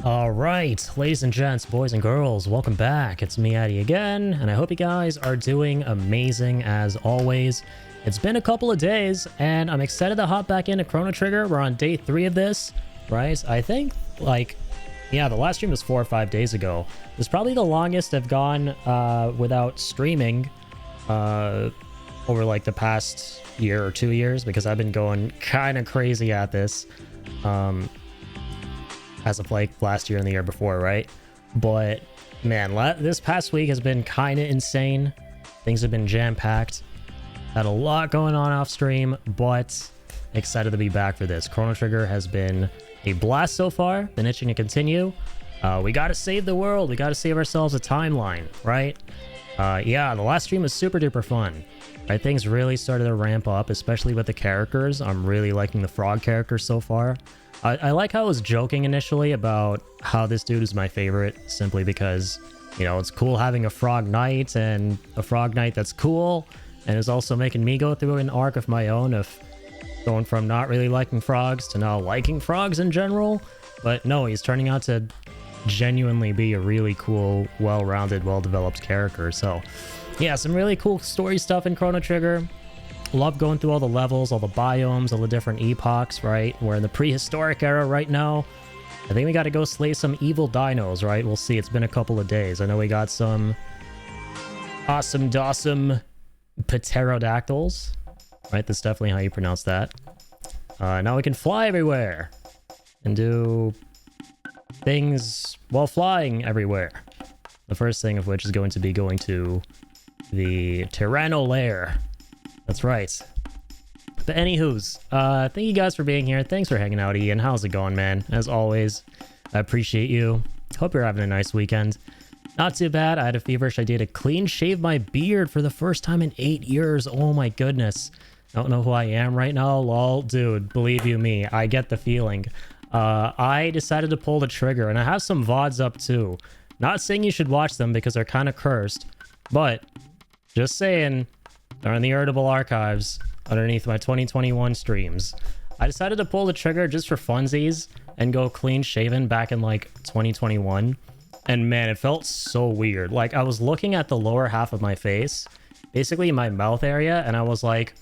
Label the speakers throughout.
Speaker 1: All right, ladies and gents, boys and girls, welcome back. It's me, Addy, again, and I hope you guys are doing amazing as always. It's been a couple of days, and I'm excited to hop back into Chrono Trigger. We're on day 3 of this, right? I think, the last stream was 4 or 5 days ago. It's probably the longest I've gone without streaming over, the past year or 2 years, because I've been going kind of crazy at this. As of last year and the year before, right? But man, this past week has been kind of insane. Things have been jam-packed. Had a lot going on off stream, but excited to be back for this. Chrono Trigger has been a blast so far. Been itching to continue. We gotta save the world. We gotta save ourselves a timeline, right? Yeah, the last stream was super duper fun. Right, things really started to ramp up, especially with the characters. I'm really liking the frog characters so far. I like how I was joking initially about how this dude is my favorite, simply because, you know, it's cool having a frog knight, and a frog knight that's cool, and it's also making me go through an arc of my own of going from not really liking frogs to now liking frogs in general. But no, he's turning out to genuinely be a really cool, well-rounded, well-developed character. So yeah, some really cool story stuff in Chrono Trigger. Love going through all the levels, all the biomes, all the different epochs, right? We're in the prehistoric era right now. I think we got to go slay some evil dinos, right? We'll see. It's been a couple of days. I know we got some awesome pterodactyls, right? That's definitely how you pronounce that. Now we can fly everywhere and do things while flying everywhere. The first thing of which is going to be going to the Tyranno lair. That's right. But anywho's, thank you guys for being here. Thanks for hanging out, Ian. How's it going, man? As always, I appreciate you. Hope you're having a nice weekend. Not too bad. I had a feverish idea to clean shave my beard for the first time in 8 years. Oh my goodness. I don't know who I am right now. Lol, dude, believe you me, I get the feeling. I decided to pull the trigger, and I have some VODs up too. Not saying you should watch them because they're kind of cursed, but just saying, they're in the Irritable archives underneath my 2021 streams. I decided to pull the trigger just for funsies and go clean shaven back in 2021. And man, it felt so weird. I was looking at the lower half of my face, basically my mouth area, and I was like,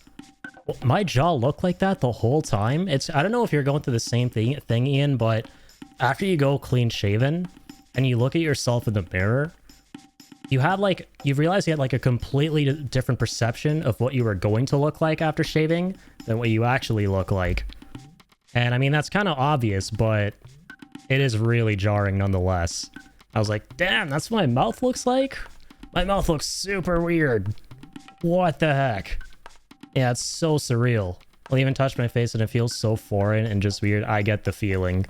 Speaker 1: my jaw looked like that the whole time. I don't know if you're going through the same thing, Ian, but after you go clean shaven and you look at yourself in the mirror, you realize you had a completely different perception of what you were going to look like after shaving than what you actually look like. And I mean, that's kind of obvious, but it is really jarring nonetheless. I was like, damn, that's what my mouth looks like? My mouth looks super weird. What the heck? Yeah, it's so surreal. I'll even touch my face and it feels so foreign and just weird. I get the feeling.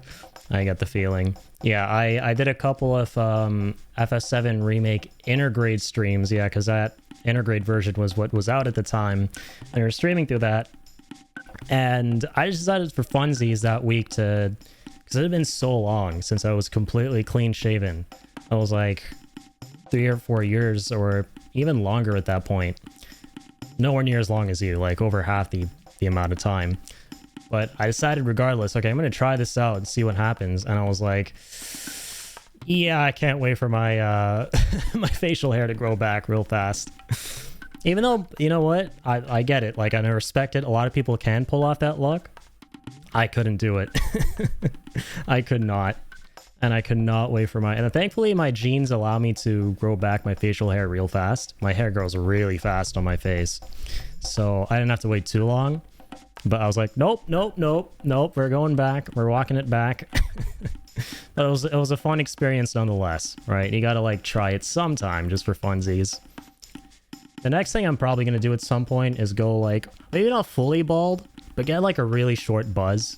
Speaker 1: Yeah, I did a couple of FS7 Remake Intergrade streams, yeah, because that Intergrade version was what was out at the time, and we were streaming through that. And I just decided for funsies that week because it had been so long since I was completely clean shaven. I was 3 or 4 years, or even longer at that point. Nowhere near as long as you, over half the amount of time. But I decided regardless, okay, I'm going to try this out and see what happens. And I was like, yeah, I can't wait for my my facial hair to grow back real fast. Even though, you know what? I get it. I respect it. A lot of people can pull off that look. I couldn't do it. I could not. And I could not wait for and thankfully my genes allow me to grow back my facial hair real fast. My hair grows really fast on my face. So I didn't have to wait too long. But I was like, nope, we're going back. We're walking it back. But it was a fun experience nonetheless, right? You gotta try it sometime just for funsies. The next thing I'm probably gonna do at some point is go maybe not fully bald, but get a really short buzz.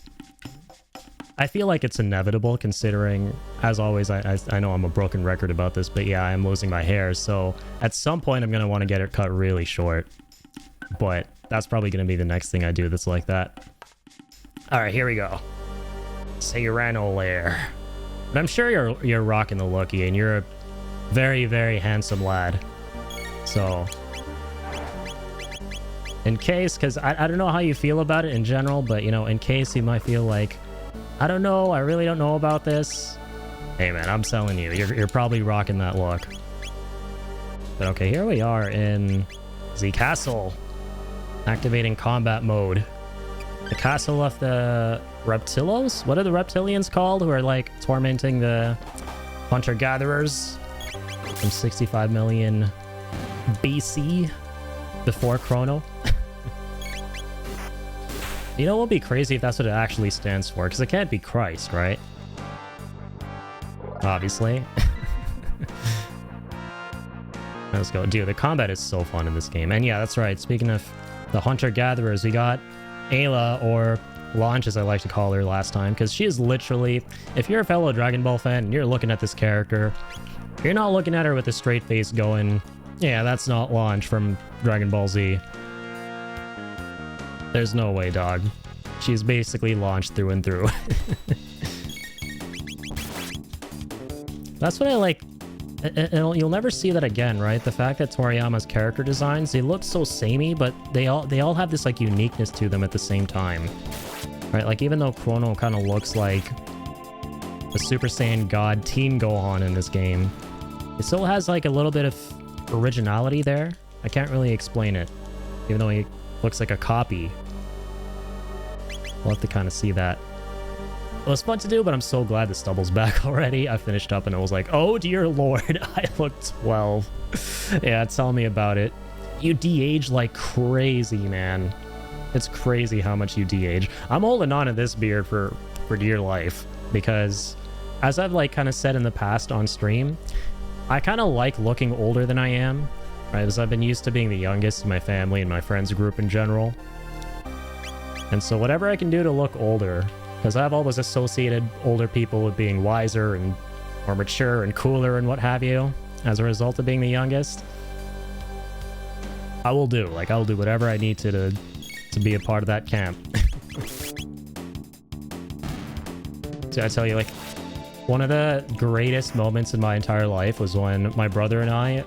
Speaker 1: I feel like it's inevitable considering, as always, I know I'm a broken record about this, but yeah, I'm losing my hair. So at some point I'm gonna want to get it cut really short. But that's probably going to be the next thing I do that's like that. Alright, here we go. Tyranno lair. But I'm sure you're rocking the look, Ian. You're a very, very handsome lad. So, in case, because I don't know how you feel about it in general, but, you know, in case you might feel I don't know, I really don't know about this. Hey man, I'm telling you, you're probably rocking that look. But okay, here we are in the castle. Activating combat mode. The castle of the Reptilos? What are the Reptilians called? Who are like tormenting the hunter-gatherers from 65 million BC before Chrono. You know what would be crazy if that's what it actually stands for? Because it can't be Christ, right? Obviously. Let's go. Dude, the combat is so fun in this game. And yeah, that's right. Speaking of the hunter-gatherers, we got Ayla, or Launch as I like to call her last time, because she is literally, if you're a fellow Dragon Ball fan and you're looking at this character, you're not looking at her with a straight face going, yeah, that's not Launch from Dragon Ball Z. There's no way, dog. She's basically Launch through and through. That's what I like. You'll never see that again, right? The fact that Toriyama's character designs, they look so samey, but they all have this like uniqueness to them at the same time. Right? Like even though Chrono kind of looks like the Super Saiyan God Teen Gohan in this game, it still has like a little bit of originality there. I can't really explain it, even though he looks like a copy. We'll have to kind of see that. It was fun to do, but I'm so glad the stubble's back already. I finished up and it was like, oh dear lord, I look 12. Yeah, tell me about it. You de-age like crazy, man. It's crazy how much you de-age. I'm holding on to this beard for dear life, because as I've like kind of said in the past on stream, I kind of like looking older than I am, right? Because I've been used to being the youngest in my family and my friends group in general. And so whatever I can do to look older, because I've always associated older people with being wiser and more mature and cooler and what have you, as a result of being the youngest. I will do. Like, I'll do whatever I need to be a part of that camp. So I tell you, like, one of the greatest moments in my entire life was when my brother and I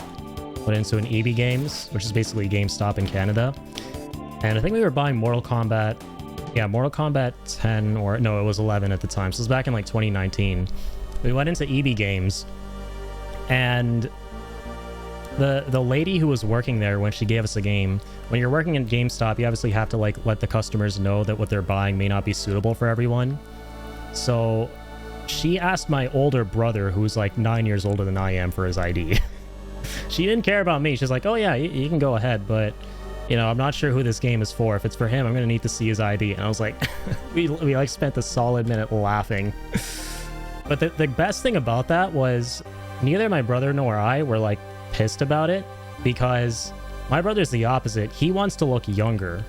Speaker 1: went into an EB Games, which is basically GameStop in Canada. And I think we were buying Mortal Kombat. Yeah, Mortal Kombat 10, or no, it was 11 at the time. So it was back in like 2019. We went into EB Games, and the lady who was working there when she gave us a game, when you're working in GameStop, you obviously have to like let the customers know that what they're buying may not be suitable for everyone. So she asked my older brother, who's like 9 years older than I am, for his ID. She didn't care about me. She's like, oh yeah, you can go ahead, but you know, I'm not sure who this game is for. If it's for him, I'm gonna need to see his ID. And I was like, we like spent a solid minute laughing. But the best thing about that was neither my brother nor I were like pissed about it, because my brother's the opposite. He wants to look younger,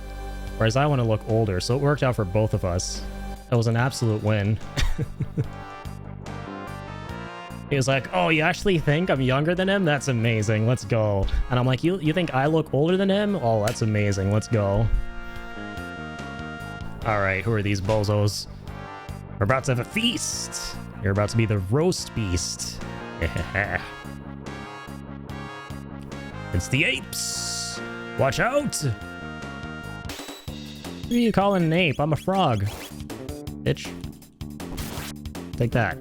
Speaker 1: whereas I want to look older. So it worked out for both of us. It was an absolute win. He was like, oh, you actually think I'm younger than him? That's amazing. Let's go. And I'm like, you think I look older than him? Oh, that's amazing. Let's go. All right, who are these bozos? We're about to have a feast. You're about to be the roast beast. It's the apes. Watch out. Who are you calling an ape? I'm a frog. Bitch. Take that.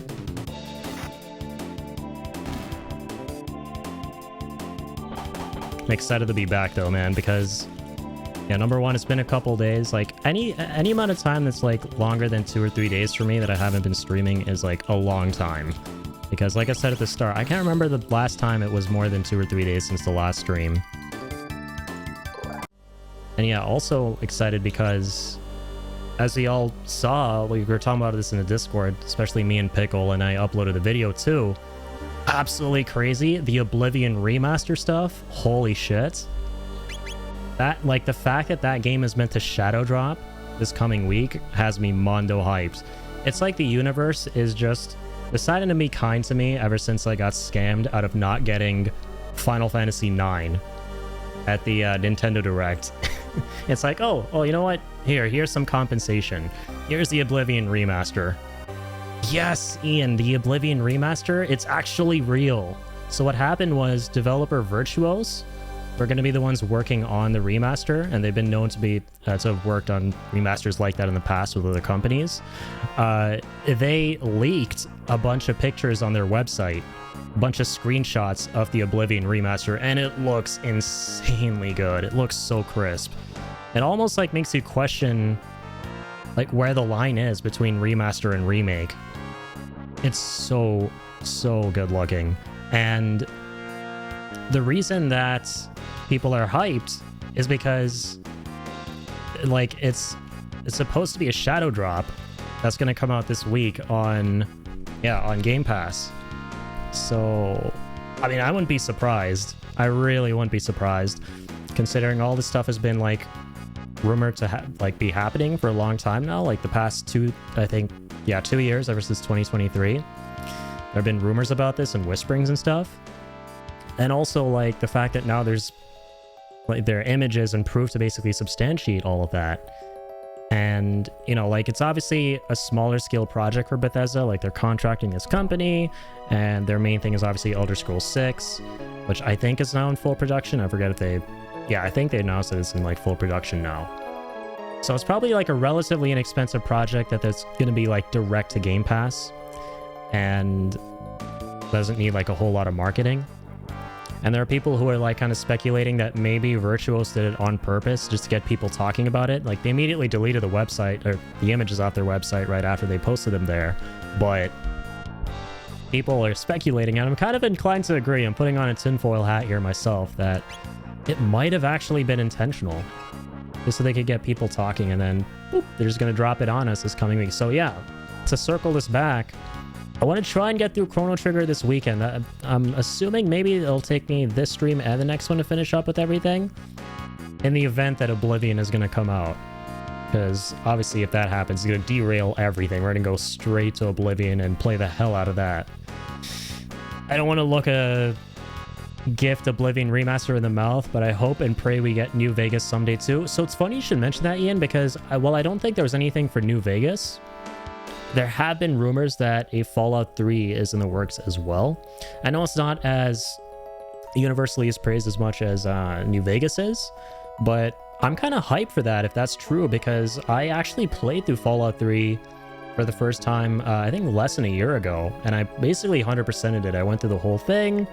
Speaker 1: I'm excited to be back though, man, because yeah, number one, it's been a couple days. Like any amount of time that's like longer than 2 or 3 days for me that I haven't been streaming is like a long time. Because like I said at the start, I can't remember the last time it was more than 2 or 3 days since the last stream. And yeah, also excited because as we all saw, we were talking about this in the Discord, especially me and Pickle, and I uploaded a video too. Absolutely crazy. The Oblivion remaster stuff. Holy shit. That, like, the fact that that game is meant to shadow drop this coming week has me mondo hyped. It's like the universe is just deciding to be kind to me ever since I got scammed out of not getting Final Fantasy IX at the Nintendo Direct. It's like, oh, you know what? Here's some compensation. Here's the Oblivion remaster. Yes, Ian, the Oblivion remaster, it's actually real. So what happened was developer Virtuos we're going to be the ones working on the remaster, and they've been known to be to have worked on remasters like that in the past with other companies. They leaked a bunch of pictures on their website, a bunch of screenshots of the Oblivion remaster, and it looks insanely good. It looks so crisp. It almost like makes you question like where the line is between remaster and remake. It's so good looking. And the reason that people are hyped is because like it's supposed to be a shadow drop that's going to come out this week on Game Pass. So I mean, I wouldn't be surprised. I really wouldn't be surprised, considering all this stuff has been like rumored to be happening for a long time now, like the past 2 years, ever since 2023. There have been rumors about this and whisperings and stuff. And also like the fact that now there's like there are images and proof to basically substantiate all of that. And, you know, like it's obviously a smaller scale project for Bethesda. Like they're contracting this company, and their main thing is obviously Elder Scrolls 6, which I think is now in full production. I forget if they... Yeah, I think they announced that it's in like full production now. So it's probably like a relatively inexpensive project that's going to be like direct to Game Pass and doesn't need like a whole lot of marketing. And there are people who are like kind of speculating that maybe Virtuos did it on purpose just to get people talking about it. Like they immediately deleted the website or the images off their website right after they posted them there. But people are speculating, and I'm kind of inclined to agree. I'm putting on a tinfoil hat here myself that it might have actually been intentional, just so they could get people talking, and then boop, they're just going to drop it on us this coming week. So yeah, to circle this back, I want to try and get through Chrono Trigger this weekend. I'm assuming maybe it'll take me this stream and the next one to finish up with everything, in the event that Oblivion is going to come out. Because obviously if that happens, it's going to derail everything. We're going to go straight to Oblivion and play the hell out of that. I don't want to look a gift Oblivion remaster in the mouth, but I hope and pray we get New Vegas someday too. So it's funny you should mention that, Ian, because while I don't think there was anything for New Vegas, there have been rumors that a Fallout 3 is in the works as well. I know it's not as universally as praised as much as New Vegas is, but I'm kind of hyped for that if that's true, because I actually played through Fallout 3 for the first time I think less than a year ago, and I basically 100%ed it. I went through the whole thing.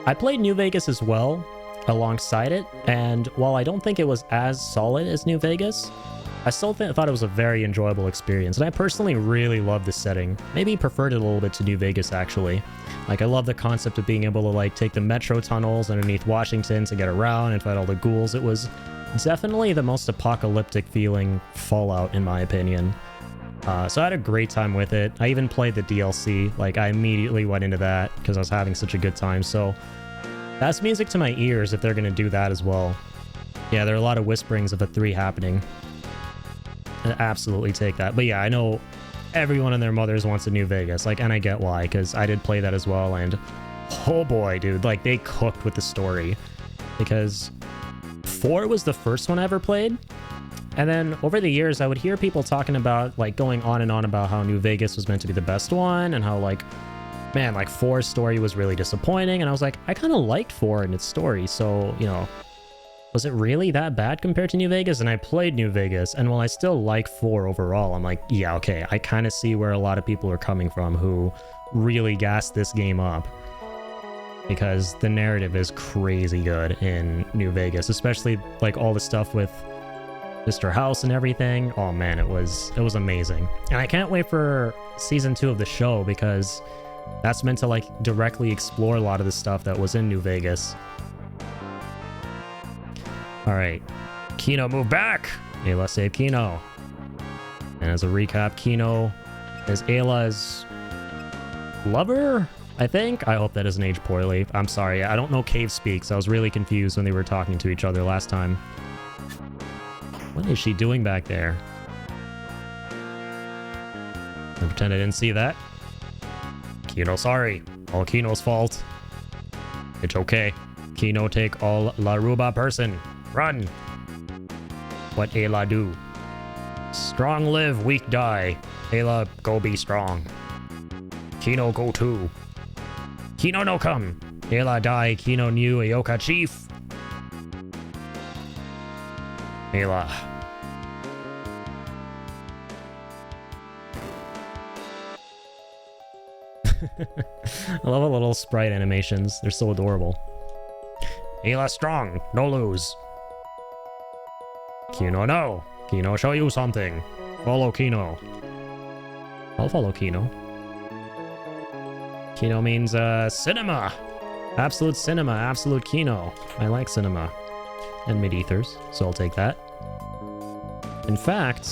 Speaker 1: I played New Vegas as well alongside it, and while I don't think it was as solid as New Vegas, I still thought it was a very enjoyable experience, and I personally really loved the setting. Maybe preferred it a little bit to New Vegas, actually. Like, I love the concept of being able to, like, take the metro tunnels underneath Washington to get around and fight all the ghouls. It was definitely the most apocalyptic feeling Fallout, in my opinion. So I had a great time with it. I even played the DLC. Like, I immediately went into that because I was having such a good time. So that's music to my ears if they're going to do that as well. Yeah, there are a lot of whisperings of a 3 happening. I absolutely take that. But yeah, I know everyone and their mothers wants a New Vegas. Like, and I get why, because I did play that as well. And oh boy, dude, like they cooked with the story. Because 4 was the first one I ever played. And then over the years, I would hear people talking about, like, going on and on about how New Vegas was meant to be the best one, and how, like, man, like, 4's story was really disappointing. And I was like, I kind of liked 4 and its story. So, you know, was it really that bad compared to New Vegas? And I played New Vegas, and while I still like 4 overall, I'm like, yeah, okay, I kind of see where a lot of people are coming from who really gassed this game up. Because the narrative is crazy good in New Vegas, especially, like, all the stuff with Mr. House and everything. Oh man, it was amazing. And I can't wait for season 2 of the show, because that's meant to like directly explore a lot of the stuff that was in New Vegas. All right, Kino, move back. Ayla saved Kino. And as a recap, Kino is Ayla's lover, I think. I hope that doesn't age poorly. I'm sorry, I don't know cave speak, so I was really confused when they were talking to each other last time. What is she doing back there? I pretend I didn't see that. Kino, sorry. All Kino's fault. It's okay. Kino take all La Ruba person. Run! What Ayla do? Strong live, weak die. Ayla, go be strong. Kino go too. Kino no come. Ayla die, Kino new Ayoka chief. Mila. I love the little sprite animations. They're so adorable. Mila strong. No lose. Kino no. Kino show you something. Follow Kino. I'll follow Kino. Kino means cinema. Absolute cinema. Absolute Kino. I like cinema. And mid-ethers, so I'll take that. In fact,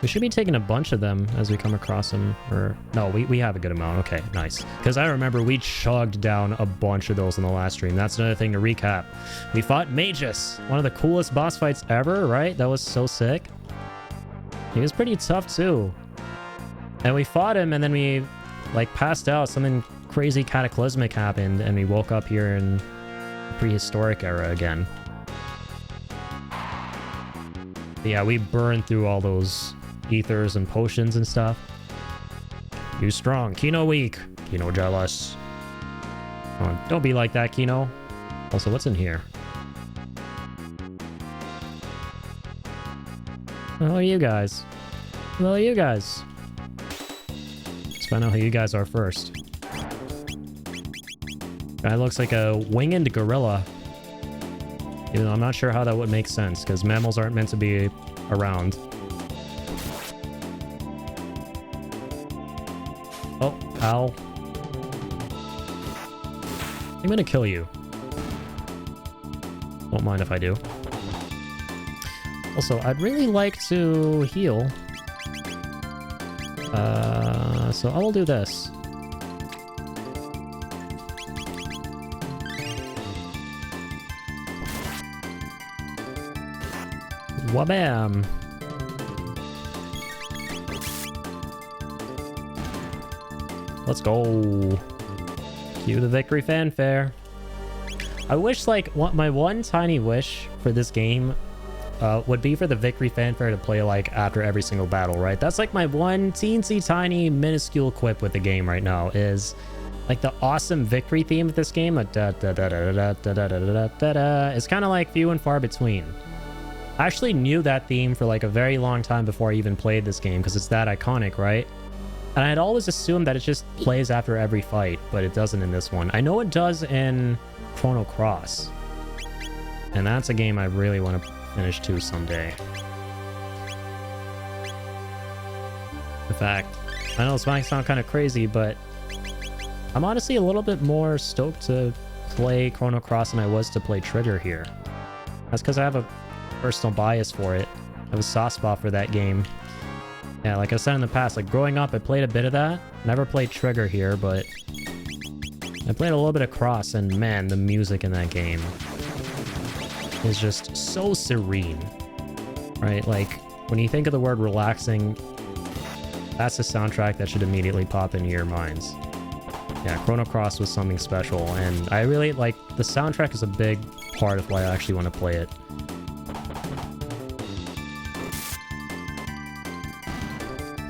Speaker 1: we should be taking a bunch of them as we come across them. Or no, we have a good amount. Okay, nice. Because I remember we chugged down a bunch of those in the last stream. That's another thing to recap. We fought Magus, one of the coolest boss fights ever, right? That was so sick. He was pretty tough too. And we fought him, and then we like passed out. Something crazy cataclysmic happened, and we woke up here in the prehistoric era again. But yeah, we burned through all those ethers and potions and stuff. You strong. Kino weak. Kino jealous. Oh, don't be like that, Kino. Also, what's in here? Hello, you guys. Hello, you guys. Let's find out who you guys are first. Guy looks like a winged gorilla. Even though I'm not sure how that would make sense, because mammals aren't meant to be around. Oh, ow. I'm gonna kill you. Won't mind if I do. Also, I'd really like to heal. So I will do this. Wabam! Let's go. Cue the victory fanfare. I wish, like, my one tiny wish for this game would be for the victory fanfare to play, like, after every single battle, right? That's, like, my one teensy tiny minuscule quip with the game right now is, like, the awesome victory theme of this game. It's kind of, like, few and far between. I actually knew that theme for like a very long time before I even played this game because it's that iconic, right? And I'd always assumed that it just plays after every fight, but it doesn't in this one. I know it does in Chrono Cross. And that's a game I really want to finish too someday. In fact, I know this might sound kind of crazy, but I'm honestly a little bit more stoked to play Chrono Cross than I was to play Trigger here. That's because I have a personal bias for it. I have a soft spot for that game. Yeah, like I said in the past, like growing up, I played a bit of that. Never played Trigger here, but I played a little bit of Cross, and man, the music in that game is just so serene, right? Like, when you think of the word relaxing, that's the soundtrack that should immediately pop into your minds. Yeah, Chrono Cross was something special, and I really, like, the soundtrack is a big part of why I actually want to play it.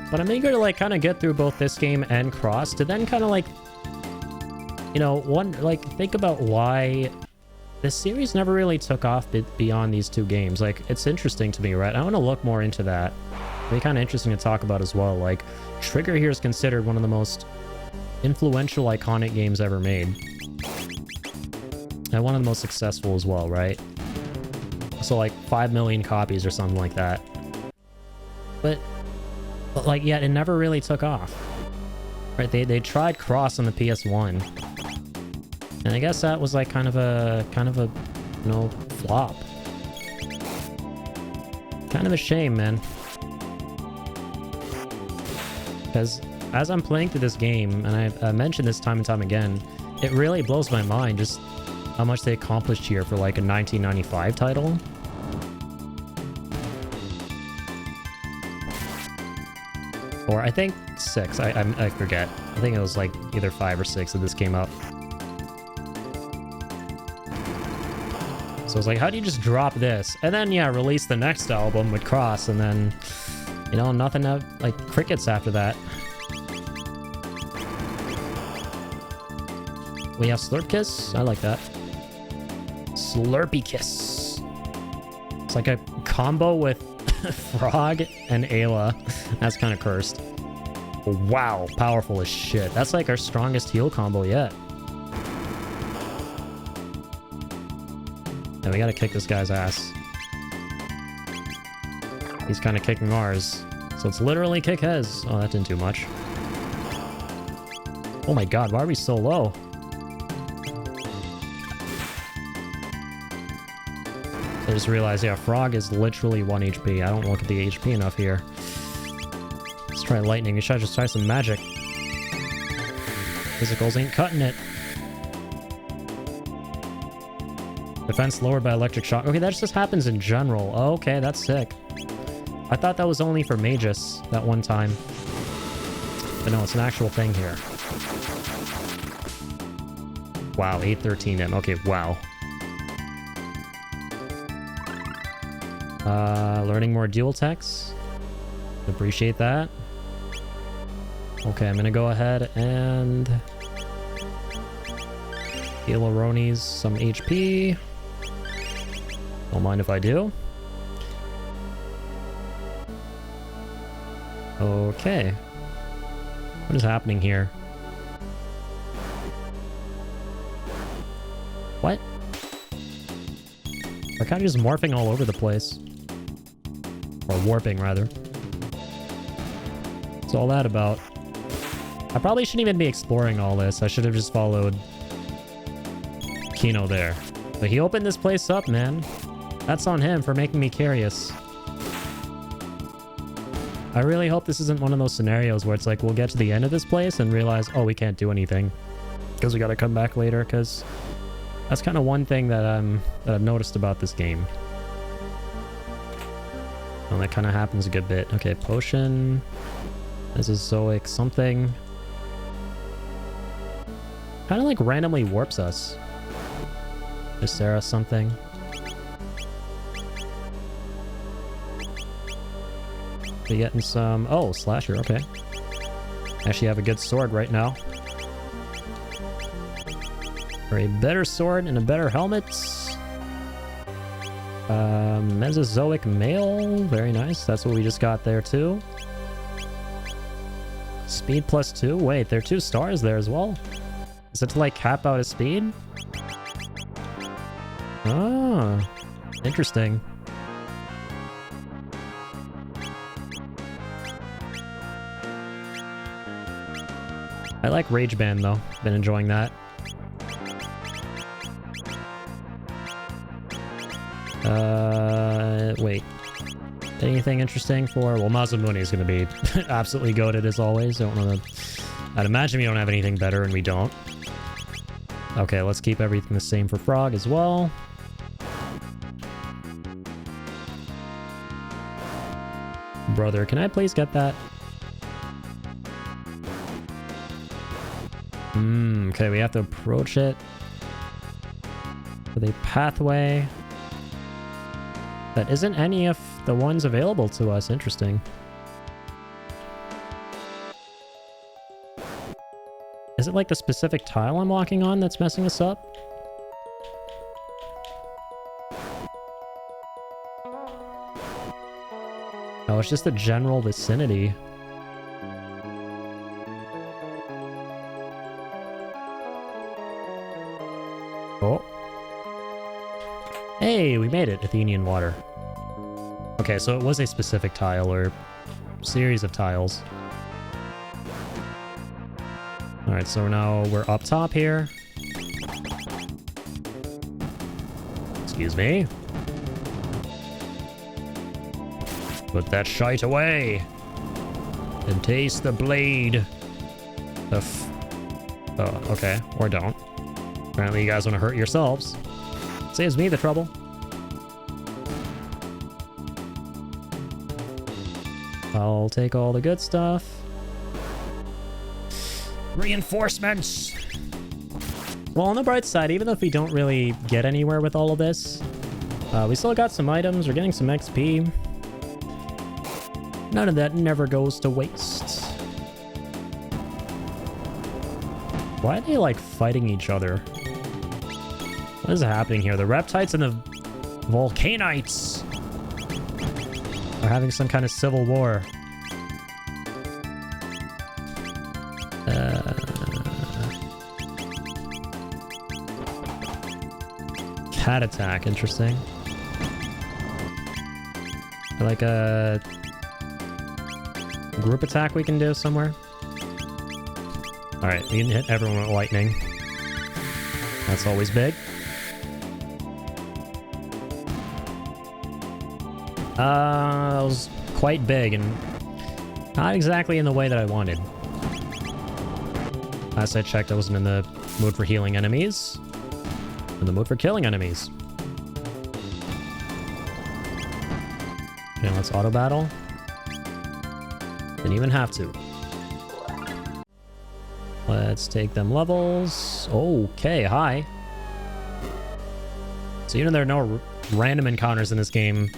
Speaker 1: But I'm eager to, like, kind of get through both this game and Cross to then kind of, like, you know, think about why this series never really took off beyond these two games. Like, it's interesting to me, right? I want to look more into that. It'd be kind of interesting to talk about as well. Like, Trigger here is considered one of the most influential, iconic games ever made. And one of the most successful as well, right? So, like, 5 million copies or something like that. But like, yeah, it never really took off. Right, they tried Cross on the PS1. And I guess that was like kind of a you know, flop. Kind of a shame, man. Because as I'm playing through this game, and I mentioned this time and time again, it really blows my mind just how much they accomplished here for like a 1995 title. Or I think 6. I forget. I think it was like either 5 or 6 that this came out. So it's like, how do you just drop this? And then, yeah, release the next album with Cross, and then, you know, nothing like crickets after that. We have Slurp Kiss. I like that. Slurpy Kiss. like a combo with Frog and Ayla. That's kind of cursed. Wow, powerful as shit. That's like our strongest heal combo yet. And we gotta kick this guy's ass. He's kind of kicking ours. So it's literally kick his. Oh, that didn't do much. Oh my god, why are we so low? I just realized, yeah, Frog is literally 1 HP. I don't look at the HP enough here. Let's try lightning. We should just try some magic. Physicals ain't cutting it. Defense lowered by electric shock. Okay, that just happens in general. Oh, okay, that's sick. I thought that was only for Magus that one time. But no, it's an actual thing here. Wow, 813M. Okay, wow. Learning more dual techs. Appreciate that. Okay, I'm gonna go ahead and heal Aroni's some HP. Don't mind if I do. Okay. What is happening here? What? We're kind of just morphing all over the place. Or warping, rather. What's all that about? I probably shouldn't even be exploring all this. I should have just followed Kino there. But he opened this place up, man. That's on him for making me curious. I really hope this isn't one of those scenarios where it's like we'll get to the end of this place and realize, oh, we can't do anything. Because we gotta come back later, because that's kind of one thing that I've noticed about this game. Well, that kind of happens a good bit. Okay, potion. This is Zoic something. Kind of like randomly warps us. Is Sarah something? We getting some... Oh, slasher, okay. Actually have a good sword right now. For a better sword and a better helmet. Mesozoic male. Very nice. That's what we just got there too. Speed +2. Wait, there are 2 stars there as well. Is it to like cap out his speed? Ah, interesting. I like Rage Band though. Been enjoying that. Wait. Anything interesting for... Well, Masamune is going to be absolutely goated as always. Don't want to... I'd imagine we don't have anything better, and we don't. Okay, let's keep everything the same for Frog as well. Brother, can I please get that? Okay, we have to approach it with a pathway that isn't any of the ones available to us. Interesting. Is it like the specific tile I'm walking on that's messing us up? No, it's just the general vicinity. Oh. Hey, we made it. Athenian water. Okay, so it was a specific tile or series of tiles. Alright, so now we're up top here. Excuse me. Put that shite away. And taste the blade. Oh, okay. Or don't. Apparently you guys want to hurt yourselves. Saves me the trouble. I'll take all the good stuff. Reinforcements! Well, on the bright side, even though if we don't really get anywhere with all of this, we still got some items. We're getting some XP. None of that never goes to waste. Why are they, like, fighting each other? What is happening here? The Reptites and the Volcanites. We're having some kind of civil war. Cat attack, interesting. Like a group attack we can do somewhere. Alright, we can hit everyone with lightning. That's always big. That was quite big and not exactly in the way that I wanted. Last I checked, I wasn't in the mood for healing enemies. In the mood for killing enemies. Okay, let's auto battle. Didn't even have to. Let's take them levels. Okay, hi. So even though there are no random encounters in this game,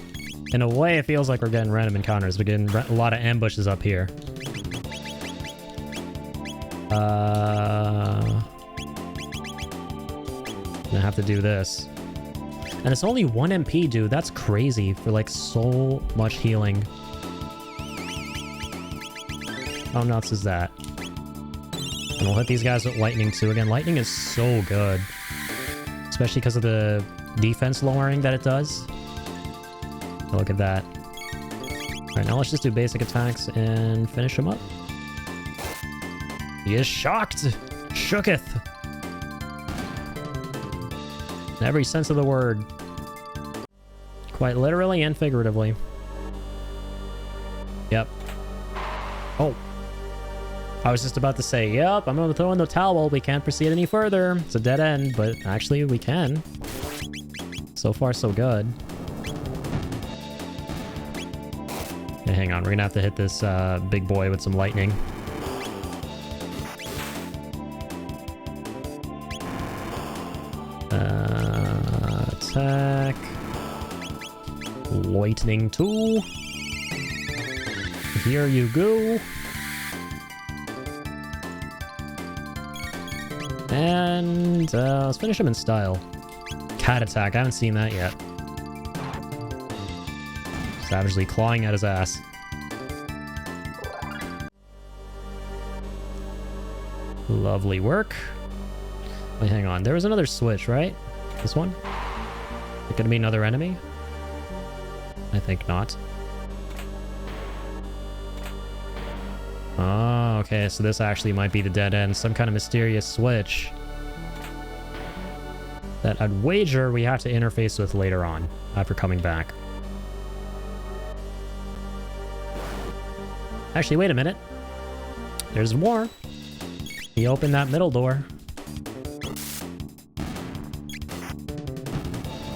Speaker 1: in a way it feels like we're getting random encounters. We're getting a lot of ambushes up here. Gonna have to do this. And it's only 1 MP, dude. That's crazy for like so much healing. How nuts is that? And we'll hit these guys with lightning too. Again, lightning is so good. Especially because of the defense lowering that it does. Look at that. Alright, now let's just do basic attacks and finish him up. He is shocked! Shooketh! In every sense of the word. Quite literally and figuratively. Yep. Oh. I was just about to say, yep, I'm gonna throw in the towel. We can't proceed any further. It's a dead end, but actually we can. So far, so good. Okay, hang on. We're gonna have to hit this big boy with some lightning. Attack. Lightning 2. Here you go. And let's finish him in style. Cat attack. I haven't seen that yet. Savagely clawing at his ass. Lovely work. Wait, hang on. There was another switch, right? This one? Is it gonna be another enemy? I think not. Oh, okay. So this actually might be the dead end. Some kind of mysterious switch that I'd wager we have to interface with later on after coming back. Actually, wait a minute. There's more. He opened that middle door.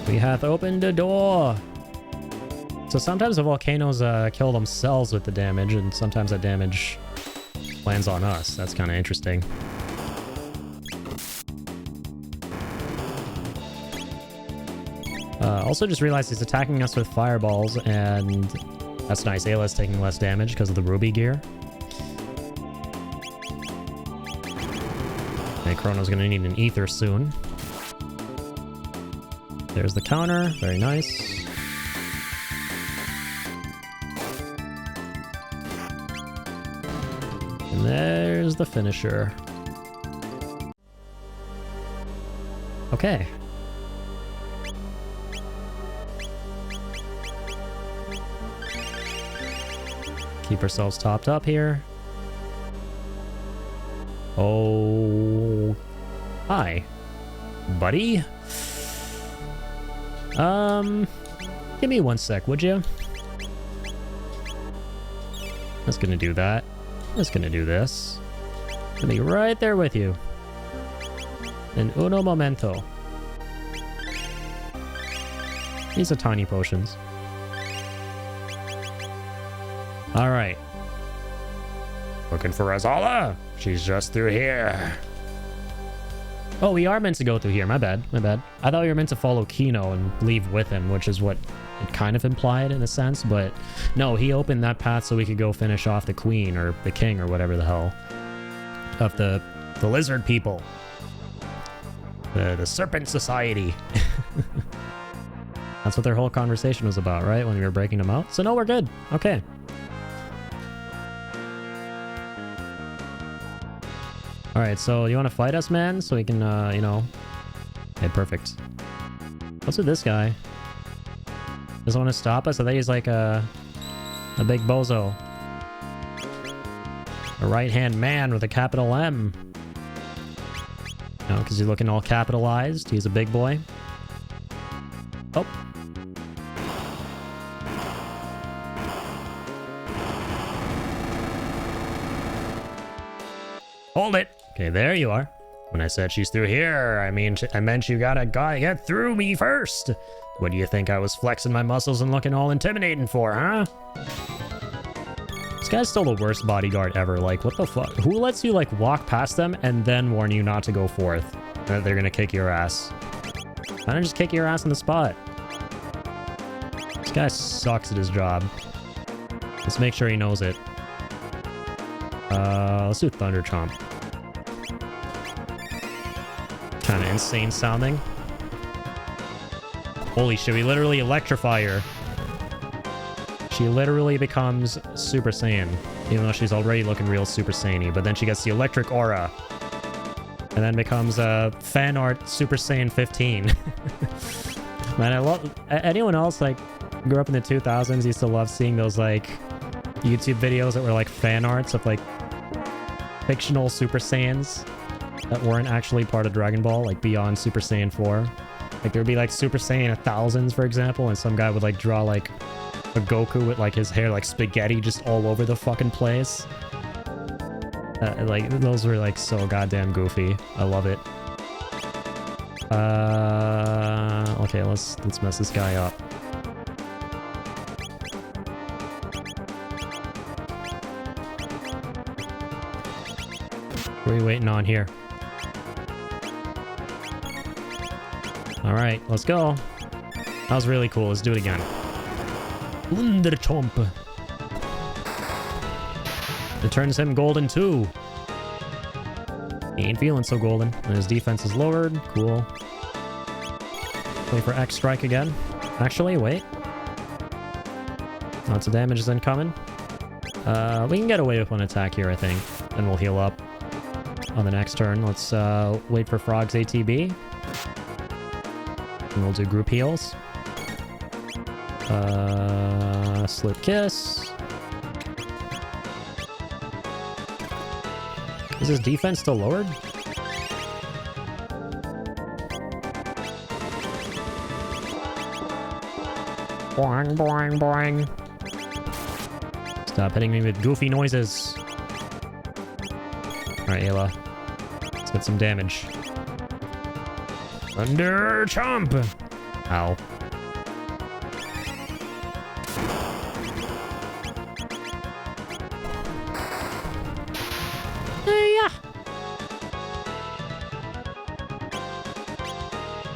Speaker 1: We have opened a door. So sometimes the volcanoes kill themselves with the damage, and sometimes that damage lands on us. That's kind of interesting. Also just realized he's attacking us with fireballs, and that's nice. Ayla's taking less damage because of the ruby gear. Okay, Chrono's gonna need an ether soon. There's the counter. Very nice. And there's the finisher. Okay. Keep ourselves topped up here. Oh. Hi. Buddy? Give me 1 sec, would you? That's gonna do that. That's gonna do this. Gonna be right there with you. In uno momento. These are tiny potions. Alright. Looking for Azala? She's just through here. Oh, we are meant to go through here. My bad. My bad. I thought we were meant to follow Kino and leave with him, which is what it kind of implied in a sense, but no, he opened that path so we could go finish off the queen or the king or whatever the hell of the lizard people. The Serpent Society. That's what their whole conversation was about, right? When we were breaking them out. So no, we're good. Okay. Alright, so you want to fight us, man? So we can, you know... Okay, perfect. What's with this guy? Doesn't want to stop us? I think he's like a big bozo. A right-hand man with a capital M. No, because he's looking all capitalized. He's a big boy. Oh. Hold it. Okay, there you are. When I said she's through here, I meant you gotta get through me first. What do you think I was flexing my muscles and looking all intimidating for, huh? This guy's still the worst bodyguard ever. Like, what the fuck? Who lets you, like, walk past them and then warn you not to go forth? That they're gonna kick your ass. Why don't just kick your ass on the spot? This guy sucks at his job. Let's make sure he knows it. Let's do Thunder Chomp. Kind of insane sounding. Holy shit, we literally electrify her. She literally becomes Super Saiyan, even though she's already looking real Super Saiyan-y. But then she gets the electric aura. And then becomes a fan art Super Saiyan 15. Man, I love... Anyone else, like, grew up in the 2000s, used to love seeing those, like, YouTube videos that were, like, fan arts of, like, fictional Super Saiyans that weren't actually part of Dragon Ball, like, beyond Super Saiyan 4. Like, there would be, like, Super Saiyan 1000s, for example, and some guy would, like, draw, like, a Goku with, like, his hair, like, spaghetti just all over the fucking place. Like, those were, like, so goddamn goofy. I love it. Okay, let's mess this guy up. What are we waiting on here? Alright, let's go. That was really cool. Let's do it again. Thunder Chomp. It turns him golden too. He ain't feeling so golden. And his defense is lowered. Cool. Wait for X strike again. Actually, wait. Lots of damage is incoming. We can get away with one attack here, I think. And we'll heal up on the next turn. Let's wait for Frog's ATB. And we'll do group heals. Slip Kiss. Is his defense still lowered? Boing, boing, boing. Stop hitting me with goofy noises. Alright, Ayla. Let's get some damage. Thunder Chomp! Ow.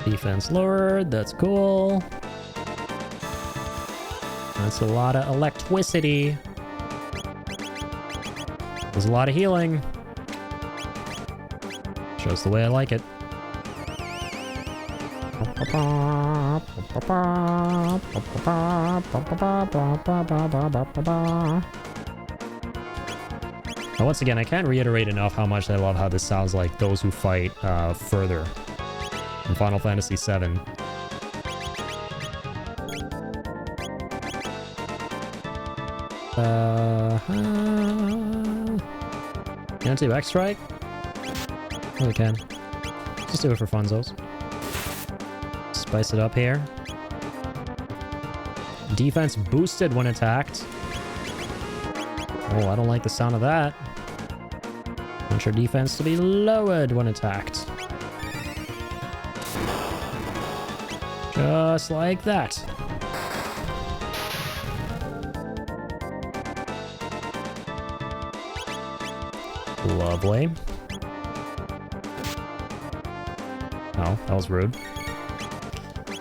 Speaker 1: Defense lowered, that's cool. That's a lot of electricity. There's a lot of healing. Just the way I like it. Now, once again, I can't reiterate enough how much I love how this sounds like Those Who Fight further in Final Fantasy VII. Can I do X-Strike? Oh, we can. Just do it for funzos. Spice it up here. Defense boosted when attacked. Oh, I don't like the sound of that. Want your defense to be lowered when attacked. Just like that. Lovely. Oh, that was rude.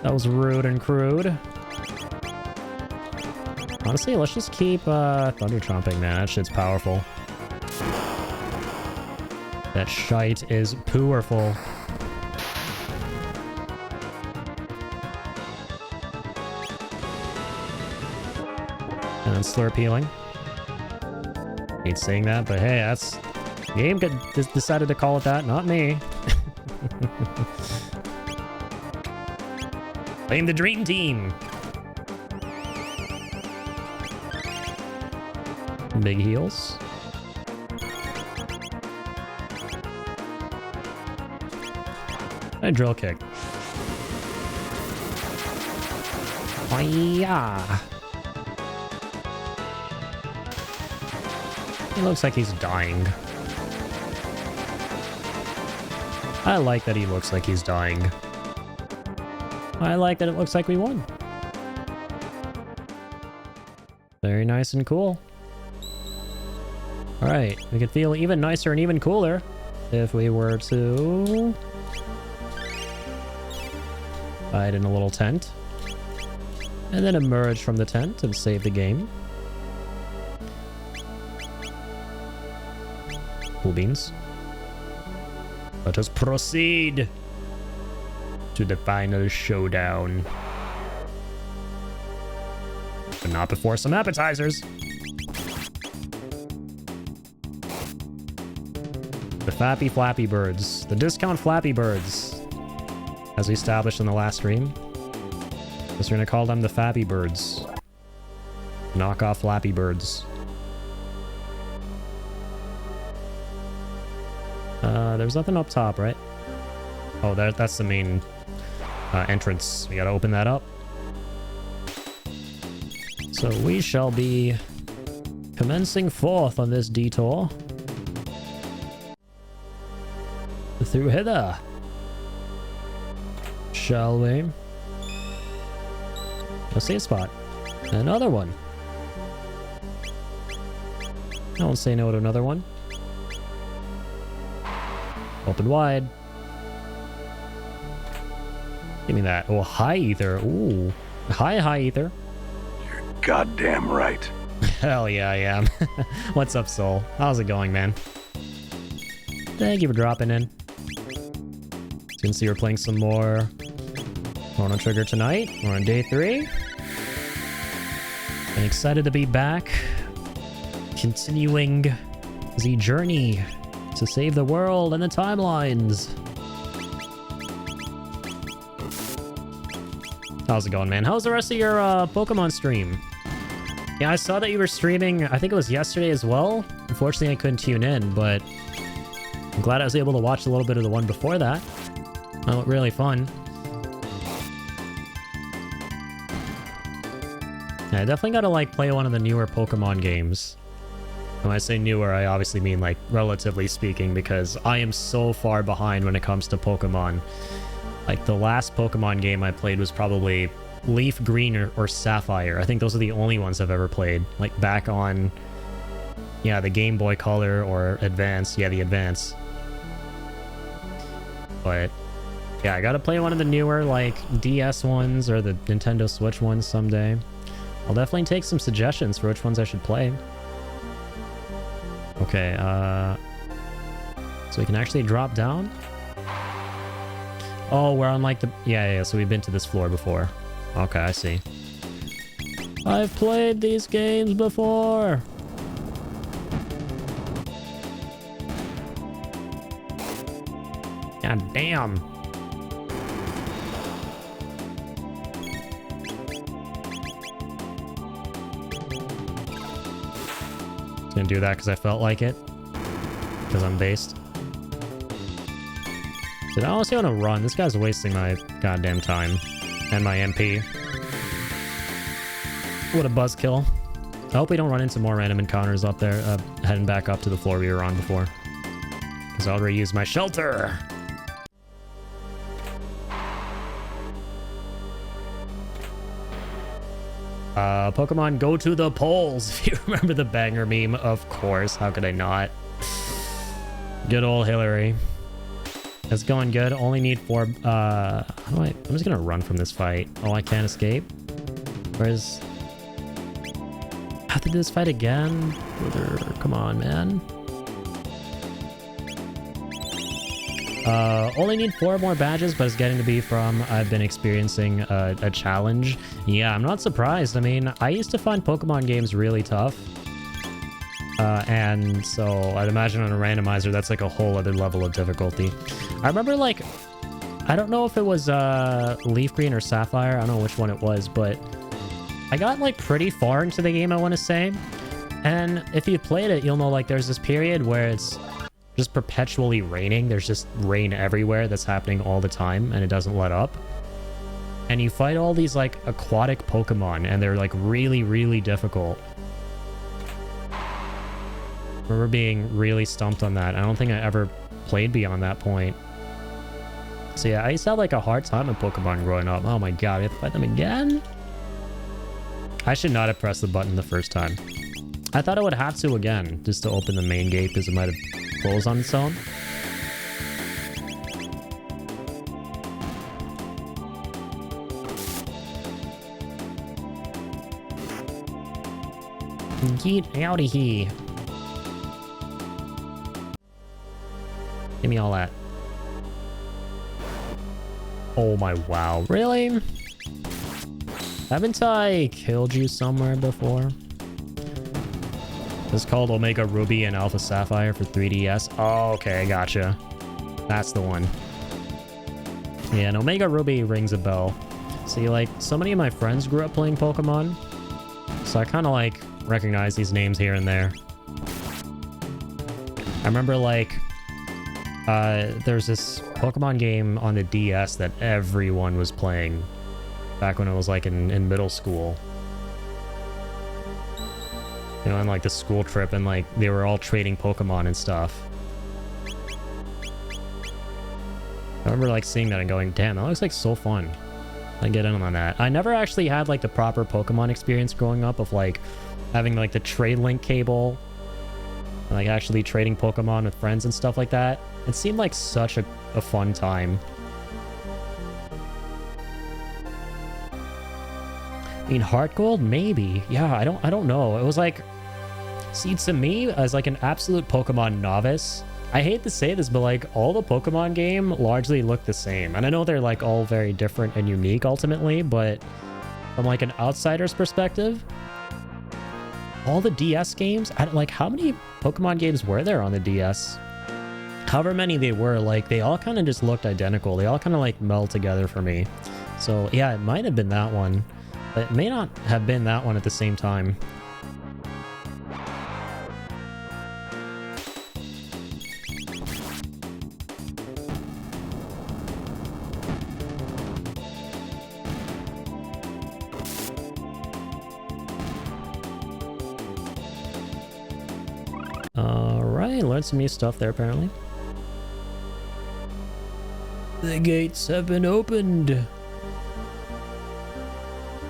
Speaker 1: That was rude and crude. Honestly, let's just keep Thunder Chomping, man. That shit's powerful. That shite is powerful. And then slurp healing. Hate saying that, but hey, that's... Game decided to call it that, not me. Blame the dream team. Big heals. And drill kick. Oh yeah. He looks like he's dying. I like that he looks like he's dying. I like that it looks like we won. Very nice and cool. Alright, we could feel even nicer and even cooler if we were to hide in a little tent and then emerge from the tent and save the game. Cool beans. Let us proceed to the final showdown. But not before some appetizers. The Fappy Flappy Birds. The discount Flappy Birds. As we established in the last stream. Guess we're gonna call them the Fappy Birds. Knockoff Flappy Birds. There's nothing up top, right? Oh, that's the main entrance. We gotta open that up. So we shall be commencing forth on this detour. Through hither. Shall we? A safe spot. Another one. I won't say no to another one. Open wide. Give me that. Oh, high ether. Ooh. High ether.
Speaker 2: You're goddamn right.
Speaker 1: Hell yeah, I am. What's up, Soul? How's it going, man? Thank you for dropping in. Since you were playing some more Chrono Trigger tonight. We're on day 3. And excited to be back. Continuing the journey to save the world and the timelines. How's it going, man? How's the rest of your Pokemon stream? Yeah, I saw that you were streaming, I think it was yesterday as well. Unfortunately, I couldn't tune in, but I'm glad I was able to watch a little bit of the one before that. That looked really fun. Yeah, I definitely gotta, like, play one of the newer Pokemon games. When I say newer, I obviously mean, like, relatively speaking, because I am so far behind when it comes to Pokemon. Like, the last Pokemon game I played was probably Leaf Green or Sapphire. I think those are the only ones I've ever played. Like, back on, yeah, the Game Boy Color or Advance. Yeah, the Advance. But, yeah, I gotta play one of the newer, like, DS ones or the Nintendo Switch ones someday. I'll definitely take some suggestions for which ones I should play. Okay, so we can actually drop down? Oh, we're on like the... Yeah, so we've been to this floor before. Okay, I see. I've played these games before! God damn! Gonna do that because I felt like it. Because I'm based. Dude, I honestly want to run. This guy's wasting my goddamn time. And my MP. What a buzzkill. I hope we don't run into more random encounters up there. Heading back up to the floor we were on before. Because I'll reuse my shelter. Pokemon go to the polls. If you remember the banger meme, of course. How could I not? Good old Hillary. It's going good. Only need 4. How do I'm just gonna run from this fight. Oh, I can't escape. Where's... I have to do this fight again? Come on, man. Only need 4 more badges, but it's getting to be from I've been experiencing a challenge. Yeah, I'm not surprised. I mean, I used to find Pokemon games really tough. And so I'd imagine on a randomizer, that's like a whole other level of difficulty. I remember like, I don't know if it was Leaf Green or Sapphire. I don't know which one it was, but I got like pretty far into the game, I want to say. And if you played it, you'll know like there's this period where it's just perpetually raining. There's just rain everywhere that's happening all the time and it doesn't let up. And you fight all these like aquatic Pokemon and they're like really, really difficult. I remember being really stumped on that. I don't think I ever played beyond that point. So yeah, I used to have like a hard time with Pokemon growing up. Oh my god, we have to fight them again? I should not have pressed the button the first time. I thought I would have to again, just to open the main gate because it might have closed on its own. Get out of here. Give me all that. Oh my wow. Really? Haven't I killed you somewhere before? It's called Omega Ruby and Alpha Sapphire for 3DS. Oh, okay, gotcha. That's the one. Yeah, and Omega Ruby rings a bell. See, like, so many of my friends grew up playing Pokemon, so I kind of, like, recognize these names here and there. I remember, like, there's this Pokemon game on the DS that everyone was playing back when I was, like, in middle school. You know, on like the school trip, and like they were all trading Pokemon and stuff. I remember like seeing that and going, damn, that looks like so fun. I get in on that. I never actually had like the proper Pokemon experience growing up of like having like the trade link cable, and, like actually trading Pokemon with friends and stuff like that. It seemed like such a fun time. I mean, Heart Gold? Maybe. Yeah, I don't know. It was like... See, to me, as like an absolute Pokemon novice, I hate to say this, but like all the Pokemon game largely look the same. And I know they're like all very different and unique ultimately, but from like an outsider's perspective, all the DS games, like how many Pokemon games were there on the DS? However many they were, like they all kind of just looked identical. They all kind of like meld together for me. So yeah, it might have been that one. But it may not have been that one at the same time. Alright, learned some new stuff there apparently. The gates have been opened.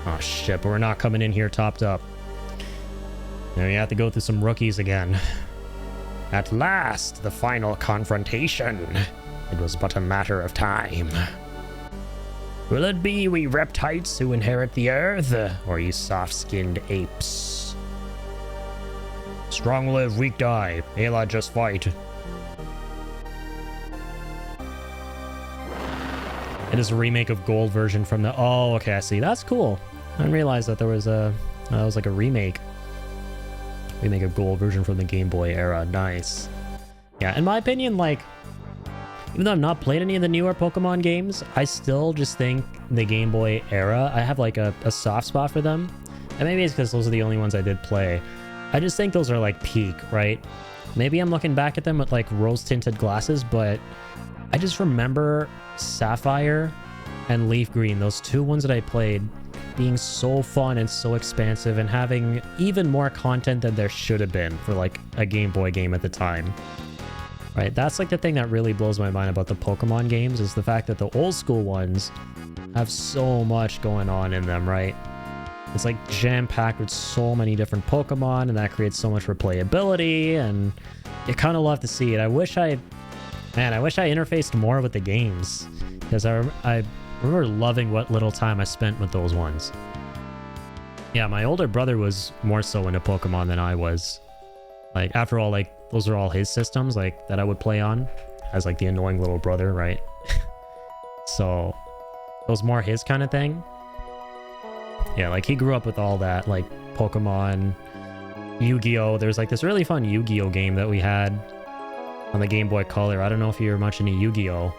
Speaker 1: Oh shit, but we're not coming in here topped up. Now we have to go through some rookies again. At last, the final confrontation. It was but a matter of time. Will it be we reptiles who inherit the earth, or you soft-skinned apes? Strong live, weak die. Ayla, just fight. It is a remake of Gold version from the... Oh, okay, I see. That's cool. I didn't realize that there was a... that was like a remake. Remake of Gold version from the Game Boy era. Nice. Yeah, in my opinion, like... Even though I've not played any of the newer Pokemon games, I still just think the Game Boy era, I have like a soft spot for them. And maybe it's because those are the only ones I did play. I just think those are like peak, right? Maybe I'm looking back at them with like rose-tinted glasses, but I just remember Sapphire and Leaf Green, those two ones that I played, being so fun and so expansive and having even more content than there should have been for like a Game Boy game at the time. Right, that's like the thing that really blows my mind about the Pokemon games is the fact that the old school ones have so much going on in them, right? It's like jam-packed with so many different Pokemon, and that creates so much replayability, and you kind of love to see it. I wish I interfaced more with the games, because I remember loving what little time I spent with those ones. Yeah, my older brother was more so into Pokemon than I was. Like, after all, like, those are all his systems, like, that I would play on. as like the annoying little brother, right? So it was more his kind of thing. Yeah, like he grew up with all that, like Pokemon, Yu-Gi-Oh! There's like this really fun Yu-Gi-Oh! Game that we had on the Game Boy Color. I don't know if you're much into Yu-Gi-Oh!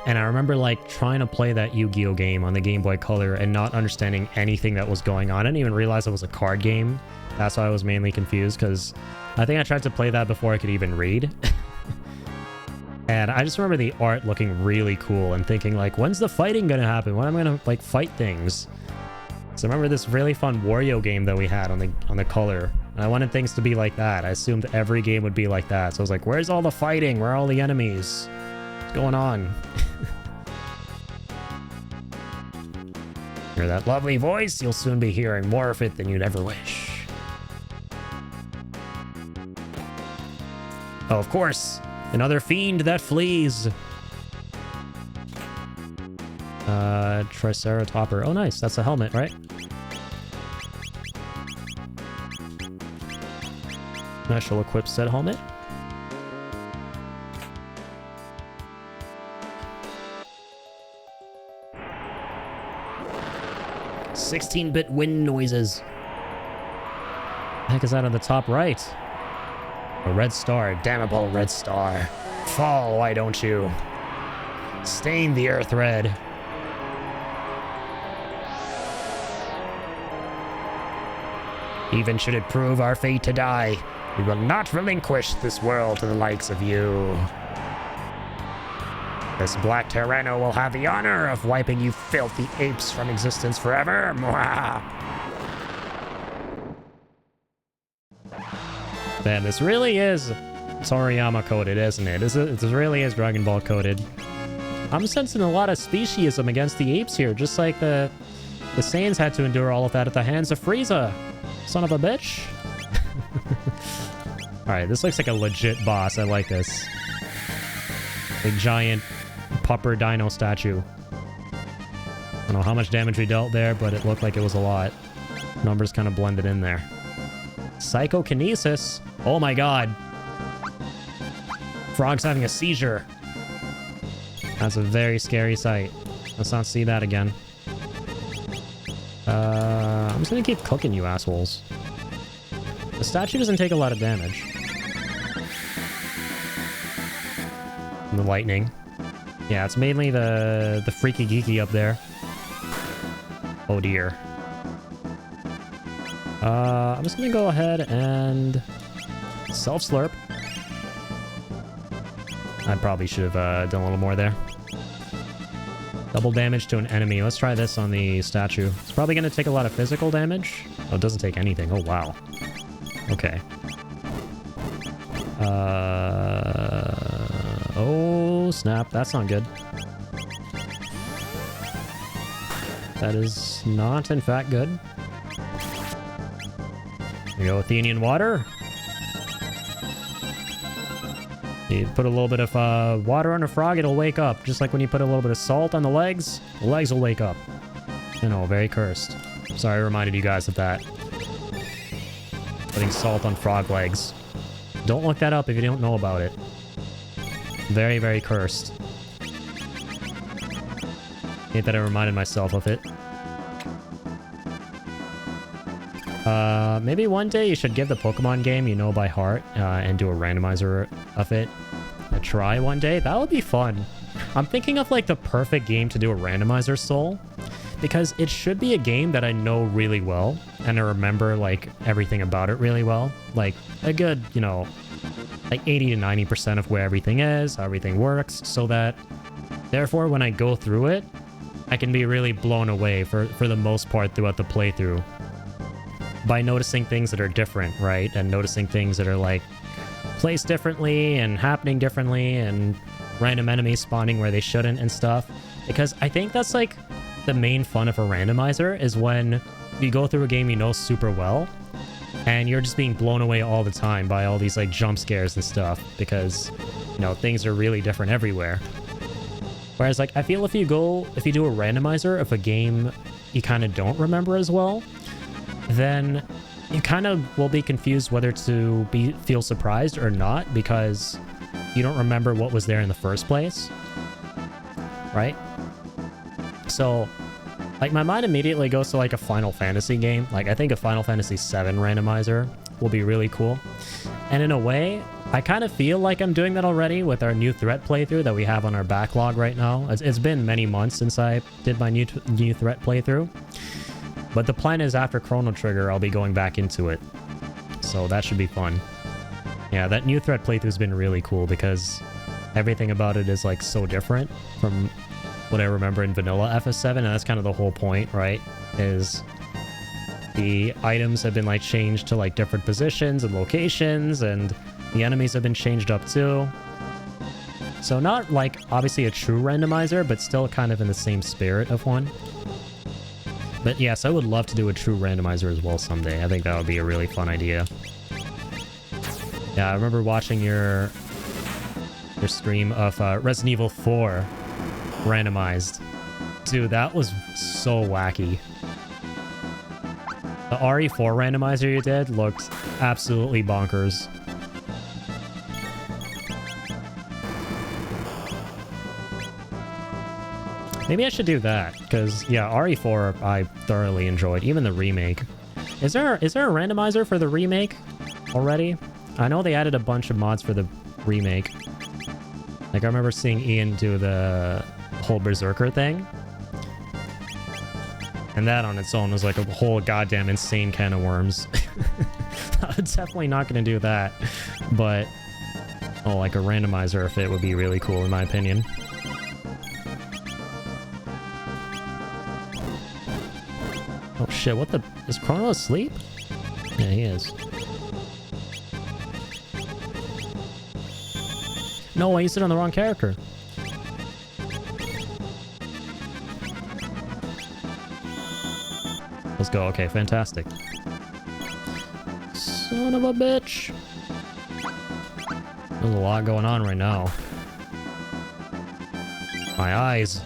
Speaker 1: And I remember like trying to play that Yu-Gi-Oh! Game on the Game Boy Color and not understanding anything that was going on. I didn't even realize it was a card game. That's why I was mainly confused, because I think I tried to play that before I could even read. And I just remember the art looking really cool and thinking like, when's the fighting gonna happen? When am I gonna like fight things? So I remember this really fun Wario game that we had on the Color. And I wanted things to be like that. I assumed every game would be like that. So I was like, where's all the fighting? Where are all the enemies? What's going on? Hear that lovely voice? You'll soon be hearing more of it than you'd ever wish. Oh, of course. Another fiend that flees. Triceratopper. Oh, nice. That's a helmet, right? Special equip set helmet. "16-bit wind noises." The heck is that on the top right? A red star. Damnable red star. Fall, why don't you? Stain the earth red. Even should it prove our fate to die, we will not relinquish this world to the likes of you. This black Tyranno will have the honor of wiping you filthy apes from existence forever. Mwah. Man, this really is Toriyama coded, isn't it? This really is Dragon Ball coded. I'm sensing a lot of speciesism against the apes here, just like the Saiyans had to endure all of that at the hands of Frieza. Son of a bitch. Alright, this looks like a legit boss. I like this. A giant pupper dino statue. I don't know how much damage we dealt there, but it looked like it was a lot. Numbers kind of blended in there. Psychokinesis. Oh my god. Frog's having a seizure. That's a very scary sight. Let's not see that again. I'm just gonna keep cooking you assholes. The statue doesn't take a lot of damage. And the lightning. Yeah, it's mainly the freaky geeky up there. Oh dear. I'm just gonna go ahead and self-slurp. I probably should have done a little more there. Double damage to an enemy. Let's try this on the statue. It's probably going to take a lot of physical damage. Oh, it doesn't take anything. Oh, wow. Okay. Oh, snap. That's not good. That is not, in fact, good. Here we go, Athenian water. You put a little bit of water on a frog, it'll wake up. Just like when you put a little bit of salt on the legs will wake up. You know, very cursed. Sorry, I reminded you guys of that. Putting salt on frog legs. Don't look that up if you don't know about it. Very, very cursed. Hate that I reminded myself of it. Maybe one day you should give the Pokemon game you know by heart and do a randomizer of it. A try one day. That would be fun. I'm thinking of like the perfect game to do a randomizer, Soul, because it should be a game that I know really well and I remember like everything about it really well. Like a good, you know, like 80 to 90% of where everything is, how everything works, so that therefore when I go through it, I can be really blown away for the most part throughout the playthrough. By noticing things that are different, right? And noticing things that are like placed differently and happening differently and random enemies spawning where they shouldn't and stuff. Because I think that's like the main fun of a randomizer is when you go through a game you know super well and you're just being blown away all the time by all these like jump scares and stuff because, you know, things are really different everywhere. Whereas like I feel if you do a randomizer of a game you kind of don't remember as well, then you kind of will be confused whether to feel surprised or not, because you don't remember what was there in the first place, right? So, like, my mind immediately goes to, like, a Final Fantasy game. Like, I think a Final Fantasy VII randomizer will be really cool. And in a way, I kind of feel like I'm doing that already with our new threat playthrough that we have on our backlog right now. It's been many months since I did my new threat playthrough. But the plan is after Chrono Trigger, I'll be going back into it. So that should be fun. Yeah, that new threat playthrough's been really cool because everything about it is, like, so different from what I remember in vanilla FS7, and that's kind of the whole point, right? Is the items have been, like, changed to, like, different positions and locations, and the enemies have been changed up too. So not, like, obviously a true randomizer, but still kind of in the same spirit of one. But yes, I would love to do a true randomizer as well someday. I think that would be a really fun idea. Yeah, I remember watching your stream of Resident Evil 4 randomized. Dude, that was so wacky. The RE4 randomizer you did looked absolutely bonkers. Maybe I should do that, because, yeah, RE4 I thoroughly enjoyed, even the remake. Is there a randomizer for the remake already? I know they added a bunch of mods for the remake. Like, I remember seeing Ian do the whole Berserker thing. And that on its own was like a whole goddamn insane can of worms. I'm definitely not going to do that. But, oh, like a randomizer if it would be really cool in my opinion. Oh shit, what the... Is Chrono asleep? Yeah, he is. No, I used it on the wrong character. Let's go. Okay, fantastic. Son of a bitch. There's a lot going on right now. My eyes.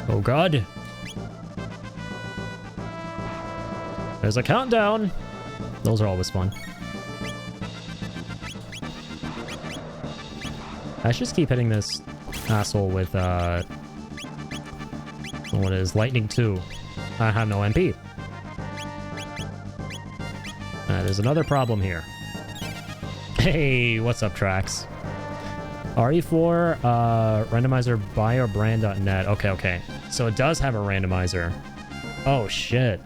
Speaker 1: Oh god. There's a countdown. Those are always fun. I should just keep hitting this asshole with, what is Lightning 2. I have no MP. There's another problem here. Hey, what's up, Trax? RE4, randomizer buyerbrand.net. Okay. So it does have a randomizer. Oh, shit.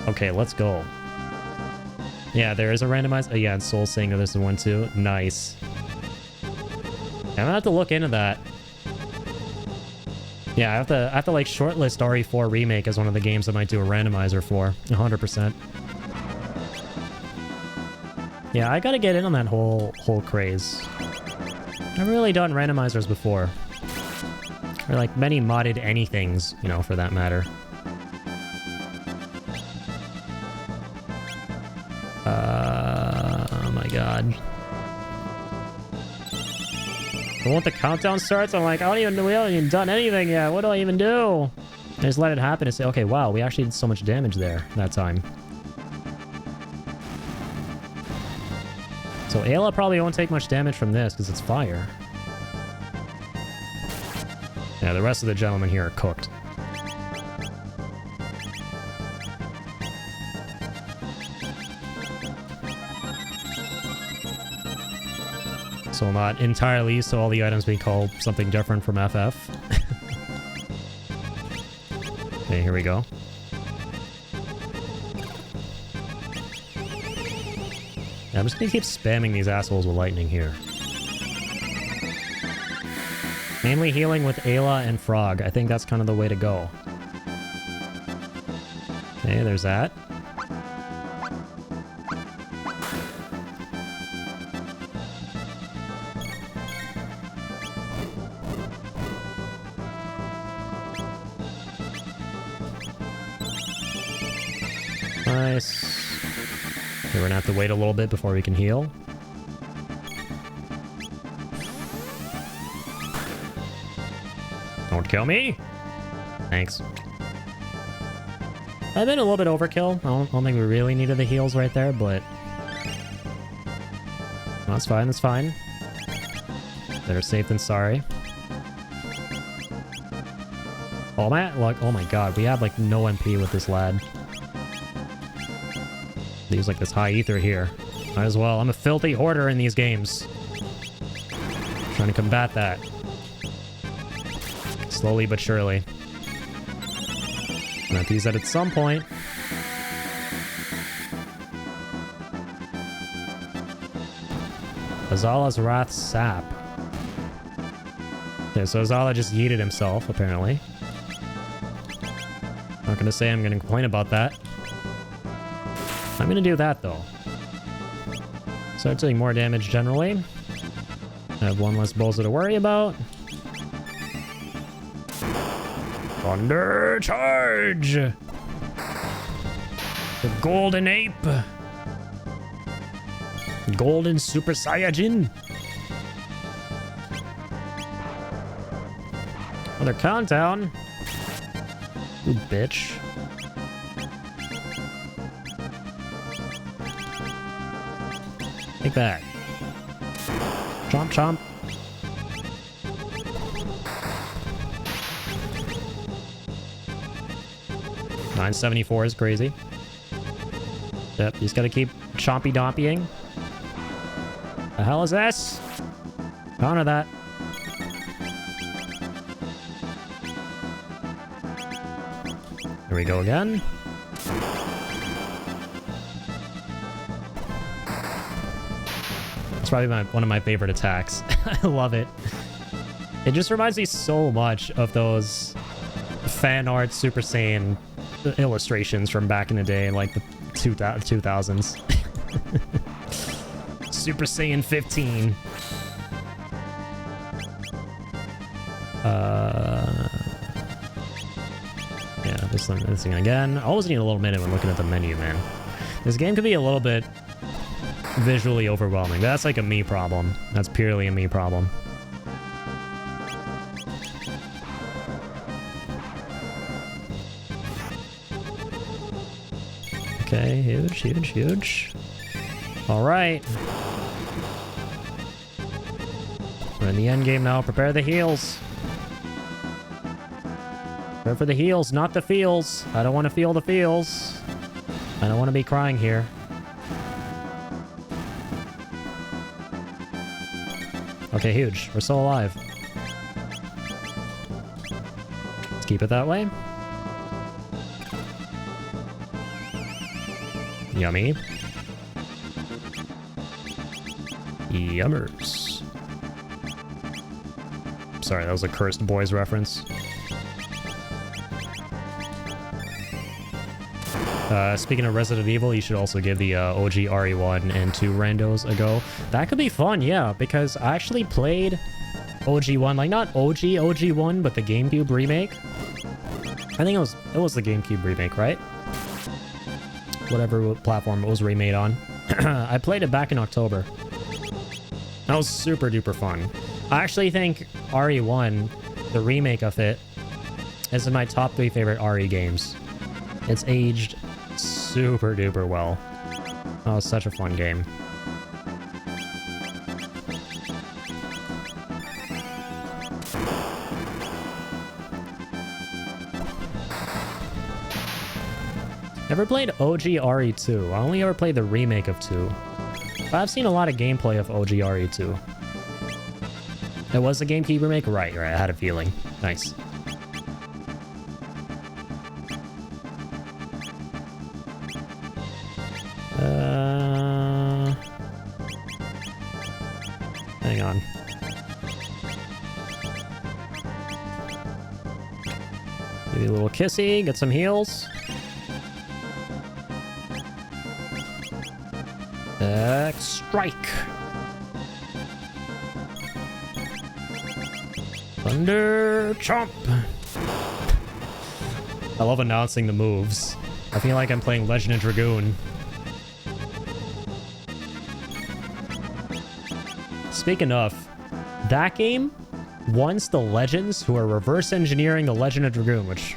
Speaker 1: Okay, let's go. Yeah, there is a randomizer. Oh, yeah, and Soul saying there's one too. Nice. I'm gonna have to look into that. Yeah, I have to like shortlist RE4 Remake as one of the games I might do a randomizer for. 100%. Yeah, I gotta get in on that whole craze. I've really done randomizers before. Or like many modded anythings, you know, for that matter. Oh my god. And once the countdown starts, I'm like, we haven't even done anything yet. What do I even do? I just let it happen and say, okay, wow, we actually did so much damage there that time. So Ayla probably won't take much damage from this because it's fire. Yeah, the rest of the gentlemen here are cooked. So I'm not entirely used to all the items being called something different from FF. Okay, here we go. Yeah, I'm just gonna keep spamming these assholes with lightning here. Mainly healing with Ayla and Frog. I think that's kind of the way to go. Okay, there's that. Nice. Okay, we're gonna have to wait a little bit before we can heal. Don't kill me! Thanks. I've been a little bit overkill. I don't think we really needed the heals right there, but... That's fine, that's fine. Better safe than sorry. Oh man, like, oh my god, we have like no MP with this lad. Use like this high ether here. Might as well. I'm a filthy hoarder in these games. Trying to combat that. Slowly but surely. I'm gonna have to use that at some point. Azala's Wrath Sap. Okay, so Azala just yeeted himself, apparently. Not gonna say I'm gonna complain about that. I'm gonna do that, though. Start doing more damage generally. I have one less bozo to worry about. Thunder Charge! The Golden Ape! Golden Super Saiyajin! Another countdown! You bitch. Take that. Chomp chomp. $974 is crazy. Yep, you just gotta keep chompy dompying. The hell is this? Counter that. Here we go again. It's probably one of my favorite attacks. I love it. It just reminds me so much of those fan art Super Saiyan illustrations from back in the day, in like the 2000s. Super Saiyan 15. Yeah, this thing again. I always need a little minute when looking at the menu, man. This game could be a little bit visually overwhelming. That's like a me problem. That's purely a me problem. Okay, huge, huge, huge. All right. We're in the end game now. Prepare the heals. Prepare for the heals, not the feels. I don't want to feel the feels. I don't want to be crying here. Okay, huge. We're still alive. Let's keep it that way. Yummy. Yummers. Sorry, that was a Cursed Boys reference. Speaking of Resident Evil, you should also give the OG RE1 and 2 randos a go. That could be fun, yeah, because I actually played OG1, like not OG1, but the GameCube remake. I think it was the GameCube remake, right? Whatever platform it was remade on. I played it back in October. That was super duper fun. I actually think RE1, the remake of it, is in my top 3 favorite RE games. It's aged super duper well. That was such a fun game. Never played OG RE2. I only ever played the remake of 2. But I've seen a lot of gameplay of OG RE2. It was the GameCube remake? Right, I had a feeling. Nice. Hang on. Give you a little kissy, get some heals. Strike. Thunder Chomp. I love announcing the moves. I feel like I'm playing Legend of Dragoon. Speaking of, that game wants the Legends who are reverse engineering the Legend of Dragoon, which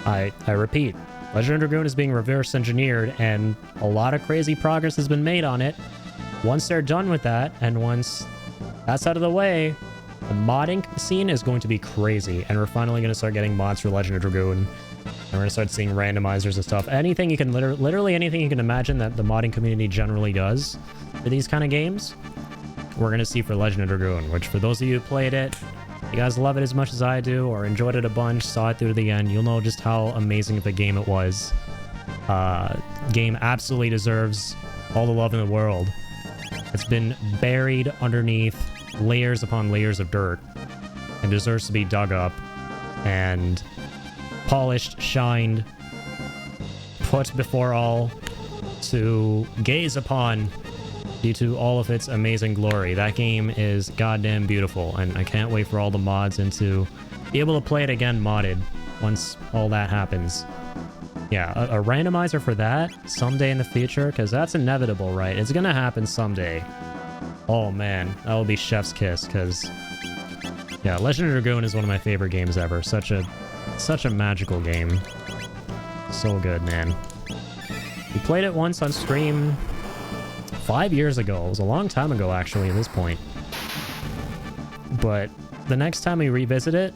Speaker 1: I repeat, Legend of Dragoon is being reverse engineered and a lot of crazy progress has been made on it. once they're done with that, and once that's out of the way, the modding scene is going to be crazy, and we're finally going to start getting mods for Legend of Dragoon, and we're going to start seeing randomizers and stuff. Anything you can, literally anything you can imagine that the modding community generally does for these kind of games, we're going to see for Legend of Dragoon, which for those of you who played it, you guys love it as much as I do, or enjoyed it a bunch, saw it through to the end, you'll know just how amazing of a game it was. Game absolutely deserves all the love in the world. It's been buried underneath layers upon layers of dirt and deserves to be dug up and polished, shined, put before all to gaze upon due to all of its amazing glory. That game is goddamn beautiful, and I can't wait for all the mods and to be able to play it again modded once all that happens. Yeah, a randomizer for that someday in the future, because that's inevitable, right? It's gonna happen someday. Oh man, that will be chef's kiss, because yeah, Legend of Dragoon is one of my favorite games ever. Such a magical game. So good, man. We played it once on stream 5 years ago. It was a long time ago, actually, at this point. But the next time we revisit it,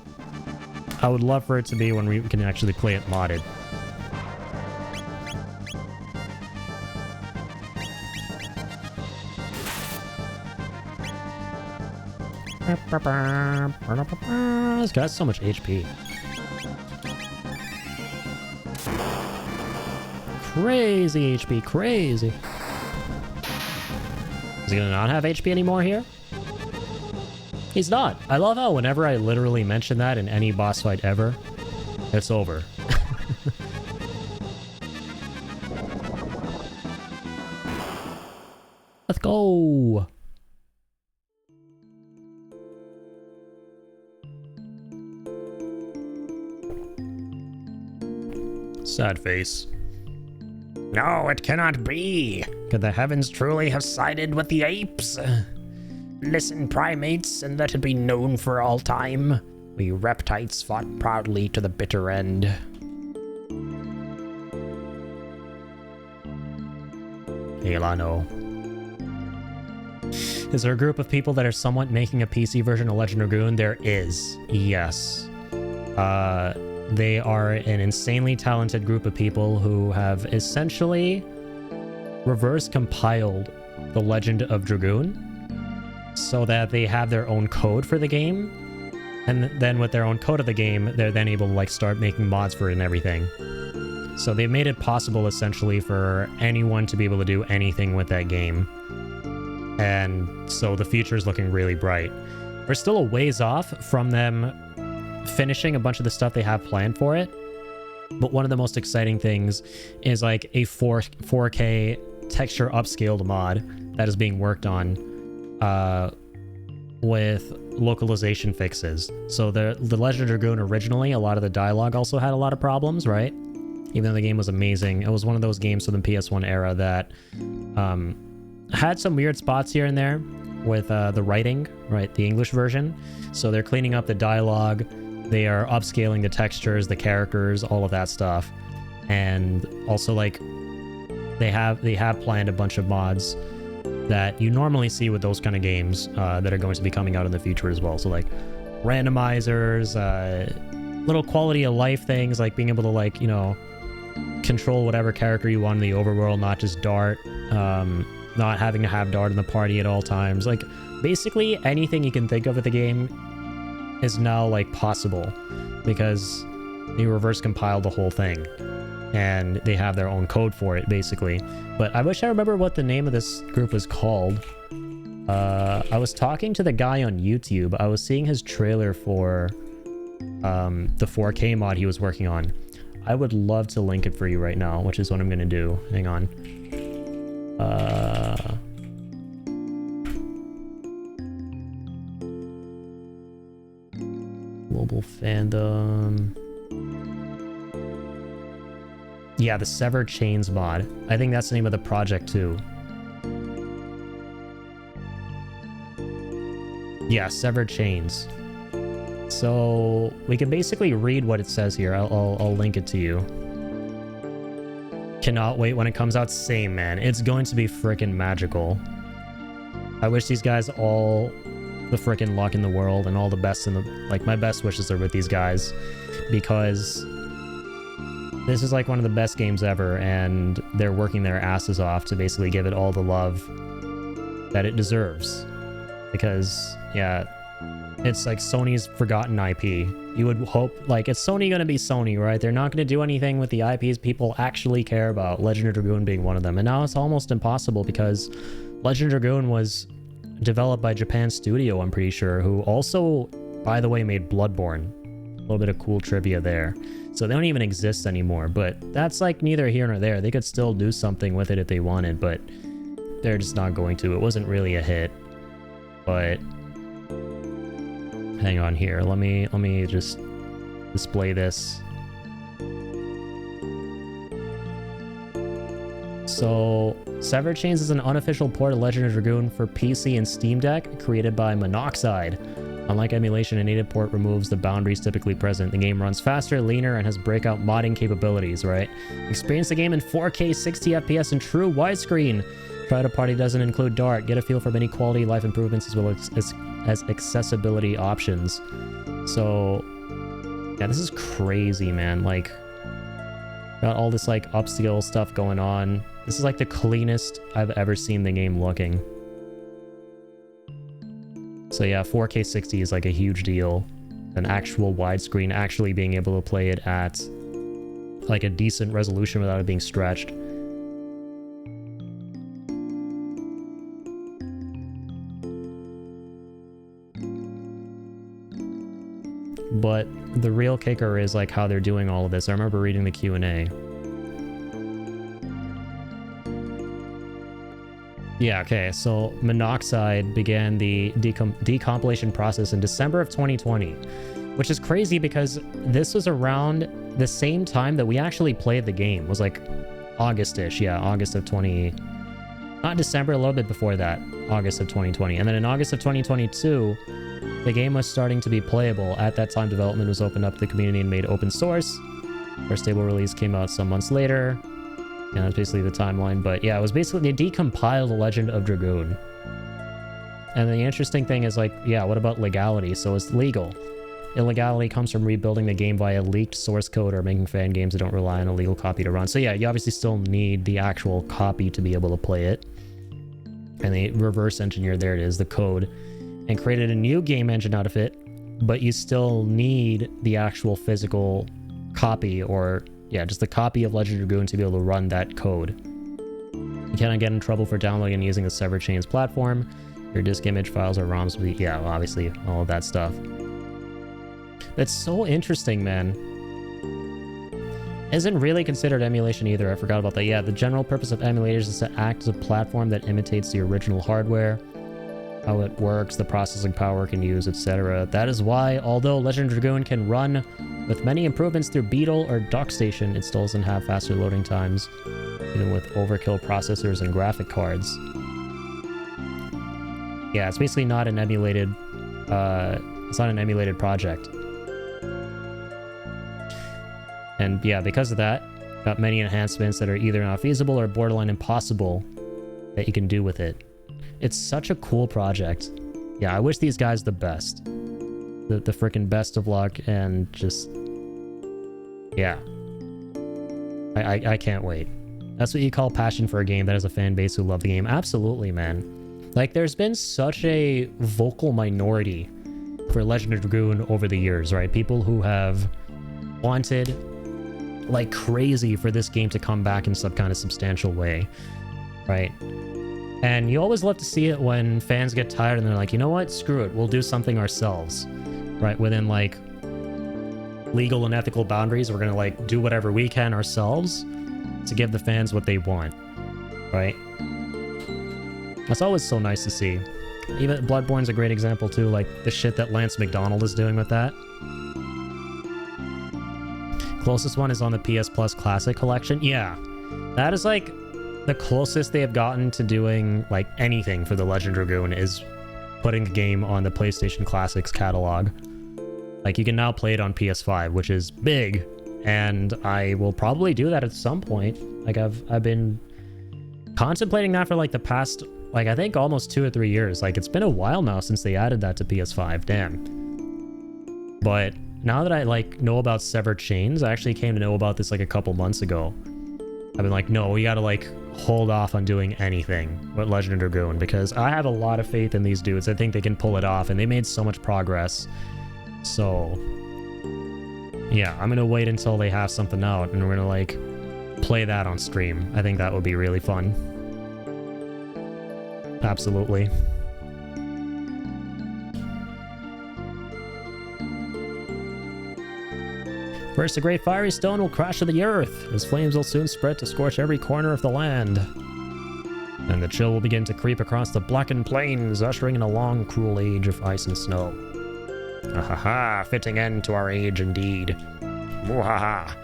Speaker 1: I would love for it to be when we can actually play it modded. This guy has so much HP. Crazy HP, crazy. Is he gonna not have HP anymore here? He's not. I love how whenever I literally mention that in any boss fight ever, it's over. Let's go. Sad face. No, it cannot be. Could the heavens truly have sided with the apes? Listen, primates, and let it be known for all time. We reptites fought proudly to the bitter end. Elano. Is there a group of people that are somewhat making a PC version of Legend of Dragoon? There is. Yes. They are an insanely talented group of people who have essentially reverse compiled the Legend of Dragoon so that they have their own code for the game, and then with their own code of the game, they're then able to like start making mods for it and everything. So they've made it possible essentially for anyone to be able to do anything with that game, and so the future is looking really bright. We're still a ways off from them finishing a bunch of the stuff they have planned for it, but one of the most exciting things is like a 4K texture upscaled mod that is being worked on with localization fixes. So the Legend of Dragoon originally, a lot of the dialogue also had a lot of problems, right? Even though the game was amazing, it was one of those games from the PS1 era that had some weird spots here and there with the writing, right? The English version. So they're cleaning up the dialogue. They are upscaling the textures, the characters, all of that stuff. And also like they have planned a bunch of mods that you normally see with those kind of games that are going to be coming out in the future as well. So like randomizers, little quality of life things, like being able to like, you know, control whatever character you want in the overworld, not just Dart, not having to have Dart in the party at all times. Like basically anything you can think of with the game is now like possible because they reverse compiled the whole thing and they have their own code for it basically. But I wish I remember what the name of this group was called. I was talking to the guy on YouTube. I was seeing his trailer for the 4K mod he was working on. I would love to link it for you right now, which is what I'm gonna do. Hang on. Global fandom. Yeah, the Severed Chains mod. I think that's the name of the project too. Yeah, Severed Chains. So we can basically read what it says here. I'll link it to you. Cannot wait when it comes out. Same, man. It's going to be freaking magical. I wish these guys all the freaking luck in the world and all the best in the, like, my best wishes are with these guys, because this is like one of the best games ever, and they're working their asses off to basically give it all the love that it deserves. Because, yeah, it's like Sony's forgotten IP. You would hope, like, it's Sony gonna be Sony, right? They're not gonna do anything with the IPs people actually care about, Legend of Dragoon being one of them. And now it's almost impossible because Legend of Dragoon was developed by Japan Studio, I'm pretty sure, who also, by the way, made Bloodborne. A little bit of cool trivia there. So they don't even exist anymore, but that's like neither here nor there. They could still do something with it if they wanted, but they're just not going to. It wasn't really a hit, but hang on here. Let me just display this. So, Severed Chains is an unofficial port of Legend of Dragoon for PC and Steam Deck, created by Monoxide. Unlike emulation, a native port removes the boundaries typically present. The game runs faster, leaner, and has breakout modding capabilities, right? Experience the game in 4K 60 FPS and true widescreen. Try to Party doesn't include Dart. Get a feel for many quality life improvements as well as accessibility options. So, yeah, this is crazy, man. Like, got all this, like, upscale stuff going on. This is, like, the cleanest I've ever seen the game looking. So yeah, 4K 60 is like a huge deal. An actual widescreen, actually being able to play it at like a decent resolution without it being stretched. But the real kicker is like how they're doing all of this. I remember reading the Q&A. Yeah, okay, so Monoxide began the decompilation process in December of 2020, which is crazy because this was around the same time that we actually played the game. It was like August-ish, yeah, August of 20... Not December, a little bit before that, August of 2020. And then in August of 2022, the game was starting to be playable. At that time, development was opened up to the community and made open source. First stable release came out some months later. Yeah, that's basically the timeline, but yeah, it was basically they decompiled the Legend of Dragoon. And the interesting thing is, like, yeah, what about legality? So it's legal. Illegality comes from rebuilding the game via leaked source code or making fan games that don't rely on a legal copy to run. So yeah, you obviously still need the actual copy to be able to play it. And they reverse engineered, there it is, the code, and created a new game engine out of it, but you still need the actual physical copy, or yeah, just the copy of Legend of Dragoon to be able to run that code. You cannot get in trouble for downloading and using the Severed Chains platform. Your disk image files or ROMs will be, yeah, well, obviously, all of that stuff. That's so interesting, man. Isn't really considered emulation either. I forgot about that. Yeah, the general purpose of emulators is to act as a platform that imitates the original hardware, how it works, the processing power it can use, etc. That is why, although Legend of Dragoon can run with many improvements through Beetle or DuckStation, it still doesn't have faster loading times, even with overkill processors and graphic cards. Yeah, it's basically not an emulated, it's not an emulated project. And yeah, because of that, got many enhancements that are either not feasible or borderline impossible that you can do with it. It's such a cool project. Yeah, I wish these guys the best. The freaking best of luck, and just... yeah. I can't wait. That's what you call passion for a game that has a fan base who love the game. Absolutely, man. Like, there's been such a vocal minority for Legend of Dragoon over the years, right? People who have wanted like crazy for this game to come back in some kind of substantial way, right? And you always love to see it when fans get tired and they're like, you know what, screw it, we'll do something ourselves, right? Within like legal and ethical boundaries, we're gonna like do whatever we can ourselves to give the fans what they want, right? That's always so nice to see. Even Bloodborne's a great example too, like the shit that Lance McDonald is doing with that. Closest one is on the PS Plus Classic Collection. Yeah, that is like the closest they have gotten to doing like anything for the Legend of Dragoon, is putting the game on the PlayStation Classics catalog. Like, you can now play it on PS5, which is big, and I will probably do that at some point. Like, I've been contemplating that for like the past like, I think almost 2 or 3 years. Like, it's been a while now since they added that to PS5. Damn. But now that I, like, know about Severed Chains, I actually came to know about this, like, a couple months ago. I've been like, no, we gotta, like, hold off on doing anything with Legend of Dragoon, because I have a lot of faith in these dudes. I think they can pull it off, and they made so much progress. So, yeah, I'm gonna wait until they have something out, and we're gonna, like, play that on stream. I think that would be really fun. Absolutely. First, a great fiery stone will crash to the earth. Its flames will soon spread to scorch every corner of the land. And the chill will begin to creep across the blackened plains, ushering in a long, cruel age of ice and snow. Ahaha, fitting end to our age indeed. Muhaha.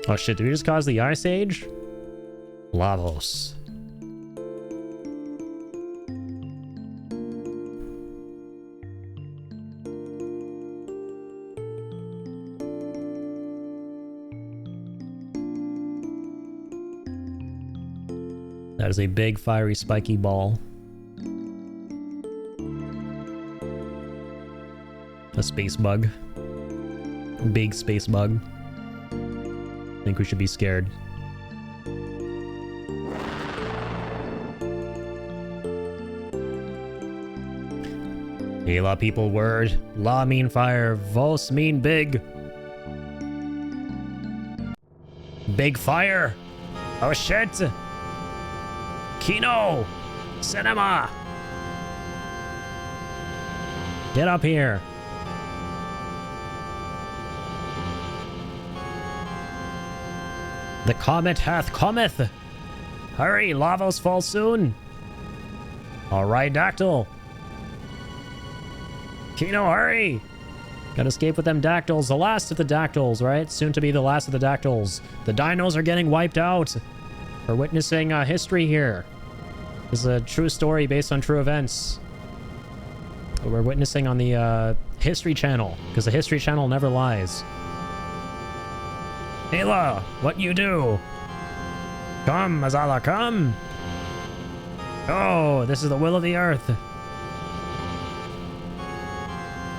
Speaker 1: Oh shit, did we just cause the Ice Age? Lavos. That is a big, fiery, spiky ball. A space bug. A big space bug. I think we should be scared. Hela people word. La mean fire. Vos mean big. Big fire. Oh shit. Kino! Cinema! Get up here! The comet hath cometh! Hurry, Lavos fall soon! Alright, Dactyl! Kino, hurry! Gotta escape with them dactyls. The last of the dactyls, right? Soon to be the last of the dactyls. The dinos are getting wiped out! We're witnessing history here. This is a true story based on true events. We're witnessing on the History Channel, because the History Channel never lies. Hela, what you do? Come, Azala, come! Oh, this is the will of the earth.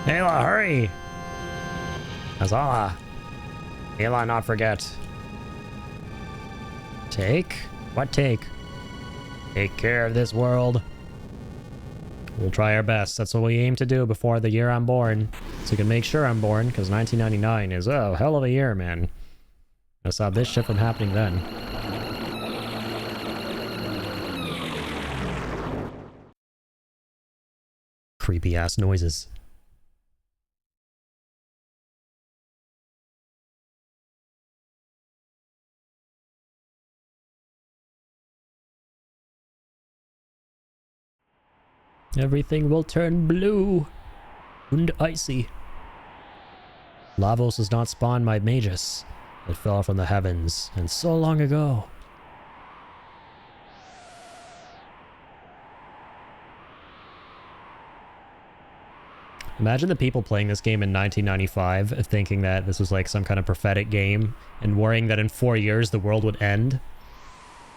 Speaker 1: Hela, hurry! Azala. Hela, not forget. Take? What take? Take care of this world. We'll try our best. That's what we aim to do before the year I'm born. So we can make sure I'm born, because 1999 is a hell of a year, man. I saw this shit from happening then. Creepy ass noises. Everything will turn blue and icy. Lavos was not spawned by Magus. It fell from the heavens, and so long ago. Imagine the people playing this game in 1995 thinking that this was like some kind of prophetic game and worrying that in 4 years the world would end.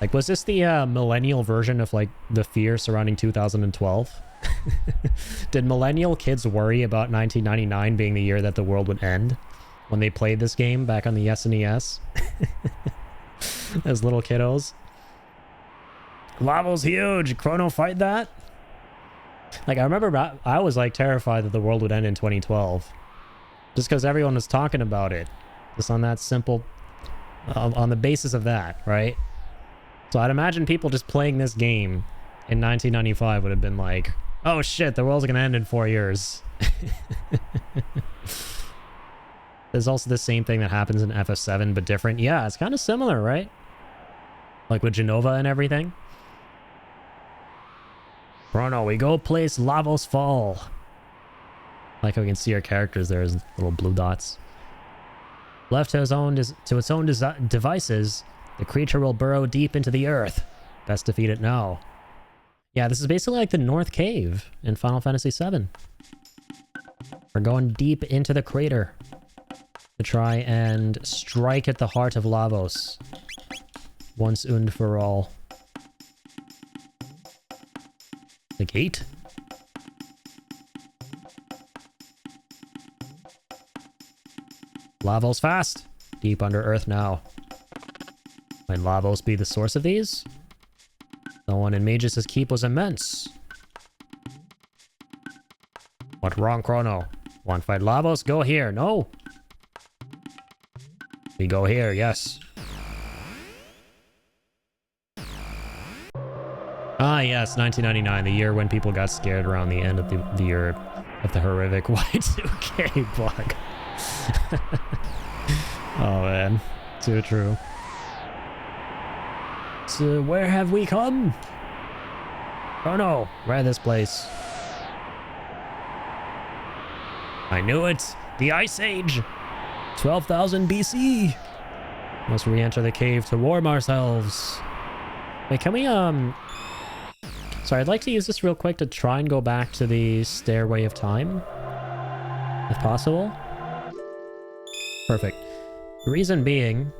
Speaker 1: Like, was this the millennial version of, like, the fear surrounding 2012? Did millennial kids worry about 1999 being the year that the world would end when they played this game back on the SNES? As little kiddos. Lavos huge! Chrono fight that? Like, I remember I was, like, terrified that the world would end in 2012. Just because everyone was talking about it. Just on that simple... on the basis of that, right? So I'd imagine people just playing this game in 1995 would have been like, oh shit, the world's gonna end in 4 years. There's also the same thing that happens in FF7, but different. Yeah, it's kind of similar, right? Like with Genova and everything. Chrono, we go place Lavos Fall. Like how we can see our characters there as little blue dots. Left to its own devices, the creature will burrow deep into the earth. Best defeat it now. Yeah, this is basically like the North Cave in Final Fantasy VII. We're going deep into the crater to try and strike at the heart of Lavos. Once and for all. gate? Lavos fast. Deep under earth now. Might Lavos be the source of these? The one in Magus' keep was immense. What wrong, Chrono? Want to fight Lavos? Go here. No. We go here, yes. Ah, yes, 1999, the year when people got scared around the end of the year of the horrific Y2K bug. Oh, man. Too true. So, where have we come? Oh, no. Right this place. I knew it. The Ice Age. 12,000 BC. Must re-enter the cave to warm ourselves. Wait, can we, Sorry, I'd like to use this real quick to try and go back to the Stairway of Time. If possible. Perfect. The reason being,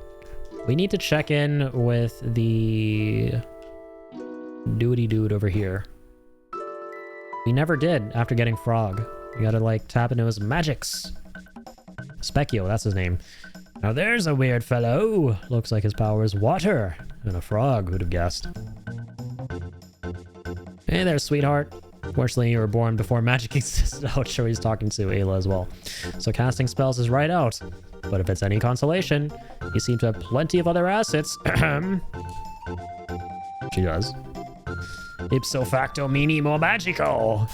Speaker 1: we need to check in with the duty dude over here. We never did after getting Frog. We gotta, like, tap into his magics. Specchio, that's his name. Now there's a weird fellow. Looks like his power is water. And a frog, who'd have guessed. Hey there, sweetheart. Fortunately, you were born before magic existed. Oh, sure, he's talking to Ayla as well. So casting spells is right out. But if it's any consolation, you seem to have plenty of other assets. She does. Ipso facto minimo magico.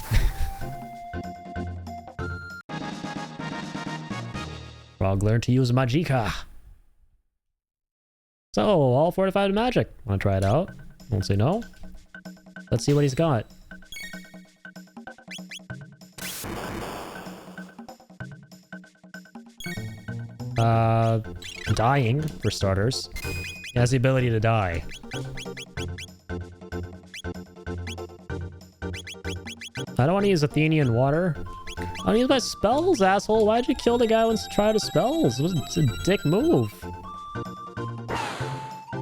Speaker 1: Frog learned to use Magica. So, all fortified magic. Want to try it out? Won't say no. Let's see what he's got. Dying, for starters. He has the ability to die. I don't want to use Athenian water. I want to use my spells, asshole. Why'd you kill the guy who wants to try out his spells? It's a dick move.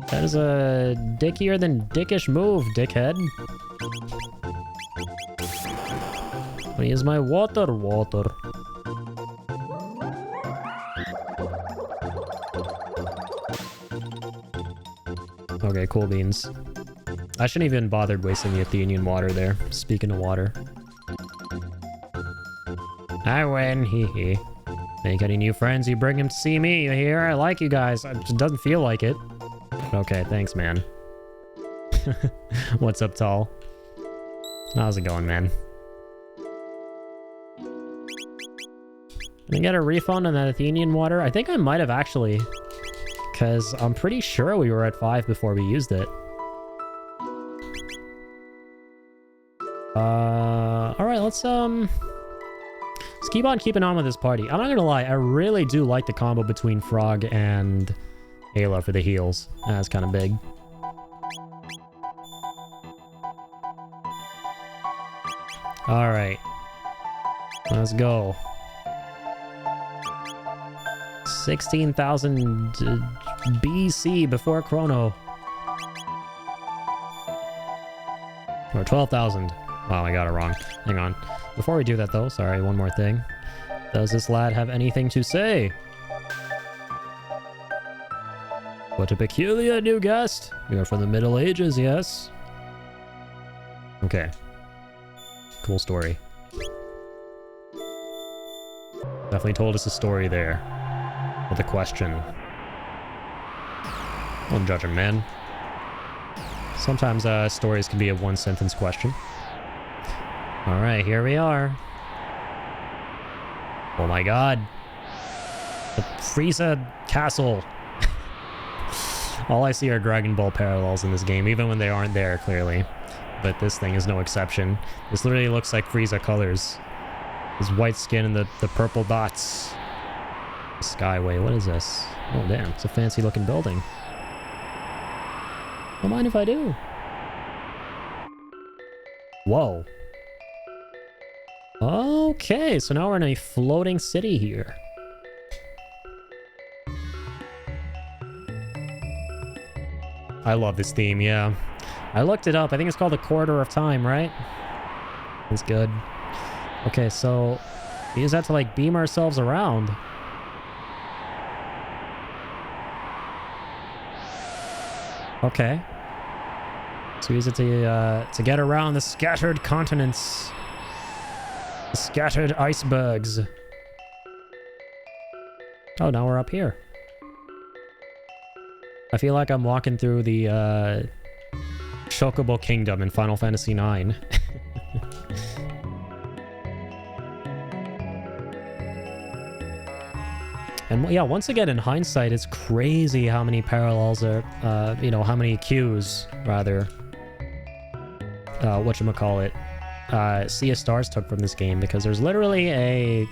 Speaker 1: That is a dickier than dickish move, dickhead. I'm gonna use my water. Okay, cool beans. I shouldn't even bothered wasting the Athenian water there. Speaking of water. I win, hee hee. Make any new friends, you bring them to see me, you hear? I like you guys. It just doesn't feel like it. Okay, thanks, man. What's up, Tall? How's it going, man? Can I get a refund on that Athenian water? I think I might have actually. Because I'm pretty sure we were at 5 before we used it. Alright, let's keep on keeping on with this party. I'm not gonna lie, I really do like the combo between Frog and Ayla for the heals. That's kind of big. Alright. Let's go. 16,000 BC before Chrono. Or 12,000. Wow, I got it wrong. Hang on. Before we do that, though, sorry, one more thing. Does this lad have anything to say? What a peculiar new guest. You are from the Middle Ages, yes? Okay. Cool story. Definitely told us a story there. With a question. Don't judge him, man. Sometimes stories can be a one-sentence question. Alright, here we are. Oh my god. The Frieza Castle. All I see are Dragon Ball parallels in this game, even when they aren't there, clearly. But this thing is no exception. This literally looks like Frieza colors. His white skin and the purple dots. Skyway, what is this? Oh damn, it's a fancy looking building. Don't mind if I do. Whoa. Okay, so now we're in a floating city here. I love this theme, yeah. I looked it up. I think it's called the Corridor of Time, right? That's good. Okay, so we use that to like beam ourselves around. Okay. So we use it to get around the scattered continents. The scattered icebergs. Oh, now we're up here. I feel like I'm walking through the Chocobo Kingdom in Final Fantasy IX. And yeah, once again, in hindsight, it's crazy how many parallels are, you know, how many cues, rather, whatchamacallit, Sea of Stars took from this game, because there's literally a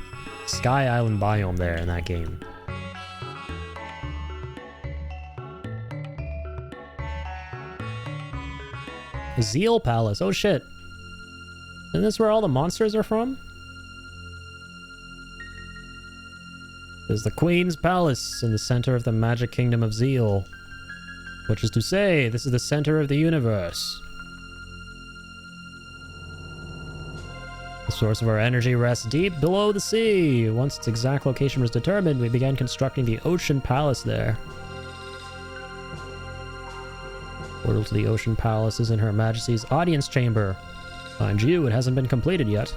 Speaker 1: Sky Island biome there in that game. Zeal Palace, oh shit. Isn't this where all the monsters are from? There's the Queen's Palace in the center of the magic kingdom of Zeal. Which is to say, this is the center of the universe. The source of our energy rests deep below the sea. Once its exact location was determined, we began constructing the Ocean Palace there. Portal to the Ocean Palace is in Her Majesty's audience chamber. Mind you, it hasn't been completed yet.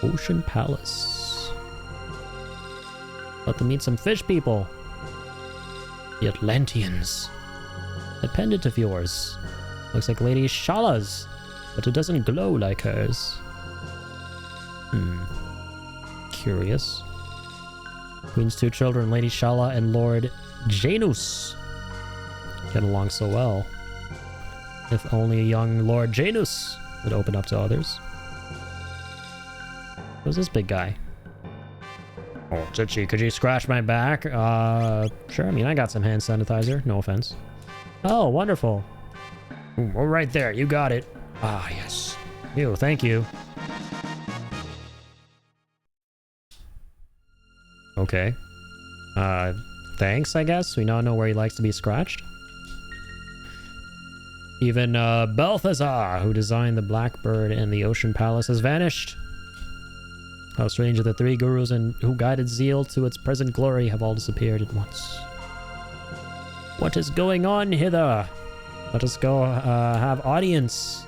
Speaker 1: Ocean Palace. Let them meet some fish people. The Atlanteans. That pendant of yours. Looks like Lady Shala's, but it doesn't glow like hers. Curious. Queen's two children, Lady Shala and Lord Janus, get along so well. If only young Lord Janus would open up to others. Who's this big guy? Oh, Chichi, could you scratch my back? Sure, I mean, I got some hand sanitizer. No offense. Oh, wonderful. Ooh, we're right there. You got it. Ah, yes. Ew, thank you. Okay. Thanks, I guess. We now know where he likes to be scratched. Even, Balthazar, who designed the Blackbird and the Ocean Palace, has vanished. How strange that the three gurus who guided Zeal to its present glory have all disappeared at once. What is going on hither? Let us go have audience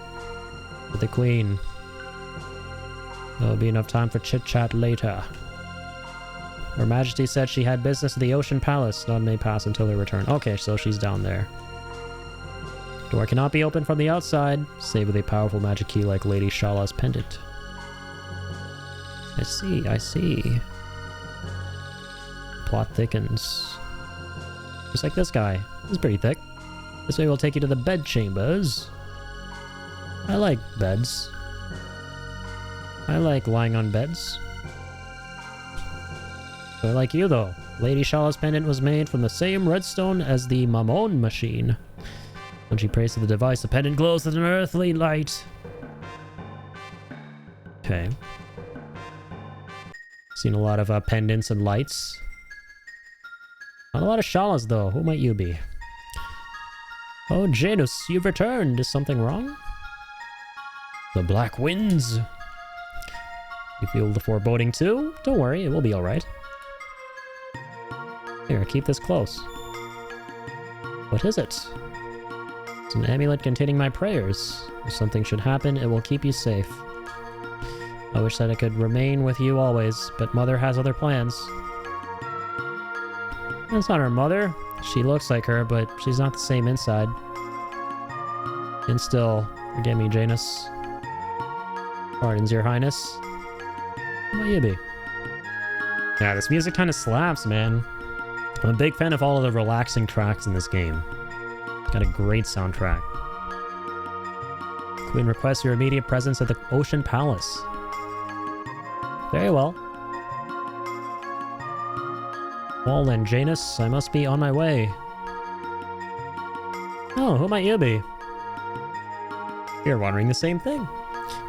Speaker 1: with the Queen. There will be enough time for chit-chat later. Her Majesty said she had business at the Ocean Palace. None may pass until her return. Okay, so she's down there. Door cannot be opened from the outside, save with a powerful magic key like Lady Shala's pendant. I see, I see. Plot thickens. Just like this guy. He's pretty thick. This way will take you to the bed chambers. I like beds. I like lying on beds. But like you though, Lady Shala's pendant was made from the same redstone as the Mammon machine. When she prays to the device, the pendant glows with an earthly light. Okay. Seen a lot of pendants and lights. Not a lot of Shalas though. Who might you be? Oh, Janus, you've returned. Is something wrong? The black winds. You feel the foreboding too? Don't worry, it will be alright. Here, keep this close. What is it? It's an amulet containing my prayers. If something should happen, it will keep you safe. I wish that I could remain with you always, but Mother has other plans. That's not her mother. She looks like her, but she's not the same inside. And still, forgive me, Janus. Pardons, your highness. What might you be? Yeah, this music kind of slaps, man. I'm a big fan of all of the relaxing tracks in this game. Got a great soundtrack. Queen requests your immediate presence at the Ocean Palace. Very well. Well then, Janus, I must be on my way. Oh, who might you be? You're wondering the same thing.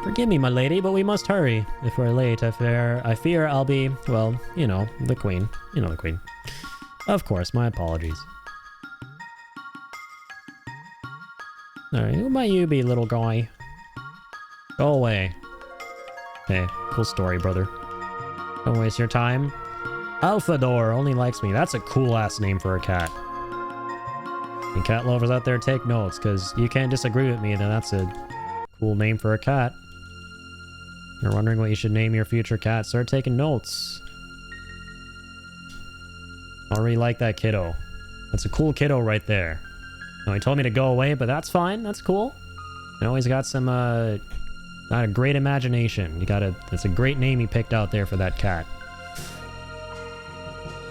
Speaker 1: Forgive me, my lady, but we must hurry. If we're late, I fear I'll be, well, you know, the Queen. You know the Queen. Of course, my apologies. Alright, who might you be, little guy? Go away. Hey, cool story, brother. Don't waste your time. Alphador only likes me. That's a cool-ass name for a cat. And cat lovers out there, take notes, because you can't disagree with me, then that's a cool name for a cat. You're wondering what you should name your future cat, start taking notes. I already like that kiddo. That's a cool kiddo right there. No, he told me to go away, but that's fine. That's cool. You know, he's got some, not a great imagination. That's a great name he picked out there for that cat.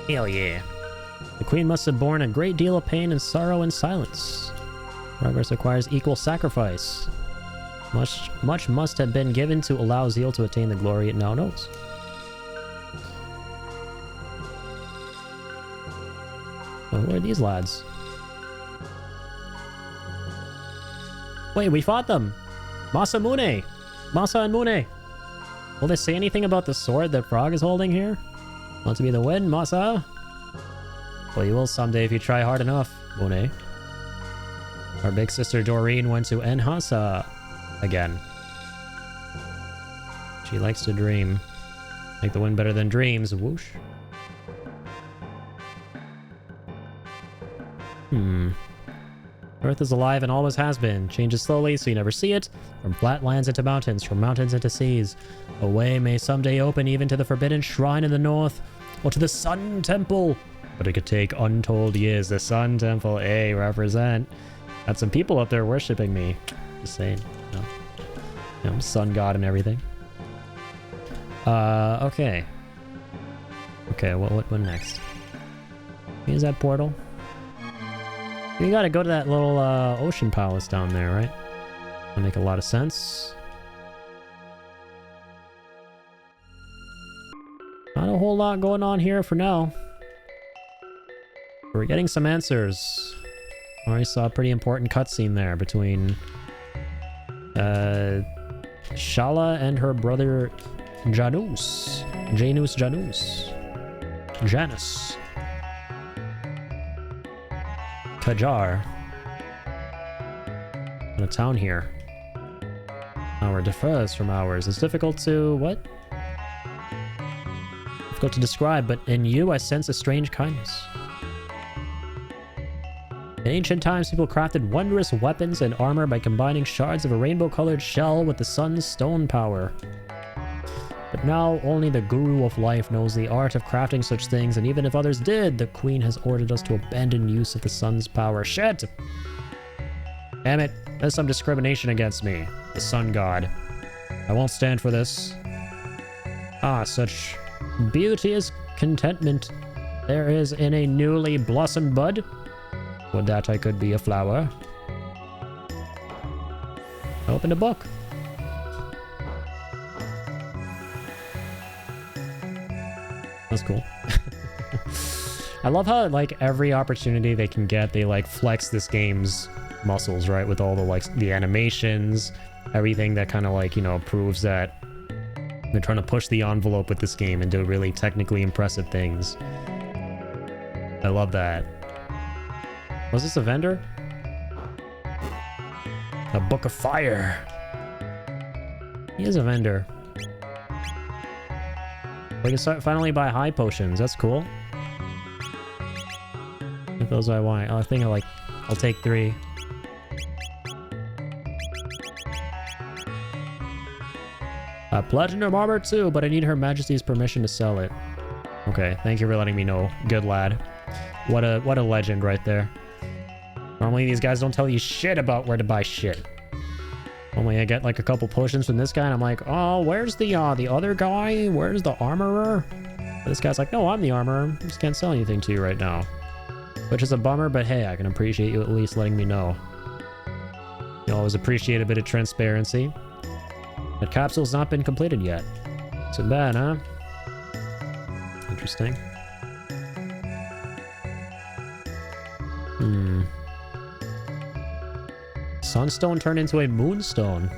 Speaker 1: Hell yeah. The queen must have borne a great deal of pain and sorrow in silence. Progress requires equal sacrifice. Much must have been given to allow Zeal to attain the glory it now knows. Well, who are these lads? Wait, we fought them! Masamune! Masa and Mune! Will they say anything about the sword that Frog is holding here? Want to be the win, Masa? Well, you will someday if you try hard enough, Mune. Our big sister Doreen went to Enhasa again. She likes to dream. Make the win better than dreams, whoosh. Earth is alive and always has been. Changes slowly, so you never see it. From flat lands into mountains, from mountains into seas. A way may someday open even to the forbidden shrine in the north, or to the Sun Temple. But it could take untold years. The Sun Temple, represent. Got some people up there worshipping me. Just saying. No. I'm sun god and everything. Okay. Okay, what next? Is that portal? You gotta go to that little ocean palace down there, right? That'll make a lot of sense. Not a whole lot going on here for now. We're getting some answers. Already saw a pretty important cutscene there between Shala and her brother Janus. Janus. Kajar. In a town here. Hour differs from hours. It's difficult to... what? Difficult to describe, but in you I sense a strange kindness. In ancient times, people crafted wondrous weapons and armor by combining shards of a rainbow-colored shell with the sun's stone power. But now, only the Guru of Life knows the art of crafting such things, and even if others did, the Queen has ordered us to abandon use of the sun's power. Shit! Damn it, there's some discrimination against me, the sun god. I won't stand for this. Ah, such beauteous contentment there is in a newly blossomed bud. Would that I could be a flower. Open a book. That's cool. I love how, like, every opportunity they can get, they, like, flex this game's muscles, right? With all the, like, the animations, everything that kind of, like, you know, proves that they're trying to push the envelope with this game and do really technically impressive things. I love that. Was this a vendor? A book of fire. He is a vendor. We can start finally buy high potions. That's cool. If those I want. Oh, I think I'll take 3. Platinum armor too, but I need Her Majesty's permission to sell it. Okay, thank you for letting me know. Good lad. What a legend right there. Normally these guys don't tell you shit about where to buy shit. Normally I get like a couple potions from this guy and I'm like, oh, where's the other guy? Where's the armorer? But this guy's like, no, I'm the armorer. I just can't sell anything to you right now. Which is a bummer, but hey, I can appreciate you at least letting me know. You always appreciate a bit of transparency. That capsule's not been completed yet. Too bad, huh? Interesting. Sunstone turned into a moonstone.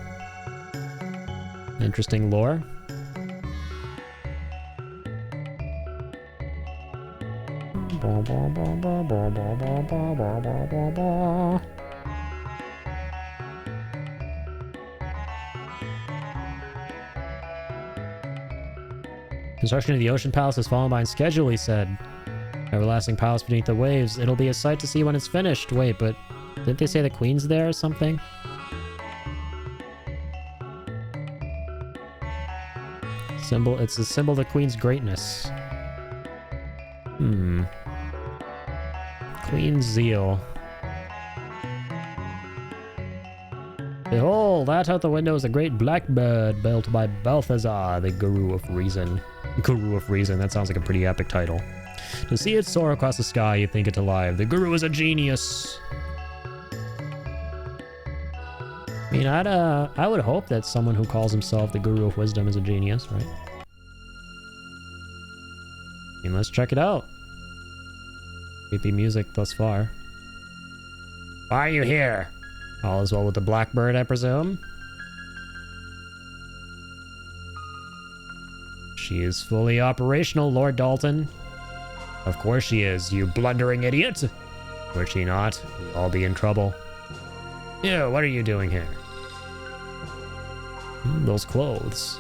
Speaker 1: Interesting lore. Construction of the Ocean Palace has fallen behind schedule, he said. Everlasting palace beneath the waves. It'll be a sight to see when it's finished. Wait, but didn't they say the queen's there or something? It's a symbol of the queen's greatness. Queen's zeal. Behold, that out the window is a great blackbird built by Balthazar, the Guru of Reason. Guru of Reason, that sounds like a pretty epic title. To see it soar across the sky, you'd think it alive. The Guru is a genius. I mean, I would hope that someone who calls himself the Guru of Wisdom is a genius, right? I mean, let's check it out. Creepy music thus far. Why are you here? All is well with the blackbird, I presume? She is fully operational, Lord Dalton. Of course she is, you blundering idiot! Were she not, we'd all be in trouble. Ew, what are you doing here? Those clothes.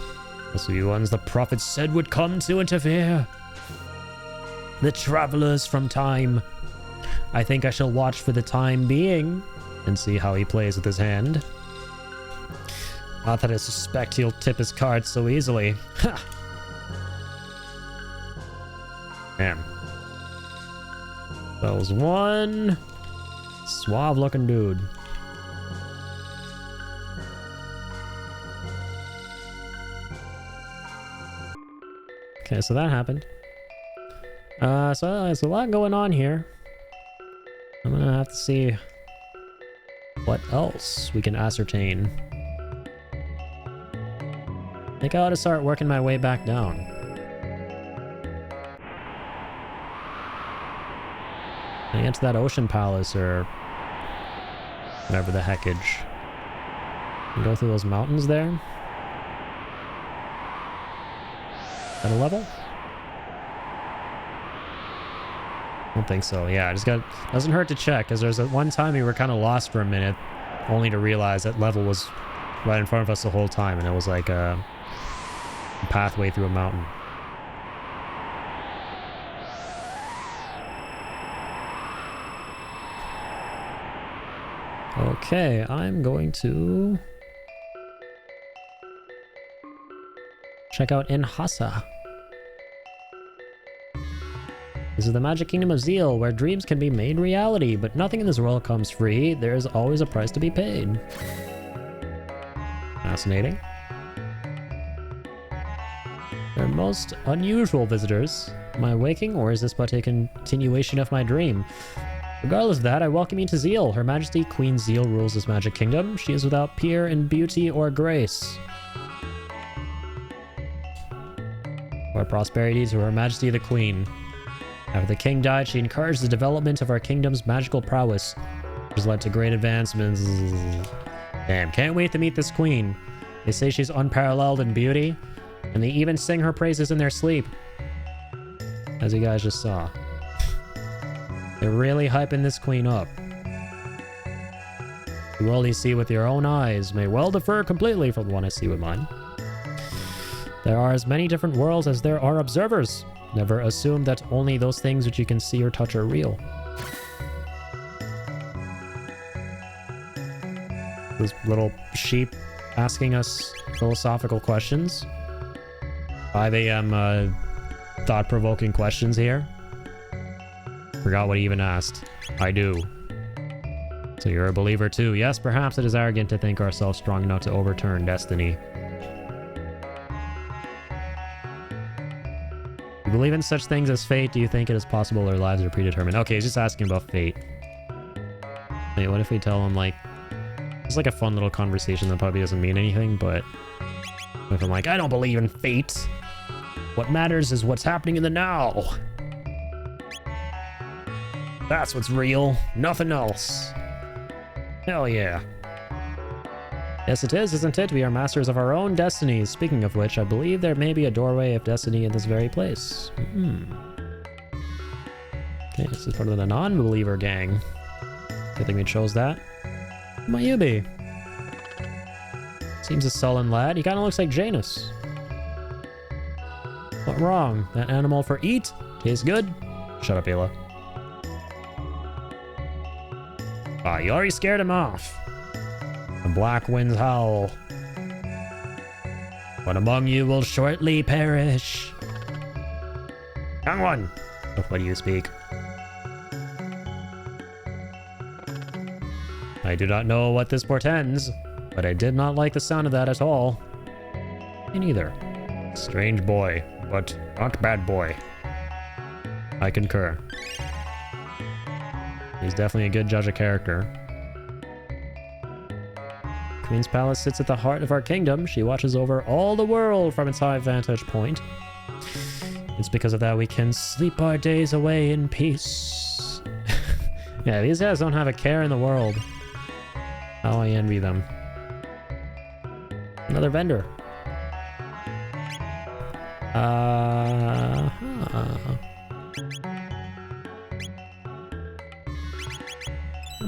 Speaker 1: Those are the ones the prophet said would come to interfere. The travelers from time. I think I shall watch for the time being and see how he plays with his hand. Not that I suspect he'll tip his cards so easily. Ha! Damn. That was one suave looking dude. Okay, so that happened. So there's a lot going on here. I'm gonna have to see what else we can ascertain. I think I ought to start working my way back down. Can I get to that ocean palace or whatever the heckage? Can go through those mountains there? At a level? I don't think so. Yeah, I just got... Doesn't hurt to check, because there's one time we were kind of lost for a minute, only to realize that level was right in front of us the whole time, and it was like a pathway through a mountain. Okay, I'm going to check out Inhasa. This is the magic kingdom of Zeal, where dreams can be made reality, but nothing in this world comes free. There is always a price to be paid. Fascinating. They're most unusual visitors. Am I waking, or is this but a continuation of my dream? Regardless of that, I welcome you to Zeal. Her Majesty Queen Zeal rules this magic kingdom. She is without peer in beauty or grace. Or prosperity to Her Majesty the Queen. After the king died, she encouraged the development of our kingdom's magical prowess, which has led to great advancements. Damn, can't wait to meet this queen. They say she's unparalleled in beauty, and they even sing her praises in their sleep. As you guys just saw. They're really hyping this queen up. The world you see with your own eyes may well differ completely from the one I see with mine. There are as many different worlds as there are observers. Never assume that only those things which you can see or touch are real. Those little sheep asking us philosophical questions. 5 a.m. Thought-provoking questions here. Forgot what he even asked. I do. So you're a believer too. Yes, perhaps it is arrogant to think ourselves strong enough to overturn destiny. You believe in such things as fate? Do you think it is possible our lives are predetermined? Okay, he's just asking about fate. Wait, what if we tell him, like... It's like a fun little conversation that probably doesn't mean anything, but... If I'm like, I don't believe in fate. What matters is what's happening in the now. That's what's real. Nothing else. Hell yeah. Yes, it is, isn't it? We are masters of our own destinies. Speaking of which, I believe there may be a doorway of destiny in this very place. Okay, this is part of the non-believer gang. Good thing we chose that. Who might you be? Seems a sullen lad. He kind of looks like Janus. What wrong? That animal for eat? Tastes good? Shut up, Ayla. Ah, you already scared him off. The black winds howl. One among you will shortly perish. Young one, of what do you speak? I do not know what this portends, but I did not like the sound of that at all. Me neither. Strange boy, but not bad boy. I concur. He's definitely a good judge of character. Queen's Palace sits at the heart of our kingdom. She watches over all the world from its high vantage point. It's because of that we can sleep our days away in peace. Yeah, these guys don't have a care in the world. How I envy them. Another vendor.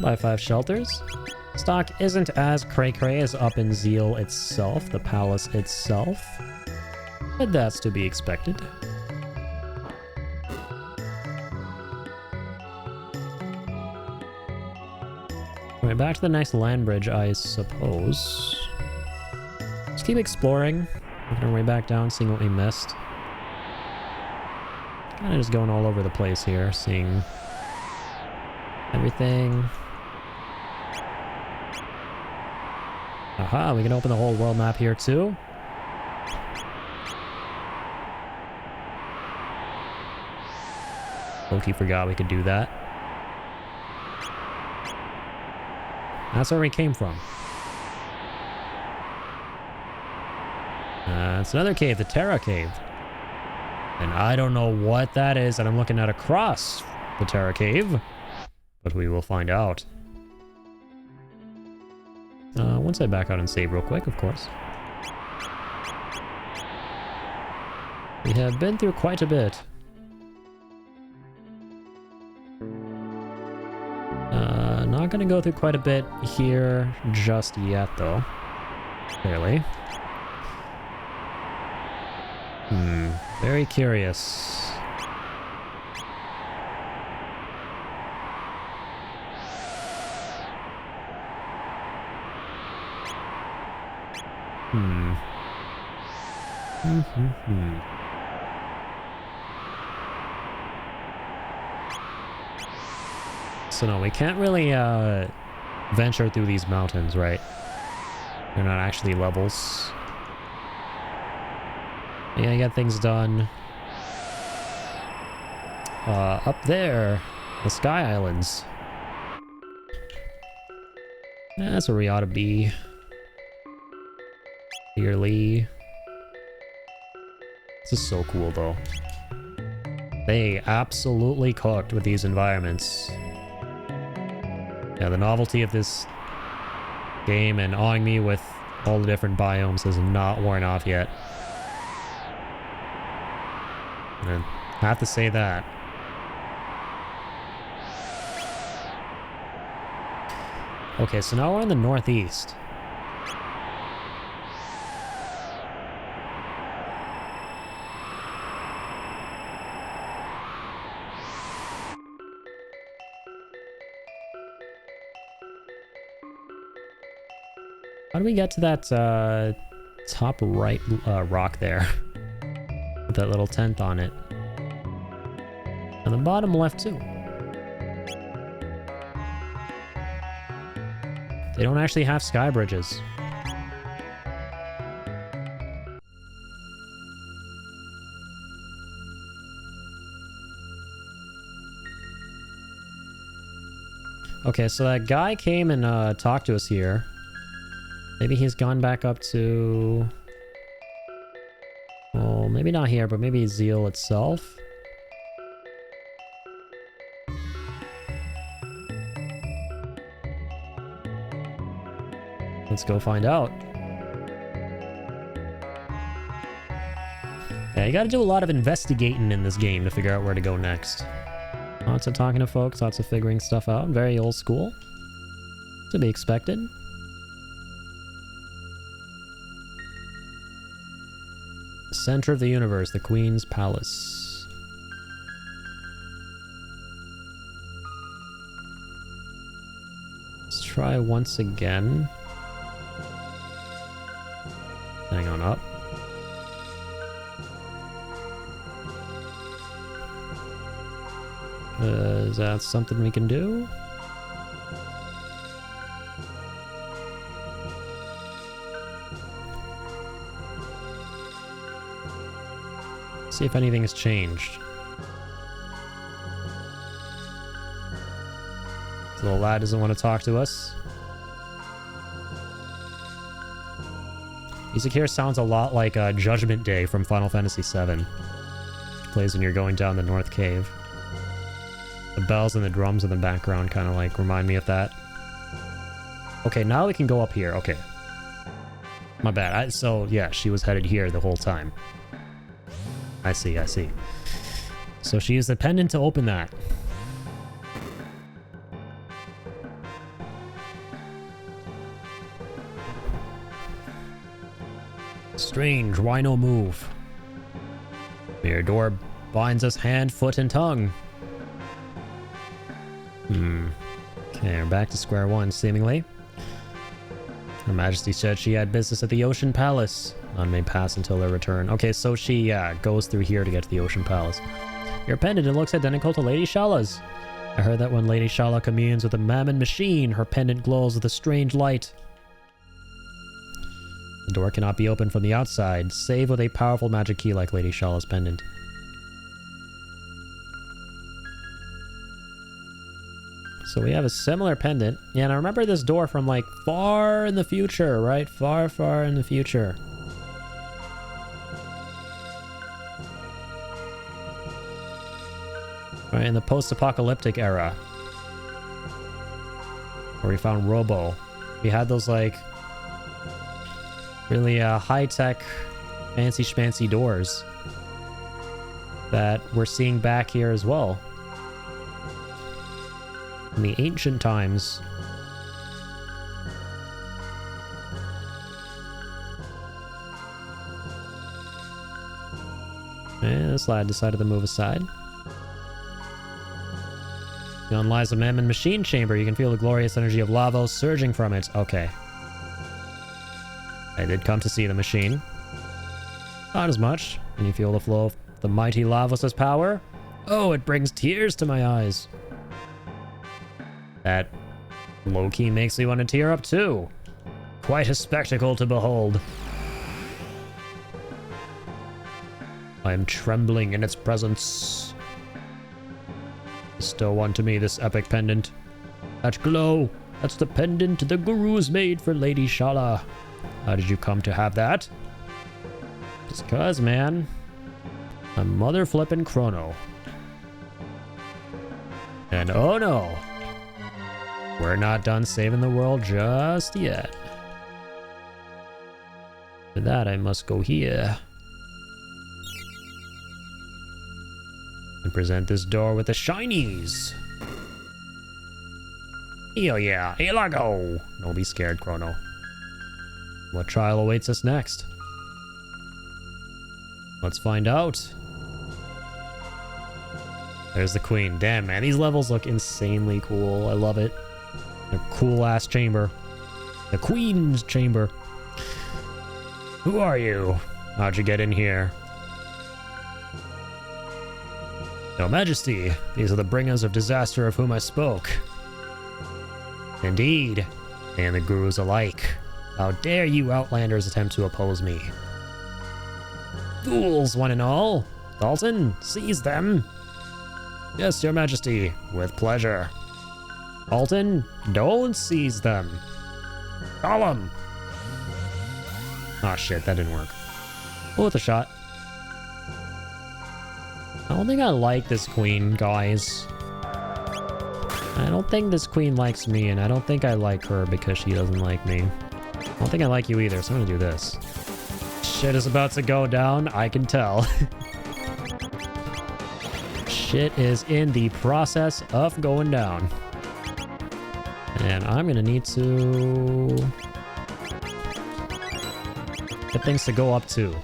Speaker 1: Buy 5 shelters. Stock isn't as cray-cray as up in Zeal itself, the palace itself. But that's to be expected. Right, back to the next land bridge, I suppose. Just keep exploring. Working our way back down, seeing what we missed. Kind of just going all over the place here, seeing everything. Aha, we can open the whole world map here too. Loki forgot we could do that. That's where we came from. It's another cave, the Terra Cave. And I don't know what that is that I'm looking at across the Terra Cave. But we will find out. Once I back out and save real quick, of course. We have been through quite a bit. Not gonna go through quite a bit here just yet, though. Clearly. Very curious. So no, we can't really venture through these mountains, right? They're not actually levels. Yeah, I got things done. Up there, the Sky Islands. Yeah, that's where we ought to be. Clearly. This is so cool, though. They absolutely cooked with these environments. Yeah, the novelty of this game and awing me with all the different biomes has not worn off yet. I have to say that. Okay, so now we're in the northeast. How do we get to that top right rock there? With that little tent on it. And the bottom left too. They don't actually have sky bridges. Okay, so that guy came and talked to us here. Maybe he's gone back up to... Well, maybe not here, but maybe Zeal itself. Let's go find out. Yeah, you gotta do a lot of investigating in this game to figure out where to go next. Lots of talking to folks, lots of figuring stuff out. Very old school. To be expected. center of the universe, the Queen's Palace. Let's try once again. Hang on up. Is that something we can do? See if anything has changed. The little lad doesn't want to talk to us. Music here sounds a lot like Judgment Day from Final Fantasy VII. Which plays when you're going down the North Cave. The bells and the drums in the background kind of like remind me of that. Okay, now we can go up here. Okay. My bad. So, yeah, she was headed here the whole time. I see, I see. So she used the pendant to open that. Strange, why no move? Your door binds us hand, foot, and tongue. Okay, we're back to square one, seemingly. Her Majesty said she had business at the Ocean Palace. None may pass until their return. Okay, so she goes through here to get to the Ocean Palace. Your pendant, it looks identical to Lady Shala's. I heard that when Lady Shala communes with the Mammon machine, her pendant glows with a strange light. The door cannot be opened from the outside, save with a powerful magic key like Lady Shala's pendant. So we have a similar pendant. Yeah, and I remember this door from like far in the future, right? Far, far in the future. Right, in the post-apocalyptic era. Where we found Robo. We had those like really high-tech, fancy schmancy doors that we're seeing back here as well. In the ancient times. And this lad decided to move aside. Beyond lies a Mammon machine chamber. You can feel the glorious energy of lava surging from it. Okay. I did come to see the machine. Not as much. Can you feel the flow of the mighty Lavos' power? Oh, it brings tears to my eyes. That low-key makes me want to tear up too. Quite a spectacle to behold. I am trembling in its presence. Bestow unto me this epic pendant. That glow, that's the pendant the gurus made for Lady Shala. How did you come to have that? Just cause, man. I'm mother flippin' Chrono. And oh no! We're not done saving the world just yet. For that, I must go here. And present this door with the shinies. Hell yeah, here I go. Don't be scared, Chrono. What trial awaits us next? Let's find out. There's the Queen. Damn, man, these levels look insanely cool. I love it. A cool-ass chamber. The Queen's chamber. Who are you? How'd you get in here? Your Majesty, these are the bringers of disaster of whom I spoke. Indeed, and the gurus alike. How dare you outlanders attempt to oppose me? Fools, one and all. Dalton, seize them. Yes, Your Majesty, with pleasure. Alton, don't seize them. Gollum! Oh shit, that didn't work. Oh, with a shot. I don't think I like this queen, guys. I don't think this queen likes me, and I don't think I like her because she doesn't like me. I don't think I like you either, so I'm gonna do this. Shit is about to go down, I can tell. Shit is in the process of going down. And I'm gonna need to get things to go up too.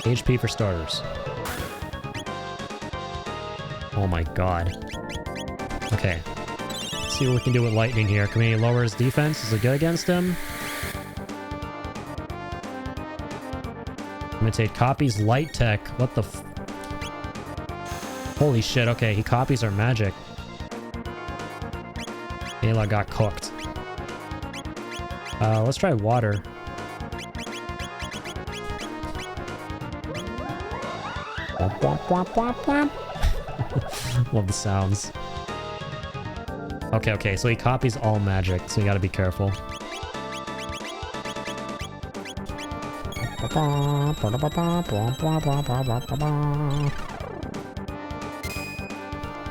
Speaker 1: HP for starters. Oh my god. Okay. Let's see what we can do with lightning here. Can we lower his defense? Is it good against him? Imitate copies light tech. What the f... Holy shit, okay, he copies our magic. Ayla got cooked. Let's try water. Love the sounds. Okay, so he copies all magic, so you gotta be careful.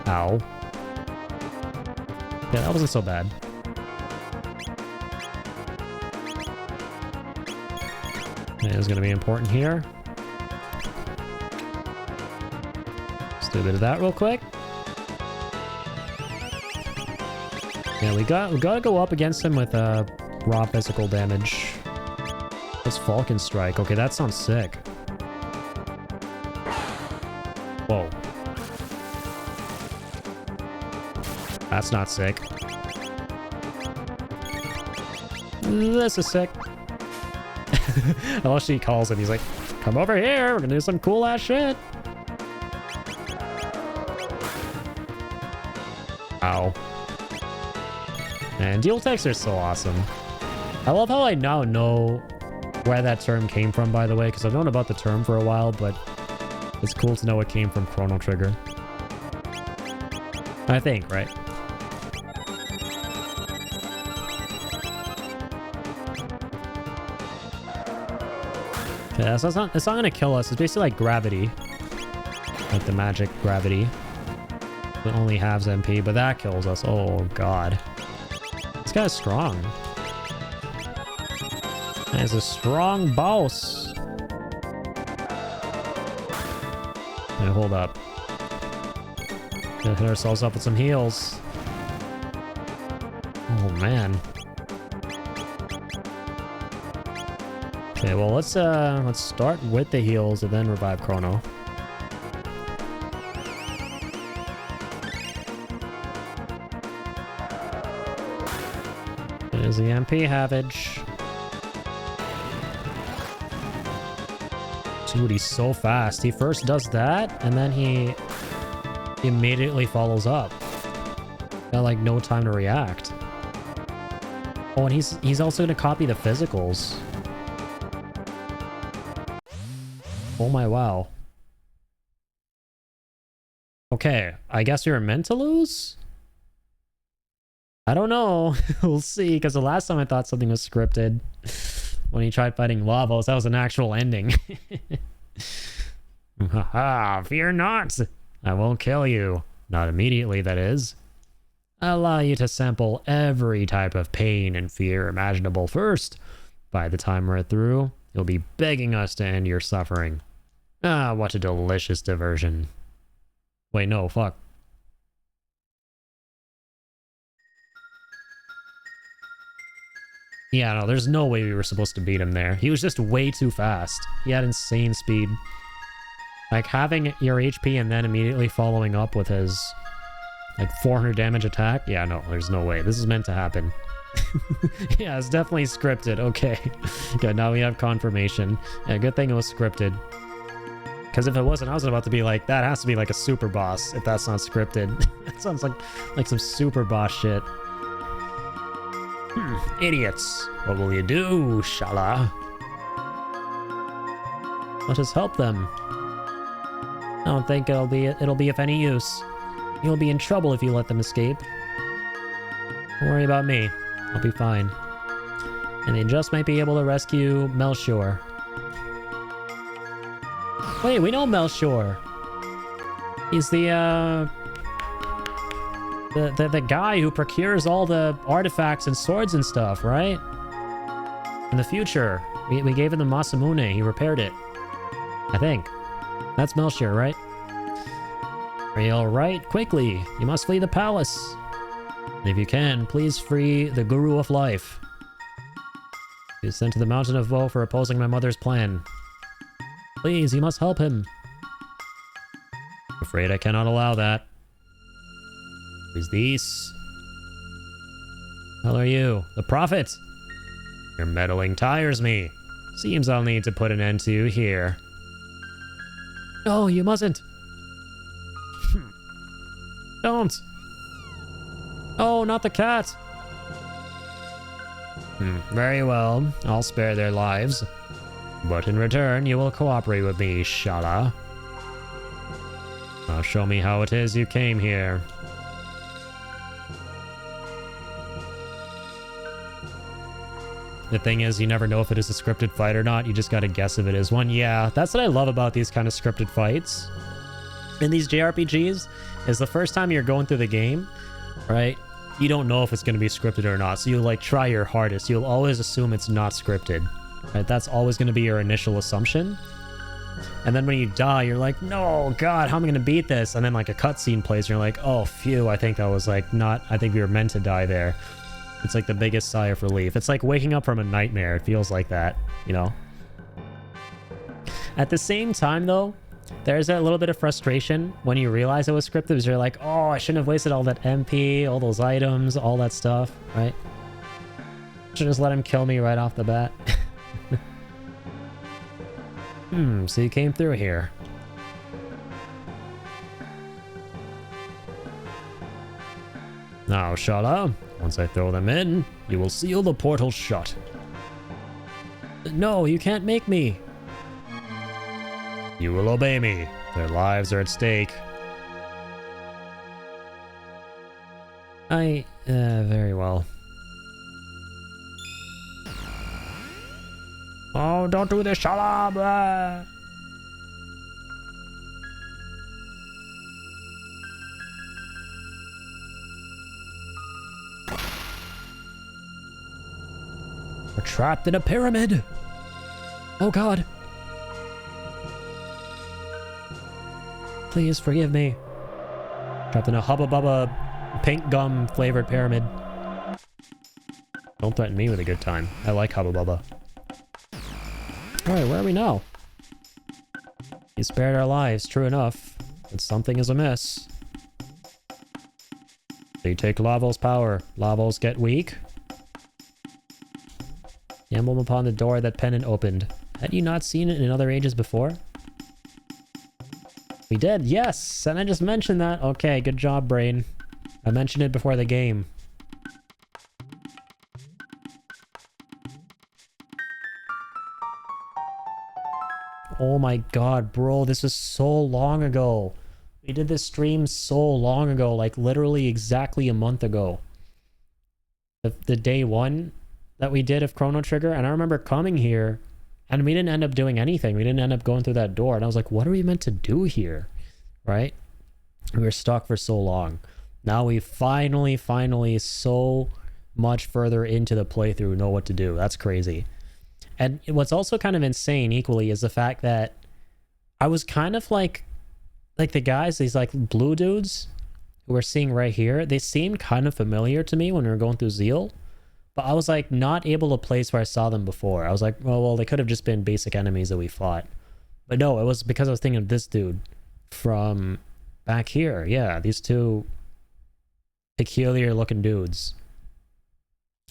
Speaker 1: Ow. Yeah, that wasn't so bad. It is going to be important here. Let's do a bit of that real quick. Yeah, we gotta go up against him with raw physical damage. This Falcon Strike. Okay, that sounds sick. Whoa. That's not sick. This is sick. Oh, she calls him. He's like, come over here. We're gonna do some cool ass shit. Ow. And dual techs are so awesome. I love how I now know where that term came from, by the way, because I've known about the term for a while, but it's cool to know it came from Chrono Trigger. I think, right? Yeah, so it's not gonna kill us. It's basically like gravity. Like the magic gravity. It only halves MP, but that kills us. Oh, God. This guy's strong. He's a strong boss. Okay, hold up. Gonna hit ourselves up with some heals. Oh, man. Okay, well, let's start with the heals and then revive Chrono. There's the MP Havage. Dude, he's so fast. He first does that, and then he immediately follows up. Got like no time to react. Oh, and he's also gonna copy the physicals. Oh my wow. Okay, I guess you're meant to lose? I don't know. We'll see, because the last time I thought something was scripted when he tried fighting Lavos, that was an actual ending. Haha, fear not. I won't kill you. Not immediately, that is. I'll allow you to sample every type of pain and fear imaginable first. By the time we're through, you'll be begging us to end your suffering. Ah, what a delicious diversion. Wait, no, fuck. Yeah, no, there's no way we were supposed to beat him there. He was just way too fast. He had insane speed. Like, having your HP and then immediately following up with his, like, 400 damage attack? Yeah, no, there's no way. This is meant to happen. Yeah, it's definitely scripted. Okay. Good, now we have confirmation. Yeah, good thing it was scripted. Because if it wasn't, I was about to be like, that has to be like a super boss if that's not scripted. That sounds like some super boss shit. Idiots. What will you do, Shala? Let us help them. I don't think it'll be of any use. You'll be in trouble if you let them escape. Don't worry about me. I'll be fine. And they just might be able to rescue Melchior. Wait, we know Melchior. He's the guy who procures all the artifacts and swords and stuff, right? In the future, we gave him the Masamune. He repaired it. I think. That's Melchior, right? Are you alright? Quickly! You must flee the palace! And if you can, please free the Guru of Life. He was sent to the Mountain of Woe for opposing my mother's plan. Please, you must help him. Afraid I cannot allow that. Who's these? Hell are you? The Prophet! Your meddling tires me. Seems I'll need to put an end to you here. No, you mustn't. Don't. Oh, not the cat. Very well. I'll spare their lives. But in return, you will cooperate with me, Shala. Now show me how it is you came here. The thing is, you never know if it is a scripted fight or not. You just gotta guess if it is one. Yeah, that's what I love about these kind of scripted fights. In these JRPGs, is the first time you're going through the game, right? You don't know if it's gonna be scripted or not. So you like try your hardest. You'll always assume it's not scripted. Right? That's always gonna be your initial assumption. And then when you die, you're like, no, God, how am I gonna beat this? And then like a cutscene plays and you're like, oh, phew, I think that was like not, I think we were meant to die there. It's like the biggest sigh of relief. It's like waking up from a nightmare. It feels like that, you know? At the same time, though, there's a little bit of frustration when you realize it was scripted because you're like, oh, I shouldn't have wasted all that MP, all those items, all that stuff, right? Should just let him kill me right off the bat. So you came through here. Now, Shala, once I throw them in, you will seal the portal shut. No, you can't make me. You will obey me. Their lives are at stake. Very well. Oh, don't do this, Shala! Blah. We're trapped in a pyramid! Oh God! Please forgive me. Trapped in a Hubba Bubba pink gum flavored pyramid. Don't threaten me with a good time. I like Hubba Bubba. Alright, where are we now? You spared our lives, true enough. But something is amiss. They take Laval's power. Lavals get weak. The emblem upon the door that Pennant opened. Had you not seen it in other ages before? We did, yes! And I just mentioned that. Okay, good job, brain. I mentioned it before the game. Oh my god, bro, this is so long ago. We did this stream so long ago, like literally exactly a month ago. The day one that we did of Chrono Trigger, and I remember coming here, and we didn't end up doing anything. We didn't end up going through that door, and I was like, what are we meant to do here? Right? We were stuck for so long. Now we finally, so much further into the playthrough know what to do. That's crazy. And what's also kind of insane equally is the fact that I was kind of like the guys, these like blue dudes who we're seeing right here, they seemed kind of familiar to me when we were going through Zeal, but I was like not able to place where I saw them before. I was like, well, they could have just been basic enemies that we fought. But no, it was because I was thinking of this dude from back here. Yeah, these two peculiar looking dudes.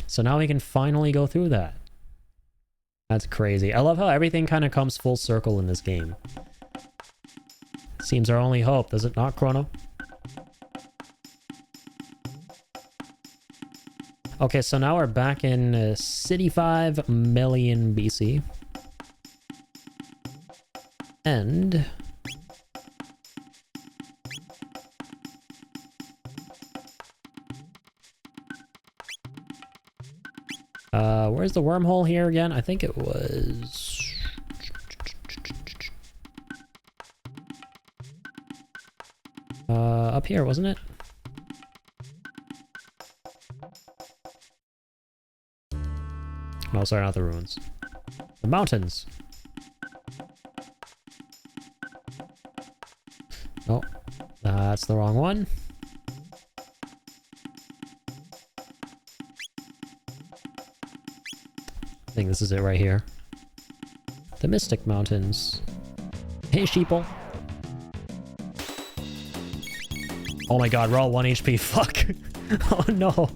Speaker 1: So now we can finally go through that. That's crazy. I love how everything kind of comes full circle in this game. Seems our only hope, does it not, Chrono? Okay, so now we're back in City 5 million BC. And... where's the wormhole here again? I think it was... up here, wasn't it? No, sorry, not the ruins. The mountains. Oh, that's the wrong one. I think this is it right here. The Mystic Mountains. Hey, sheeple. Oh my god, we're all 1 HP. Fuck. Oh no.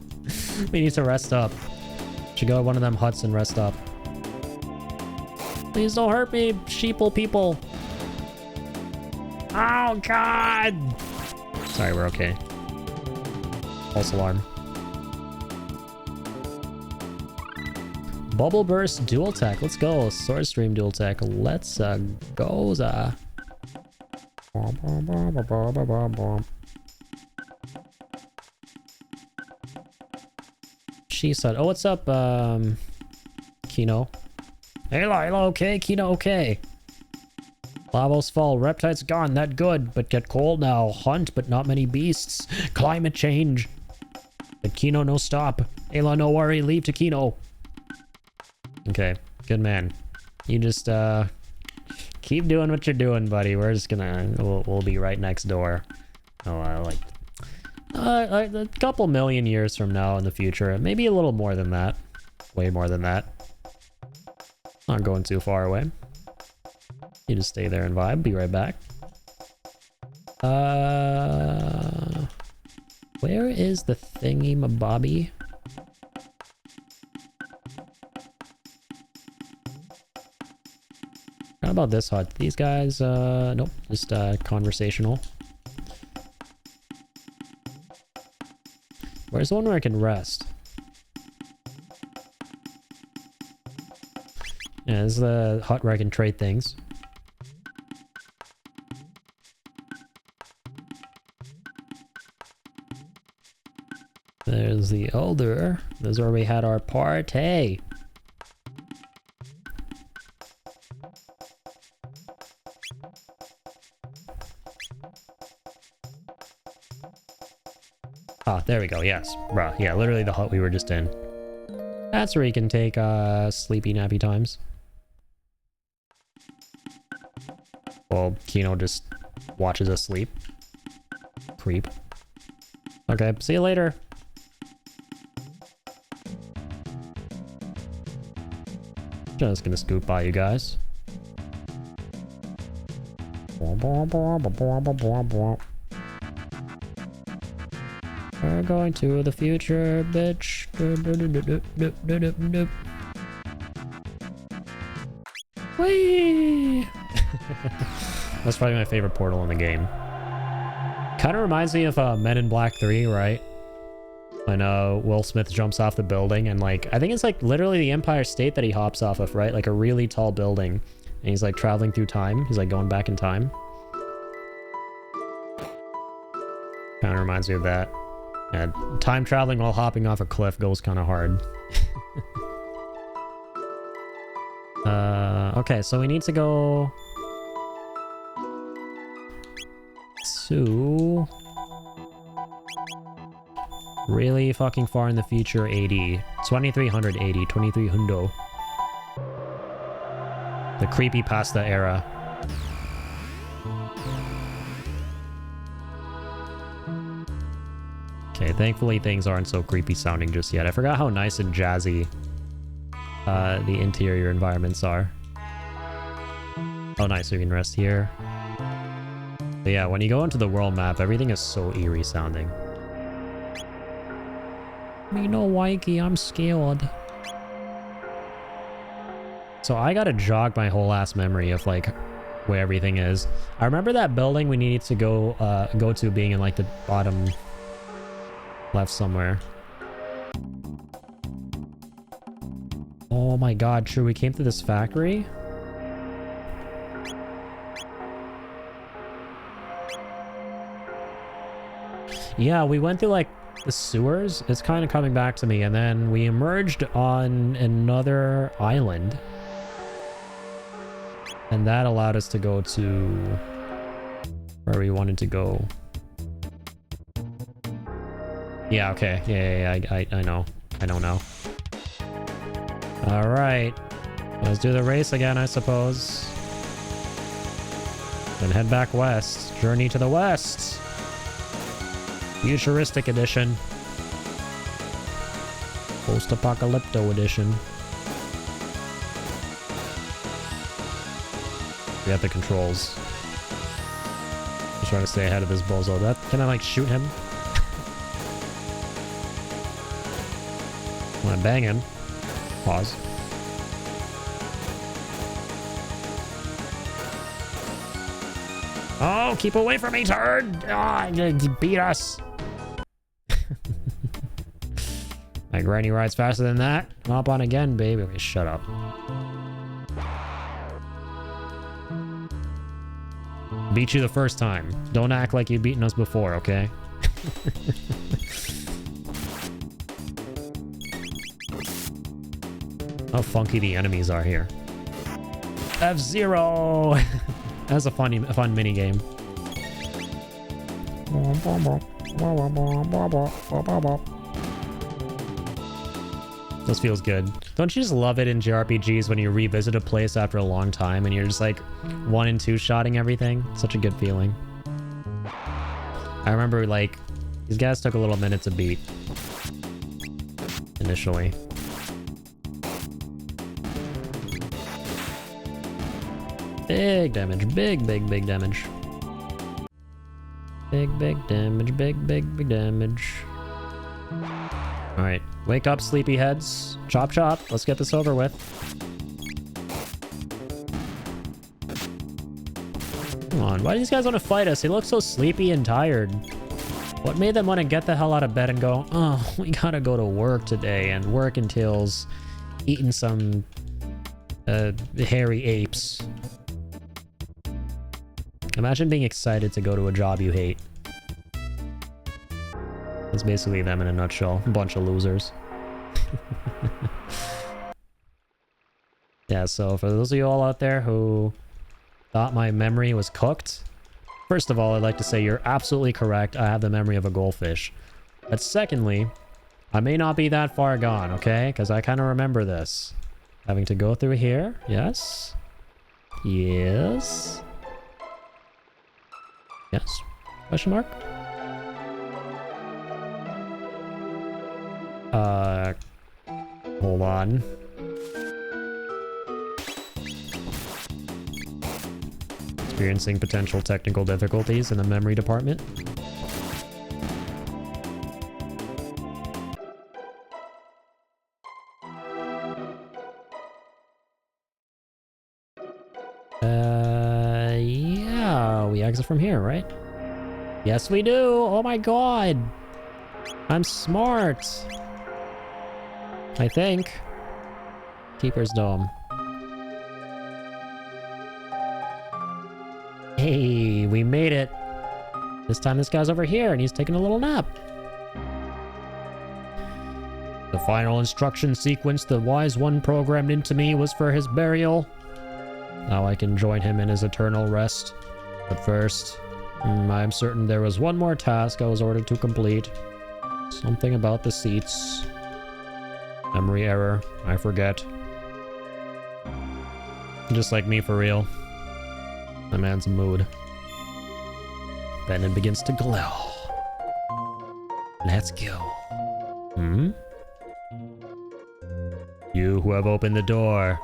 Speaker 1: We need to rest up. Should go to one of them huts and rest up. Please don't hurt me, sheeple people. Oh god. Sorry, we're okay. False alarm. Bubble burst dual tech. Let's go. Sword stream dual tech. Let's go. She said, oh, what's up, Kino? Hello, okay, Kino, okay. Lavos fall, reptiles gone, that good, but get cold now. Hunt, but not many beasts. Climate change. But Kino, no stop. Ayla, no worry, leave to Kino. Okay, good man. You just, keep doing what you're doing, buddy. We're just gonna, we'll be right next door. Oh, like a couple million years from now in the future. Maybe a little more than that. Way more than that. Not going too far away. You just stay there and vibe. Be right back. Where is the thingy mabobby? How about this hut? These guys, nope, just conversational. Where's the one where I can rest? Yeah, this is the hut where I can trade things. There's the Elder. This is where we had our party. Ah, there we go. Yes. Bruh. Yeah, literally the hut we were just in. That's where you can take sleepy nappy times. Well, Kino just watches us sleep. Creep. Okay, see you later. Just gonna scoot by you guys. We're going to the future, bitch. Whee! That's probably my favorite portal in the game. Kind of reminds me of Men in Black 3, right? When Will Smith jumps off the building and like, I think it's like literally the Empire State that he hops off of, right? Like a really tall building. And he's like traveling through time. He's like going back in time. Kind of reminds me of that. Yeah, time traveling while hopping off a cliff goes kind of hard. Okay, so we need to go to really fucking far in the future. 80 2380 2300, the creepypasta era. Okay, thankfully things aren't so creepy sounding just yet. I forgot how nice and jazzy the interior environments are. Oh nice, we can rest here. But yeah, when you go into the world map, everything is so eerie sounding. Me no Waiki, I'm scared. So I gotta jog my whole ass memory of like where everything is. I remember that building we needed to go to being in like the bottom left somewhere. Oh my god, true, we came to this factory? Yeah, we went through like the sewers. It's kind of coming back to me, and then we emerged on another island. And that allowed us to go to where we wanted to go. Yeah, okay. Yeah, I know. I don't know. Alright. Let's do the race again, I suppose. Then head back west. Journey to the west. Futuristic edition. Post-apocalypto edition. We have the controls. Just trying to stay ahead of this bozo. Can I like shoot him? I want to bang him. Pause. Oh, keep away from me, turd! Oh, you beat us. My granny rides faster than that. Hop on again, baby. Okay, shut up. Beat you the first time. Don't act like you've beaten us before, okay? How funky the enemies are here. F-Zero! That's a fun mini game. This feels good. Don't you just love it in JRPGs when you revisit a place after a long time and you're just like 1 and 2 shotting everything? Such a good feeling. I remember like these guys took a little minute to beat initially. Big damage, big damage. Big damage, big damage. Alright, wake up, sleepyheads. Chop chop, let's get this over with. Come on, why do these guys want to fight us? They look so sleepy and tired. What made them want to get the hell out of bed and go, oh, we gotta go to work today, and work entails eating some hairy apes. Imagine being excited to go to a job you hate. That's basically them in a nutshell. A bunch of losers. Yeah, so for those of you all out there who thought my memory was cooked, first of all, I'd like to say you're absolutely correct. I have the memory of a goldfish. But secondly, I may not be that far gone, okay? Because I kind of remember this. Having to go through here. Yes. Yes. Yes? Question mark? Hold on. Experiencing potential technical difficulties in the memory department. Yeah, we exit from here, right? Yes, we do. Oh my god. I'm smart. I think. Keeper's Dome. Hey, we made it. This time this guy's over here and he's taking a little nap. The final instruction sequence the Wise One programmed into me was for his burial. Now I can join him in his eternal rest. But first, I'm certain there was one more task I was ordered to complete. Something about the seats. Memory error. I forget. Just like me for real. The man's mood. Then it begins to glow. Let's go. Hmm? You who have opened the door.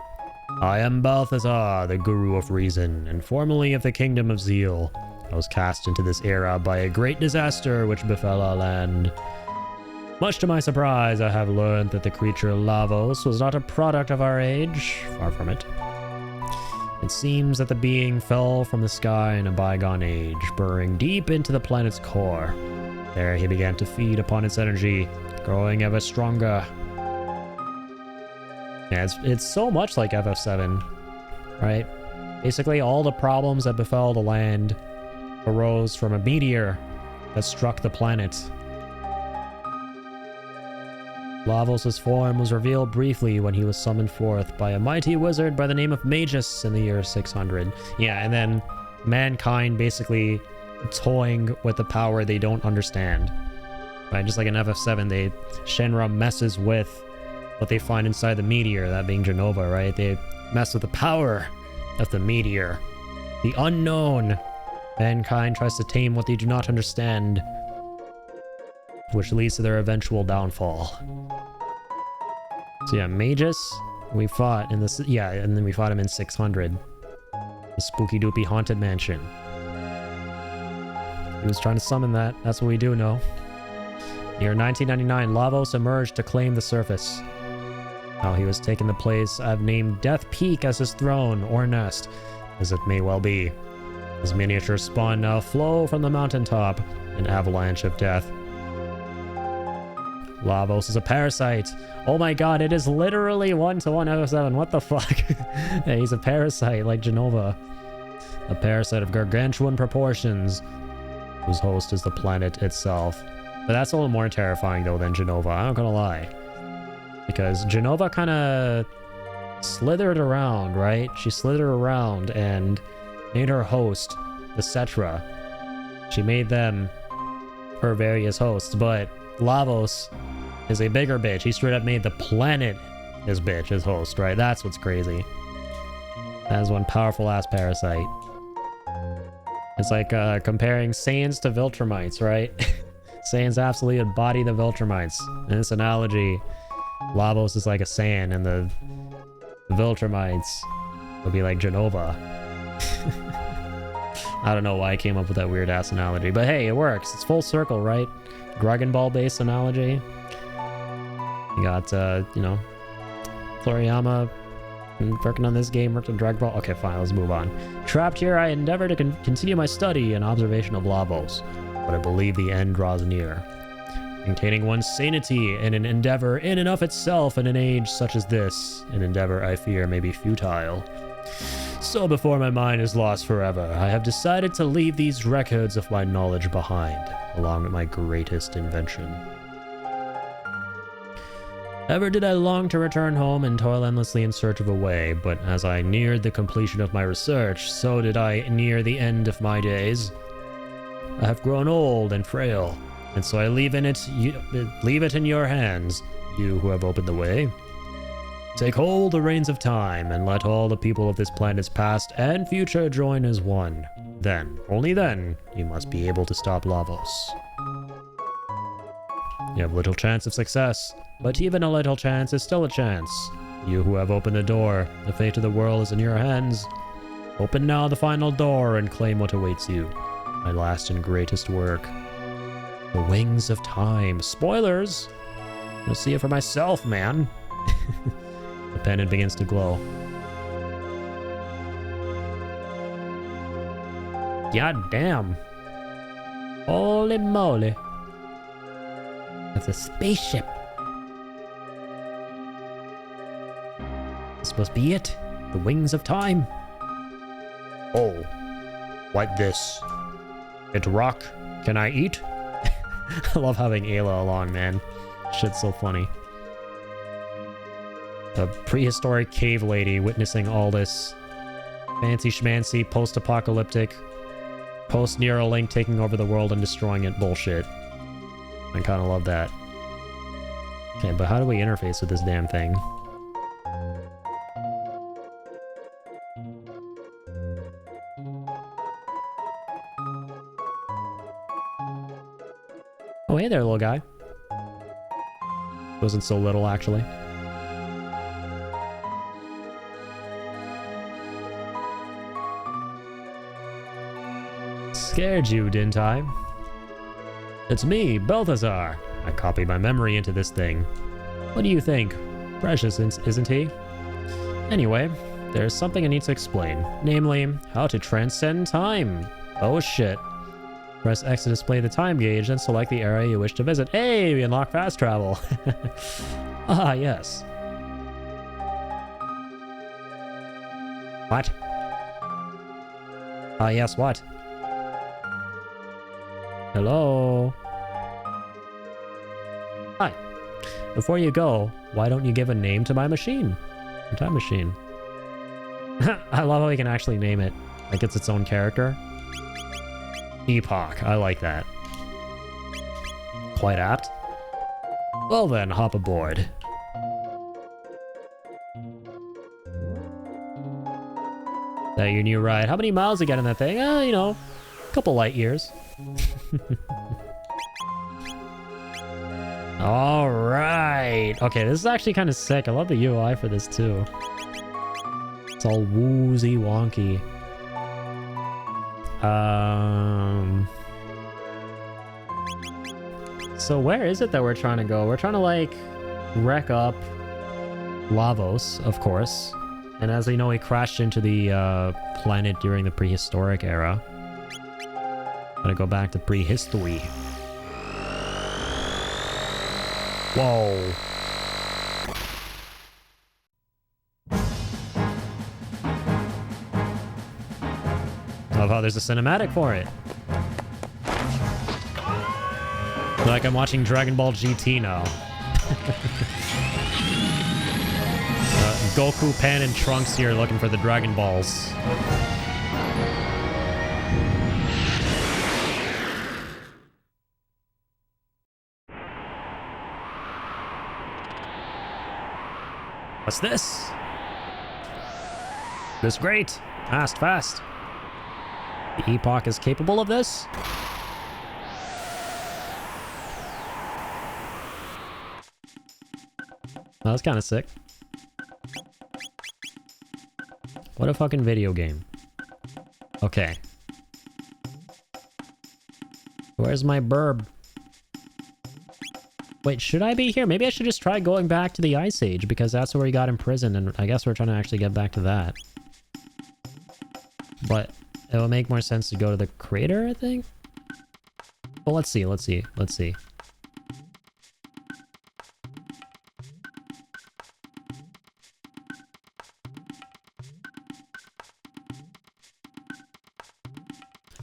Speaker 1: I am Balthazar, the Guru of Reason, and formerly of the Kingdom of Zeal. I was cast into this era by a great disaster which befell our land. Much to my surprise, I have learned that the creature Lavos was not a product of our age. Far from it. It seems that the being fell from the sky in a bygone age, burrowing deep into the planet's core. There he began to feed upon its energy, growing ever stronger. Yeah, it's so much like FF7, right? Basically, all the problems that befell the land arose from a meteor that struck the planet. Lavos' form was revealed briefly when he was summoned forth by a mighty wizard by the name of Magus in the year 600. Yeah, and then mankind basically toying with the power they don't understand. Right, just like in FF7, Shenra messes with what they find inside the meteor, that being Genova, right? They mess with the power of the meteor. The unknown. Mankind tries to tame what they do not understand, which leads to their eventual downfall. So yeah, Magus, we fought in this, yeah, and then we fought him in 600. The spooky doopy haunted mansion. He was trying to summon that. That's what we do know. Near 1999, Lavos emerged to claim the surface. Now he was taking the place I've named Death Peak as his throne or nest, as it may well be. His miniature spawn now flow from the mountaintop, an avalanche of death. Lavos is a parasite. Oh my god, it is literally 1-to-1 out of 7. What the fuck? Yeah, he's a parasite like Genova. A parasite of gargantuan proportions, whose host is the planet itself. But that's a little more terrifying though than Genova, I'm not gonna lie. Because Genova kind of slithered around, right? She slithered around and made her host, the Cetra. She made them her various hosts, but Lavos is a bigger bitch. He straight up made the planet his bitch, his host, right? That's what's crazy. That is one powerful ass parasite. It's like comparing Saiyans to Viltrumites, right? Saiyans absolutely embody the Viltrumites. In this analogy, Lavos is like a Saiyan, and the Viltrumites would be like Genova. I don't know why I came up with that weird ass analogy, but hey, it works. It's full circle, right? Dragon Ball based analogy. You got, you know, Toriyama working on this game, worked on Dragon Ball. Okay, fine, let's move on. Trapped here, I endeavor to continue my study and observation of Lavos, but I believe the end draws near. Maintaining one's sanity in an endeavor in and of itself in an age such as this, an endeavor I fear may be futile. So before my mind is lost forever, I have decided to leave these records of my knowledge behind, along with my greatest invention. Ever did I long to return home and toil endlessly in search of a way, but as I neared the completion of my research, so did I near the end of my days. I have grown old and frail, and so I leave it in your hands, you who have opened the way. Take hold the reins of time, and let all the people of this planet's past and future join as one. Then, only then, you must be able to stop Lavos. You have little chance of success, but even a little chance is still a chance. You who have opened the door, the fate of the world is in your hands. Open now the final door and claim what awaits you. My last and greatest work. The Wings of Time. Spoilers! I'm gonna see it for myself, man. The pendant begins to glow. God damn. Holy moly. That's a spaceship. This must be it. The Wings of Time. Oh. Like this. It rock. Can I eat? I love having Ayla along, man. Shit's so funny. A prehistoric cave lady witnessing all this fancy schmancy, post-apocalyptic, post-Neuralink taking over the world and destroying it bullshit. I kind of love that. Okay, but how do we interface with this damn thing? Oh, hey there, little guy. Wasn't so little, actually. Scared you, didn't I? It's me, Balthazar. I copied my memory into this thing. What do you think? Precious, isn't he? Anyway, there's something I need to explain. Namely, how to transcend time. Oh shit. Press X to display the time gauge, then select the area you wish to visit. Hey, we unlock fast travel. Ah, yes. What? Ah, yes, what? Hello? Hi. Before you go, why don't you give a name to my machine? Your time machine. I love how we can actually name it. Like it's its own character. Epoch. I like that. Quite apt. Well then, hop aboard. That your new ride. How many miles you got in that thing? You know, a couple light years. All right. Okay, this is actually kind of sick. I love the UI for this too. It's all woozy wonky. So where is it that we're trying to go? We're trying to, like, wreck up Lavos, of course. And as we know, he crashed into the planet during the prehistoric era. Gotta go back to prehistory. Whoa. Love how there's a cinematic for it. Like I'm watching Dragon Ball GT now. Goku, Pan, and Trunks here looking for the Dragon Balls. What's this? This great. Fast, fast. The Epoch is capable of this? That was kind of sick. What a fucking video game. Okay. Where's my burb? Wait, should I be here? Maybe I should just try going back to the Ice Age, because that's where we got imprisoned, and I guess we're trying to actually get back to that. But it will make more sense to go to the crater, I think? Well, let's see, let's see, let's see.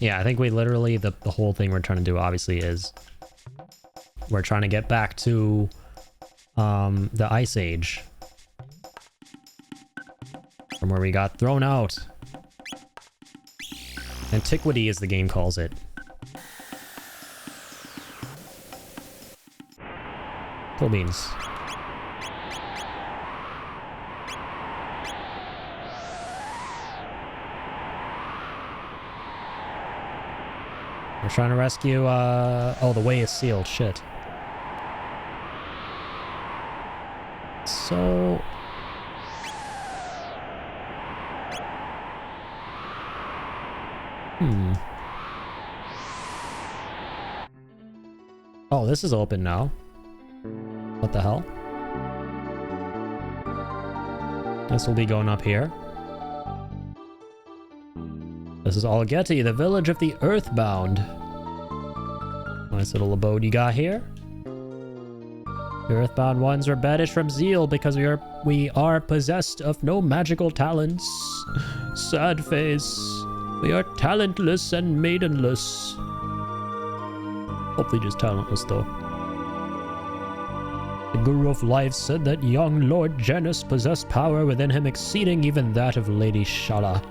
Speaker 1: Yeah, I think we literally, the whole thing we're trying to do, obviously, is we're trying to get back to the Ice Age. From where we got thrown out. Antiquity, as the game calls it. Cool beans. We're trying to rescue, oh, the way is sealed. Shit. So... Oh, this is open now. What the hell? This will be going up here. This is Algeti, the village of the Earthbound. Nice little abode you got here. The Earthbound ones are banished from zeal because we are possessed of no magical talents. Sad face. We are talentless and maidenless. Hopefully just talentless though. The Guru of Life said that young Lord Janus possessed power within him exceeding even that of Lady Shala.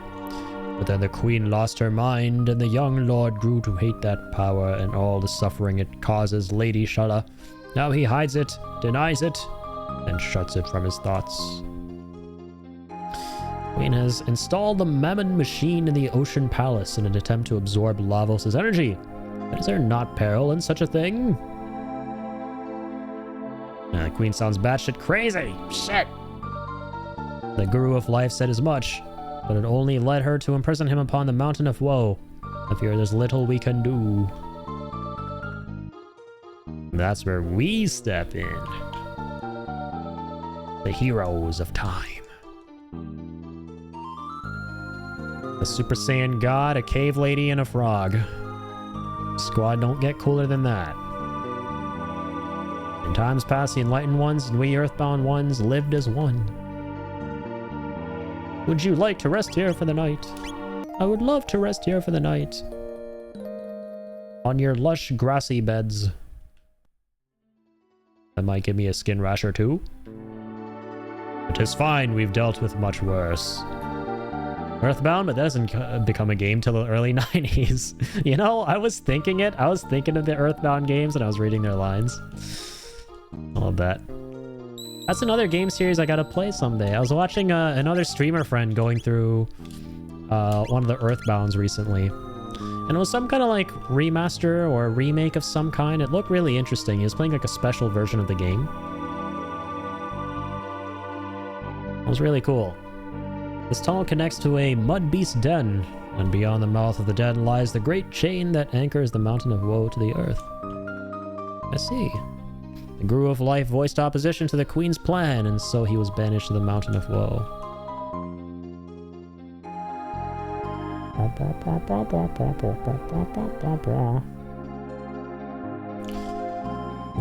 Speaker 1: But then the queen lost her mind, and the young lord grew to hate that power and all the suffering it causes Lady Shala. Now he hides it, denies it, and shuts it from his thoughts. Queen has installed the Mammon machine in the Ocean Palace in an attempt to absorb Lavos' energy. But is there not peril in such a thing? The queen sounds batshit crazy. Shit! The Guru of Life said as much, but it only led her to imprison him upon the Mountain of Woe. I fear there's little we can do. That's where we step in. The heroes of time. A Super Saiyan God, a cave lady, and a frog. Squad don't get cooler than that. In times past, the Enlightened Ones and we Earthbound Ones lived as one. Would you like to rest here for the night? I would love to rest here for the night. On your lush, grassy beds. That might give me a skin rash or two. It is fine, we've dealt with much worse. Earthbound, but that doesn't become a game till the early 90s. You know, I was thinking it. I was thinking of the Earthbound games and I was reading their lines. I love that. That's another game series I gotta play someday. I was watching another streamer friend going through one of the Earthbounds recently. And it was some kind of like remaster or remake of some kind. It looked really interesting. He was playing like a special version of the game. It was really cool. This tunnel connects to a mud beast den And beyond the mouth of the dead lies the great chain that anchors the mountain of woe to the earth. I see. The Guru of Life voiced opposition to the Queen's plan, and so he was banished to the mountain of woe.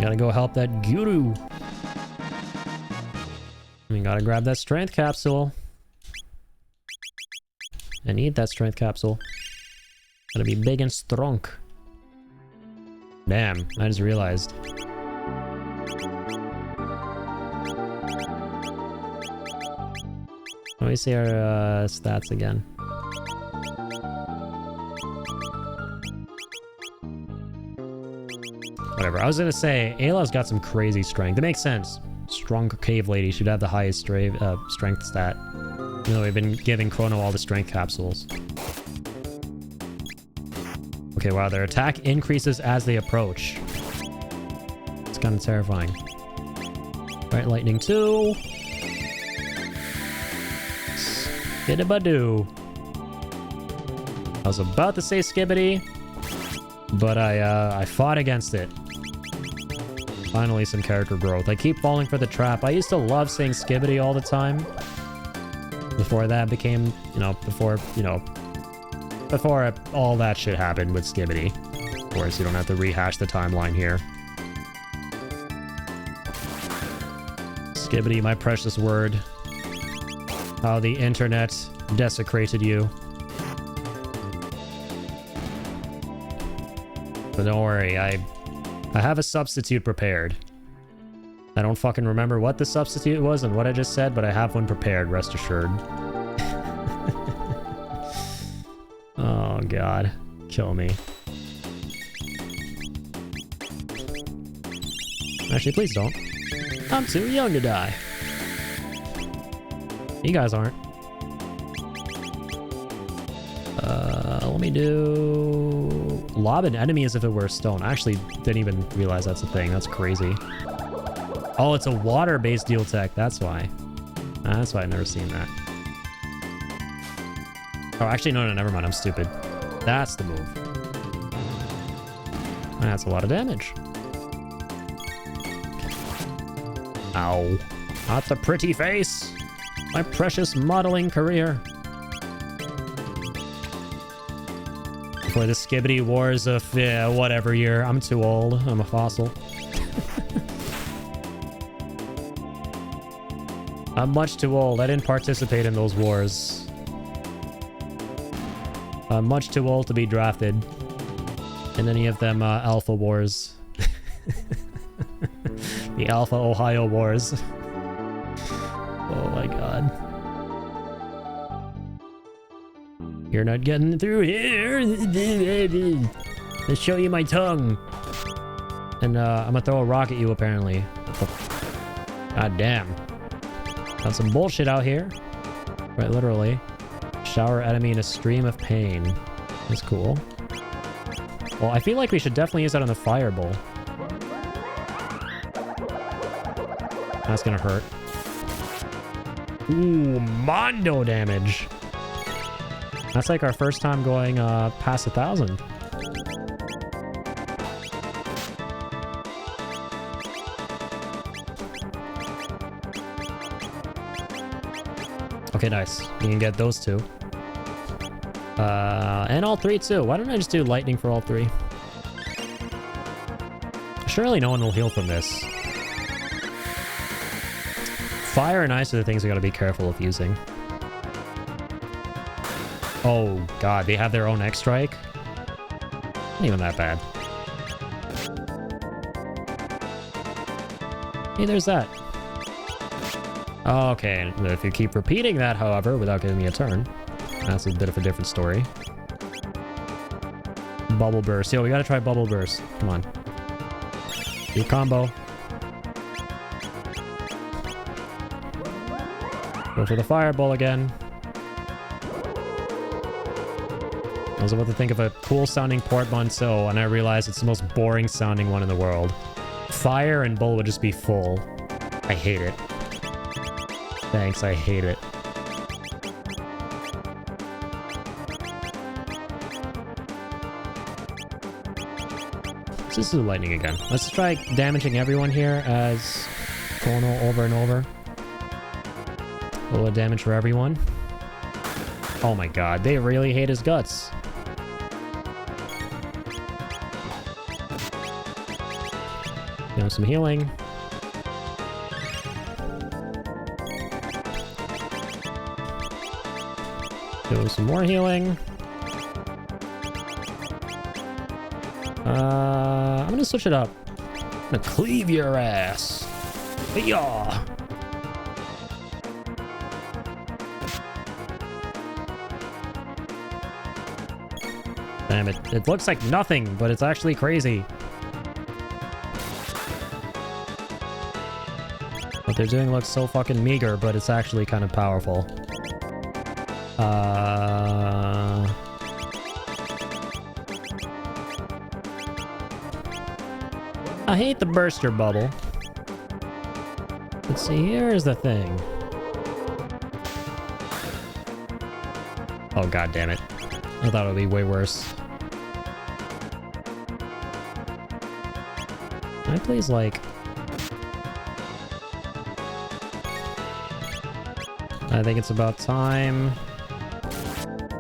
Speaker 1: Gotta go help that Guru. We gotta grab that strength capsule. And eat that strength capsule. Gotta be big and strong. Damn, I just realized. Let me see our stats again. Whatever, I was gonna say, Ayla's got some crazy strength. It makes sense. Strong cave lady should have the highest strength stat. Even though we've been giving Chrono all the strength capsules. Okay, wow, their attack increases as they approach. It's kind of terrifying. Right, lightning 2. Skidabadoo. I was about to say skibbity, but I fought against it. Finally, some character growth. I keep falling for the trap. I used to love saying skibbity all the time. Before that became, before all that shit happened with skibbity. Of course, you don't have to rehash the timeline here. Skibbity, my precious word. How the internet desecrated you. But don't worry, I have a substitute prepared. I don't fucking remember what the substitute was and what I just said, but I have one prepared, rest assured. Oh god. Kill me. Actually, please don't. I'm too young to die. You guys aren't. Let me do... Lob an enemy as if it were a stone. I actually didn't even realize that's a thing. That's crazy. Oh, it's a water-based dual tech. That's why. That's why I've never seen that. Oh, actually, no, never mind. I'm stupid. That's the move. That's a lot of damage. Ow. Not the pretty face. My precious modeling career. Before the skibbity wars of, whatever year. I'm too old. I'm a fossil. I'm much too old. I didn't participate in those wars. I'm much too old to be drafted in any of them Alpha Wars. The Alpha Ohio Wars. Oh my god. You're not getting through here. Let's show you my tongue. And I'm gonna throw a rock at you apparently. God damn. Got some bullshit out here. Quite literally. Shower enemy in a stream of pain. That's cool. Well, I feel like we should definitely use that on the fireball. That's gonna hurt. Ooh, mondo damage. That's like our first time going past 1,000. Okay, nice. You can get those two. And all three too. Why don't I just do lightning for all three? Surely no one will heal from this. Fire and ice are the things we gotta be careful of using. Oh god, they have their own X-Strike? Not even that bad. Hey, there's that. Oh, okay, if you keep repeating that, however, without giving me a turn, that's a bit of a different story. Bubble Burst. Yo, we gotta try Bubble Burst. Come on. Do combo. Go for the Fireball again. I was about to think of a cool sounding portmanteau, and I realized it's the most boring sounding one in the world. Fire and Bull would just be full. I hate it. Thanks, I hate it. just do lightning again. Let's try damaging everyone here as Chrono over and over. A little damage for everyone. Oh my god, they really hate his guts. Give him some healing. Give him some more healing. I'm gonna switch it up. I'm gonna cleave your ass. Yeah. Damn it. It looks like nothing, but it's actually crazy. What they're doing looks so fucking meager, but it's actually kind of powerful. I hate the burster bubble. Let's see, here's the thing. Oh god damn it. I thought it would be way worse. Can I please, like... I think it's about time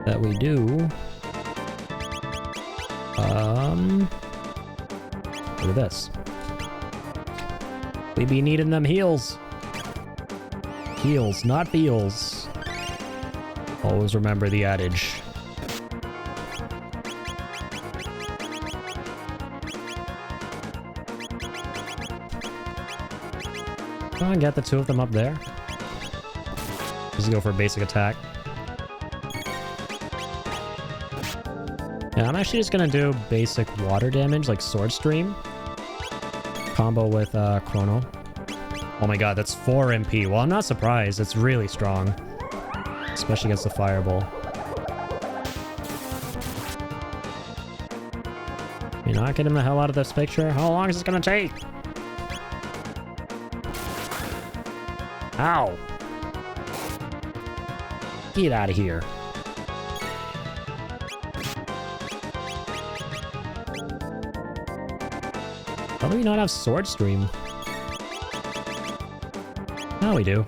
Speaker 1: that we do. Look at this. We be needing them heals. Heals, not feels. Always remember the adage. Come on, get the two of them up there. Just go for a basic attack. Yeah, I'm actually just gonna do basic water damage, like Sword Stream. Combo with Chrono. Oh my god, that's 4 MP. Well, I'm not surprised. It's really strong. Especially against the Fireball. You know, get him the hell out of this picture. How long is this gonna take? Ow! Get out of here. How do we not have Sword Stream? Now we do.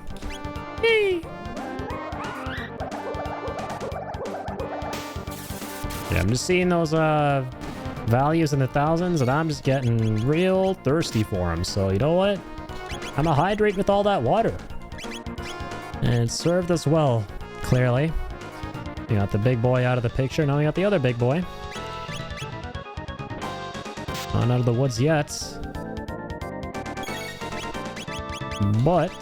Speaker 1: Yay! Yeah, I'm just seeing those values in the thousands, and I'm just getting real thirsty for them. So you know what? I'm gonna hydrate with all that water. And it served us well, clearly. We got the big boy out of the picture, now we got the other big boy. Not out of the woods yet. But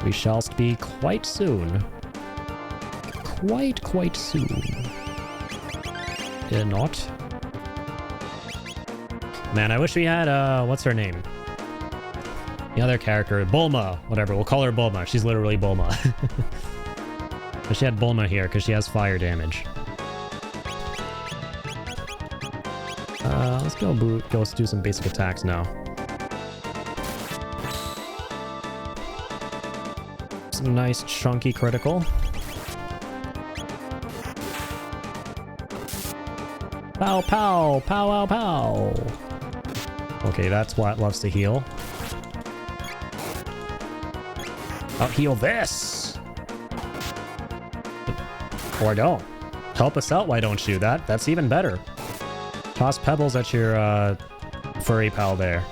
Speaker 1: we shall be quite soon. Quite soon. Did not. Man, I wish we had, what's her name? The other character, Bulma, whatever. We'll call her Bulma. She's literally Bulma. But she had Bulma here because she has fire damage. Let's go do some basic attacks now. Some nice chunky critical. Pow, pow, pow, pow, pow. Okay, that's why it loves to heal. I'll heal this. Or don't. Help us out, why don't you? That's even better. Toss pebbles at your furry pal there.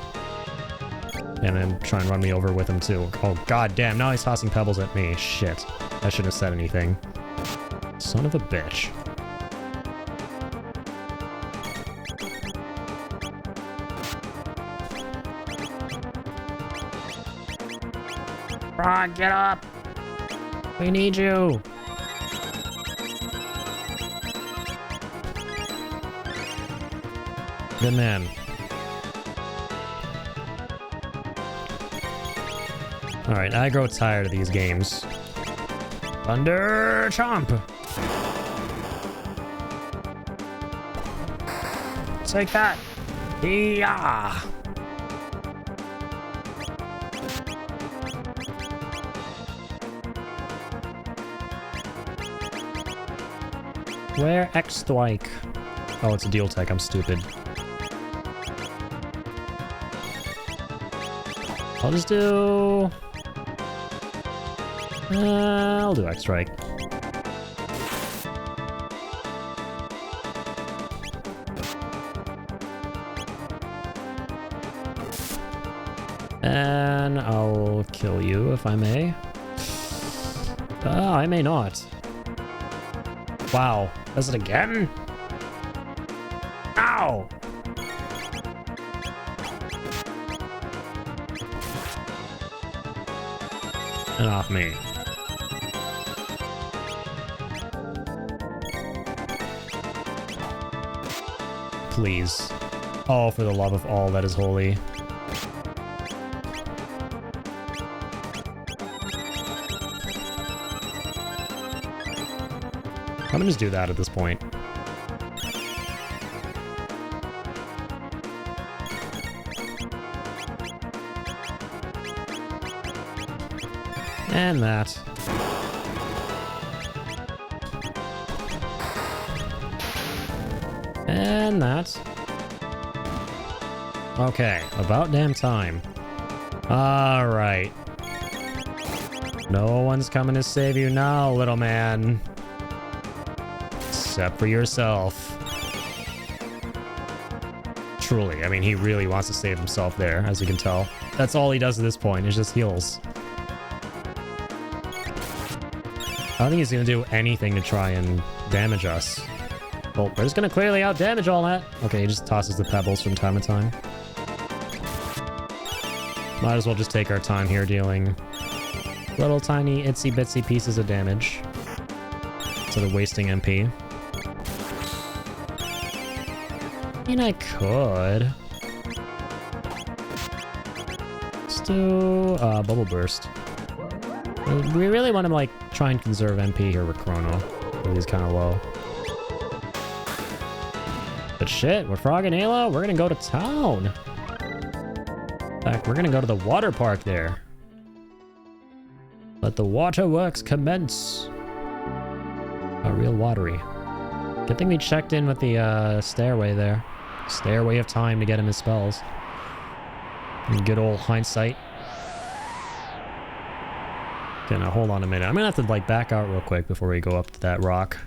Speaker 1: And then try and run me over with him too. Oh god damn, now he's tossing pebbles at me. Shit. I shouldn't have said anything. Son of a bitch. Frog, get up! We need you! Good man. Alright, I grow tired of these games. Thunder Chomp! Take that! Yeah! Where X-Strike? Oh, it's a deal tech. I'm stupid. I'll just do... I'll do X-Strike. And I'll kill you if I may. I may not. Wow. Does it again? Ow! And off me. Please. Oh, for the love of all that is holy. I'm gonna just do that at this point. And that. And that. Okay, about damn time. Alright. No one's coming to save you now, little man. Except for yourself. Truly, I mean, he really wants to save himself there, as you can tell. That's all he does at this point, is just heals. I don't think he's gonna do anything to try and damage us. Well, we're just gonna clearly out-damage all that. Okay, he just tosses the pebbles from time to time. Might as well just take our time here dealing little tiny itsy-bitsy pieces of damage. Instead of wasting MP. I mean, I could. Let's do Bubble Burst. We really want to, like, try and conserve MP here with Chrono. He's kind of low. But shit, we're frogging Halo. We're gonna go to town. In fact, we're gonna go to the water park there. Let the waterworks commence. Oh, real watery. Good thing we checked in with the stairway there. Stairway of time to get him his spells. In good old hindsight. Okay, now hold on a minute. I'm gonna have to like back out real quick before we go up to that rock.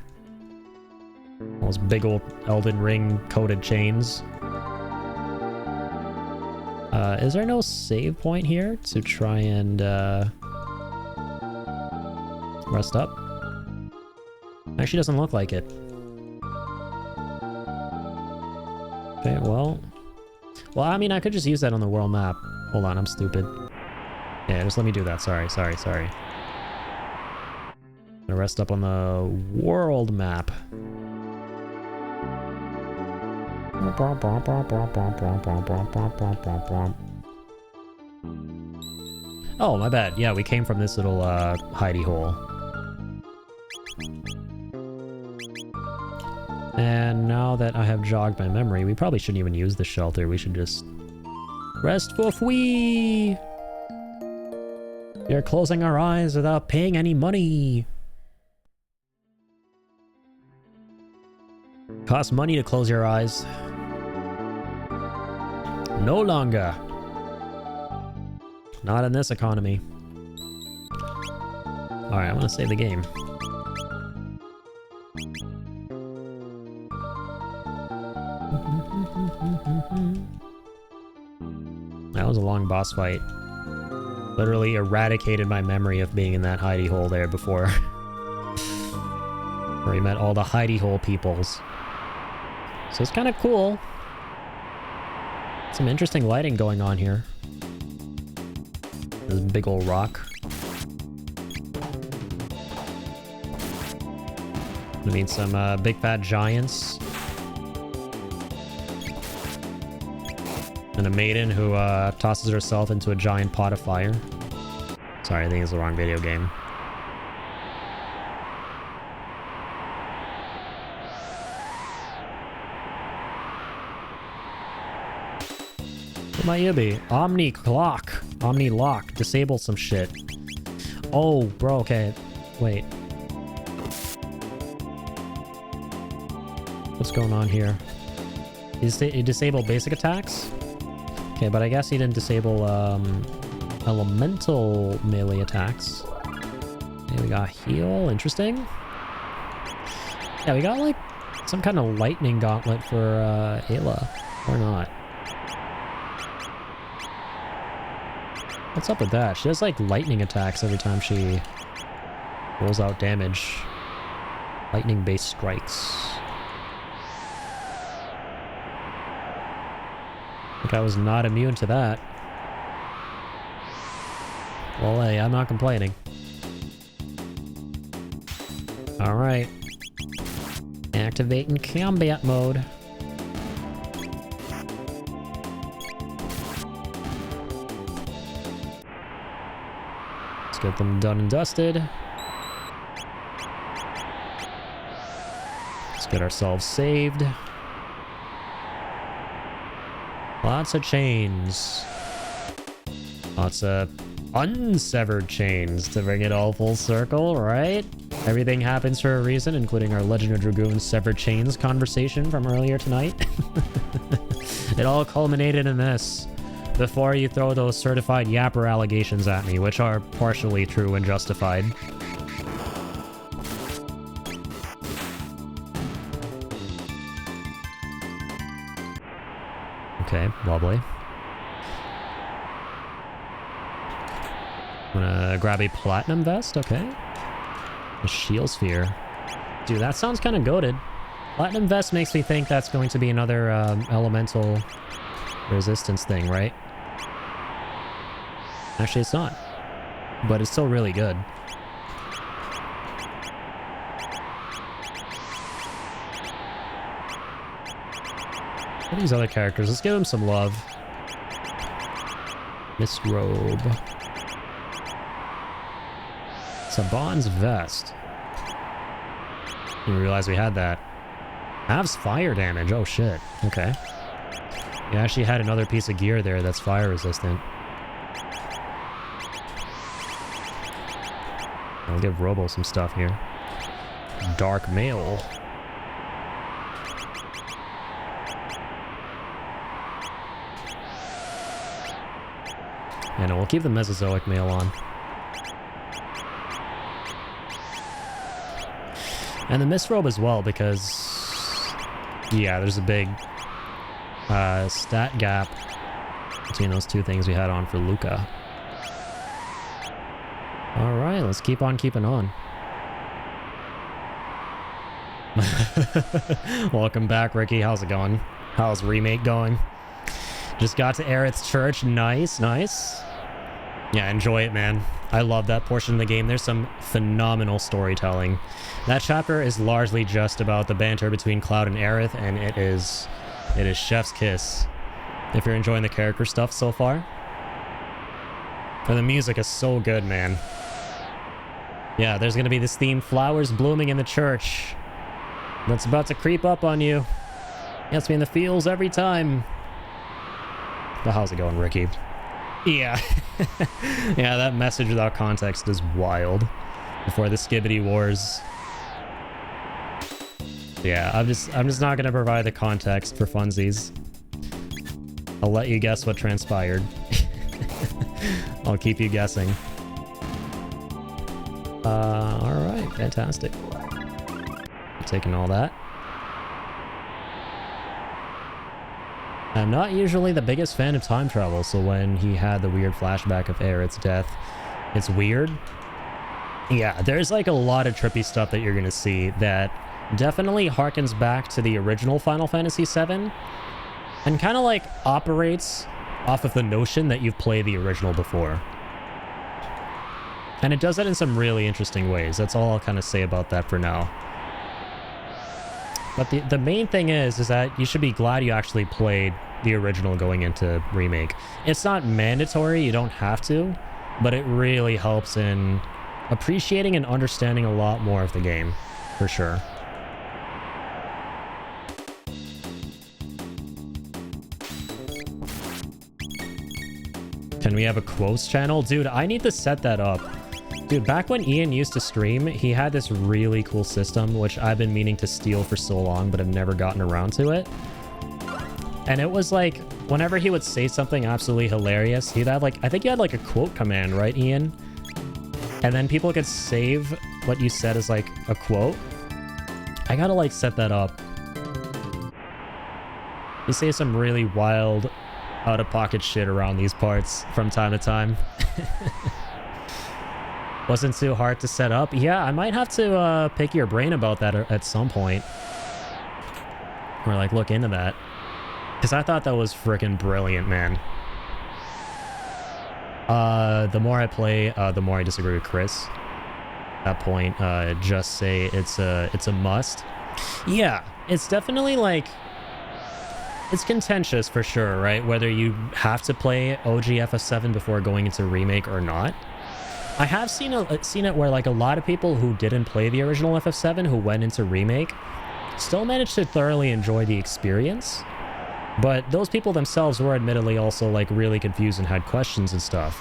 Speaker 1: Those big old Elden Ring coated chains. Is there no save point here to try and rest up? Actually doesn't look like it. Okay, well, I mean, I could just use that on the world map. Hold on, I'm stupid. Yeah, just let me do that. Sorry. I'm gonna rest up on the world map. Oh, my bad. Yeah, we came from this little hidey hole. And now that I have jogged my memory, we probably shouldn't even use the shelter. We should just rest for free. We are closing our eyes without paying any money. Costs money to close your eyes. No longer. Not in this economy. Alright, I'm gonna save the game. That was a long boss fight. Literally eradicated my memory of being in that hidey hole there before. Where we met all the hidey hole peoples. So it's kind of cool. Some interesting lighting going on here. This big old rock. I mean, some big fat giants. And a maiden who tosses herself into a giant pot of fire. Sorry, I think it's the wrong video game. What might you be? Omni clock. Omni lock. Disable some shit. Oh, bro, okay. Wait. What's going on here? He disabled basic attacks? Okay, but I guess he didn't disable elemental melee attacks. Okay, we got heal. Interesting. Yeah, we got like some kind of lightning gauntlet for Ayla. Or not. What's up with that? She has like lightning attacks every time she rolls out damage. Lightning-based strikes. But I was not immune to that. Well, hey, I'm not complaining. Alright. Activating combat mode. Let's get them done and dusted. Let's get ourselves saved. Lots of chains. Lots of unsevered chains to bring it all full circle, right? Everything happens for a reason, including our Legend of Dragoon severed chains conversation from earlier tonight. It all culminated in this. Before you throw those certified yapper allegations at me, which are partially true and justified. Okay, lovely. I'm gonna grab a platinum vest, okay. A shield sphere. Dude, that sounds kind of goated. Platinum vest makes me think that's going to be another elemental resistance thing, right? Actually, it's not. But it's still really good. What are these other characters? Let's give them some love. Miss Robe. Saban's vest. Didn't realize we had that. Halves fire damage. Oh shit. Okay. We actually had another piece of gear there that's fire resistant. I'll give Robo some stuff here. Dark Mail. And we'll keep the Mesozoic Mail on. And the Mistrobe as well, because yeah, there's a big stat gap between those two things we had on for Luca. Alright, let's keep on keeping on. Welcome back, Ricky. How's it going? How's Remake going? Just got to Aerith's Church. Nice, nice. Yeah, enjoy it, man. I love that portion of the game. There's some phenomenal storytelling. That chapter is largely just about the banter between Cloud and Aerith, and it is chef's kiss. If you're enjoying the character stuff so far. And the music is so good, man. Yeah, there's gonna be this theme, flowers blooming in the church. That's about to creep up on you. Gets me in the feels every time. But how's it going, Ricky? Yeah. Yeah, that message without context is wild. Before the Skibbity Wars. Yeah, I'm just not gonna provide the context for funsies. I'll let you guess what transpired. I'll keep you guessing. Alright, fantastic. Taking all that. I'm not usually the biggest fan of time travel, so when he had the weird flashback of Aerith's death, it's weird. Yeah, there's like a lot of trippy stuff that you're gonna see that definitely harkens back to the original Final Fantasy VII, and kind of like operates off of the notion that you've played the original before. And it does that in some really interesting ways. That's all I'll kind of say about that for now. But the main thing is that you should be glad you actually played the original going into Remake. It's not mandatory, you don't have to, but it really helps in appreciating and understanding a lot more of the game, for sure. Can we have a quotes channel? Dude, I need to set that up. Dude, back when Ian used to stream, he had this really cool system, which I've been meaning to steal for so long, but I've never gotten around to it. And it was like, whenever he would say something absolutely hilarious, he'd have like, I think he had like a quote command, right, Ian? And then people could save what you said as like a quote. I gotta like set that up. You say some really wild, out-of-pocket shit around these parts from time to time. Wasn't too hard to set up. Yeah, I might have to pick your brain about that at some point. Or like look into that. Because I thought that was freaking brilliant, man. The more I play, the more I disagree with Chris. At that point, just say it's a must. Yeah, it's definitely like, it's contentious for sure, right? Whether you have to play OG FF7 before going into remake or not. I have seen it where like a lot of people who didn't play the original FF7 who went into remake still managed to thoroughly enjoy the experience. But those people themselves were admittedly also like really confused and had questions and stuff.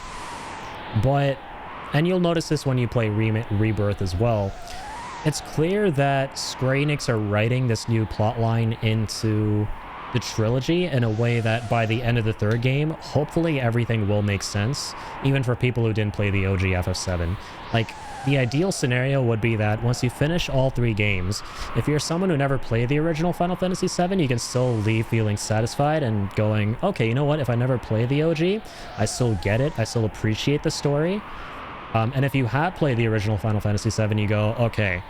Speaker 1: But, and you'll notice this when you play Rebirth as well, it's clear that Square Enix are writing this new plotline into the trilogy in a way that by the end of the third game, hopefully everything will make sense, even for people who didn't play the OG FF7. Like, the ideal scenario would be that once you finish all 3 games, if you're someone who never played the original Final Fantasy VII, you can still leave feeling satisfied and going, okay, you know what, if I never played the OG, I still get it, I still appreciate the story. And if you have played the original Final Fantasy VII, you go, okay,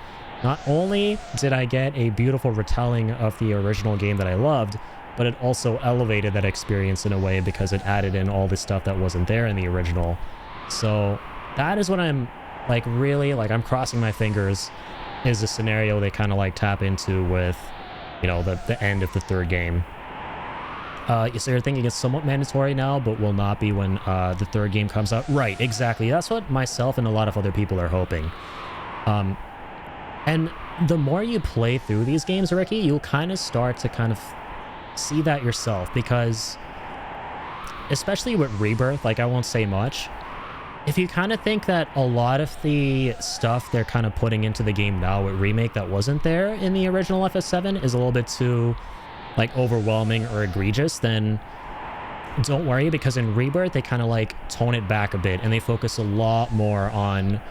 Speaker 1: not only did I get a beautiful retelling of the original game that I loved, but it also elevated that experience in a way because it added in all the stuff that wasn't there in the original. So that is what I'm like really like I'm crossing my fingers is a scenario they kind of like tap into with, you know, the end of the third game. So you're thinking it's somewhat mandatory now, but will not be when the third game comes out. Right, exactly. That's what myself and a lot of other people are hoping. And the more you play through these games, Ricky, you'll kind of start to kind of see that yourself, because especially with Rebirth, like I won't say much, if you kind of think that a lot of the stuff they're kind of putting into the game now with Remake that wasn't there in the original FF7 is a little bit too like overwhelming or egregious, then don't worry, because in Rebirth they kind of like tone it back a bit and they focus a lot more on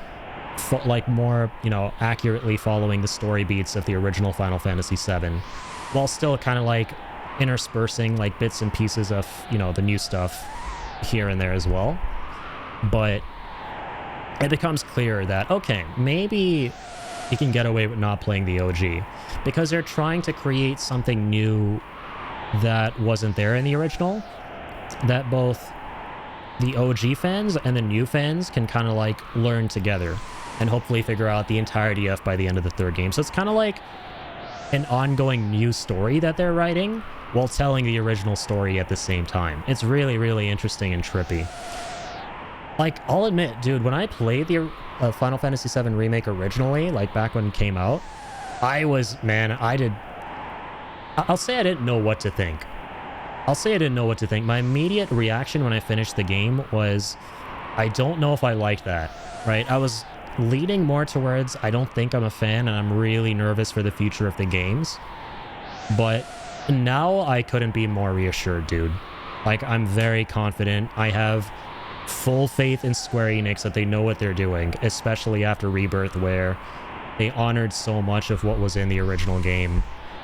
Speaker 1: like more, you know, accurately following the story beats of the original Final Fantasy VII, while still kind of like interspersing like bits and pieces of, you know, the new stuff here and there as well. But it becomes clear that, okay, maybe you can get away with not playing the OG, because they're trying to create something new that wasn't there in the original, that both the OG fans and the new fans can kind of like learn together and hopefully figure out the entirety of by the end of the third game. So it's kind of like an ongoing new story that they're writing while telling the original story at the same time. It's really, really interesting and trippy. Like, I'll admit, dude, when I played the Final Fantasy VII Remake originally, like back when it came out, I'll say I didn't know what to think. My immediate reaction when I finished the game was, I don't know if I like that, right? I was leaning more towards, I don't think I'm a fan, and I'm really nervous for the future of the games. But now I couldn't be more reassured, dude. Like, I'm very confident. I have full faith in Square Enix that they know what they're doing, especially after Rebirth, where they honored so much of what was in the original game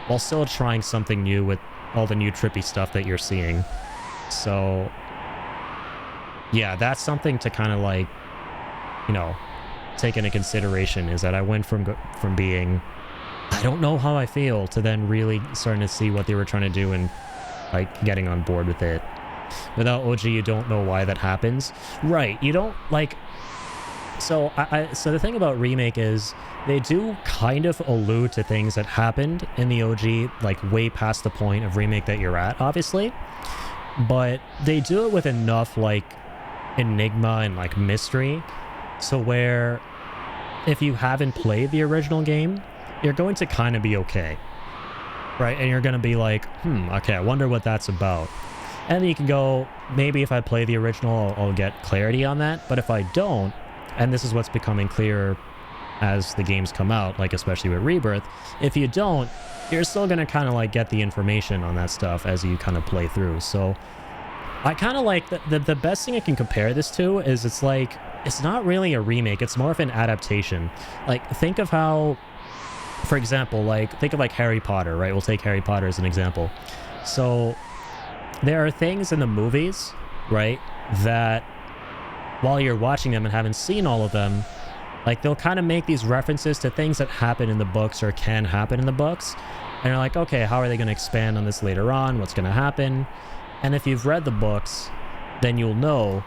Speaker 1: while still trying something new with all the new trippy stuff that you're seeing. So yeah, that's something to kind of like, you know, take into consideration, is that I went from being, I don't know how I feel, to then really starting to see what they were trying to do and like getting on board with it. Without OG, you don't know why that happens. Right, you don't, like... So, so the thing about Remake is, they do kind of allude to things that happened in the OG, like way past the point of Remake that you're at, obviously. But they do it with enough, like, enigma and, like, mystery, so where, if you haven't played the original game, you're going to kind of be okay. Right, and you're going to be like, okay, I wonder what that's about. And then you can go, maybe if I play the original, I'll get clarity on that. But if I don't, and this is what's becoming clearer as the games come out, like especially with Rebirth. If you don't, you're still gonna kind of like get the information on that stuff as you kind of play through. So I kind of like the best thing I can compare this to is it's like, it's not really a remake, it's more of an adaptation. Like, think of how, for example, like, think of like Harry Potter, right? We'll take Harry Potter as an example. So there are things in the movies, right, that while you're watching them and haven't seen all of them, like, they'll kind of make these references to things that happen in the books or can happen in the books. And you're like, okay, how are they going to expand on this later on? What's going to happen? And if you've read the books, then you'll know.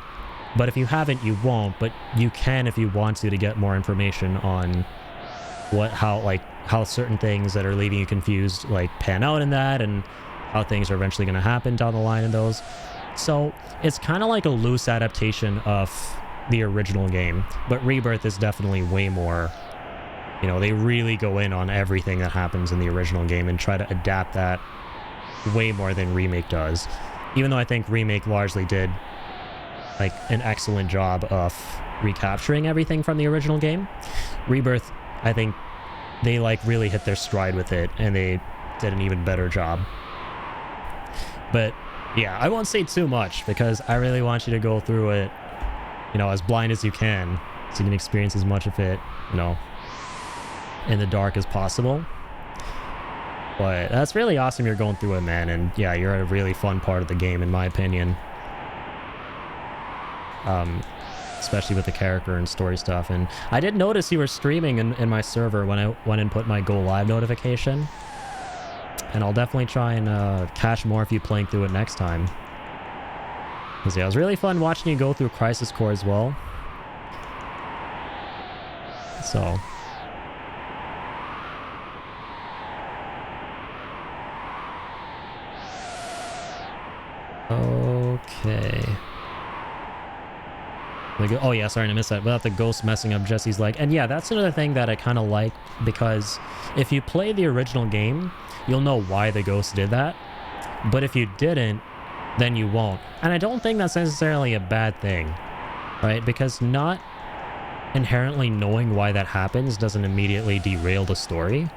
Speaker 1: But if you haven't, you won't. But you can if you want to get more information on how certain things that are leaving you confused, like, pan out in that, and how things are eventually going to happen down the line in those. So it's kind of like a loose adaptation of the original game, but Rebirth is definitely way more, you know, they really go in on everything that happens in the original game and try to adapt that way more than Remake does. Even though I think Remake largely did like an excellent job of recapturing everything from the original game, Rebirth, I think they like really hit their stride with it and they did an even better job. But yeah, I won't say too much because I really want you to go through it, you know, as blind as you can, so you can experience as much of it, you know, in the dark as possible. But that's really awesome you're going through it, man. And yeah, you're at a really fun part of the game, in my opinion. Especially with the character and story stuff. And I did notice you were streaming in my server when I went and put my Go Live notification. And I'll definitely try and catch more of you playing through it next time. Because yeah, it was really fun watching you go through Crisis Core as well. So. Okay. Oh yeah, sorry to miss that. Without the ghost messing up Jesse's leg. And yeah, that's another thing that I kind of like, because if you play the original game, you'll know why the ghost did that. But if you didn't, then you won't. And I don't think that's necessarily a bad thing, right? Because not inherently knowing why that happens doesn't immediately derail the story.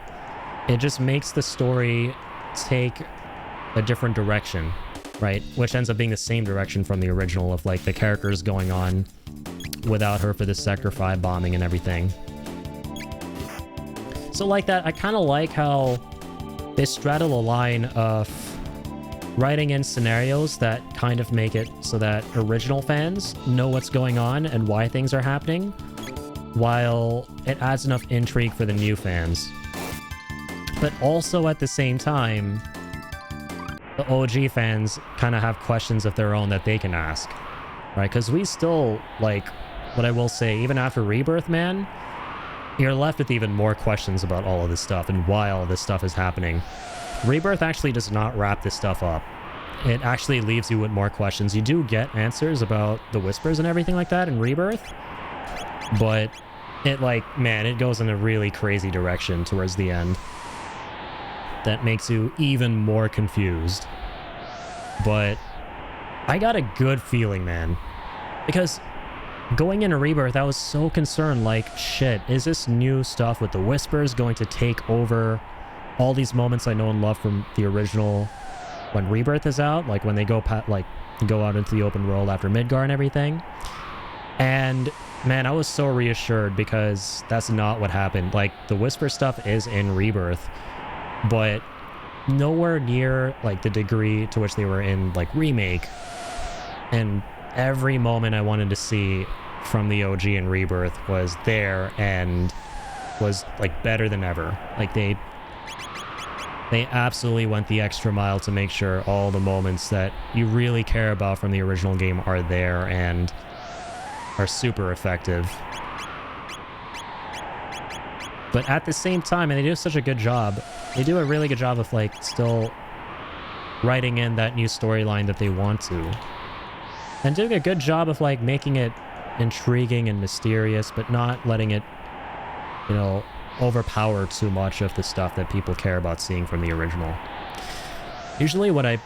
Speaker 1: It just makes the story take a different direction, right? Which ends up being the same direction from the original of like the characters going on without her for the Sector 5 bombing and everything. So like that, I kind of like how they straddle a line of writing in scenarios that kind of make it so that original fans know what's going on and why things are happening, while it adds enough intrigue for the new fans. But also at the same time, the OG fans kind of have questions of their own that they can ask, right? Because we still, like, what I will say, even after Rebirth, man, you're left with even more questions about all of this stuff and why all this stuff is happening. Rebirth actually does not wrap this stuff up. It actually leaves you with more questions. You do get answers about the whispers and everything like that in Rebirth, but it, like, man, it goes in a really crazy direction towards the end that makes you even more confused. But I got a good feeling, man, because going into Rebirth, I was so concerned, like, shit, is this new stuff with the whispers going to take over all these moments I know and love from the original when Rebirth is out, like when they go out into the open world after Midgar and everything? And man, I was so reassured, because that's not what happened. Like, the whisper stuff is in Rebirth, but nowhere near like the degree to which they were in like Remake. And every moment I wanted to see from the OG in Rebirth was there and was like better than ever. Like they absolutely went the extra mile to make sure all the moments that you really care about from the original game are there and are super effective. But at the same time, and they do such a good job, they do a really good job of like still writing in that new storyline that they want to. And doing a good job of like making it intriguing and mysterious, but not letting it, you know, overpower too much of the stuff that people care about seeing from the original. Usually when I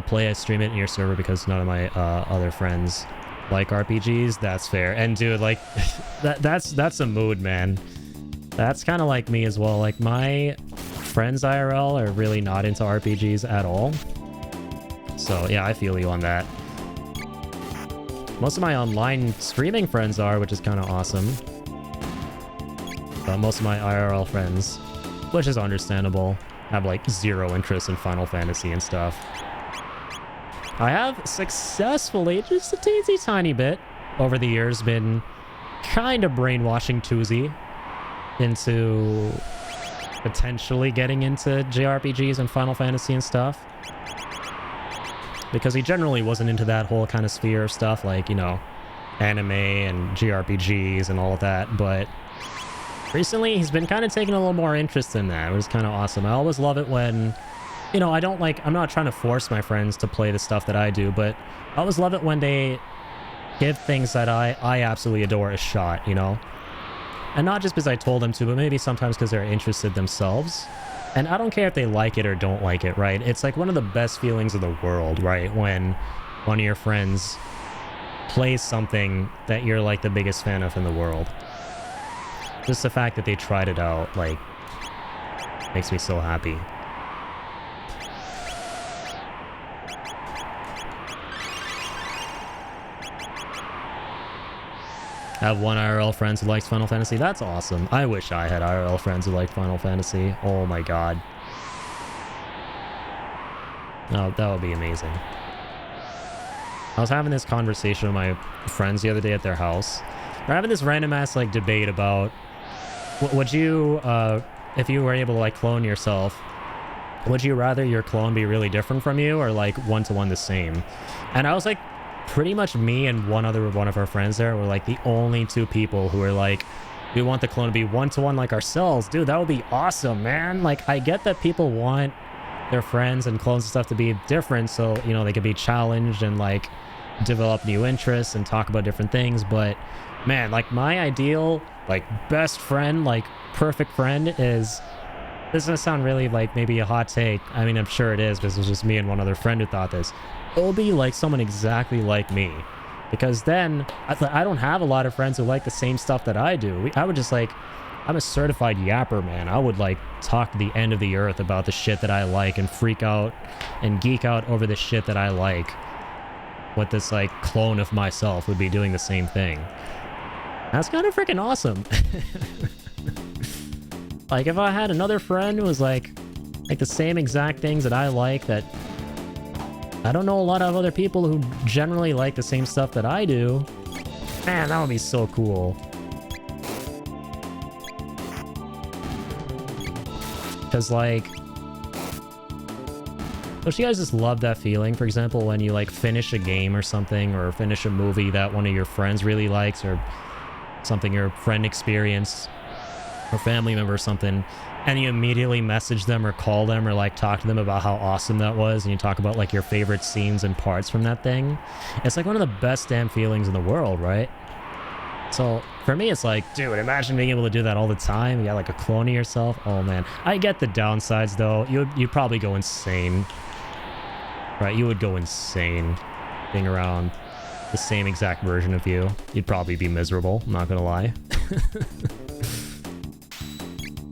Speaker 1: play, I stream it in your server because none of my other friends like RPGs. That's fair. And dude, like, that's a mood, man. That's kind of like me as well. Like, my friends IRL are really not into RPGs at all. So, yeah, I feel you on that. Most of my online streaming friends are, which is kind of awesome. But most of my IRL friends, which is understandable, have like zero interest in Final Fantasy and stuff. I have successfully, just a teensy tiny bit, over the years been kind of brainwashing Tuzi into potentially getting into JRPGs and Final Fantasy and stuff. Because he generally wasn't into that whole kind of sphere of stuff, like, you know, anime and JRPGs and all of that, but recently he's been kind of taking a little more interest in that, which is kind of awesome. I always love it when, you know, I'm not trying to force my friends to play the stuff that I do, but I always love it when they give things that I absolutely adore a shot, you know? And not just because I told them to, but maybe sometimes because they're interested themselves. And I don't care if they like it or don't like it, right? It's like one of the best feelings in the world, right? When one of your friends plays something that you're like the biggest fan of in the world. Just the fact that they tried it out, like, makes me so happy. I have one IRL friend who likes Final Fantasy. That's awesome. I wish I had IRL friends who liked Final Fantasy. Oh my god. No, that would be amazing. I was having this conversation with my friends the other day at their house. We're having this random ass like debate about would you, if you were able to like clone yourself, would you rather your clone be really different from you or like one-to-one the same? And I was like, pretty much me and one of our friends there were like the only two people who were like, we want the clone to be one-to-one like ourselves. Dude, that would be awesome, man. Like, I get that people want their friends and clones and stuff to be different so, you know, they could be challenged and like develop new interests and talk about different things, but man, like my ideal like best friend, like perfect friend is, this is gonna sound really like maybe a hot take. I mean, I'm sure it is because it was just me and one other friend who thought this. It'll be like someone exactly like me, because then I don't have a lot of friends who like the same stuff that I do. I would just like, I'm a certified yapper, man. I would like talk to the end of the earth about the shit that I like and freak out and geek out over the shit that I like. What this like clone of myself would be doing the same thing. That's kind of freaking awesome. Like if I had another friend who was like the same exact things that I like, that I don't know a lot of other people who generally like the same stuff that I do. Man, that would be so cool. Because like, don't you guys just love that feeling? For example, when you like finish a game or something, or finish a movie that one of your friends really likes, or something your friend experienced, or family member or something, and you immediately message them or call them or like talk to them about how awesome that was, and you talk about like your favorite scenes and parts from that thing. It's like one of the best damn feelings in the world, right? So for me, it's like, dude, imagine being able to do that all the time. You got like a clone of yourself. Oh man, I get the downsides though. You'd probably go insane, right? You would go insane being around the same exact version of you. You'd probably be miserable, I'm not gonna lie.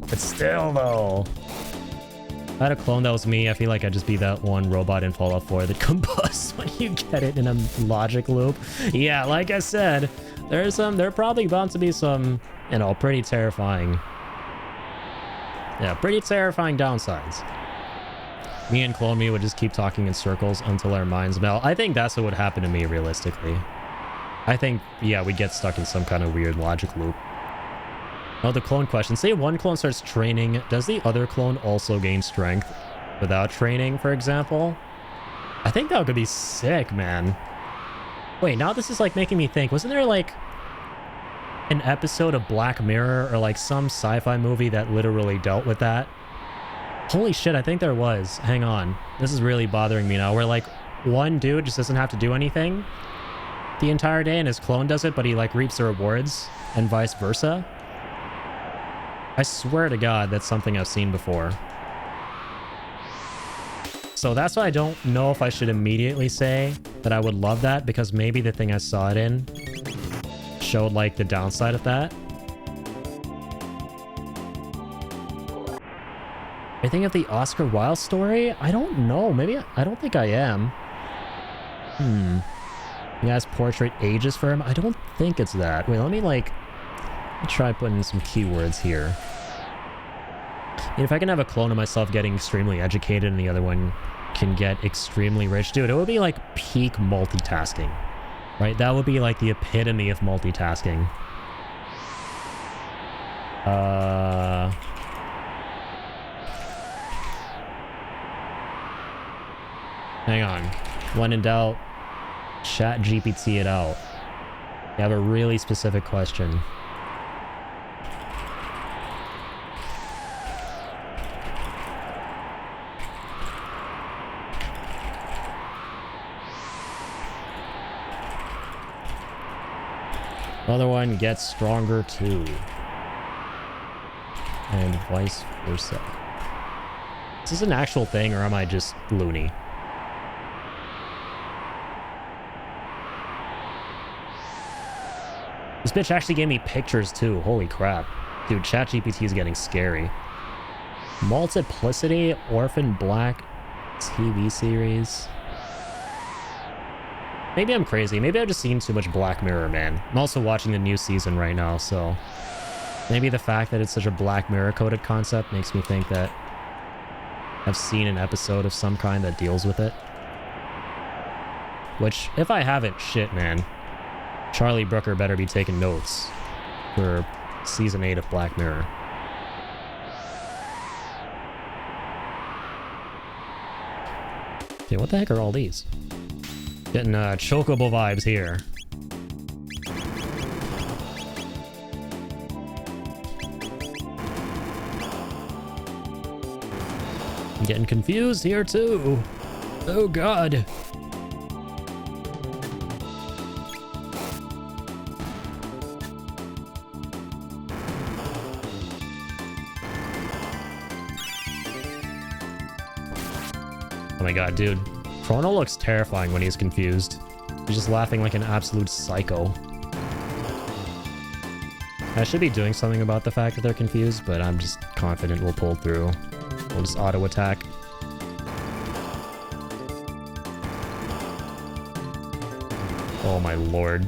Speaker 1: But still, though, if I had a clone that was me, I feel like I'd just be that one robot in Fallout 4 that combusts when you get it in a logic loop. Yeah, like I said, there are probably bound to be some, you know, pretty terrifying downsides. Me and Clone Me would just keep talking in circles until our minds melt. I think that's what would happen to me, realistically. I think, yeah, we'd get stuck in some kind of weird logic loop. Oh, the clone question. Say one clone starts training. Does the other clone also gain strength without training, for example? I think that could be sick, man. Wait, now this is like making me think. Wasn't there like an episode of Black Mirror or like some sci-fi movie that literally dealt with that? Holy shit, I think there was. Hang on. This is really bothering me now. Where like one dude just doesn't have to do anything the entire day and his clone does it, but he like reaps the rewards and vice versa. I swear to God, that's something I've seen before. So that's why I don't know if I should immediately say that I would love that, because maybe the thing I saw it in showed like the downside of that. I think of the Oscar Wilde story? I don't know. Maybe I don't think I am. Guy's portrait ages for him? I don't think it's that. Wait, let me try putting some keywords here. If I can have a clone of myself getting extremely educated and the other one can get extremely rich, dude, it would be like peak multitasking, right? That would be like the epitome of multitasking. Hang on. When in doubt, chat GPT it out. You have a really specific question. Other one gets stronger too. And vice versa. Is this an actual thing or am I just loony? This bitch actually gave me pictures too. Holy crap. Dude, ChatGPT is getting scary. Multiplicity, Orphan Black TV series. Maybe I'm crazy. Maybe I've just seen too much Black Mirror, man. I'm also watching the new season right now, so maybe the fact that it's such a Black Mirror coded concept makes me think that I've seen an episode of some kind that deals with it. Which, if I haven't, shit, man. Charlie Brooker better be taking notes for season 8 of Black Mirror. Okay, what the heck are all these? Getting chocobo vibes here. I'm getting confused here too. Oh god. Oh my god, dude. Chrono looks terrifying when he's confused. He's just laughing like an absolute psycho. I should be doing something about the fact that they're confused, but I'm just confident we'll pull through. We'll just auto attack. Oh my lord.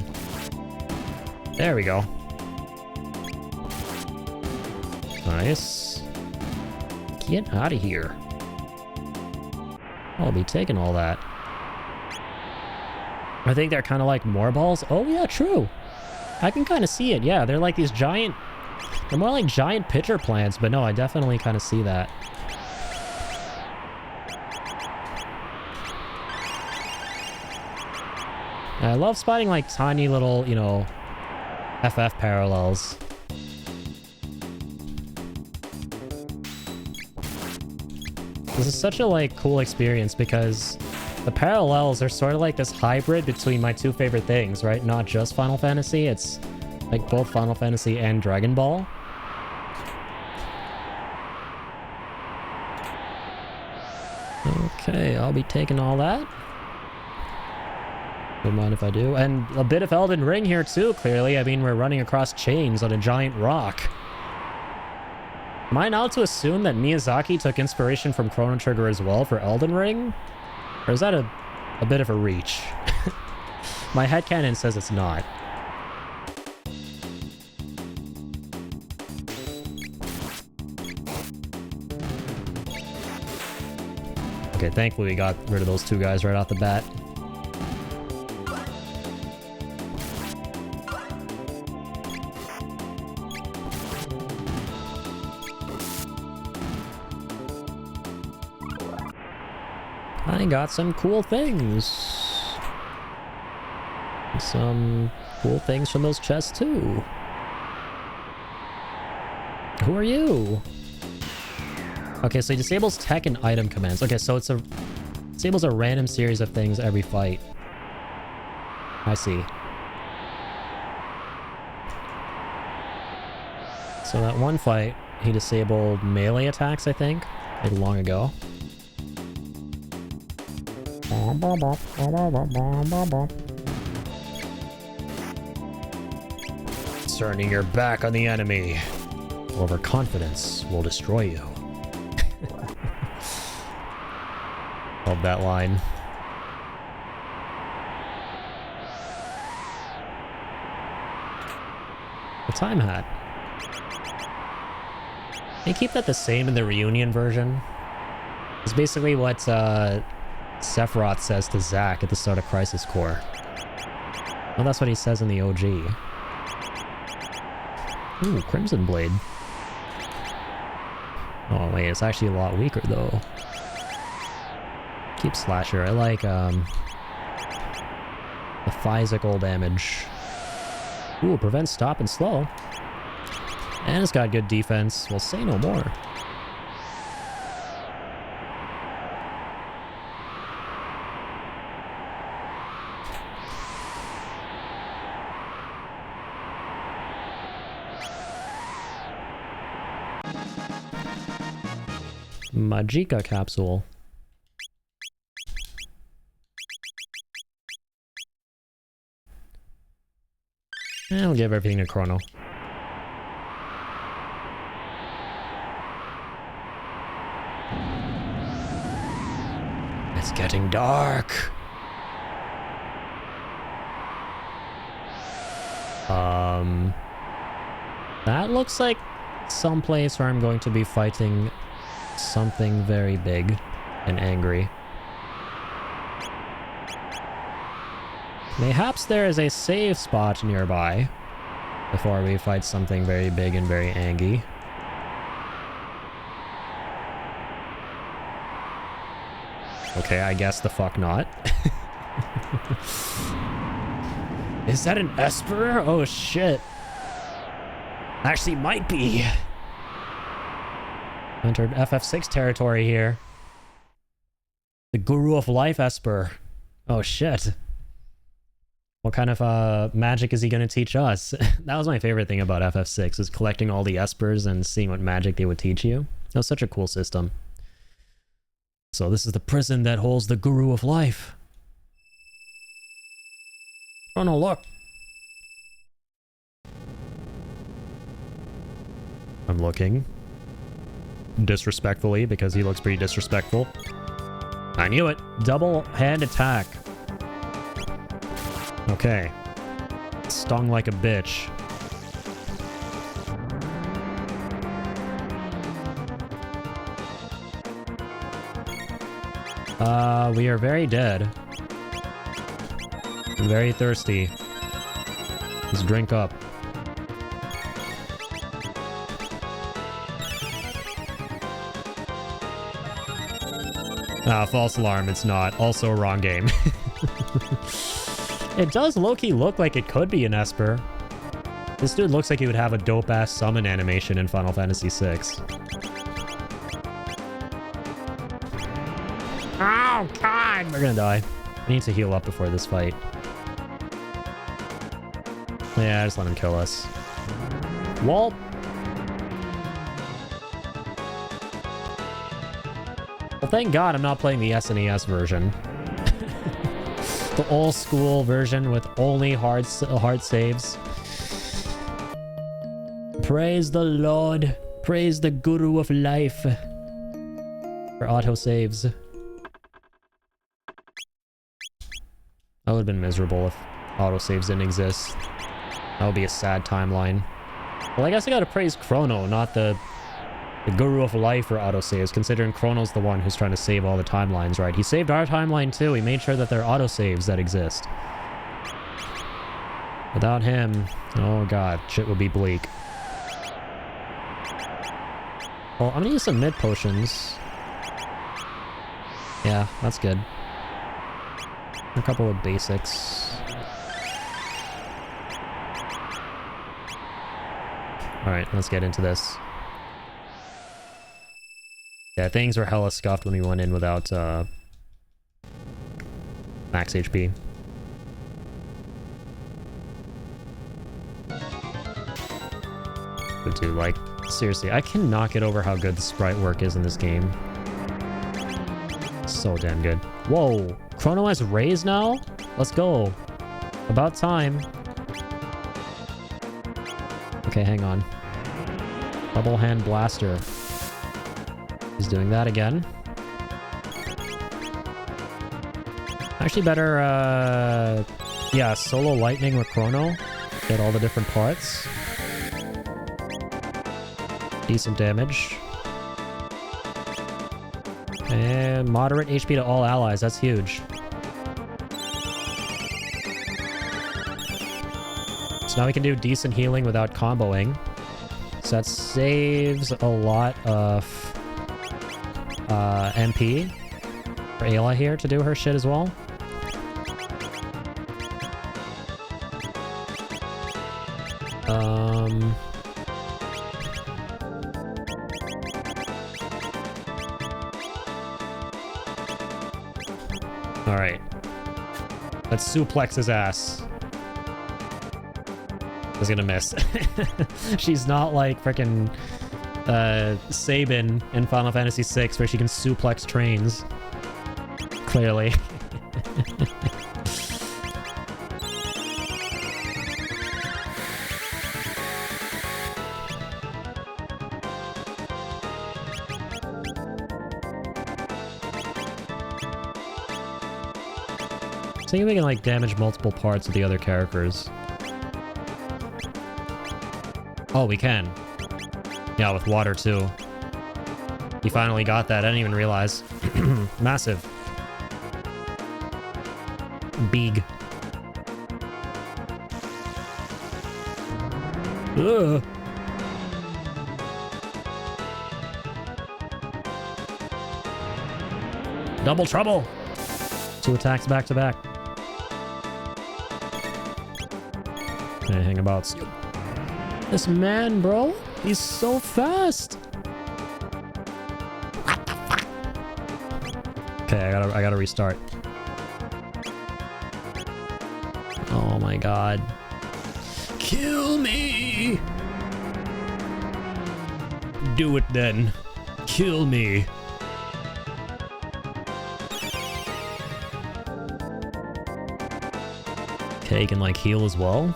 Speaker 1: There we go. Nice. Get out of here. I'll be taking all that. I think they're kind of like more balls. Oh yeah, true. I can kind of see it. Yeah, they're like these giant... They're more like giant pitcher plants, but no, I definitely kind of see that. I love spotting like tiny little, you know, FF parallels. This is such a like cool experience because the parallels are sort of like this hybrid between my two favorite things, right? Not just Final Fantasy, it's like both Final Fantasy and Dragon Ball. Okay, I'll be taking all that. Don't mind if I do. And a bit of Elden Ring here too, clearly. I mean, we're running across chains on a giant rock. Am I now to assume that Miyazaki took inspiration from Chrono Trigger as well for Elden Ring? Or is that a bit of a reach? My headcanon says it's not. Okay, thankfully we got rid of those two guys right off the bat. I got some cool things. Some cool things from those chests too. Who are you? Okay, so he disables tech and item commands. Okay, so it disables a random series of things every fight. I see. So that one fight, he disabled melee attacks, I think, like long ago. Turning your back on the enemy. Overconfidence will destroy you. Love that line. The time hat. They keep that the same in the reunion version. It's basically what Sephiroth says to Zack at the start of Crisis Core. Well, that's what he says in the OG. Ooh, Crimson Blade. Oh wait, it's actually a lot weaker though. Keep Slasher. I like the physical damage. Ooh, prevents stop and slow. And it's got good defense. Well, say no more. Magika capsule. I'll give everything to Chrono. It's getting dark. That looks like some place where I'm going to be fighting something very big and angry. Mayhaps there is a save spot nearby before we fight something very big and very angry. Okay, I guess the fuck not. Is that an Esper? Oh shit. Actually might be. Entered FF6 territory here. The Guru of Life Esper. Oh shit. What kind of magic is he going to teach us? That was my favorite thing about FF6, is collecting all the Espers and seeing what magic they would teach you. That was such a cool system. So this is the prison that holds the Guru of Life. Oh no, look! I'm looking. Disrespectfully, because he looks pretty disrespectful. I knew it! Double hand attack. Okay. Stung like a bitch. We are very dead. I'm very thirsty. Let's drink up. Ah, false alarm, it's not. Also wrong game. It does low-key look like it could be an Esper. This dude looks like he would have a dope-ass summon animation in Final Fantasy VI. Oh, God! We're gonna die. We need to heal up before this fight. Yeah, just let him kill us. Walt! Well, thank God I'm not playing the SNES version. The old school version with only hard saves. Praise the Lord. Praise the Guru of Life. For auto saves. That would have been miserable if autosaves didn't exist. That would be a sad timeline. Well, I guess I gotta praise Chrono, not the Guru of Life for autosaves, considering Chrono's the one who's trying to save all the timelines, right? He saved our timeline too. He made sure that there are autosaves that exist. Without him, oh god, shit would be bleak. Well, I'm gonna use some mid potions. Yeah, that's good. A couple of basics. Alright, let's get into this. Yeah, things were hella scuffed when we went in without max HP. But dude, like, seriously, I cannot get over how good the sprite work is in this game. So damn good. Whoa! Chrono has rays now? Let's go. About time. Okay, hang on. Double hand blaster. He's doing that again. Actually better, yeah, solo lightning with Chrono. Get all the different parts. Decent damage. And moderate HP to all allies. That's huge. So now we can do decent healing without comboing. So that saves a lot of MP for Ayla here to do her shit as well. Alright. Let's suplex his ass. I was gonna miss. She's not like frickin' Sabin in Final Fantasy VI where she can suplex trains. Clearly. I think we can like damage multiple parts of the other characters. Oh, we can. Yeah, with water too. He finally got that. I didn't even realize. Massive. Big. Ugh. Double trouble. 2 attacks back to back. Anything about this man, bro? He's so fast. What the fuck? Okay, I gotta restart. Oh my god. Kill me. Do it then. Kill me. Okay, he can like heal as well.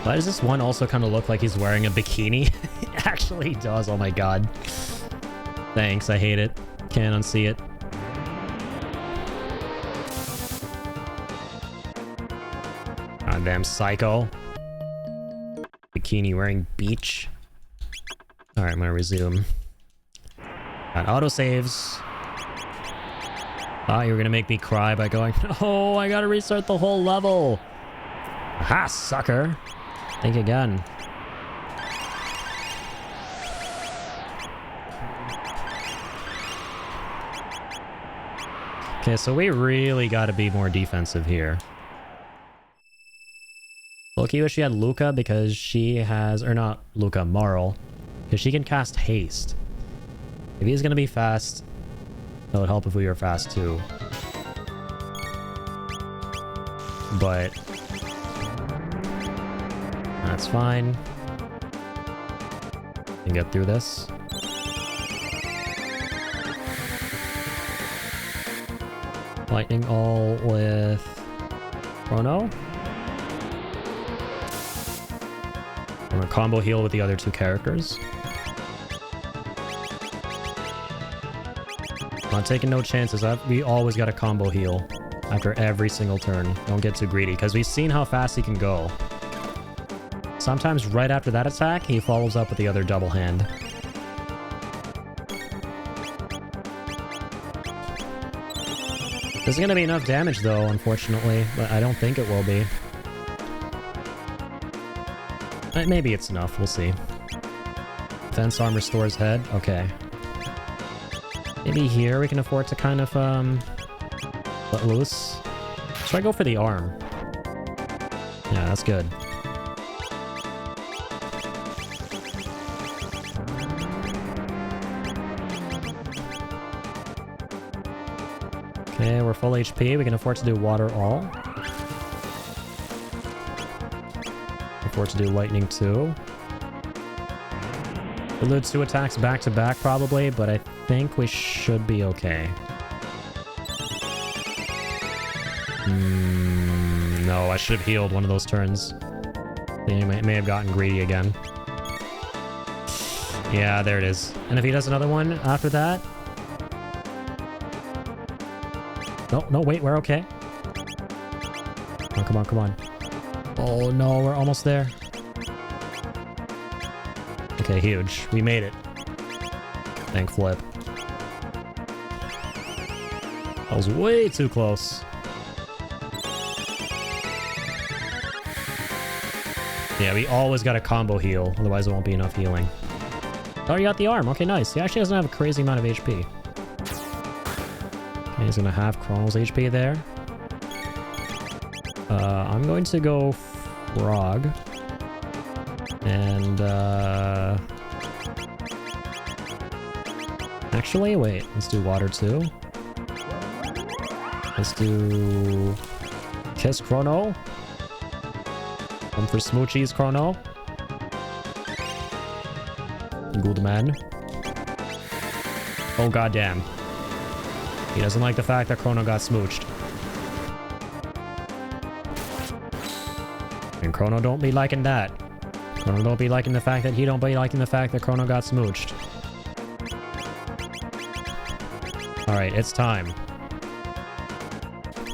Speaker 1: Why does this one also kind of look like he's wearing a bikini? It actually does. Oh my god. Thanks, I hate it. Can't unsee it. Goddamn psycho. Bikini wearing beach. Alright, I'm gonna resume. Got autosaves. Thought you were gonna make me cry by going, oh, I gotta restart the whole level. Ha, sucker. Think again. Okay, so we really got to be more defensive here. Loki wish she had Luca because she has, or not Luca, Marl, because she can cast haste. If he's going to be fast, that would help if we were fast too. But that's fine. Can get through this. Lightning all with Chrono. I'm gonna combo heal with the other 2 characters. Not taking no chances. We always got a combo heal after every single turn. Don't get too greedy because we've seen how fast he can go. Sometimes right after that attack, he follows up with the other double hand. There's gonna be enough damage though, unfortunately, but I don't think it will be. Maybe it's enough, we'll see. Defense arm restores head, okay. Maybe here we can afford to kind of, let loose. Should I go for the arm? Yeah, that's good. Okay, we're full HP. We can afford to do water all. Afford to do lightning too. We'll do 2 attacks back to back probably, but I think we should be okay. No, I should have healed one of those turns. They may have gotten greedy again. Yeah, there it is. And if he does another one after that... No, wait, we're okay. on, come on, come on. Oh no, we're almost there. Okay, huge. We made it. Thank flip. That was way too close. Yeah, we always got a combo heal, otherwise it won't be enough healing. Oh, you got the arm. Okay, nice. He actually doesn't have a crazy amount of HP. Okay, he's gonna have Chrono's HP there. I'm going to go Frog. And, actually, wait. Let's do Water too. Let's do Kiss Chrono. Come for Smoochie's Chrono. Good man. Oh goddamn. He doesn't like the fact that Chrono got smooched. And Chrono don't be liking that. Chrono don't be liking the fact that he don't be liking the fact that Chrono got smooched. Alright, it's time.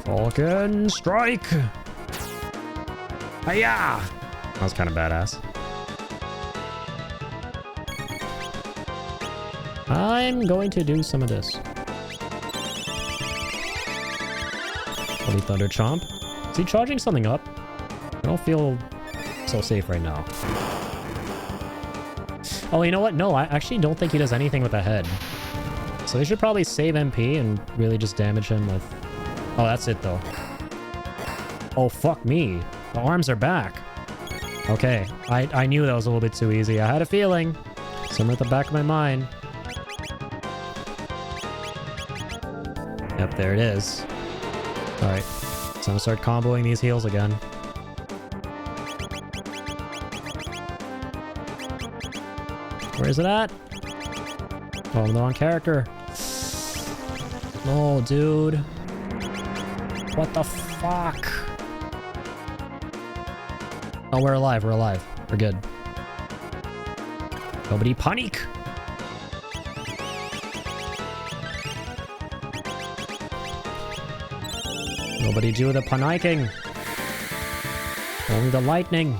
Speaker 1: Falcon strike! Hiya! That was kind of badass. I'm going to do some of this. Holy Thunder Chomp. Is he charging something up? I don't feel so safe right now. Oh, you know what? No, I actually don't think he does anything with the head. So he should probably save MP and really just damage him with... Oh, that's it though. Oh, fuck me. The arms are back. Okay, I knew that was a little bit too easy. I had a feeling. Somewhere at the back of my mind. Yep, there it is. Alright, so I'm gonna start comboing these heals again. Where is it at? Oh, I'm the wrong character. No, dude. What the fuck? Oh, we're alive. We're alive. We're good. Nobody panic. Nobody do the panicking. Only the lightning.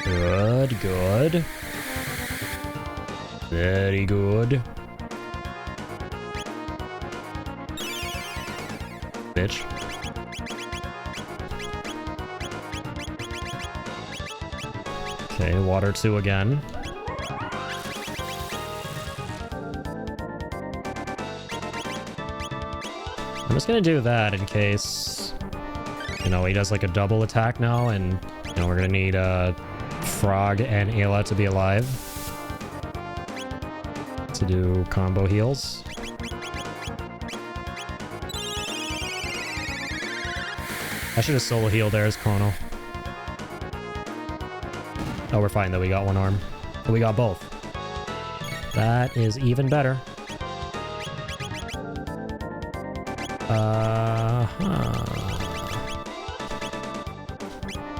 Speaker 1: Good, good. Very good. Bitch. Okay, Water 2 again. I'm just gonna do that in case, you know, he does like a double attack now, and, you know, we're gonna need Frog and Ayla to be alive to do combo heals. I should have solo healed there as Chrono. Oh, we're fine though. We got one arm. But we got both. That is even better.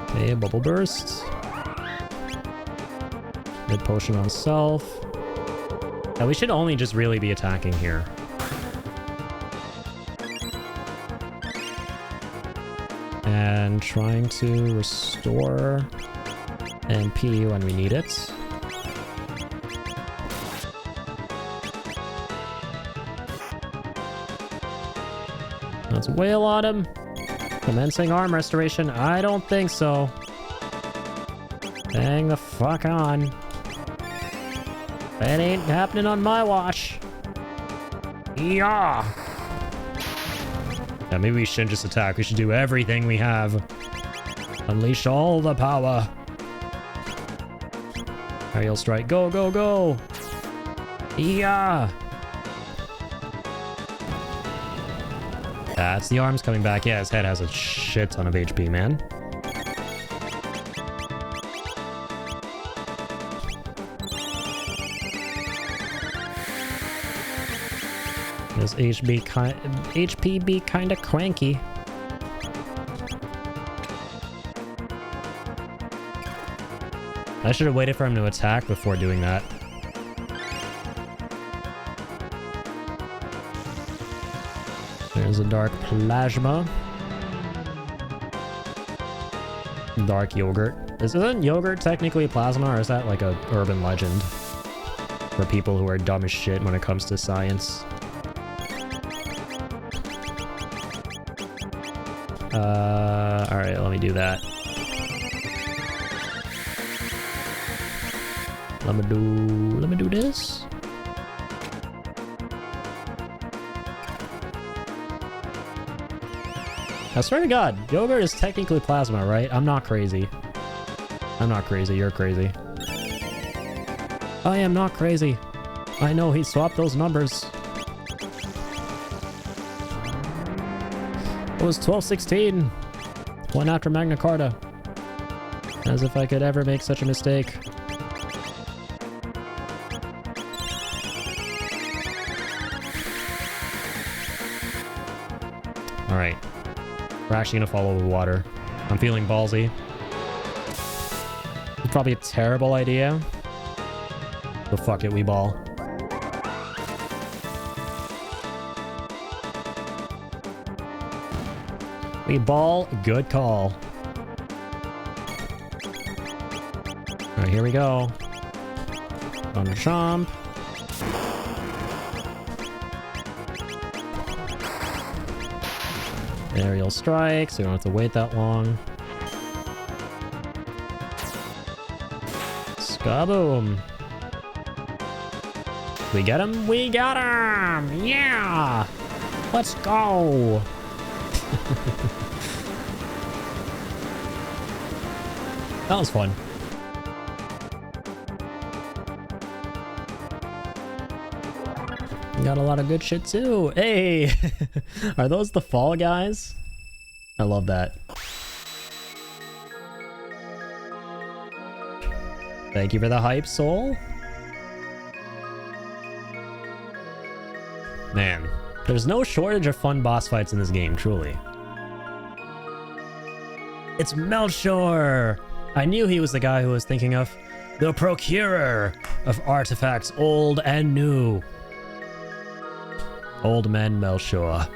Speaker 1: Okay, Bubble Burst. Mid Potion on self. Yeah, we should only just really be attacking here. And trying to restore MP when we need it. Let's wail on him. Commencing arm restoration. I don't think so. Hang the fuck on. That ain't happening on my watch. Yeah. Yeah, maybe we shouldn't just attack. We should do everything we have. Unleash all the power. Aerial strike. Go, go, go. Yeah. That's the arms coming back. Yeah, his head has a shit ton of HP, man. His HP be kinda cranky. I should have waited for him to attack before doing that. There's a dark plasma. Dark yogurt. Isn't yogurt technically plasma, or is that like a urban legend for people who are dumb as shit when it comes to science? Alright, let me do that. Let me do this. I swear to God, yogurt is technically plasma, right? I'm not crazy. I'm not crazy, you're crazy. I am not crazy. I know, he swapped those numbers. It was 1216. One after Magna Carta. As if I could ever make such a mistake. Alright. We're actually gonna follow the water. I'm feeling ballsy. It's probably a terrible idea. But fuck it, we ball. We ball, good call. Alright, here we go. On the chomp. Aerial strike, so we don't have to wait that long. Skaboom! We get him? We got him! Yeah! Let's go! That was fun. Got a lot of good shit too. Hey! Are those the fall guys? I love that. Thank you for the hype, Soul. Man, there's no shortage of fun boss fights in this game, truly. It's Melchor! I knew he was the guy who was thinking of the procurer of artifacts old and new. Old man Melchor.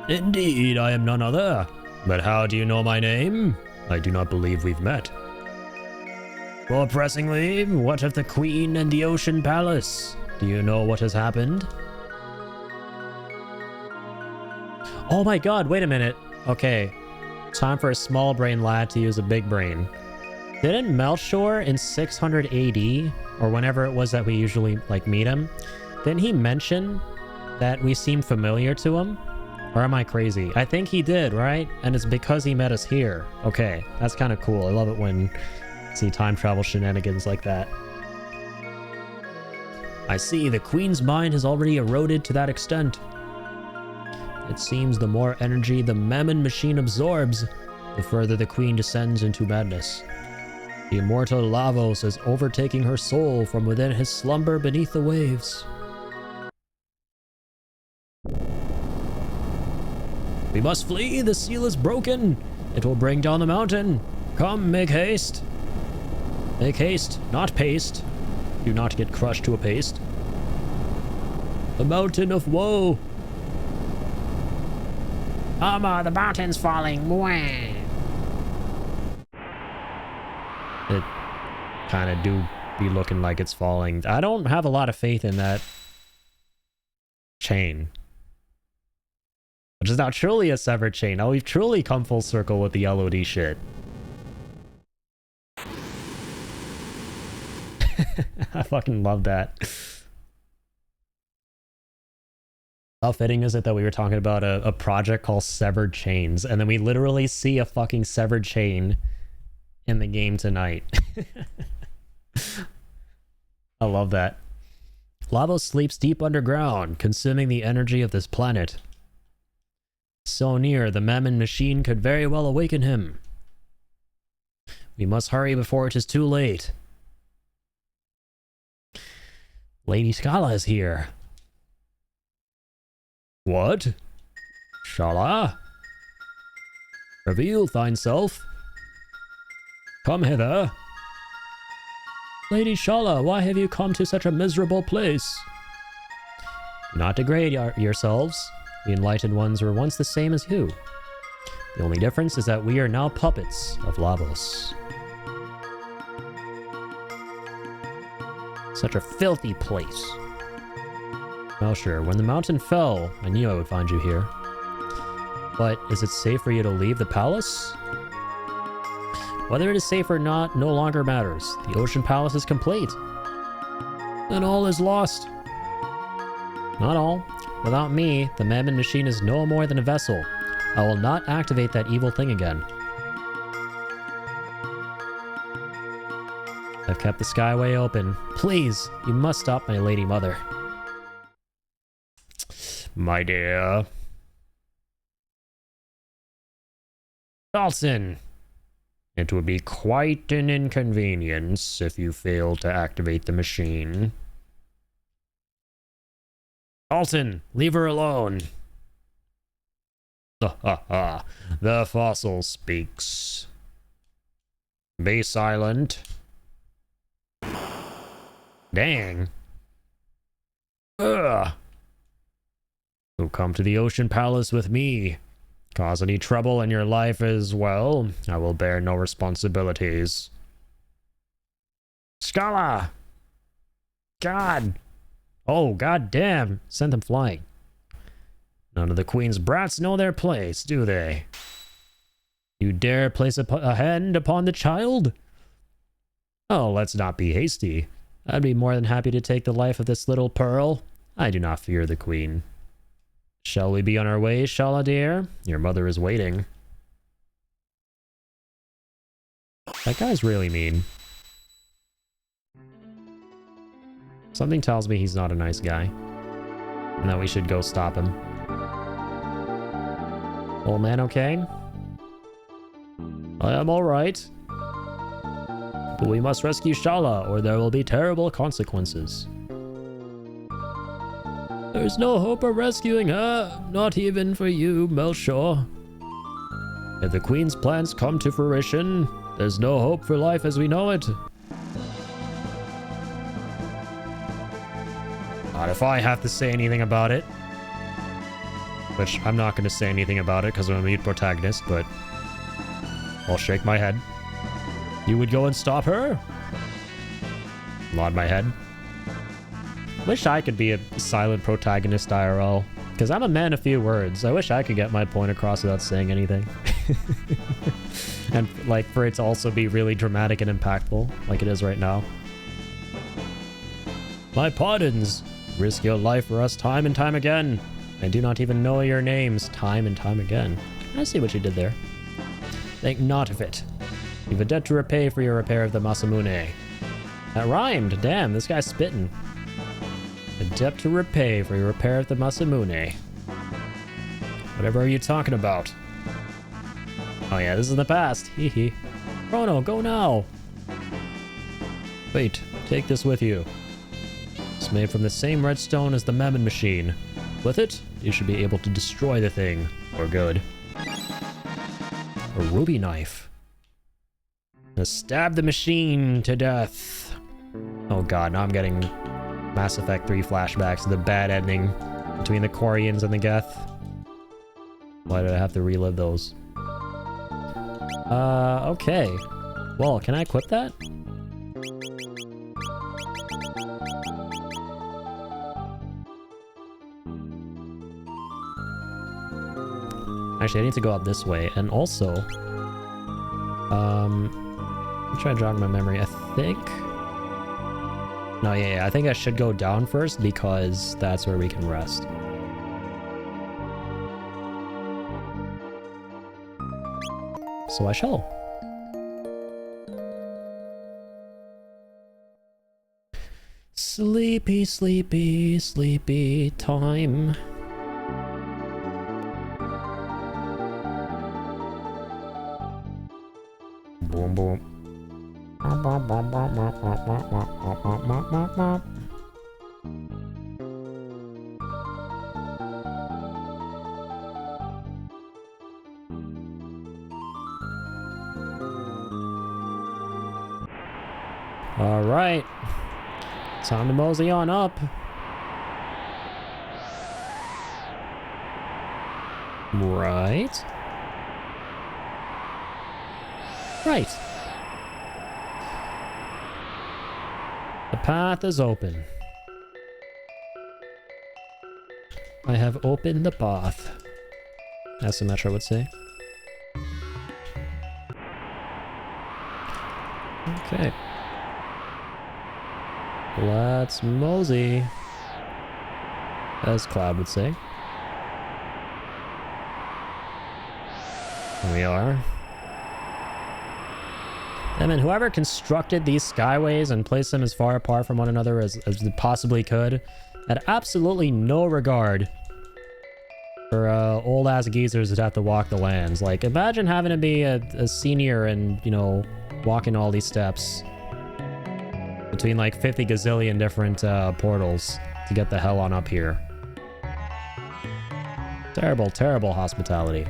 Speaker 1: Indeed, I am none other. But how do you know my name? I do not believe we've met. More pressingly, what of the Queen and the Ocean Palace? Do you know what has happened? Oh my god, wait a minute. Okay, time for a small brain lad to use a big brain. Didn't Melchor in 600 AD, or whenever it was that we usually like meet him, didn't he mention that we seem familiar to him? Or am I crazy? I think he did, right? And it's because he met us here. Okay, that's kind of cool. I love it when I see time travel shenanigans like that. I see the Queen's mind has already eroded to that extent. It seems the more energy the Mammon machine absorbs, the further the Queen descends into madness. The immortal Lavos is overtaking her soul from within his slumber beneath the waves. We must flee! The seal is broken! It will bring down the mountain! Come, make haste! Make haste, not paste. Do not get crushed to a paste. The mountain of woe! Mama, the mountain's falling! Mwah. It kinda do be looking like it's falling. I don't have a lot of faith in that chain. Which is now truly a severed chain. Now we've truly come full circle with the LOD shit. I fucking love that. How fitting is it that we were talking about a project called Severed Chains, and then we literally see a fucking severed chain in the game tonight. I love that. Lavos sleeps deep underground, consuming the energy of this planet. So near, the Mammon machine could very well awaken him. We must hurry before it is too late. Lady Scala is here. What? Shala? Reveal thine self. Come hither. Lady Shala, why have you come to such a miserable place? Do not degrade yourselves. The enlightened ones were once the same as you. The only difference is that we are now puppets of Lavos. Such a filthy place. Well, sure, when the mountain fell, I knew I would find you here. But is it safe for you to leave the palace? Whether it is safe or not no longer matters. The Ocean Palace is complete. Then all is lost. Not all. Without me, the Mammon machine is no more than a vessel. I will not activate that evil thing again. I've kept the skyway open. Please, you must stop my lady mother. My dear. Dalton. It would be quite an inconvenience if you fail to activate the machine. Dalton, leave her alone. Ha ha ha. The fossil speaks. Be silent. Dang. Ugh. So come to the Ocean Palace with me. Cause any trouble in your life as well, I will bear no responsibilities. Scala! God! Oh, god damn! Sent them flying. None of the Queen's brats know their place, do they? You dare place a hand upon the child? Oh, let's not be hasty. I'd be more than happy to take the life of this little pearl. I do not fear the Queen. Shall we be on our way, Shala dear? Your mother is waiting. That guy's really mean. Something tells me he's not a nice guy. And that we should go stop him. Old man okay? I am alright. But we must rescue Shala, or there will be terrible consequences. There's no hope of rescuing her, not even for you, Melchior. If the Queen's plans come to fruition, there's no hope for life as we know it. God, if I have to say anything about it, which I'm not going to say anything about it because I'm a mute protagonist, but I'll shake my head. You would go and stop her? Nod my head. Wish I could be a silent protagonist IRL, because I'm a man of few words. I wish I could get my point across without saying anything. And like for it to also be really dramatic and impactful, like it is right now. My pardons! Risk your life for us time and time again. I do not even know your names time and time again. I see what you did there. Think not of it. You've a debt to repay for your repair of the Masamune. That rhymed. Damn, this guy's spitting. A debt to repay for your repair of the Masamune. Whatever are you talking about? Oh yeah, this is in the past. Hee hee. Chrono, go now! Wait, take this with you. It's made from the same redstone as the Mammon machine. With it, you should be able to destroy the thing. For good. A ruby knife. To stab the machine to death. Oh god, now I'm getting Mass Effect 3 flashbacks to the bad ending between the Quarians and the Geth. Why did I have to relive those? Okay. Well, can I equip that? Actually, I need to go up this way, and also... I'm trying to jog my memory. I think... No, yeah, I think I should go down first, because that's where we can rest. So I shall. Sleepy, sleepy, sleepy time. Boom, boom. All right, time to mosey on up. Right. Right. The path is open. I have opened the path, as the Metro would say. Okay. Let's mosey, as Cloud would say. Here we are. And then whoever constructed these skyways and placed them as far apart from one another as they possibly could had absolutely no regard for old-ass geezers that have to walk the lands. Like, imagine having to be a senior and, you know, walking all these steps between like 50 gazillion different portals to get the hell on up here. Terrible, terrible hospitality.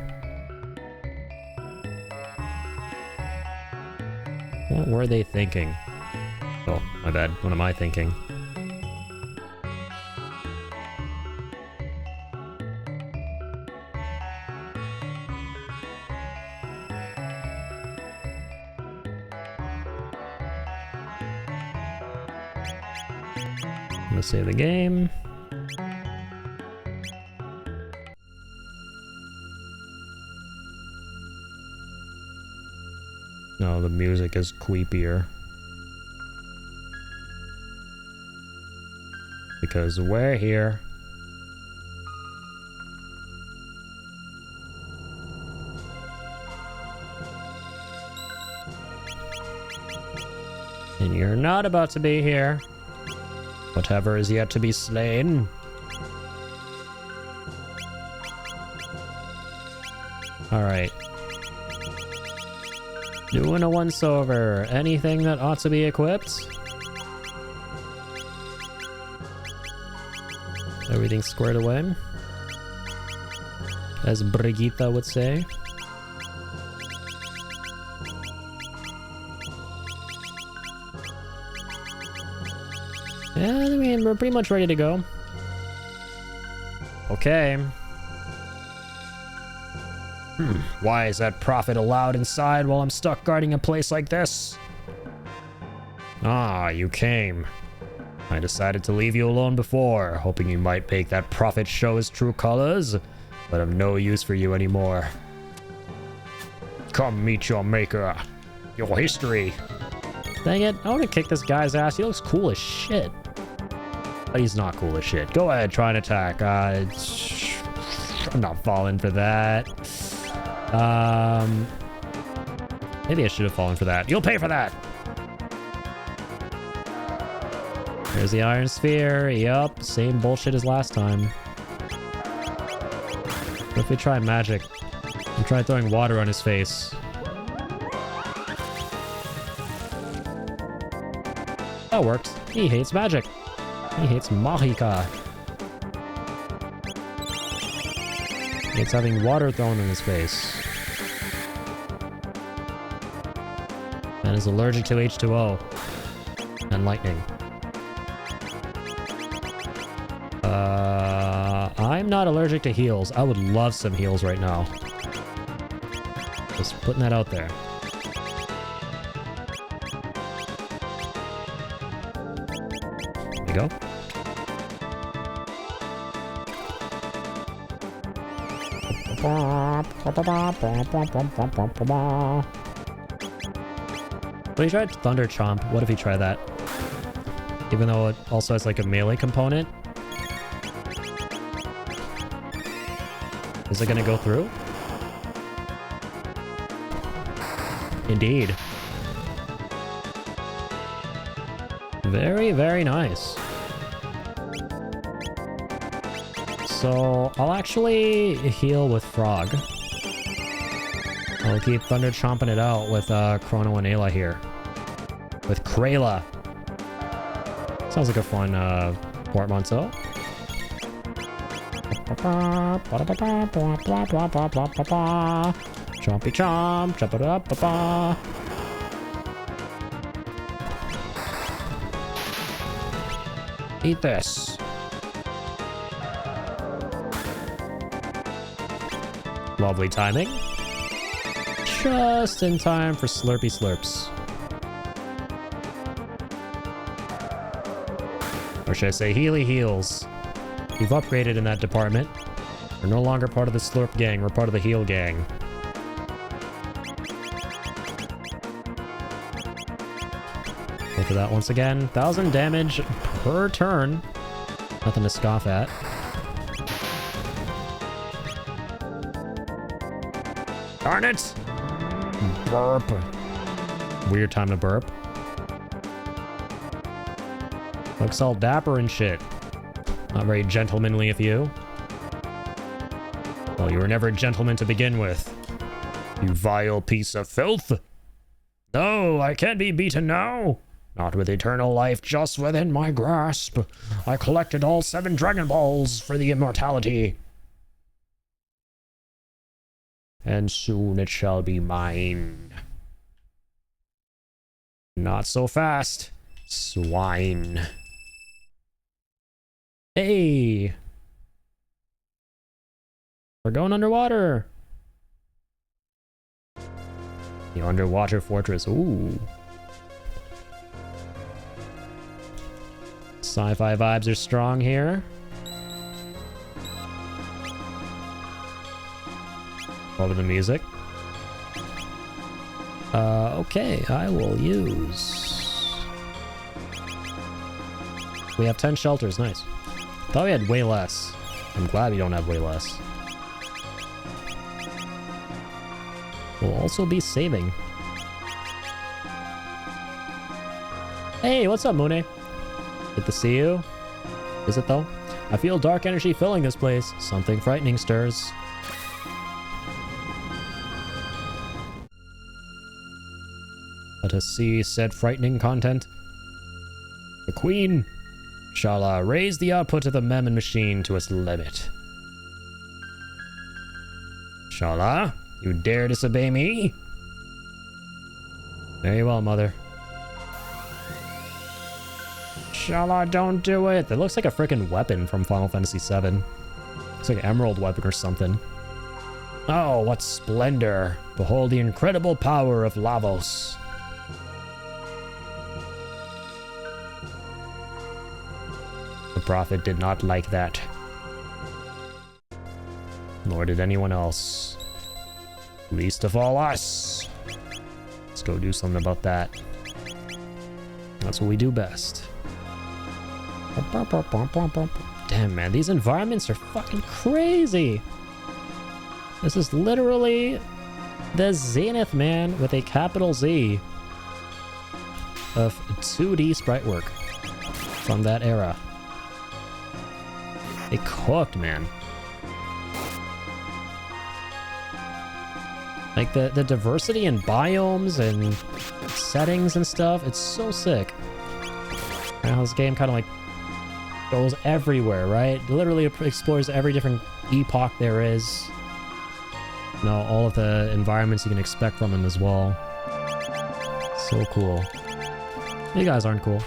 Speaker 1: What were they thinking? Oh, my bad. What am I thinking? I'm gonna save the game. No, the music is creepier. Because we're here. And you're not about to be here. Whatever is yet to be slain. Alright. Doing a once-over. Anything that ought to be equipped? Everything squared away? As Brigitte would say. Yeah, I mean, we're pretty much ready to go. Okay. Why is that prophet allowed inside while I'm stuck guarding a place like this? Ah, you came. I decided to leave you alone before, hoping you might make that prophet show his true colors, but I'm no use for you anymore. Come meet your maker. Your history. Dang it, I want to kick this guy's ass. He looks cool as shit. But he's not cool as shit. Go ahead, try and attack. I'm not falling for that. Maybe I should have fallen for that. You'll pay for that! There's the Iron Sphere. Yup, same bullshit as last time. What if we try magic? And try throwing water on his face. That worked. He hates magic. He hates Mahika. He hates having water thrown in his face. And is allergic to H2O. And lightning. I'm not allergic to heals. I would love some heals right now. Just putting that out there. There we go. But he tried Thunder Chomp. What if he tried that? Even though it also has like a melee component. Is it gonna go through? Indeed. Very, very nice. So I'll actually heal with Frog. I'll keep Thunder chomping it out with Chrono and Ayla here. With Krayla. Sounds like a fun portmanteau. Chompy chomp, chop it up, ba. Eat this. Lovely timing. Just in time for Slurpy Slurps. Or should I say Healy Heals. We've upgraded in that department. We're no longer part of the Slurp gang, we're part of the Heal gang. Go for that once again. 1,000 damage per turn. Nothing to scoff at. Darn it! Burp. Weird time to burp. Looks all dapper and shit. Not very gentlemanly of you. Well, you were never a gentleman to begin with. You vile piece of filth. No, I can't be beaten now. Not with eternal life just within my grasp. I collected all 7 Dragon Balls for the immortality. And soon it shall be mine. Not so fast, swine. Hey! We're going underwater! The underwater fortress, ooh. Sci-fi vibes are strong here. Over the music. Okay, I will use... We have 10 shelters, nice. Thought we had way less. I'm glad we don't have way less. We'll also be saving. Hey, what's up, Mune? Good to see you. Is it though? I feel dark energy filling this place. Something frightening stirs. Let us see said frightening content. The Queen shall raise the output of the Mammon machine to its limit. Shall you dare disobey me? Very well, Mother. Shall don't do it. That looks like a freaking weapon from Final Fantasy VII. Looks like an emerald weapon or something. Oh, what splendor. Behold the incredible power of Lavos. The Prophet did not like that. Nor did anyone else. Least of all us. Let's go do something about that. That's what we do best. Damn, man, these environments are fucking crazy. This is literally the zenith, man, with a capital Z of 2D sprite work from that era. It cooked, man. Like the diversity in biomes and settings and stuff, it's so sick. And how this game kind of like goes everywhere, right? It literally explores every different epoch there is. You know, all of the environments you can expect from them as well. So cool. You guys aren't cool.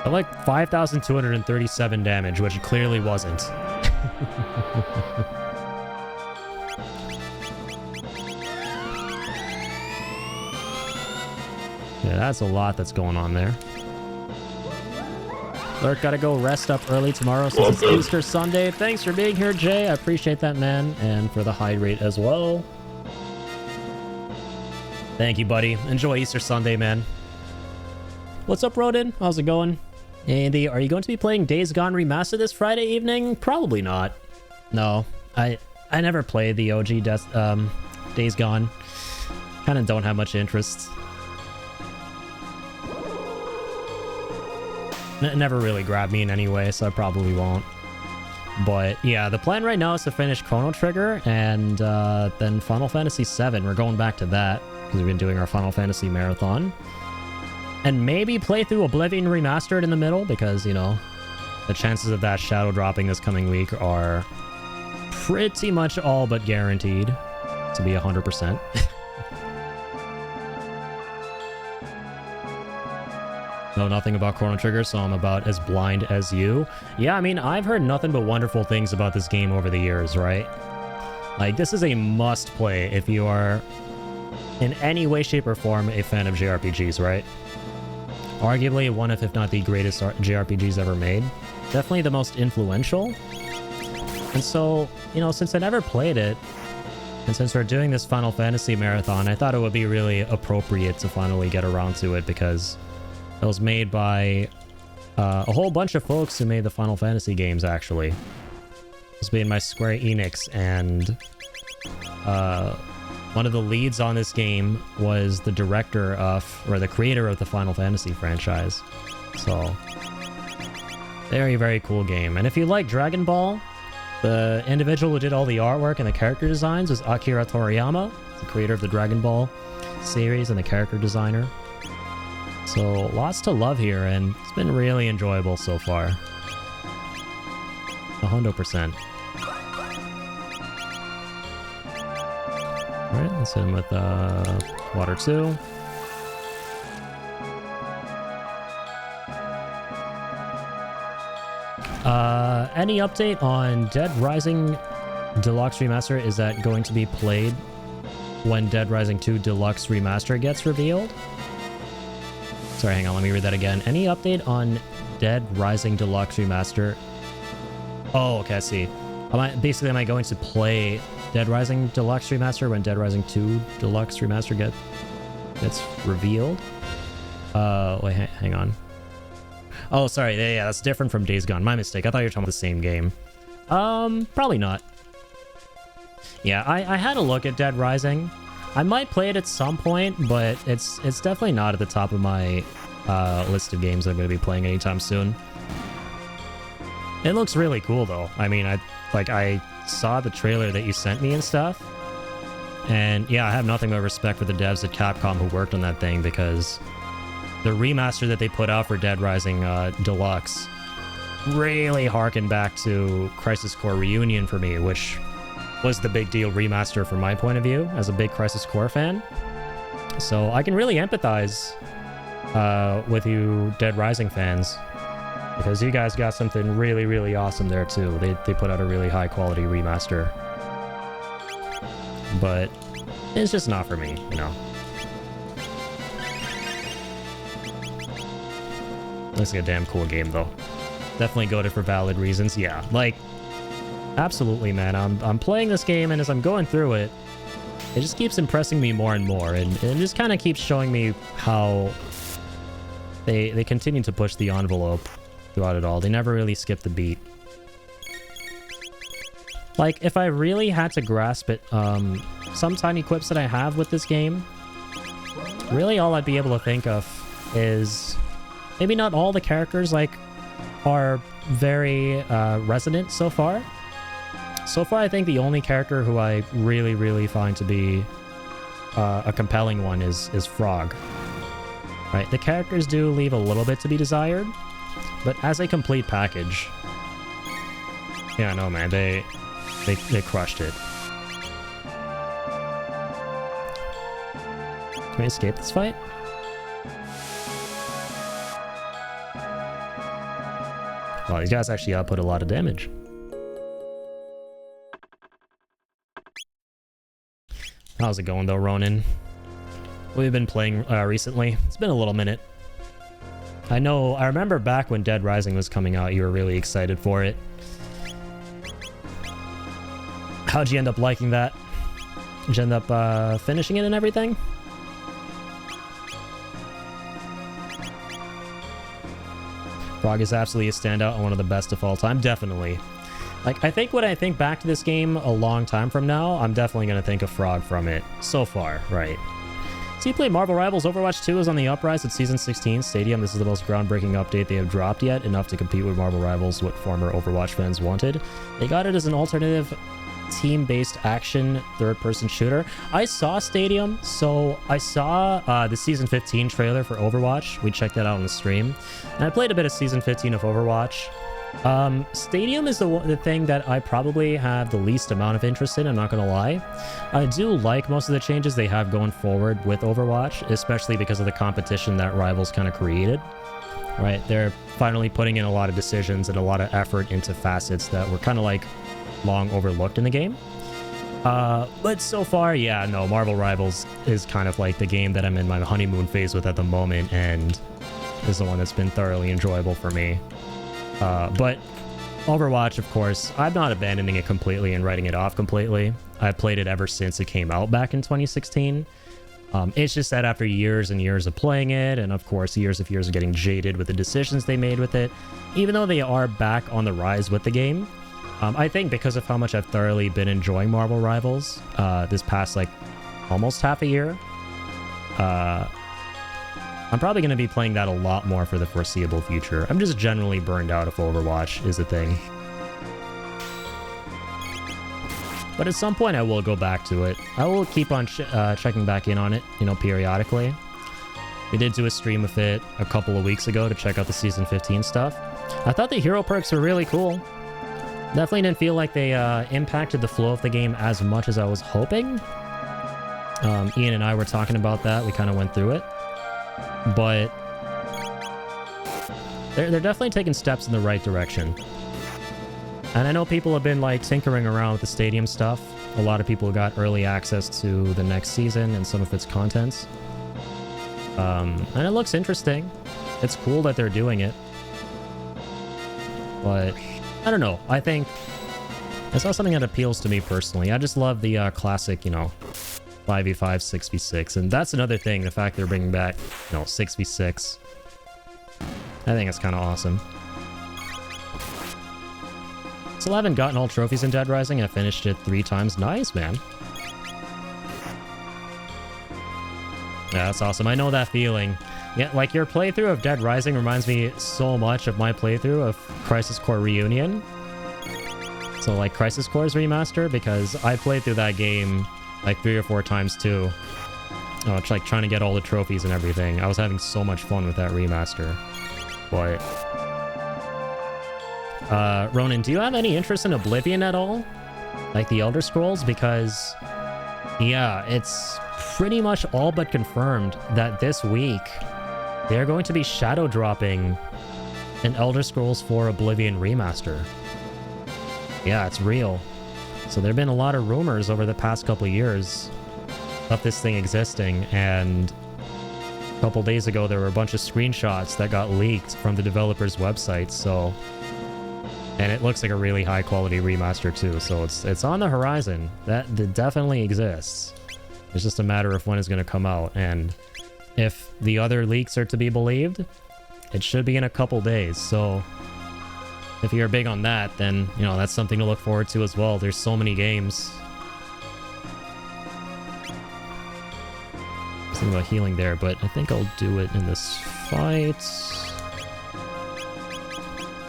Speaker 1: I like 5,237 damage, which clearly wasn't. Yeah, that's a lot that's going on there. Lurk, gotta go rest up early tomorrow since it's Easter Sunday. Thanks for being here, Jay. I appreciate that, man. And for the hydrate as well. Thank you, buddy. Enjoy Easter Sunday, man. What's up, Rodin? How's it going? Andy, are you going to be playing Days Gone Remastered this Friday evening? Probably not. No, I never played the OG Days Gone. Kind of don't have much interest. It never really grabbed me in any way, so I probably won't. But yeah, the plan right now is to finish Chrono Trigger and then Final Fantasy VII. We're going back to that because we've been doing our Final Fantasy marathon. And maybe play through Oblivion Remastered in the middle because, you know, the chances of that shadow dropping this coming week are pretty much all but guaranteed to be 100%. know nothing about Chrono Trigger, so I'm about as blind as you. Yeah, I mean, I've heard nothing but wonderful things about this game over the years, right? Like, this is a must-play if you are, in any way, shape, or form, a fan of JRPGs, right? Arguably one of, if not the greatest JRPGs ever made. Definitely the most influential. And so, you know, since I never played it, and since we're doing this Final Fantasy marathon, I thought it would be really appropriate to finally get around to it because it was made by a whole bunch of folks who made the Final Fantasy games, actually. It was made by Square Enix, and one of the leads on this game was the director of, or the creator of the Final Fantasy franchise. So, very, very cool game. And if you like Dragon Ball, the individual who did all the artwork and the character designs was Akira Toriyama, the creator of the Dragon Ball series and the character designer. So lots to love here, and it's been really enjoyable so far. 100%. Alright, let's hit him with water 2. Any update on Dead Rising Deluxe Remaster? Is that going to be played when Dead Rising 2 Deluxe Remaster gets revealed? Sorry, hang on, let me read that again. Any update on Dead Rising Deluxe Remaster? Oh, okay, I see. Am I going to play Dead Rising Deluxe Remaster when Dead Rising 2 Deluxe Remaster gets revealed? Wait, hang on. Oh, sorry. Yeah, that's different from Days Gone. My mistake. I thought you were talking about the same game. Probably not. Yeah, I had a look at Dead Rising. I might play it at some point, but it's definitely not at the top of my list of games I'm going to be playing anytime soon. It looks really cool, though. I mean, I saw the trailer that you sent me and stuff. And yeah, I have nothing but respect for the devs at Capcom who worked on that thing, because the remaster that they put out for Dead Rising Deluxe really harkened back to Crisis Core Reunion for me, which was the big deal remaster from my point of view as a big Crisis Core fan. So I can really empathize with you Dead Rising fans, because you guys got something really, really awesome there too. They put out a really high quality remaster. But it's just not for me, you know. Looks like a damn cool game, though. Definitely goated for valid reasons. Yeah, like, absolutely, man. I'm playing this game, and as I'm going through it, it just keeps impressing me more and more, and it just kind of keeps showing me how they continue to push the envelope throughout it all. They never really skip the beat. Like, if I really had to grasp it, some tiny quips that I have with this game, really all I'd be able to think of is maybe not all the characters, like, are very resonant so far. So far, I think the only character who I really, really find to be a compelling one is Frog. Right? The characters do leave a little bit to be desired, but as a complete package, yeah, no, man, they crushed it. Can we escape this fight? Wow, these guys actually output a lot of damage. How's it going though, Ronin? We've been playing recently. It's been a little minute. I remember back when Dead Rising was coming out, you were really excited for it. How'd you end up liking that? Did you end up finishing it and everything? Frog is absolutely a standout and one of the best of all time. Definitely. Like, I think when I think back to this game a long time from now, I'm definitely going to think of Frog from it. So far, right? So you played Marvel Rivals. Overwatch 2 is on the uprise at Season 16 Stadium. This is the most groundbreaking update they have dropped yet, enough to compete with Marvel Rivals, what former Overwatch fans wanted. They got it as an alternative team-based action third-person shooter. I saw Stadium, so I saw the Season 15 trailer for Overwatch. We checked that out on the stream. And I played a bit of Season 15 of Overwatch. Stadium is the thing that I probably have the least amount of interest in, I'm not gonna lie. I do like most of the changes they have going forward with Overwatch, especially because of the competition that Rivals kind of created. right? They're finally putting in a lot of decisions and a lot of effort into facets that were kind of like long overlooked in the game. But so far, yeah, no, Marvel Rivals is kind of like the game that I'm in my honeymoon phase with at the moment, and is the one that's been thoroughly enjoyable for me. But Overwatch, of course, I'm not abandoning it completely and writing it off completely. I've played it ever since it came out back in 2016. It's just that after years and years of playing it, and of course years of getting jaded with the decisions they made with it, even though they are back on the rise with the game, I think because of how much I've thoroughly been enjoying Marvel Rivals this past like almost half a year, I'm probably going to be playing that a lot more for the foreseeable future. I'm just generally burned out if Overwatch is a thing. But at some point I will go back to it. I will keep on checking back in on it, you know, periodically. We did do a stream of it a couple of weeks ago to check out the Season 15 stuff. I thought the hero perks were really cool. Definitely didn't feel like they impacted the flow of the game as much as I was hoping. Ian and I were talking about that. We kind of went through it. But they're definitely taking steps in the right direction. And I know people have been like tinkering around with the stadium stuff. A lot of people got early access to the next season and some of its contents. And it looks interesting. It's cool that they're doing it. But I don't know. I think it's not something that appeals to me personally. I just love the classic, you know, 5v5, 6v6. And that's another thing, the fact they're bringing back, you know, 6v6. I think it's kind of awesome. Still haven't gotten all trophies in Dead Rising. I finished it 3 times. Nice, man. Yeah, that's awesome. I know that feeling. Yeah, like your playthrough of Dead Rising reminds me so much of my playthrough of Crisis Core Reunion. So like Crisis Core's remaster, because I played through that game like 3 or 4 times too. Oh, it's like trying to get all the trophies and everything. I was having so much fun with that remaster. But Ronan, do you have any interest in Oblivion at all? Like the Elder Scrolls? Because yeah, it's pretty much all but confirmed that this week they're going to be shadow dropping an Elder Scrolls 4 Oblivion remaster. Yeah, it's real. So there have been a lot of rumors over the past couple of years of this thing existing, and a couple days ago there were a bunch of screenshots that got leaked from the developer's website. So, and it looks like a really high quality remaster too, so it's on the horizon. That definitely exists. It's just a matter of when it's going to come out, and if the other leaks are to be believed, it should be in a couple days. So if you're big on that, then, you know, that's something to look forward to as well. There's so many games. I was thinking about healing there, but I think I'll do it in this fight.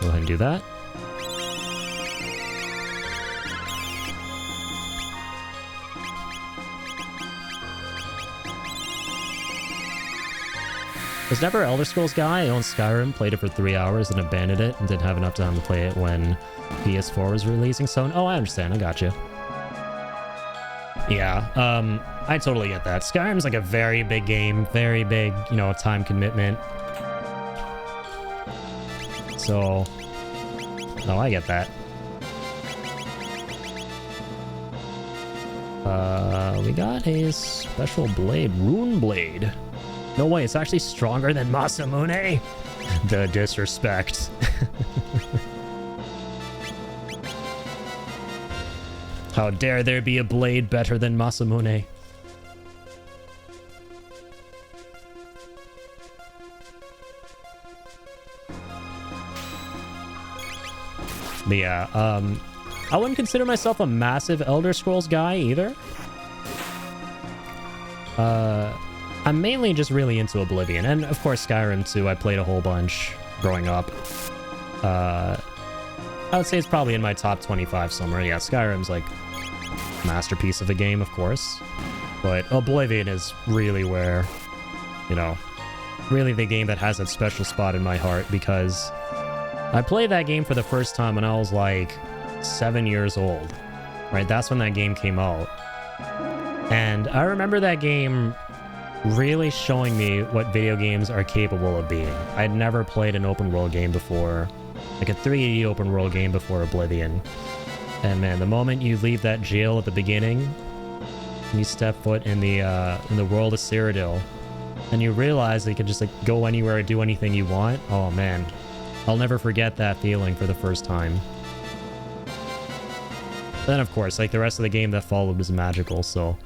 Speaker 1: Go ahead and do that. Was never an Elder Scrolls guy. I owned Skyrim, played it for 3 hours, and abandoned it, and didn't have enough time to play it when PS4 was releasing. So, oh, I understand. I got you. Yeah, I totally get that. Skyrim's like a very big game, very big, you know, time commitment. So, no, I get that. We got a special blade, Rune Blade. No way, it's actually stronger than Masamune? The disrespect. How dare there be a blade better than Masamune? But yeah, I wouldn't consider myself a massive Elder Scrolls guy either. I'm mainly just really into Oblivion, and of course Skyrim too. I played a whole bunch growing up. I would say it's probably in my top 25 somewhere. Yeah, Skyrim's like a masterpiece of a game, of course. But Oblivion is really where, you know, really the game that has that special spot in my heart, because I played that game for the first time when I was like 7 years old. Right, that's when that game came out. And I remember that game really showing me what video games are capable of being. I'd never played an open world game before, like a 3D open world game before Oblivion. And man, the moment you leave that jail at the beginning, and you step foot in the world of Cyrodiil, and you realize that you can just like go anywhere and do anything you want. Oh man, I'll never forget that feeling for the first time. Then of course, like the rest of the game that followed was magical, so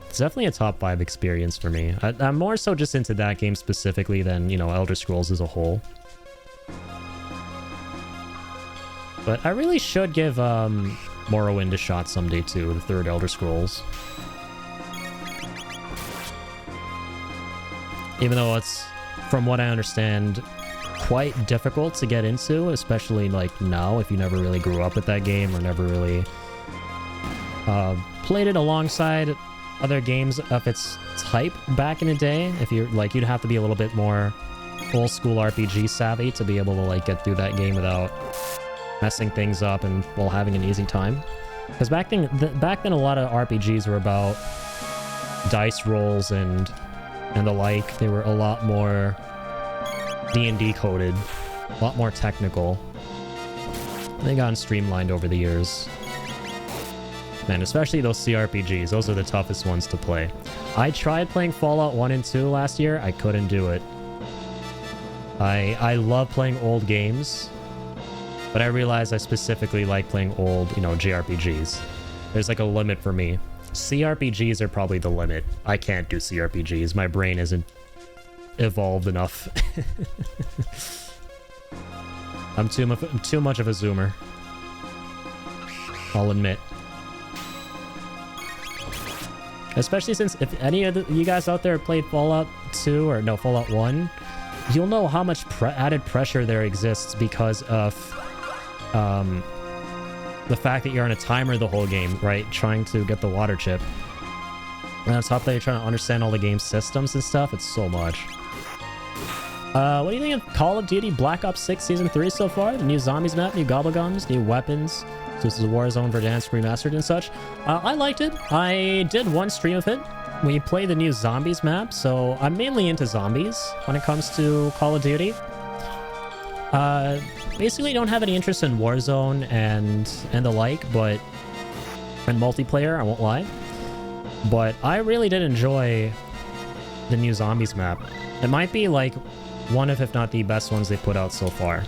Speaker 1: it's definitely a top 5 experience for me. I'm more so just into that game specifically than, you know, Elder Scrolls as a whole. But I really should give Morrowind a shot someday too, the third Elder Scrolls. Even though it's, from what I understand, quite difficult to get into, especially like now, if you never really grew up with that game or never really played it alongside other games of its type back in the day. If you're like, you'd have to be a little bit more old school RPG savvy to be able to like get through that game without messing things up and while having an easy time. Because back then a lot of RPGs were about dice rolls and the like. They were a lot more D&D coded, a lot more technical. They gotten streamlined over the years. Man, especially those CRPGs, those are the toughest ones to play. I tried playing Fallout 1 and 2 last year, I couldn't do it. I love playing old games, but I realize I specifically like playing old, you know, JRPGs. There's like a limit for me. CRPGs are probably the limit. I can't do CRPGs. My brain isn't evolved enough. I'm too much of a zoomer. I'll admit. Especially since if any of you guys out there played Fallout 2 or no, Fallout 1, you'll know how much added pressure there exists because of the fact that you're on a timer the whole game, right? Trying to get the water chip. And on top of that, you're trying to understand all the game's systems and stuff. It's so much. What do you think of Call of Duty Black Ops 6 Season 3 so far? The new zombies map, new gobblegums, new weapons. So this is Warzone Verdansk remastered and such. I liked it. I did one stream of it. We play the new zombies map, so I'm mainly into zombies when it comes to Call of Duty. Basically don't have any interest in Warzone and the like, but and multiplayer, I won't lie. But I really did enjoy the new zombies map. It might be like one of, if not the best ones they put out so far.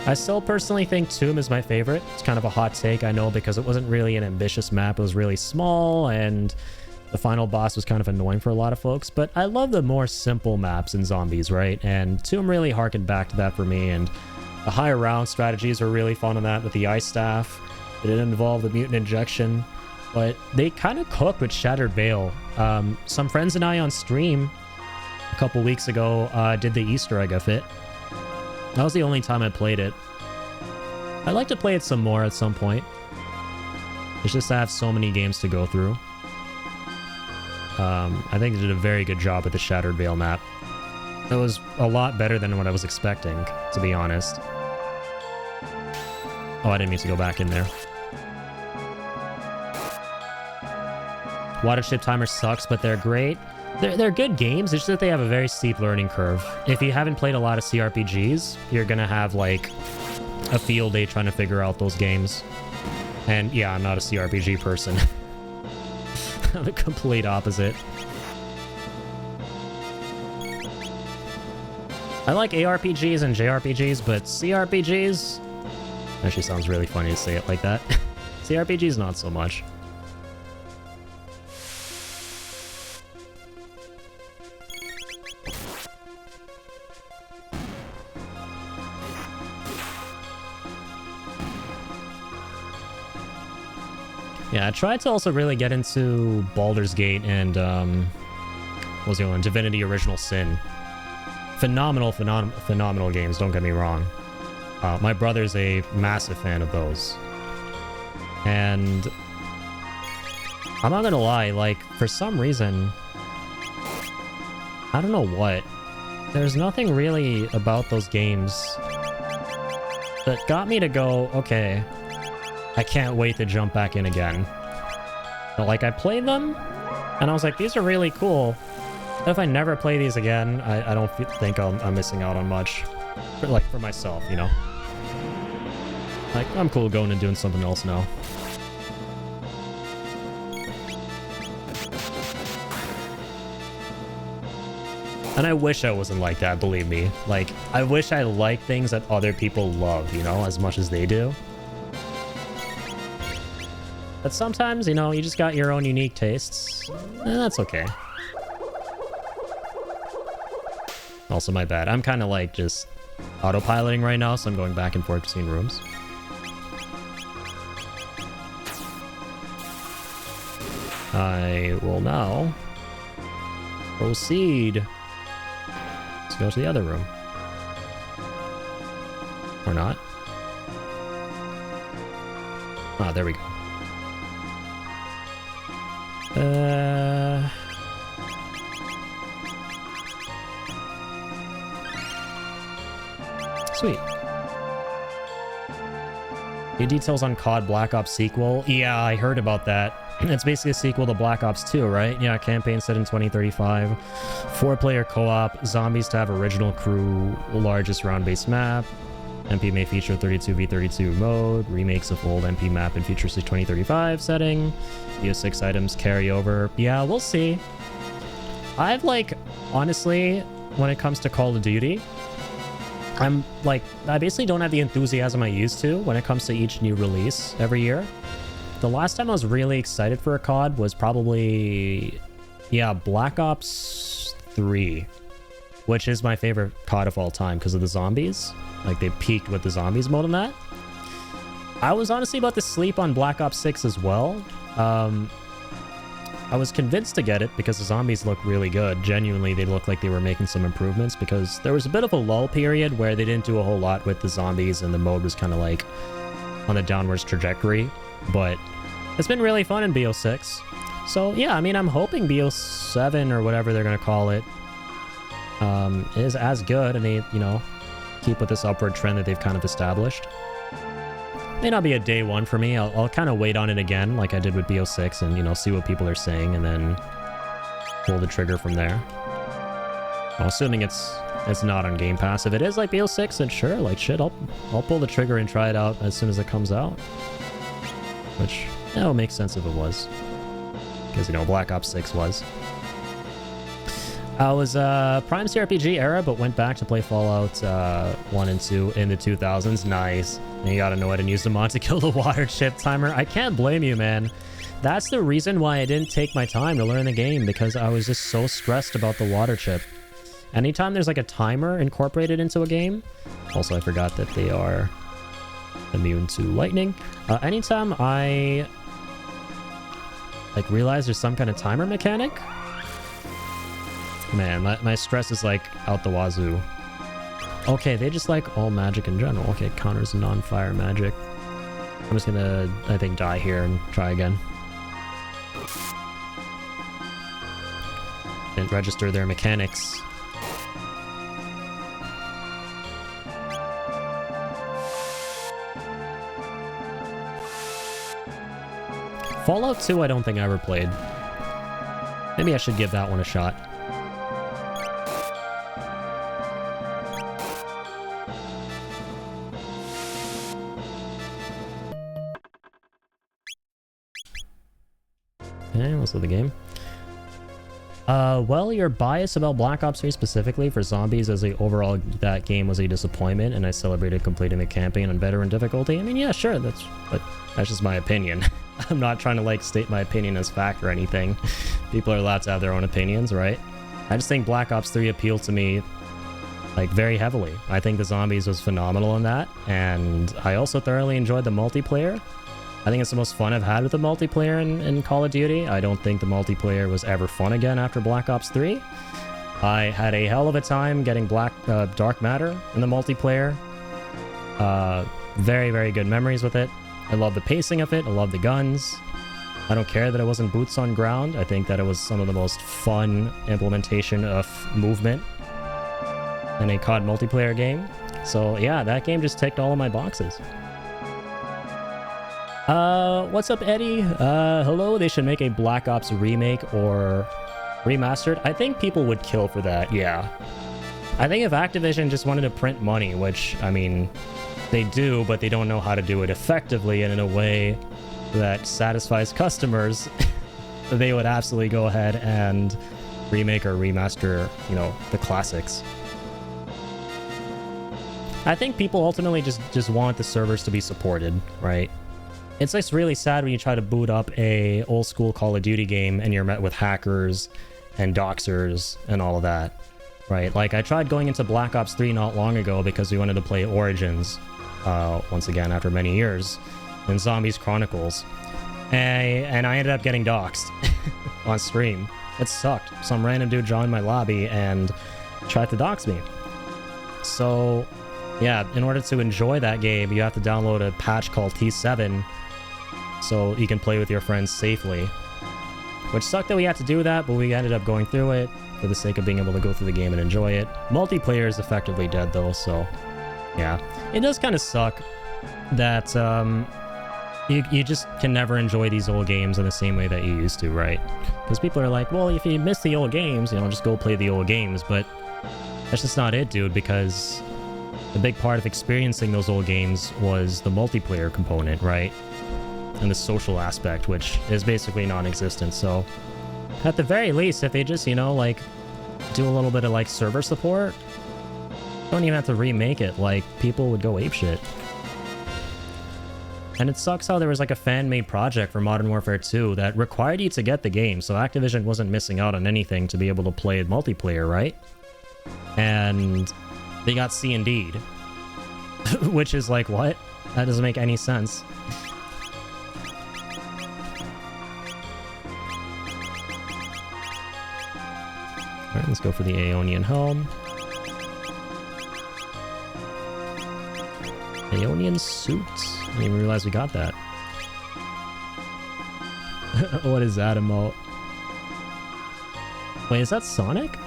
Speaker 1: I still personally think Tomb is my favorite. It's kind of a hot take, I know, because it wasn't really an ambitious map. It was really small, and the final boss was kind of annoying for a lot of folks. But I love the more simple maps in zombies, right? And Tomb really harkened back to that for me, and the higher round strategies were really fun on that with the ice staff. It didn't involve the mutant injection, but they kind of cooked with Shattered Veil. Some friends and I on stream a couple weeks ago did the Easter egg of it. That was the only time I played it. I'd like to play it some more at some point. It's just I have so many games to go through. I think they did a very good job with the Shattered Veil map. It was a lot better than what I was expecting, to be honest. Oh, I didn't mean to go back in there. Water chip timer sucks, but they're great. They're good games, it's just that they have a very steep learning curve. If you haven't played a lot of CRPGs, you're gonna have like a field day trying to figure out those games. And yeah, I'm not a CRPG person. I'm the complete opposite. I like ARPGs and JRPGs, but CRPGs... Actually sounds really funny to say it like that. CRPGs, not so much. Yeah, I tried to also really get into Baldur's Gate and, what was the other one? Divinity Original Sin. Phenomenal games, don't get me wrong. My brother's a massive fan of those. And I'm not gonna lie, like, for some reason, I don't know what, there's nothing really about those games that got me to go, okay, I can't wait to jump back in again. But like, I play them, And I was like, these are really cool. If I never play these again, I don't think I'm missing out on much. Like, for myself, you know? Like, I'm cool going and doing something else now. And I wish I wasn't like that, believe me. Like, I wish I liked things that other people love, you know, as much as they do. But sometimes, you know, you just got your own unique tastes. And that's okay. Also, my bad. I'm kind of like just autopiloting right now, so I'm going back and forth between rooms. I will now proceed to go to the other room. Or not. Ah, there we go. Sweet. New details on COD Black Ops sequel. Yeah, I heard about that. It's basically a sequel to Black Ops 2, right? Yeah, campaign set in 2035. 4-player co-op. Zombies to have original crew. Largest round-based map. MP may feature 32v32 mode. Remakes of old MP map in futuristic 2035 setting. BO6 items carry over. Yeah, we'll see. I've like, honestly, when it comes to Call of Duty, I'm like, I basically don't have the enthusiasm I used to when it comes to each new release every year. The last time I was really excited for a COD was probably, yeah, Black Ops 3, which is my favorite COD of all time because of the zombies. Like, they peaked with the zombies mode in that. I was honestly about to sleep on Black Ops 6 as well. I was convinced to get it because the zombies look really good. Genuinely, they look like they were making some improvements because there was a bit of a lull period where they didn't do a whole lot with the zombies and the mode was kind of like on a downwards trajectory. But it's been really fun in BO6. So yeah, I mean, I'm hoping BO7 or whatever they're going to call it is as good and they, you know, keep with this upward trend that they've kind of established. May not be a day one for me. I'll kind of wait on it again like I did with BO6 and, you know, see what people are saying and then pull the trigger from there. Well, assuming it's not on Game Pass. If it is like BO6, then sure, like shit, I'll pull the trigger and try it out as soon as it comes out. Which, yeah, would make sense if it was. Because, you know, Black Ops 6 was. I was Prime CRPG era, but went back to play Fallout 1 and 2 in the 2000s. Nice. And you gotta know how to use the mod to kill the water chip timer. I can't blame you, man. That's the reason why I didn't take my time to learn the game, because I was just so stressed about the water chip. Anytime there's like a timer incorporated into a game, also I forgot that they are immune to lightning. Anytime I like realize there's some kind of timer mechanic, man, my stress is like out the wazoo. Okay, they just like all magic in general. Okay, counters non-fire magic. I'm just gonna, I think, die here and try again. Didn't register their mechanics. Fallout 2, I don't think I ever played. Maybe I should give that one a shot. Okay, what's with the game? Well, your bias about Black Ops 3 specifically for zombies as overall that game was a disappointment, and I celebrated completing the campaign on veteran difficulty. I mean, yeah, sure, that's just my opinion. I'm not trying to like state my opinion as fact or anything. People are allowed to have their own opinions, right? I just think Black Ops 3 appealed to me like very heavily. I think the zombies was phenomenal in that, and I also thoroughly enjoyed the multiplayer. I think it's the most fun I've had with the multiplayer in Call of Duty. I don't think the multiplayer was ever fun again after Black Ops 3. I had a hell of a time getting Dark Matter in the multiplayer. Very, very good memories with it. I love the pacing of it. I love the guns. I don't care that it wasn't boots on ground. I think that it was some of the most fun implementation of movement in a COD multiplayer game. So yeah, that game just ticked all of my boxes. What's up, Eddie? Hello, they should make a Black Ops remake or remastered. I think people would kill for that, yeah. I think if Activision just wanted to print money, which, I mean, they do, but they don't know how to do it effectively and in a way that satisfies customers, they would absolutely go ahead and remake or remaster, you know, the classics. I think people ultimately just want the servers to be supported, right? It's just really sad when you try to boot up a old school Call of Duty game and you're met with hackers and doxers and all of that, right? Like, I tried going into Black Ops 3 not long ago because we wanted to play Origins, once again after many years, in Zombies Chronicles. And I ended up getting doxed on stream. It sucked. Some random dude joined my lobby and tried to dox me. So, yeah, in order to enjoy that game, you have to download a patch called T7 so you can play with your friends safely. Which sucked that we had to do that, but we ended up going through it for the sake of being able to go through the game and enjoy it. Multiplayer is effectively dead, though, so yeah. It does kind of suck that you just can never enjoy these old games in the same way that you used to, right? Because people are like, well, if you miss the old games, you know, just go play the old games, but that's just not it, dude, because the big part of experiencing those old games was the multiplayer component, right? And the social aspect, which is basically non-existent. So at the very least, if they just, you know, like, do a little bit of, like, server support, don't even have to remake it, like, people would go apeshit. And it sucks how there was, like, a fan-made project for Modern Warfare 2 that required you to get the game, so Activision wasn't missing out on anything to be able to play multiplayer, right? And they got C&D'd. Which is like, what? That doesn't make any sense. Alright, let's go for the Aeonian Helm. Aeonian suit? I didn't even realize we got that. What is that emote? Wait, is that Sonic?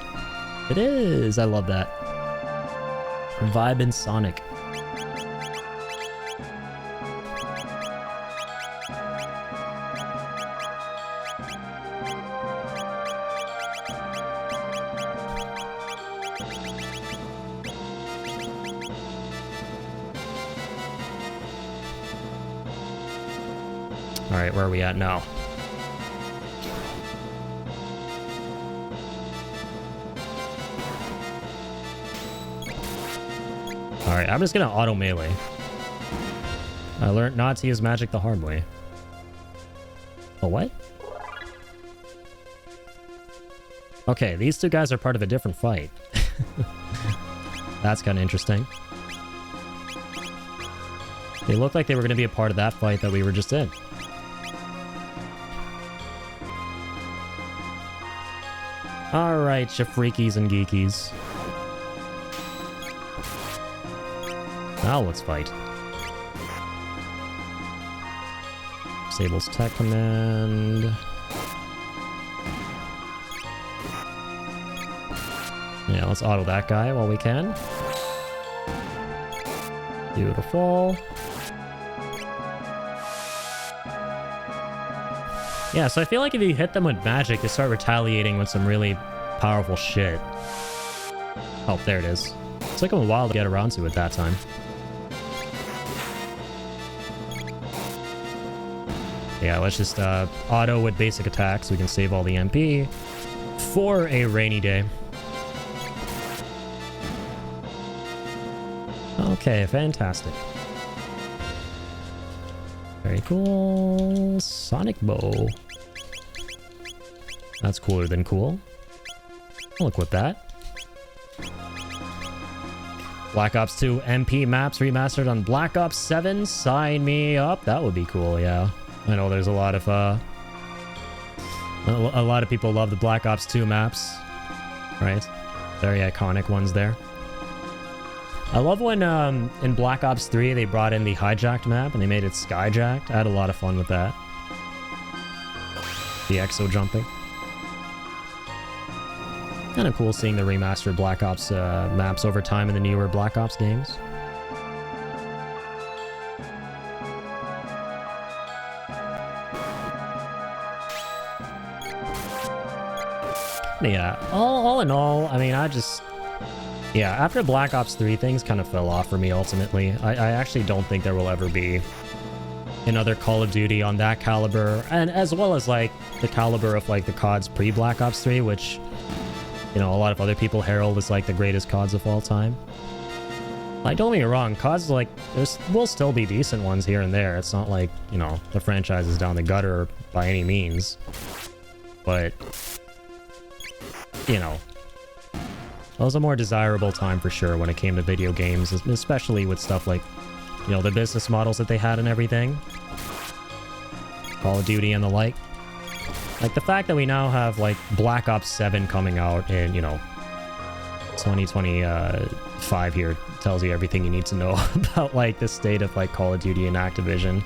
Speaker 1: It is! I love that. Vibe in Sonic. Alright, where are we at now? Alright, I'm just gonna auto melee. I learned not to use magic the hard way. Oh, what? Okay, these two guys are part of a different fight. That's kind of interesting. They looked like they were going to be a part of that fight that we were just in. Alright, you freakies and geekies. Now let's fight. Disables tech command. Yeah, let's auto that guy while we can. Beautiful. Yeah, so I feel like if you hit them with magic, they start retaliating with some really powerful shit. Oh, there it is. It took them a while to get around to it that time. Yeah, let's just auto with basic attacks so we can save all the MP for a rainy day. Okay, fantastic. Very cool. Sonic bow. That's cooler than cool. I'll equip that. Black Ops 2 MP maps remastered on Black Ops 7. Sign me up. That would be cool, yeah. I know there's a lot of people love the Black Ops 2 maps, right? Very iconic ones there. I love when in Black Ops 3 they brought in the hijacked map and they made it skyjacked. I had a lot of fun with that. The exo jumping. Kind of cool seeing the remastered Black Ops maps over time in the newer Black Ops games. Yeah, all in all, I mean, yeah, after Black Ops 3, things kind of fell off for me ultimately. I actually don't think there will ever be another Call of Duty on that caliber, and as well as like the caliber of like the CODs pre-Black Ops 3, which, you know, a lot of other people herald as like the greatest CODs of all time. Like, don't get me wrong, CODs, like, there will still be decent ones here and there. It's not like, you know, the franchise is down the gutter by any means. But, you know, it was a more desirable time for sure when it came to video games, especially with stuff like, you know, the business models that they had and everything. Call of Duty and the like. Like, the fact that we now have, like, Black Ops 7 coming out in, you know, 2025 here tells you everything you need to know about, like, the state of, like, Call of Duty and Activision.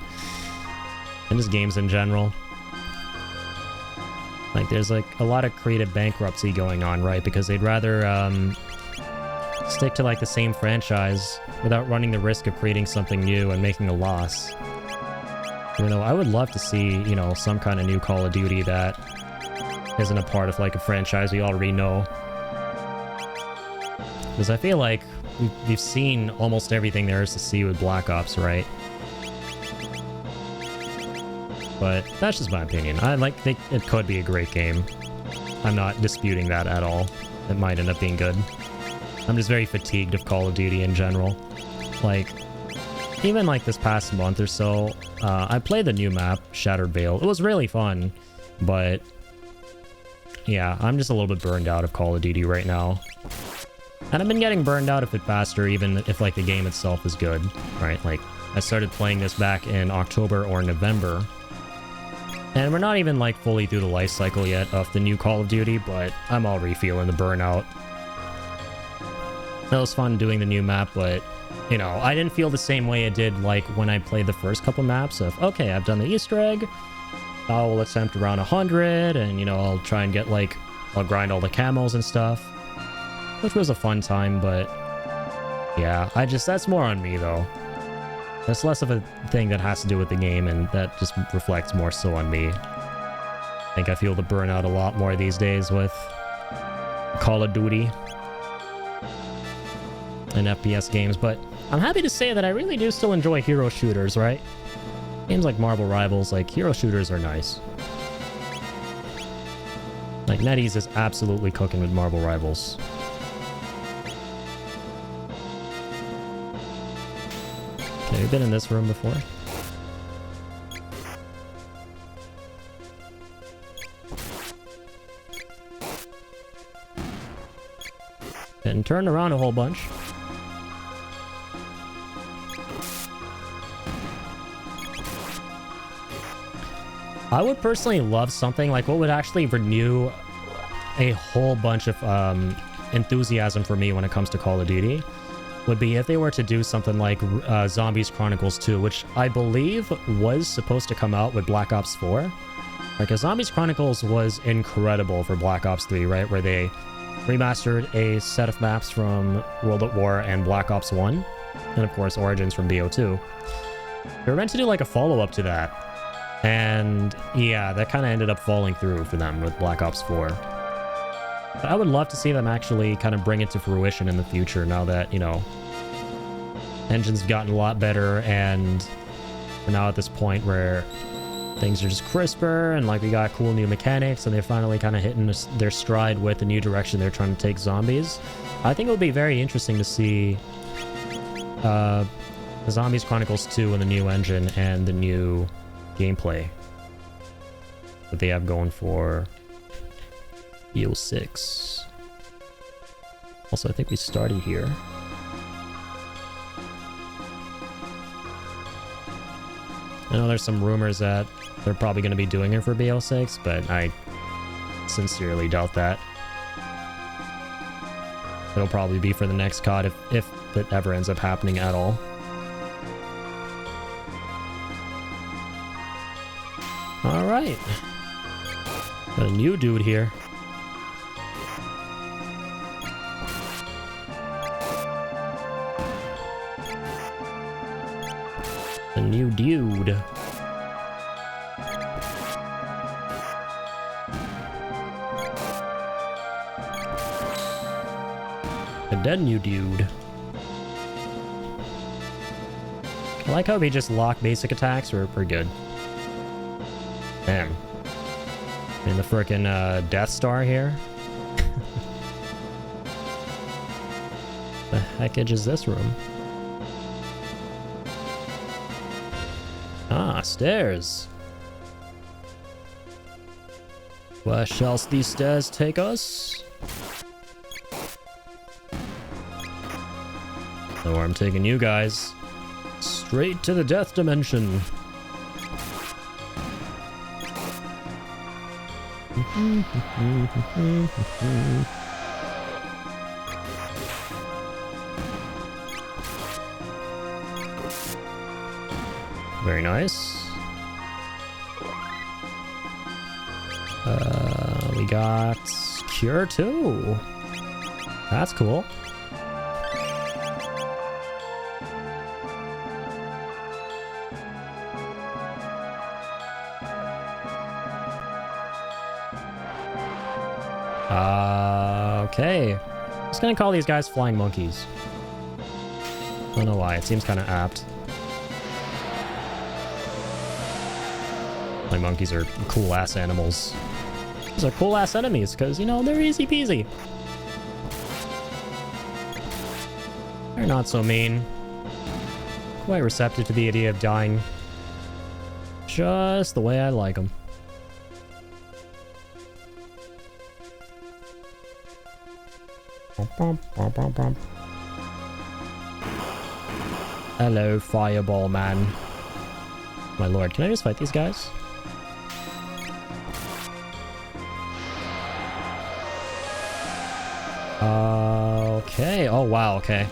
Speaker 1: And just games in general. Like, there's, like, a lot of creative bankruptcy going on, right? Because they'd rather, stick to, like, the same franchise without running the risk of creating something new and making a loss. You know, I would love to see, you know, some kind of new Call of Duty that isn't a part of, like, a franchise we already know. Because I feel like we've seen almost everything there is to see with Black Ops, right? But that's just my opinion. I think it could be a great game. I'm not disputing that at all. It might end up being good. I'm just very fatigued of Call of Duty in general. Like, even like this past month or so, I played the new map, Shattered Veil. It was really fun, but yeah, I'm just a little bit burned out of Call of Duty right now. And I've been getting burned out of it faster, even if like the game itself is good, right? Like, I started playing this back in October or November. And we're not even like fully through the life cycle yet of the new Call of Duty, but I'm already feeling the burnout. It was fun doing the new map, but, you know, I didn't feel the same way it did like when I played the first couple maps of, okay, I've done the Easter egg, I will attempt around 100, and, you know, I'll try and get like, I'll grind all the camos and stuff. Which was a fun time, but yeah, that's more on me though. That's less of a thing that has to do with the game, and that just reflects more so on me. I think I feel the burnout a lot more these days with Call of Duty and FPS games, but I'm happy to say that I really do still enjoy hero shooters, right? Games like Marvel Rivals, like, hero shooters are nice. Like, NetEase is absolutely cooking with Marvel Rivals. Okay, we've been in this room before. And turned around a whole bunch. I would personally love something like what would actually renew a whole bunch of enthusiasm for me when it comes to Call of Duty. Would be if they were to do something like Zombies Chronicles 2, which I believe was supposed to come out with Black Ops 4. Because Zombies Chronicles was incredible for Black Ops 3, right? Where they remastered a set of maps from World at War and Black Ops 1. And of course, Origins from BO2. They were meant to do like a follow-up to that. And yeah, that kind of ended up falling through for them with Black Ops 4. But I would love to see them actually kind of bring it to fruition in the future now that, you know, engines have gotten a lot better and we're now at this point where things are just crisper and like we got cool new mechanics and they're finally kind of hitting their stride with the new direction they're trying to take zombies. I think it would be very interesting to see Zombies Chronicles 2 and the new engine and the new gameplay that they have going for BO6. Also, I think we started here. I know there's some rumors that they're probably going to be doing it for BO6, but I sincerely doubt that. It'll probably be for the next COD if it ever ends up happening at all. Alright. Got a new dude here. A new dude. Then you dude. I like how they just lock basic attacks. We're pretty good. Damn. And the frickin' Death Star here. The heckage is this room? Ah, stairs. Where shall these stairs take us? Know where I'm taking you guys. Straight to the death dimension. Very nice. We got Cure 2. That's cool. Okay. I'm just gonna call these guys flying monkeys. I don't know why. It seems kind of apt. Flying monkeys are cool-ass animals. These are cool-ass enemies, because, you know, they're easy peasy. They're not so mean. Quite receptive to the idea of dying. Just the way I like them. Hello, fireball man. My lord, can I just fight these guys? Okay. Oh, wow. Okay.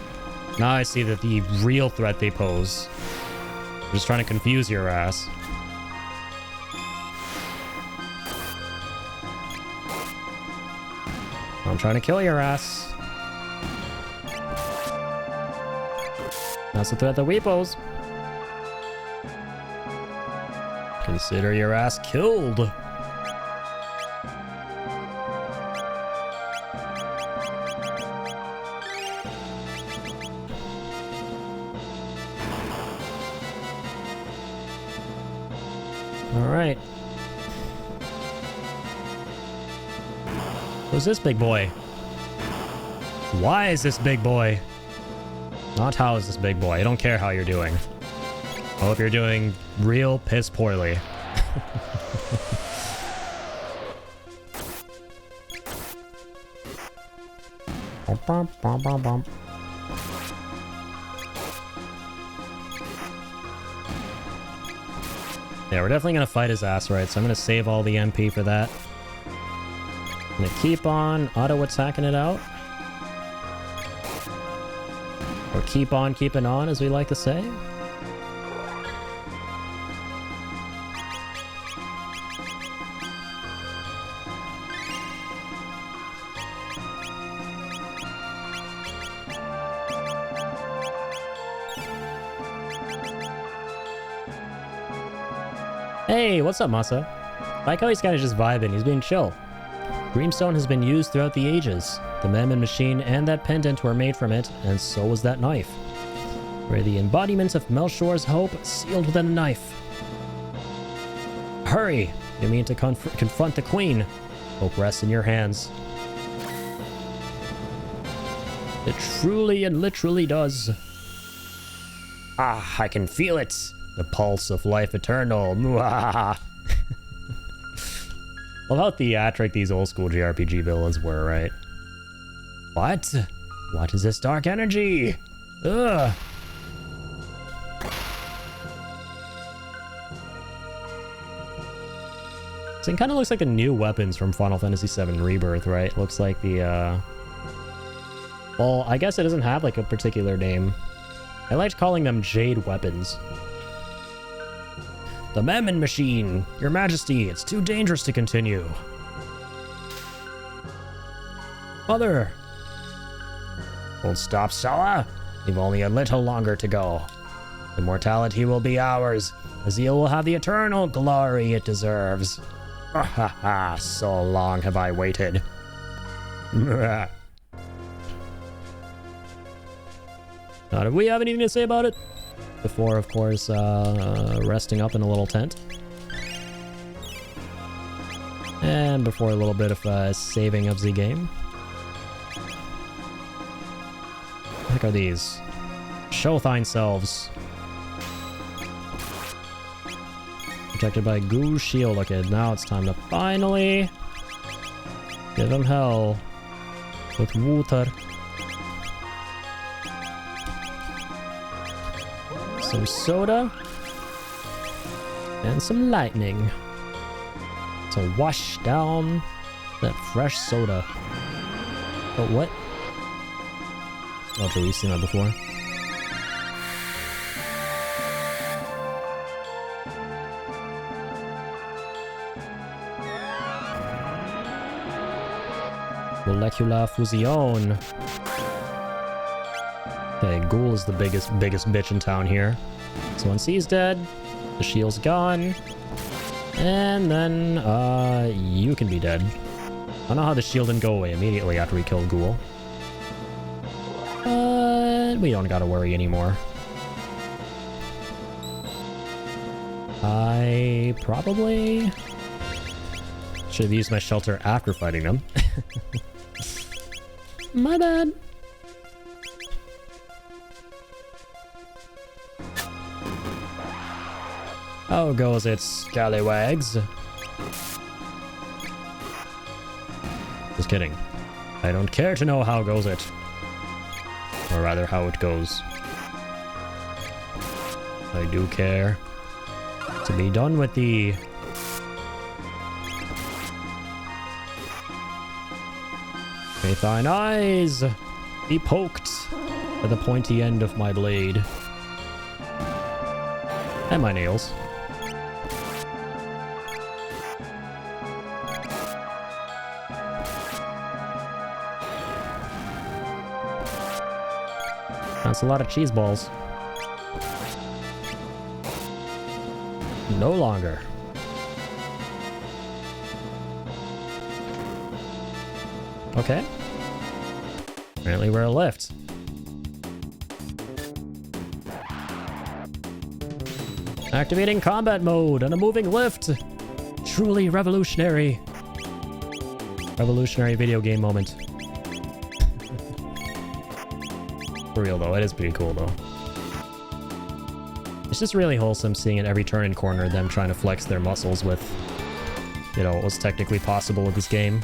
Speaker 1: Now I see that the real threat they pose. They're just trying to confuse your ass. I'm trying to kill your ass. That's the threat that we pose. Consider your ass killed. Alright. Who's this big boy? Why is this big boy? Not how is this big boy. I don't care how you're doing. I hope you're doing real piss poorly. Yeah, we're definitely gonna fight his ass, right? So I'm gonna save all the MP for that. I'm gonna keep on auto-attacking it out. Or keep on keeping on, as we like to say. Hey, what's up, Masa? I like how he's kind of just vibing. He's being chill. Dreamstone has been used throughout the ages. The Mammon machine and that pendant were made from it, and so was that knife. We're the embodiment of Melchior's hope, sealed within a knife. Hurry! You mean to confront the queen? Hope rests in your hands. It truly and literally does. Ah, I can feel it. The pulse of life eternal. Love how theatric these old school JRPG villains were, right? What? What is this dark energy? Ugh. So it kind of looks like the new weapons from Final Fantasy VII Rebirth, right? Looks like the, well, I guess it doesn't have, like, a particular name. I liked calling them Jade weapons. The Mammon machine! Your Majesty, it's too dangerous to continue. Mother! Won't stop, Sella. We've only a little longer to go. Immortality will be ours. Azil will have the eternal glory it deserves. Ha ha ha, so long have I waited. Do we have anything to say about it? Before, of course, resting up in a little tent. And before a little bit of saving of the game. What the heck are these? Show thine selves. Protected by goo shield. Okay, now it's time to finally give him hell with water. Some soda and some lightning to wash down that fresh soda. But what? Oh, okay, we've seen that before. Molecular fusion. Okay, Ghoul is the biggest bitch in town here. So once he's dead, the shield's gone. And then, you can be dead. I don't know how the shield didn't go away immediately after we killed Ghoul. But we don't gotta worry anymore. I probably should have used my shelter after fighting them. My bad. How goes it, scallywags? Just kidding. I don't care to know how goes it. Or rather, how it goes. I do care to be done with thee. May thine eyes be poked at the pointy end of my blade. And my nails. That's a lot of cheese balls. No longer. Okay. Apparently we're a lift. Activating combat mode on a moving lift. Truly revolutionary. Revolutionary video game moment. For real though, it is pretty cool though. It's just really wholesome seeing at every turn and corner them trying to flex their muscles with, you know, what's technically possible with this game.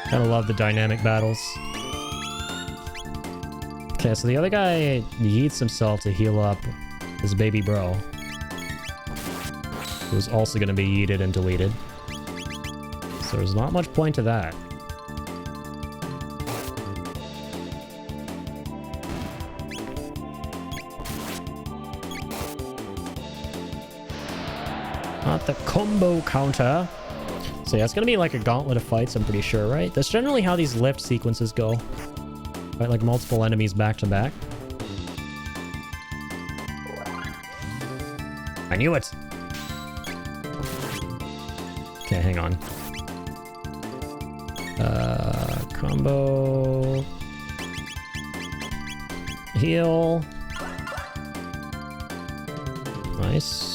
Speaker 1: Gotta love the dynamic battles. Okay, so the other guy yeets himself to heal up his baby bro, who's also gonna be yeeted and deleted. So there's not much point to that. Not the combo counter. So yeah, it's gonna be like a gauntlet of fights, I'm pretty sure, right? That's generally how these lift sequences go. Fight like multiple enemies back to back. I knew it! Okay, hang on. Combo... Heal. Nice.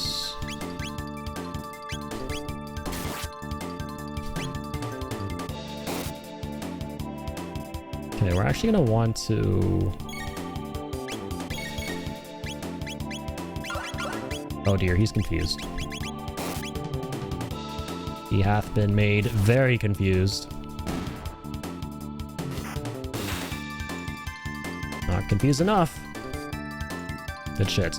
Speaker 1: Okay, we're actually gonna want to... Oh dear, he's confused. He hath been made very confused. Not confused enough. Good shit.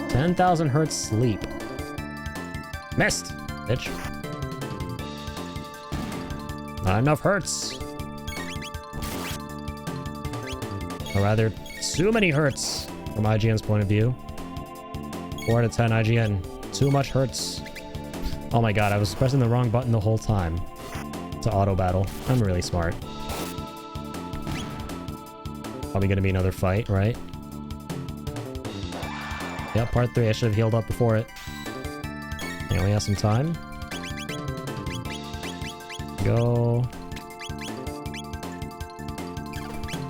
Speaker 1: $10,000 sleep. Missed, bitch. Not enough hurts. Or rather, too many hurts from IGN's point of view. 4 out of 10 IGN. Too much hurts. Oh my god, I was pressing the wrong button the whole time. To auto battle. I'm really smart. Probably gonna be another fight, right? Yep, part 3. I should have healed up before it. Yeah, we have some time. Go.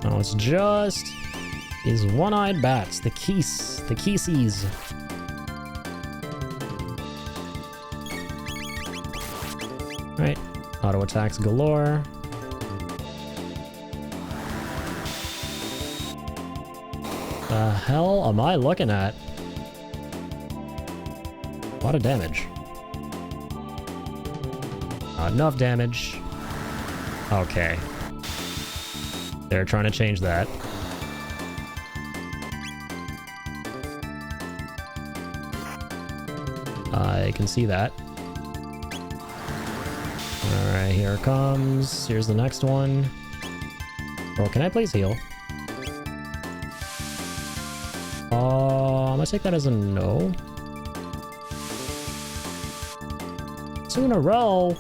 Speaker 1: Oh, it's just these one-eyed bats, the Keesies. Right, auto attacks galore. The hell am I looking at? A lot of damage. Not enough damage. Okay. They're trying to change that. I can see that. Alright, here it comes. Here's the next one. Oh, can I please heal? I'm gonna take that as a no. 2 in a row.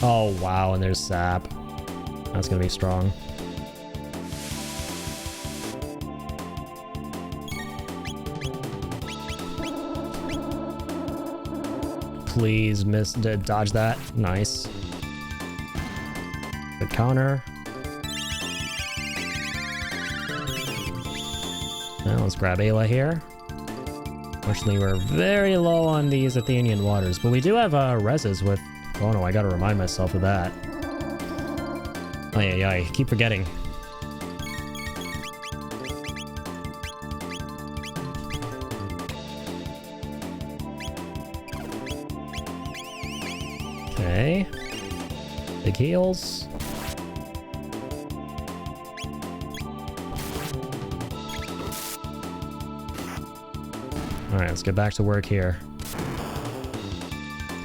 Speaker 1: Oh, wow, and there's sap. That's gonna be strong. Please dodge that. Nice. Good counter. Now let's grab Ayla here. Unfortunately, we're very low on these Athenian waters, but we do have reses with... Oh no, I gotta remind myself of that. Ay, keep forgetting. Okay. Big heals. Alright, let's get back to work here.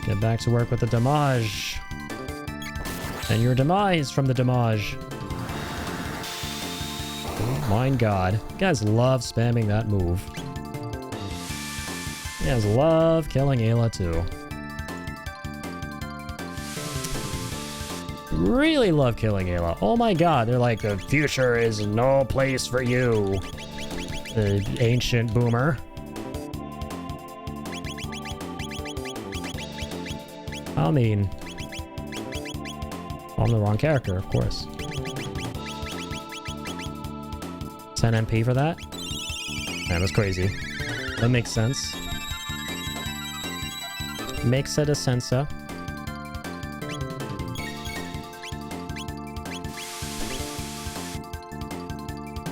Speaker 1: Get back to work with the damage. And your demise from the damage. Oh my god. You guys love spamming that move. You guys love killing Ayla too. Really love killing Ayla. Oh my god, they're like, the future is no place for you. The ancient boomer. I mean, I'm the wrong character, of course. 10 MP for that? That was crazy. That makes sense. Makes it a sensa.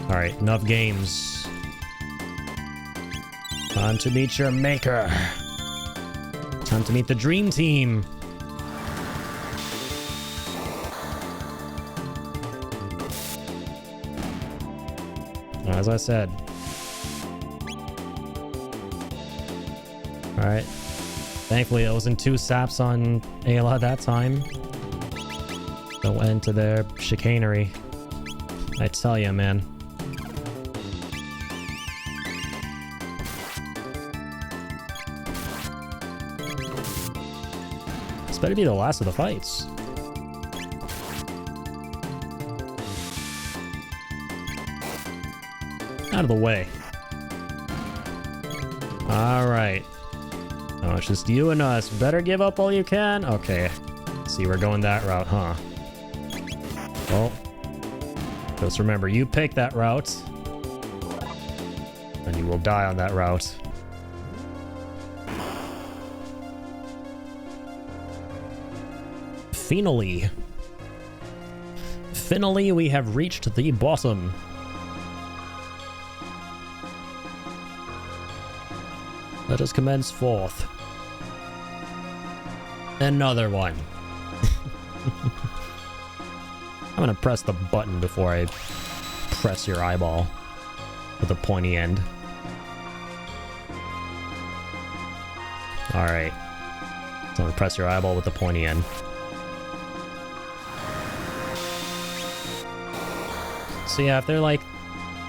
Speaker 1: Alright, enough games. Time to meet your maker. Time to meet the dream team. As I said. Alright. Thankfully, it wasn't 2 saps on Ayla that time. Don't end to their chicanery. I tell ya, man. This better be the last of the fights. Out of the way. Alright. Oh, it's just you and us. Better give up all you can? Okay. See, we're going that route, huh? Well, just remember, you pick that route, and you will die on that route. Finally, we have reached the bottom. Let us commence forth. Another one. I'm gonna press the button before I press your eyeball with a pointy end. Alright. So I'm gonna press your eyeball with the pointy end. So yeah, if they're like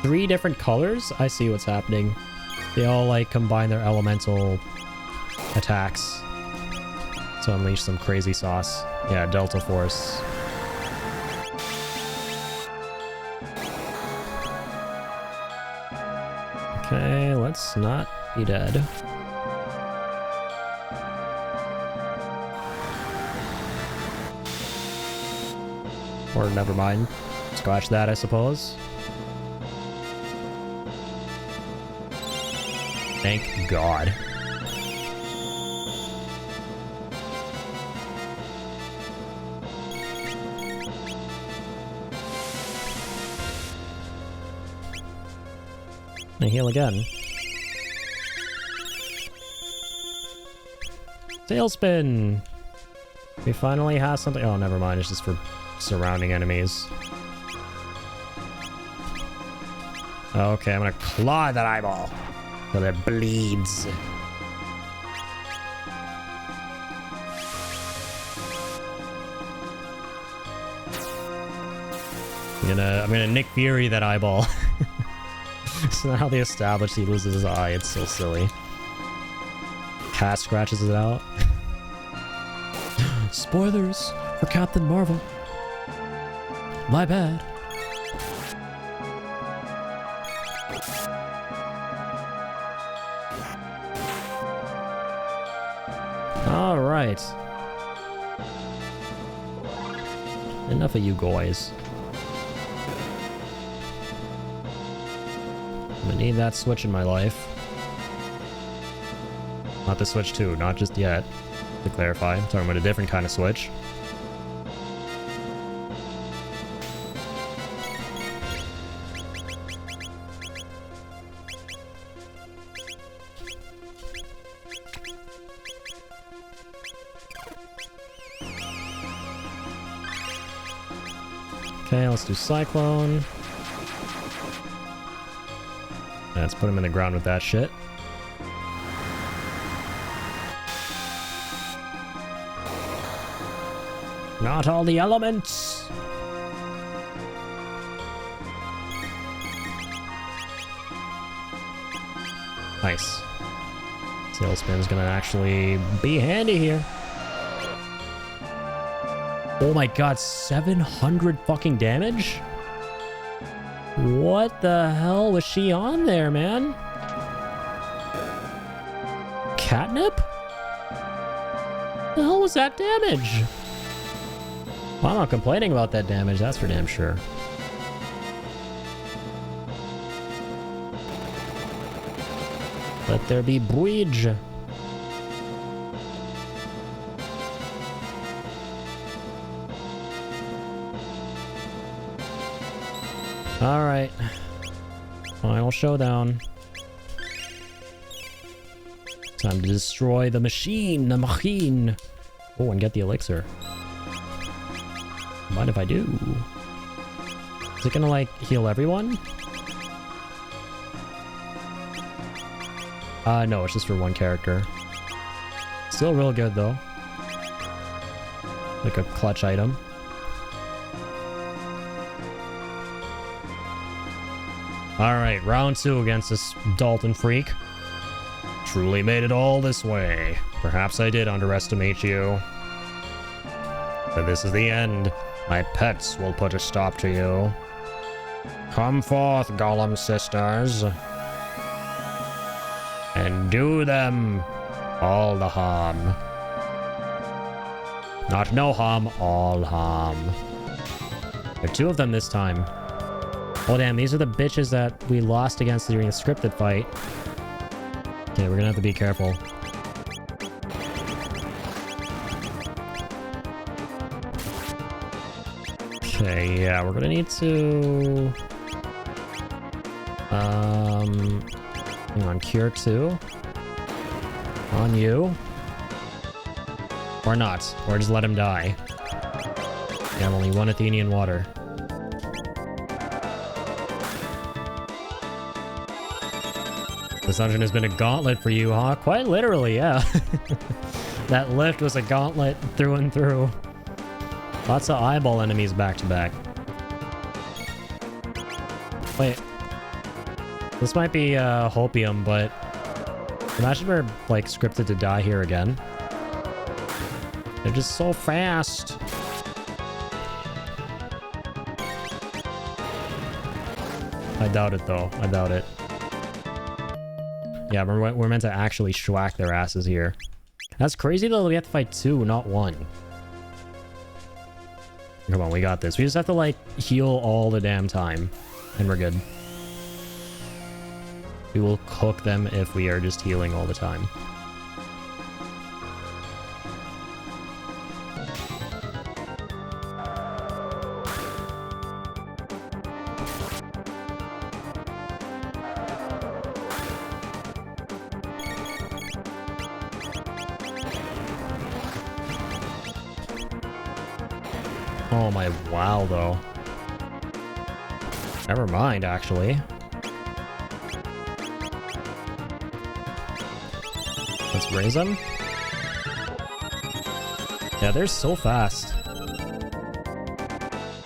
Speaker 1: 3 different colors, I see what's happening. They all like combine their elemental attacks to unleash some crazy sauce. Yeah, Delta Force. Okay, let's not Be dead. Or never mind. Scratch that, I suppose. Thank God. And heal again. Tailspin! We finally have something. Oh, never mind. It's just for surrounding enemies. Okay, I'm gonna claw that eyeball till it bleeds. I'm gonna Nick Fury that eyeball. So now they established he loses his eye. It's so silly. Cat scratches it out. Spoilers for Captain Marvel. My bad. All right. Enough of you guys. I'm gonna need that switch in my life. Not the Switch 2, not just yet. To clarify, I'm talking about a different kind of Switch. Okay, let's do Cyclone. Let's put him in the ground with that shit. Not all the elements! Nice. Tailspin's gonna actually be handy here. Oh my god, 700 fucking damage? What the hell was she on there, man? Catnip? The hell was that damage? Well, I'm not complaining about that damage, that's for damn sure. Let there be bridge. Alright. Final showdown. Time to destroy the machine, the machine. Oh, and get the elixir. Mind if I do? Is it gonna, like, heal everyone? No, it's just for one character. Still real good, though. Like a clutch item. Alright, round 2 against this Dalton freak. Truly made it all this way. Perhaps I did underestimate you. But this is the end. My pets will put a stop to you. Come forth, Golem sisters. And do them all the harm. Not no harm, all harm. There are 2 of them this time. Oh damn, these are the bitches that we lost against during the scripted fight. Okay, we're gonna have to be careful. Okay, yeah, we're gonna need to... hang on, Cure 2. On you. Or not, or just let him die. You have only 1 Athenian water. This dungeon has been a gauntlet for you, huh? Quite literally, yeah. That lift was a gauntlet through and through. Lots of eyeball enemies back to back. Wait. This might be Hopium, but imagine we're like scripted to die here again. They're just so fast. I doubt it though. I doubt it. Yeah, we're meant to actually schwack their asses here. That's crazy though, we have to fight 2, not 1. Come on, we got this. We just have to, like, heal all the damn time. And we're good. We will cook them if we are just healing all the time. Oh my, wow, though. Never mind, actually. Let's raise them. Yeah, they're so fast.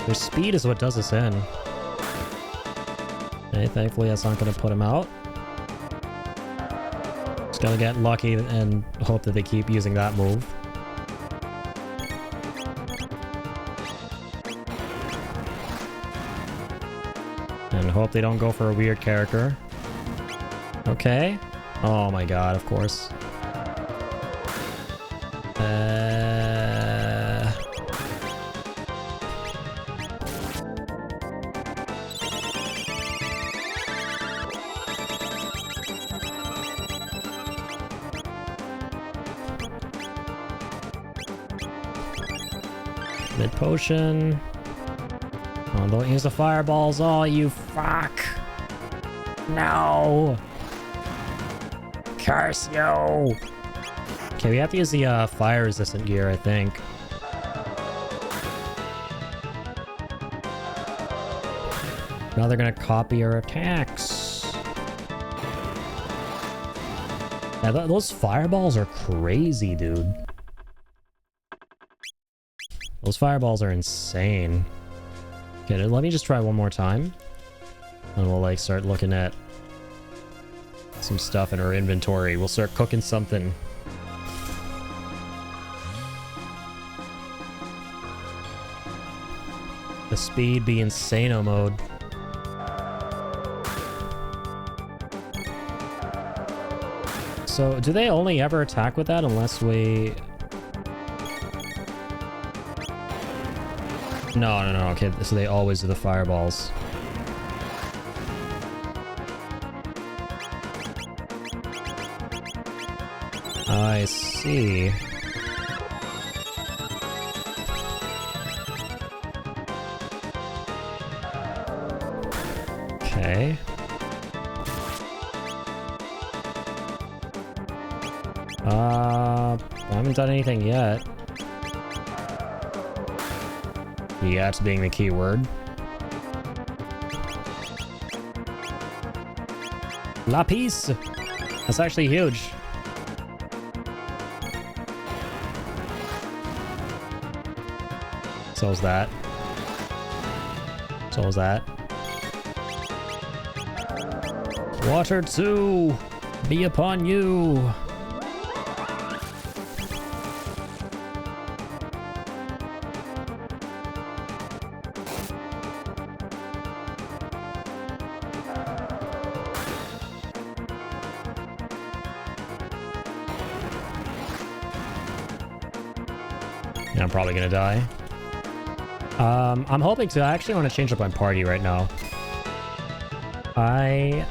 Speaker 1: Their speed is what does us in. Okay, thankfully that's not going to put them out. Just gotta get lucky and hope that they keep using that move. And hope they don't go for a weird character. Okay. Oh my god, of course. Mid potion. Oh, don't use the fireballs. Oh, you fuck. No. Curse you. Okay, we have to use the fire resistant gear, I think. Now they're gonna copy our attacks. Yeah, those fireballs are crazy, dude. Those fireballs are insane. Okay, let me just try one more time. And we'll, like, start looking at some stuff in our inventory. We'll start cooking something. The speed be insano mode. So, do they only ever attack with that unless we... No. Okay, so they always do the fireballs. I see. Okay. I haven't done anything yet. Yet being the key word. Lapis! That's actually huge. So is that. So is that. Water 2! Be upon you! I'm probably gonna die. I'm hoping to. I actually want to change up my party right now. Okay.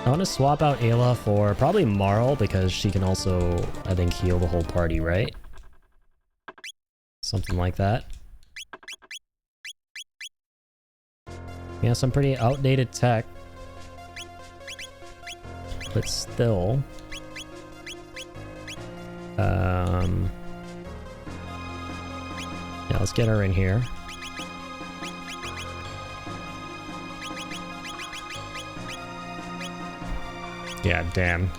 Speaker 1: I want to swap out Ayla for probably Marl because she can also, I think, heal the whole party, right? Something like that. Yeah, some pretty outdated tech. But still. Yeah, let's get her in here. Yeah, damn.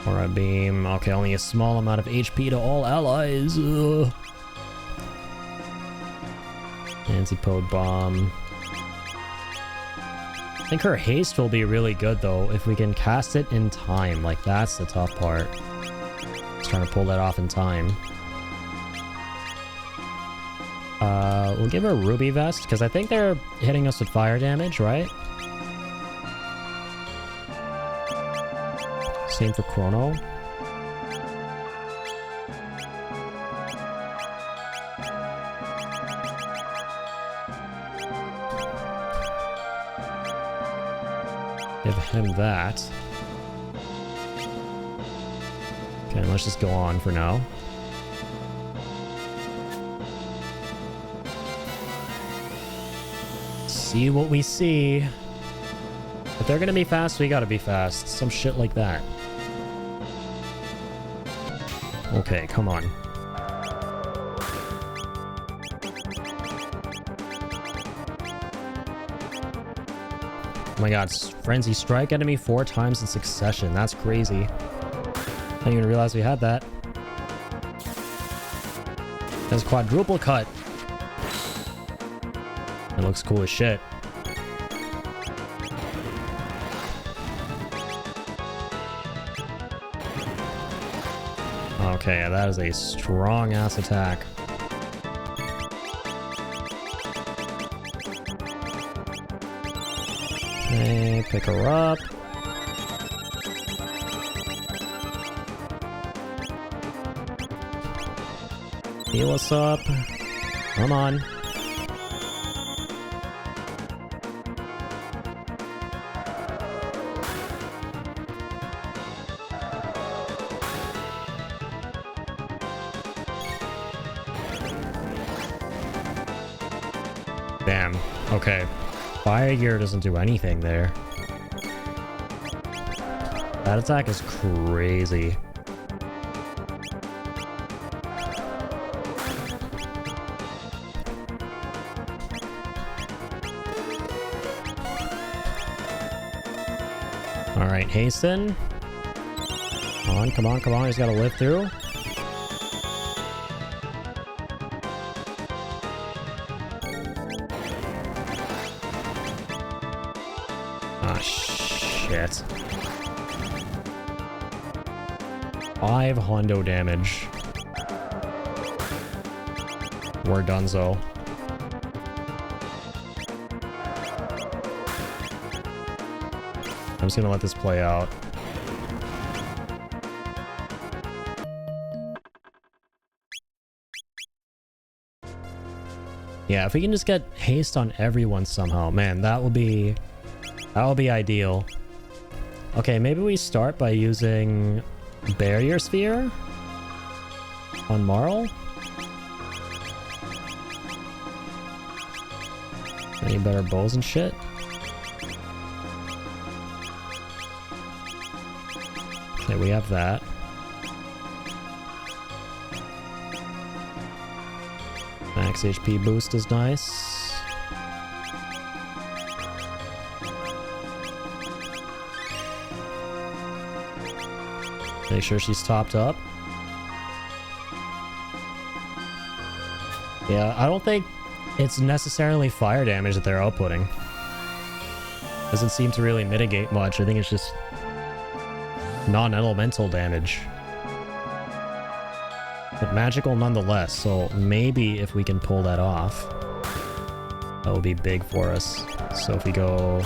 Speaker 1: Aura beam. Okay, only a small amount of HP to all allies. Antipode bomb. I think her haste will be really good though if we can cast it in time. Like, that's the tough part. Just trying to pull that off in time. We'll give her a ruby vest, because I think they're hitting us with fire damage, right? Same for Chrono. Give him that. Okay, let's just go on for now. See what we see. If they're gonna be fast, we gotta be fast. Some shit like that. Okay, come on. Oh my god, Frenzy Strike enemy 4 times in succession. That's crazy. I didn't even realize we had that. That's quadruple cut. It looks cool as shit. Okay, that is a strong ass attack. Okay, pick her up. Heal us up. Come on. Damn. Okay. Fire gear doesn't do anything there. That attack is crazy. Alright, hasten. Come on, come on, come on. He's got to live through. Ah, shit. 5 hundo damage. We're donezo. I'm just gonna let this play out. Yeah, if we can just get haste on everyone somehow, man, that will be ideal. Okay, maybe we start by using Barrier Sphere on Marl. Any better bows and shit? Okay, we have that. Max HP boost is nice. Make sure she's topped up. Yeah, I don't think it's necessarily fire damage that they're outputting. Doesn't seem to really mitigate much. I think it's just non-elemental damage. But magical nonetheless, so maybe if we can pull that off, that will be big for us. So if we go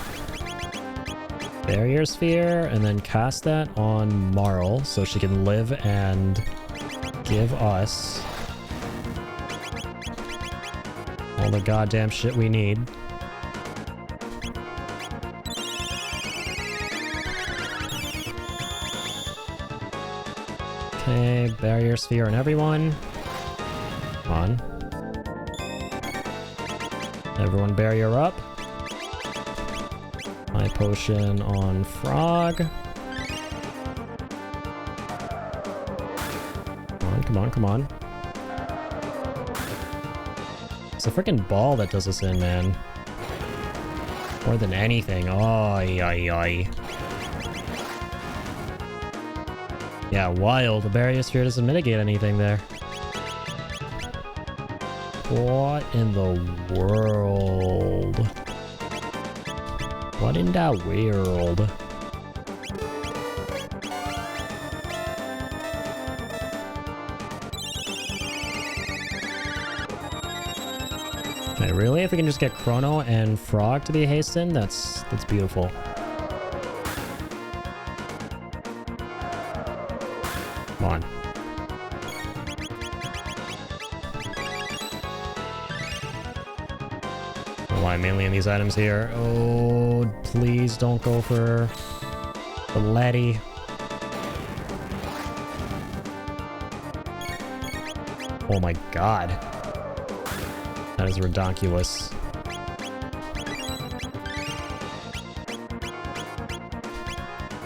Speaker 1: Barrier Sphere and then cast that on Marl so she can live and give us all the goddamn shit we need. Okay, Barrier Sphere on everyone. Come on. Everyone barrier up. My potion on Frog. Come on, come on, come on. It's a freaking ball that does us in, man. More than anything. Ay, ay, ay. Yeah, wild. The Barrier Sphere doesn't mitigate anything there. What in the world? What in the world? Really? If we can just get Chrono and Frog to be hastened, that's beautiful. Come on. Why mainly in these items here? Oh, please don't go for the Letty. Oh my god. That is redonkulous.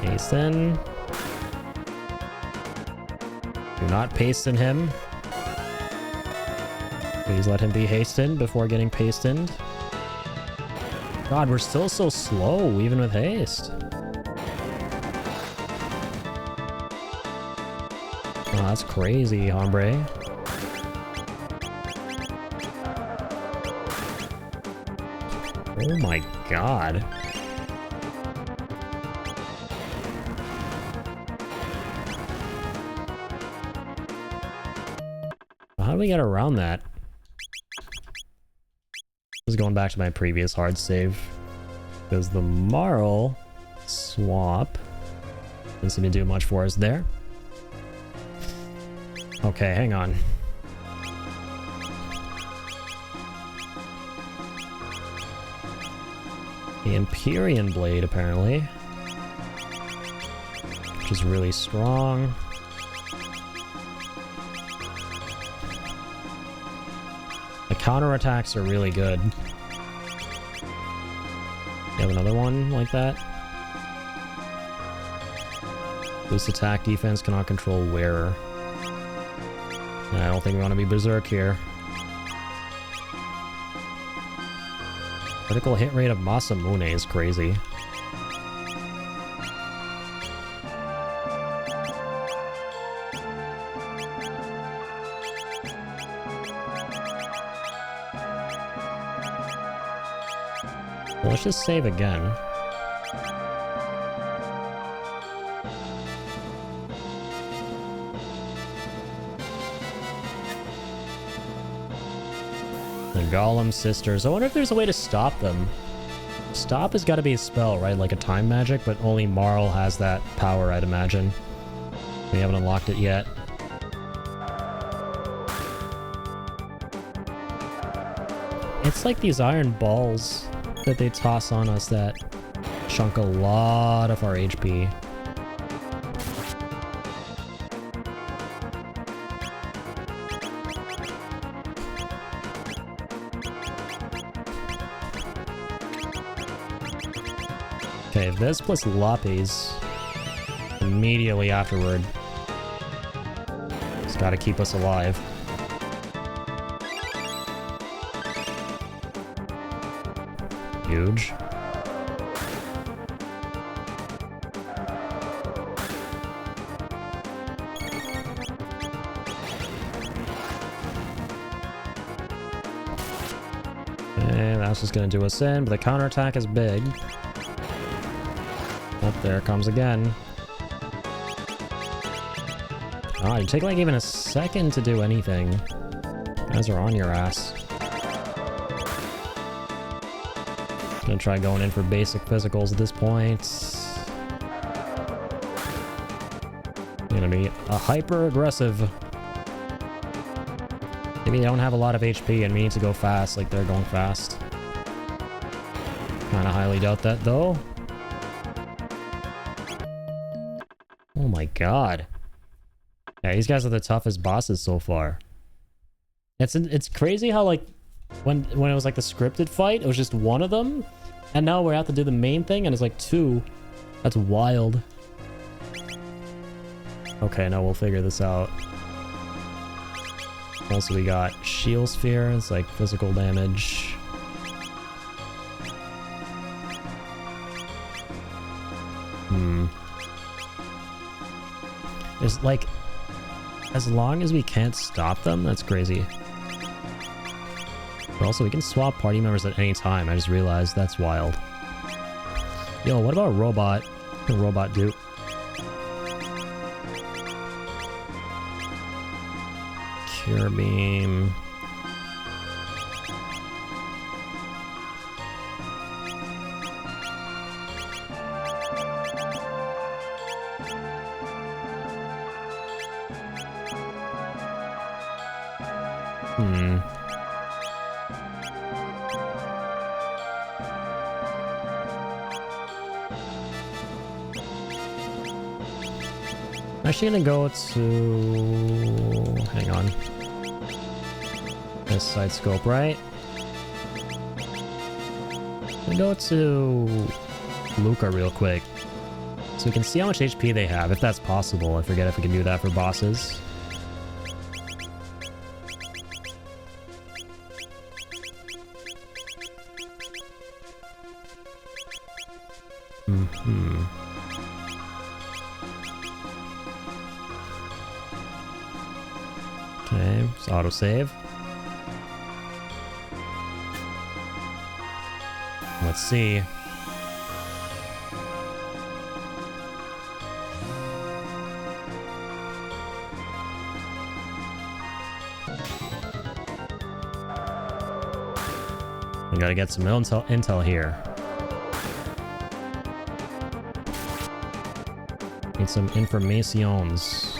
Speaker 1: Hasten. Do not hasten him. Please let him be hastened before getting pasted. God, we're still so slow, even with haste. Oh, that's crazy, hombre. Oh my god. How do we get around that? Just going back to my previous hard save. Because the Marl swap didn't seem to do much for us there. Okay, hang on. The Empyrean Blade, apparently. Which is really strong. The counterattacks are really good. You have another one like that? Boost attack, defense, cannot control wearer. I don't think we want to be berserk here. Critical hit rate of Masamune is crazy. Well, let's just save again. The Golem Sisters. I wonder if there's a way to stop them. Stop has got to be a spell, right? Like a time magic, but only Marl has that power, I'd imagine. We haven't unlocked it yet. It's like these iron balls that they toss on us that chunk a lot of our HP. Okay, this plus Lapis immediately afterward. It's gotta keep us alive. Huge. Okay, that's just gonna do us in, but the counterattack is big. Oh, there it comes again. Ah, you take like even a second to do anything. You guys are on your ass. Gonna try going in for basic physicals at this point. Gonna be a hyper aggressive. Maybe they don't have a lot of HP and we need to go fast like they're going fast. Kinda highly doubt that though. Oh my god. Yeah, these guys are the toughest bosses so far. It's crazy how like when it was like the scripted fight, it was just one of them, and now we have to do the main thing and it's like two. That's wild. Okay, now we'll figure this out. Also, we got Shield Sphere. It's like physical damage. There's like, as long as we can't stop them, that's crazy. But also, we can swap party members at any time. I just realized that's wild. Yo, what about Robot? What can Robot do? Cure Beam. Hmm. I'm actually gonna go to... Hang on. This side scope, right? I'm gonna go to Luca real quick. So we can see how much HP they have, if that's possible. I forget if we can do that for bosses. Mm-hmm. Okay, let's autosave. Let's see. We gotta get some intel here. Need some informations.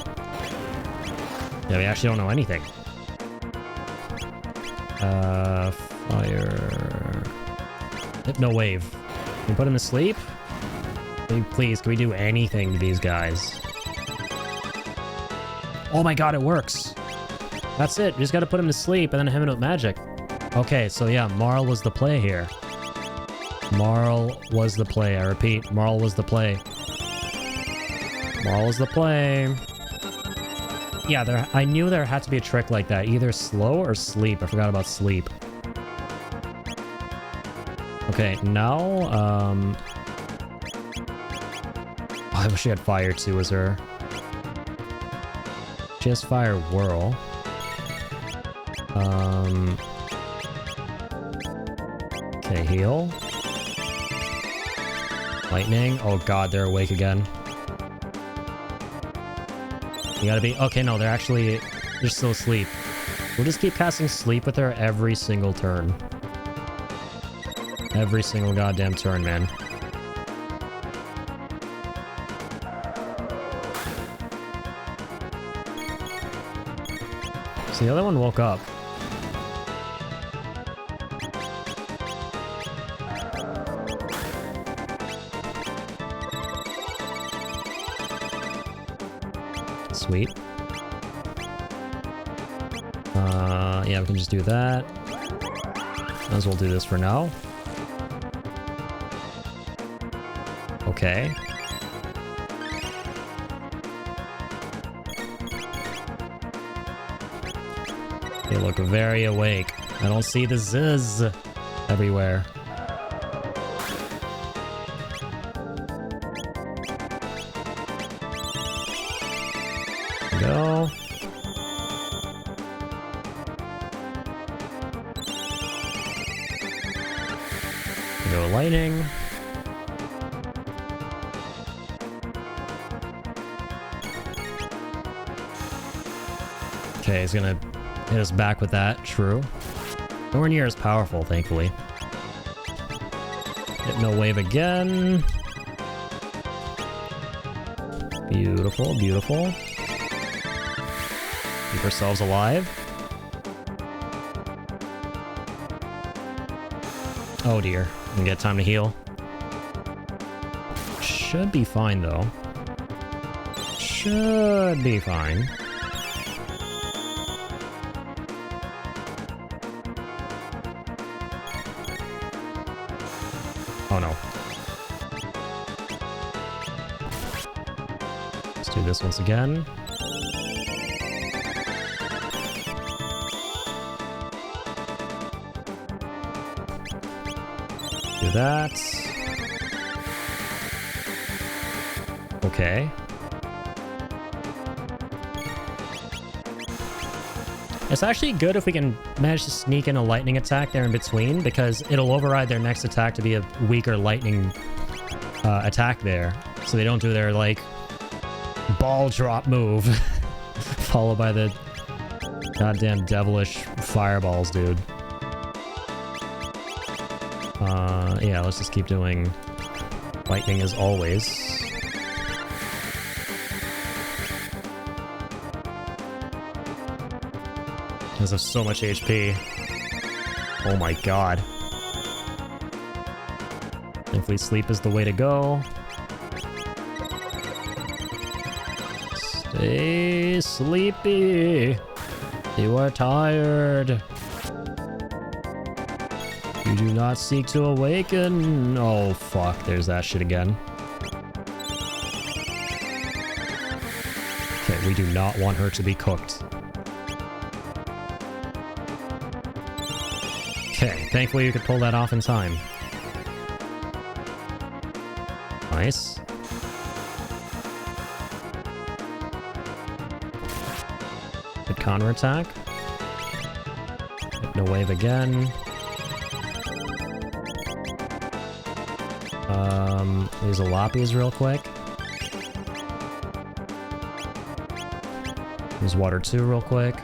Speaker 1: Yeah, we actually don't know anything. Fire... Hypno wave. Can we put him to sleep? Please, can we do anything to these guys? Oh my god, it works! That's it, we just gotta put him to sleep and then hit him with magic. Okay, so yeah, Marl was the play here. Marl was the play, I repeat, Marl was the play. Marl was the play. Yeah, I knew there had to be a trick like that. Either slow or sleep. I forgot about sleep. Okay, now, oh, I wish she had fire too, as her. She has fire whirl. Okay, heal. Lightning. Oh god, they're awake again. You gotta be... Okay, no, they're still asleep. We'll just keep casting sleep with her every single turn. Every single goddamn turn, man. So the other one woke up. Sweet. Yeah, we can just do that. Might as well do this for now. Okay. They look very awake. I don't see the zzz everywhere. Go. Go lightning. Okay, he's gonna hit us back with that. True. Nowhere near as powerful, thankfully. Hypno wave again. Beautiful, beautiful. Keep ourselves alive. Oh dear. We get time to heal. Should be fine though. Should be fine. Oh no. Let's do this once again. Do that. Okay. It's actually good if we can manage to sneak in a lightning attack there in between, because it'll override their next attack to be a weaker lightning attack there. So they don't do their, like, ball drop move, followed by the goddamn devilish fireballs, dude. Yeah, let's just keep doing lightning as always. Because of so much HP. Oh my god. Thankfully sleep is the way to go. Stay sleepy. You are tired. You do not seek to awaken. Oh fuck, there's that shit again. Okay, we do not want her to be cooked. Okay, thankfully you could pull that off in time. Nice. Good counterattack. No wave again. Use a Lapis real quick. Use water 2 real quick.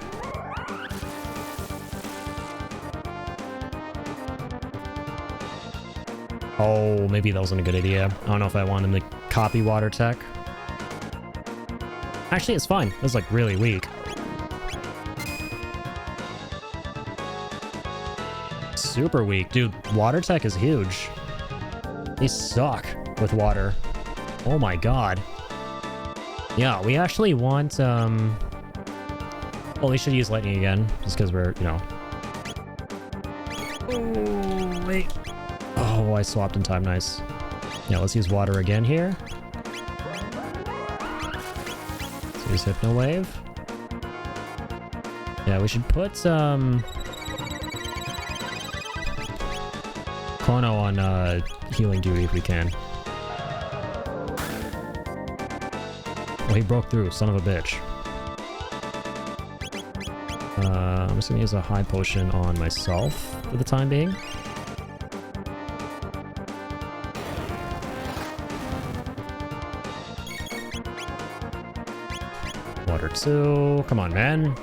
Speaker 1: Oh, maybe that wasn't a good idea. I don't know if I want him to copy water tech. Actually, it's fine. It was like really weak. Super weak. Dude, water tech is huge. They suck with water. Oh my god. Yeah, we actually want, well, we should use lightning again, just because we're, you know. Oh, wait. Oh, I swapped in time. Nice. Yeah, let's use water again here. So use Hypno Wave. Yeah, we should put, Chrono on, healing duty if we can. Oh, he broke through, son of a bitch. I'm just gonna use a high potion on myself for the time being. Water 2. Come on, man.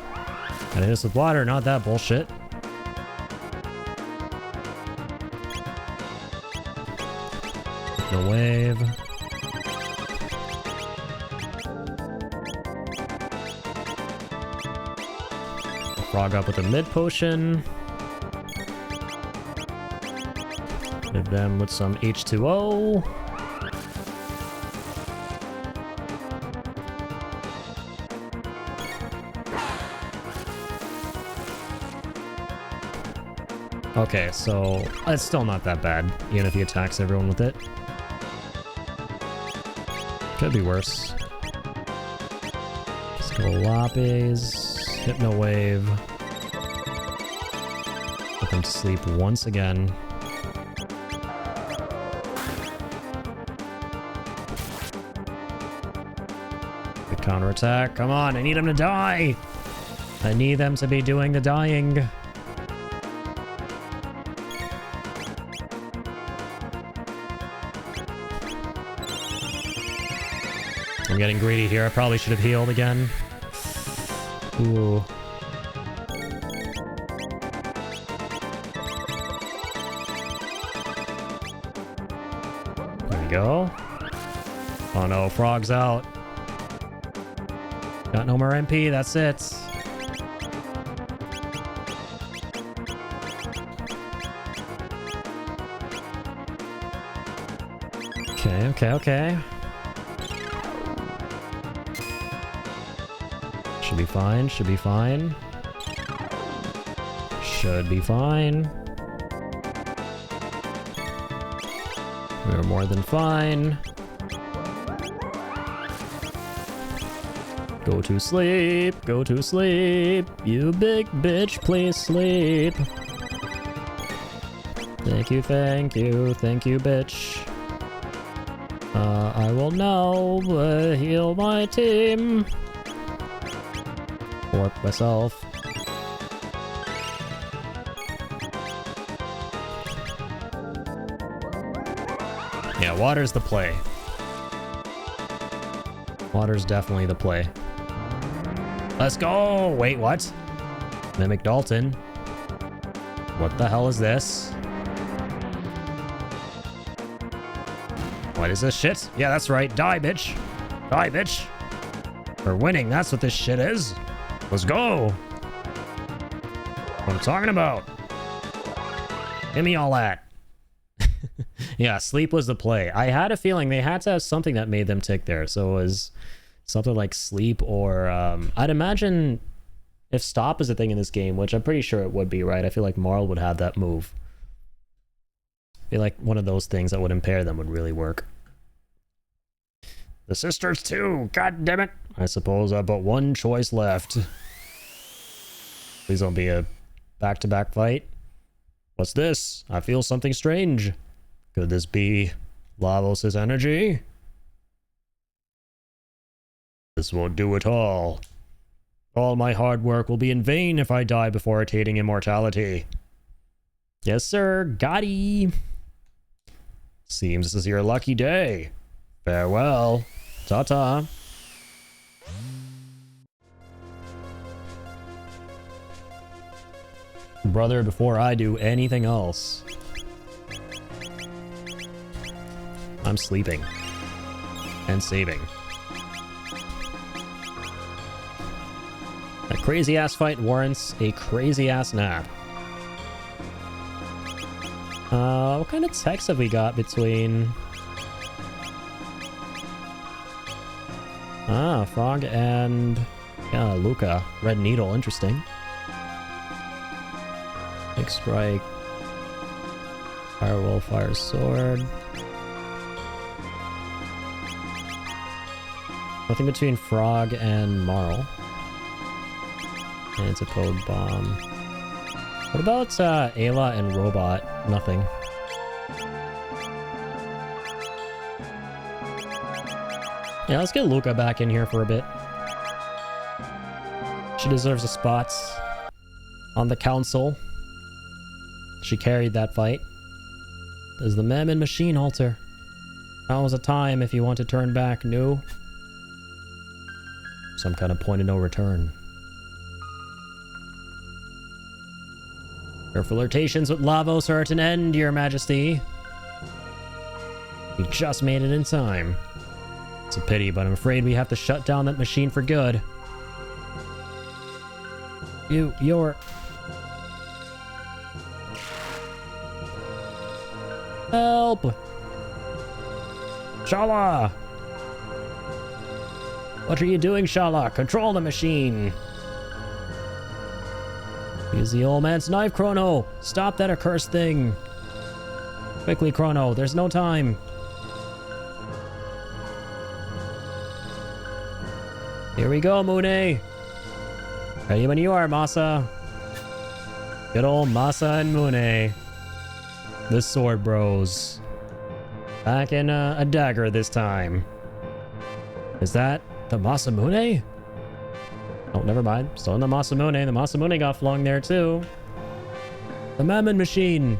Speaker 1: Gotta hit us with water, not that bullshit. No wave. Frog up with a mid potion. Hit them with some H2O. Okay, so it's still not that bad, even if he attacks everyone with it. Could be worse. Let's go Lapis, Hypno Wave. Let them sleep once again. Good counterattack. Come on, I need them to die! I need them to be doing the dying. I'm getting greedy here. I probably should have healed again. Ooh. There we go. Oh no, Frog's out. Got no more MP, that's it. Okay. Should be fine, should be fine. Should be fine. We're more than fine. Go to sleep, go to sleep. You big bitch, please sleep. Thank you, bitch. I will now heal my team. Warp myself. Yeah, water's the play. Water's definitely the play. Let's go! Wait, what? Mimic Dalton. What the hell is this? What is this shit? Yeah, that's right. Die, bitch. Die, bitch. We're winning. That's what this shit is. Let's go. I'm talking about. Give me all that. Yeah, sleep was the play. I had a feeling they had to have something that made them tick there. So it was something like sleep or... I'd imagine if stop is a thing in this game, which I'm pretty sure it would be, right? I feel like Marl would have that move. I feel like one of those things that would impair them would really work. The sisters too! God damn it! I suppose I've but one choice left. Please don't be a back-to-back fight. What's this? I feel something strange. Could this be Lavos' energy? This won't do at all. All my hard work will be in vain if I die before attaining immortality. Yes, sir. Gotti. Seems this is your lucky day. Farewell. Ta-ta. Brother, before I do anything else, I'm sleeping and saving. A crazy ass fight warrants a crazy ass nap. What kind of text have we got between... Ah, Frog and... yeah, Luca. Red Needle, interesting. Big Strike. Firewall, Fire Sword. Nothing between Frog and Marl. Antipode Bomb. What about Ayla and Robot? Nothing. Yeah, let's get Luca back in here for a bit. She deserves a spot on the council. She carried that fight. There's the Mammon Machine Halter. Now is a time if you want to turn back, no? Some kind of point of no return. Your flirtations with Lavos are at an end, Your Majesty. We just made it in time. It's a pity, but I'm afraid we have to shut down that machine for good. You're... Help! Shala! What are you doing, Shala? Control the machine! Use the old man's knife, Chrono! Stop that accursed thing! Quickly, Chrono, there's no time! Here we go, Mune! Ready when you are, Masa! Good old Masa and Mune. The Sword Bros. Back in a dagger this time. Is that the Masamune? Oh, never mind. Still in the Masamune. The Masamune got flung there too. The Mammon Machine.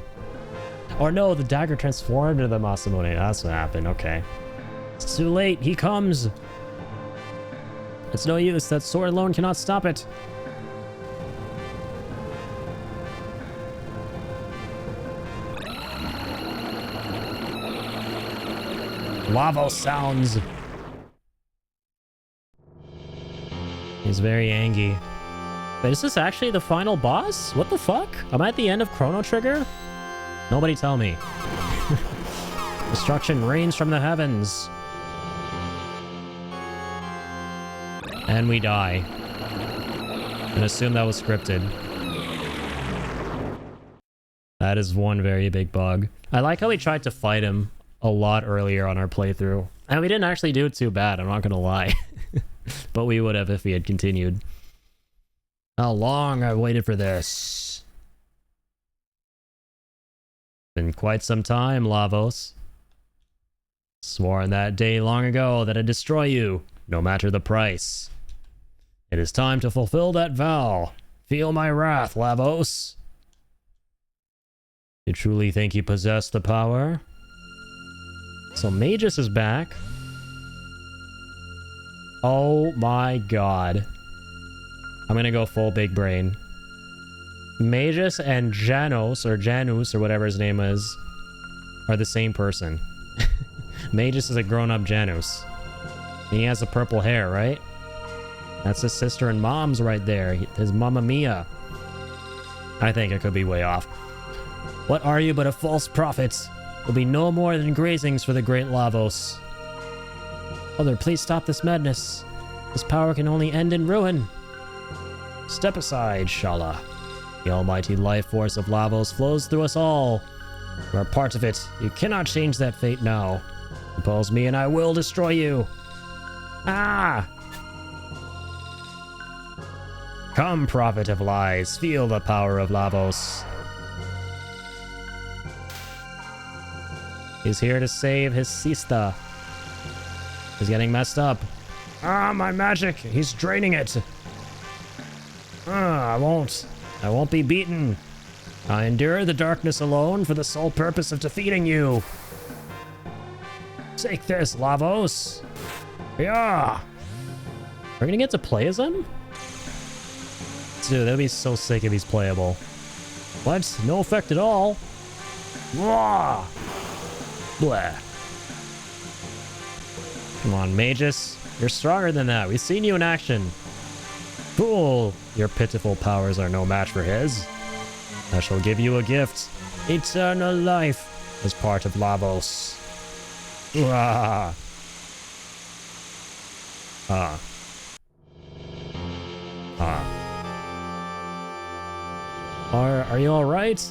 Speaker 1: Or no, the dagger transformed into the Masamune. That's what happened. Okay. It's too late. He comes. It's no use. That sword alone cannot stop it. Lava sounds. He's very angry. But is this actually the final boss? What the fuck? Am I at the end of Chrono Trigger? Nobody tell me. Destruction rains from the heavens. And we die. And assume that was scripted. That is one very big bug. I like how we tried to fight him a lot earlier on our playthrough. And we didn't actually do it too bad, I'm not gonna lie. But we would have if we had continued. How long I waited for this. Been quite some time, Lavos. Swore on that day long ago that I'd destroy you, no matter the price. It is time to fulfill that vow. Feel my wrath, Lavos. You truly think you possess the power? So Magus is back. Oh my god. I'm gonna go full big brain. Magus and Janus, or whatever his name is, are the same person. Magus is a grown-up Janus. And he has the purple hair, right? That's his sister and mom's right there. His Mamma Mia. I think I could be way off. What are you but a false prophet? Will be no more than grazings for the great Lavos. Mother, please stop this madness. This power can only end in ruin. Step aside, Shala. The almighty life force of Lavos flows through us all. You are part of it. You cannot change that fate now. Oppose me and I will destroy you. Ah! Come, prophet of lies, feel the power of Lavos. He's here to save his sister. He's getting messed up. Ah, my magic! He's draining it! Ah, I won't be beaten. I endure the darkness alone for the sole purpose of defeating you. Take this, Lavos! Yeah! We're gonna get to play as him? Dude, that'd be so sick if he's playable. What? No effect at all? Blah! Blah. Come on, Magus. You're stronger than that. We've seen you in action. Fool! Your pitiful powers are no match for his. I shall give you a gift. Eternal life as part of Lavos. Ah. Ah. Ah. Are you alright?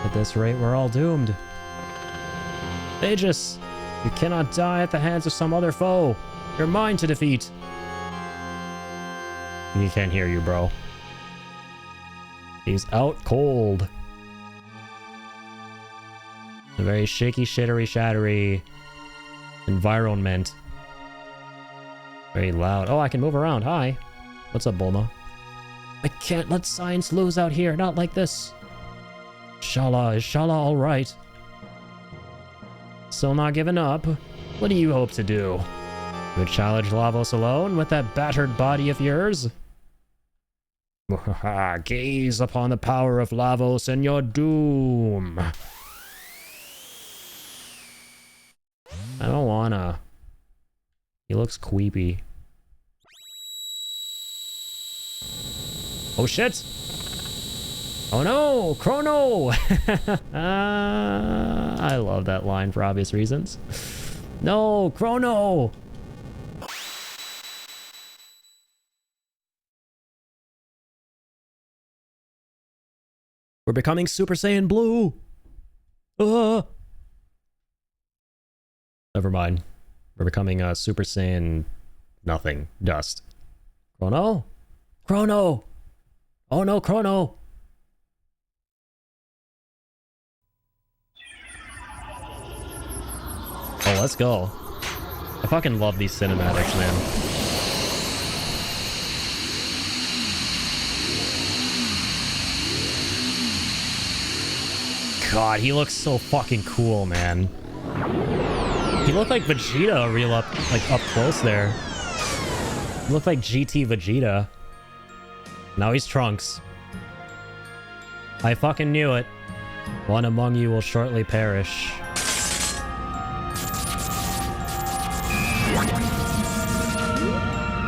Speaker 1: At this rate, we're all doomed. Magus, you cannot die at the hands of some other foe. You're mine to defeat. He can't hear you, bro. He's out cold. A very shaky, shittery, shattery environment. Very loud. Oh, I can move around. Hi. What's up, Bulma? I can't let science lose out here. Not like this. Shala, is Shala alright? Still not giving up? What do you hope to do? You challenge Lavos alone with that battered body of yours? Gaze upon the power of Lavos and your doom. I don't wanna. He looks queepy. Oh shit! Oh no! Chrono! I love that line for obvious reasons. No! Chrono! We're becoming Super Saiyan Blue! Never mind. We're becoming Super Saiyan... nothing. Dust. Chrono? Chrono! Oh no, Chrono! Oh, let's go. I fucking love these cinematics, man. God, he looks so fucking cool, man. He looked like Vegeta real up close there. He looked like GT Vegeta. Now he's Trunks. I fucking knew it. One among you will shortly perish.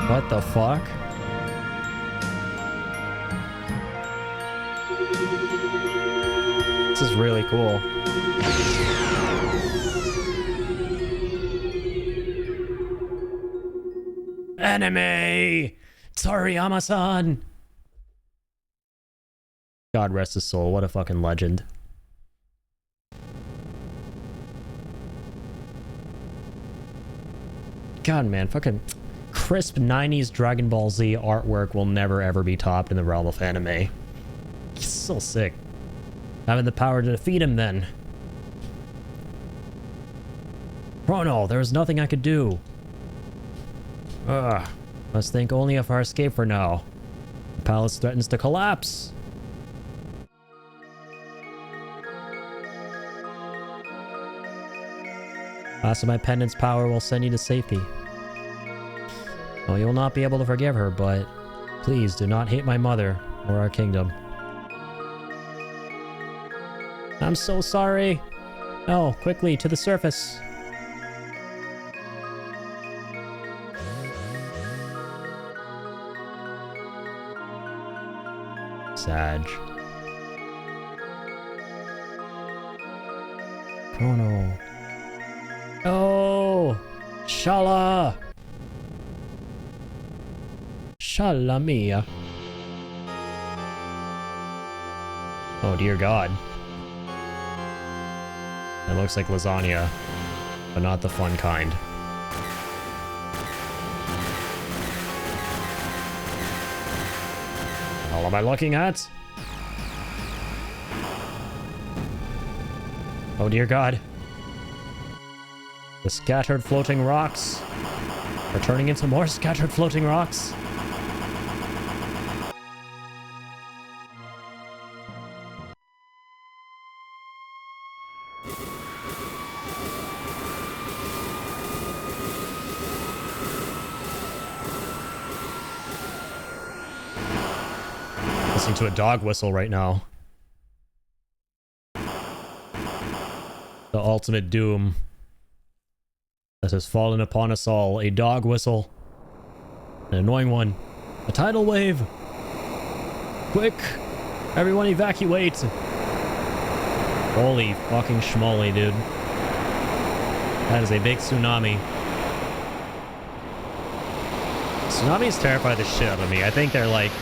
Speaker 1: What the fuck? This is really cool. Anime! Toriyama-san! God rest his soul, what a fucking legend. God, man, fucking crisp 90s Dragon Ball Z artwork will never ever be topped in the realm of anime. He's so sick. Having the power to defeat him, then. Chrono, there was nothing I could do. Ugh. Must think only of our escape for now. The palace threatens to collapse. Last of my pendant's power will send you to safety. Well, you will not be able to forgive her, but please do not hate my mother or our kingdom. I'm so sorry. Oh, quickly, to the surface. Sag. Chrono. Oh! Shala! Shala mia. Oh dear God. It looks like lasagna, but not the fun kind. What the hell am I looking at? Oh dear God. The scattered floating rocks are turning into more scattered floating rocks. Listening to a dog whistle right now. The ultimate doom that has fallen upon us all. A dog whistle. An annoying one. A tidal wave. Quick! Everyone evacuate! Holy fucking schmoly, dude. That is a big tsunami. Tsunamis terrify the shit out of me. I think they're like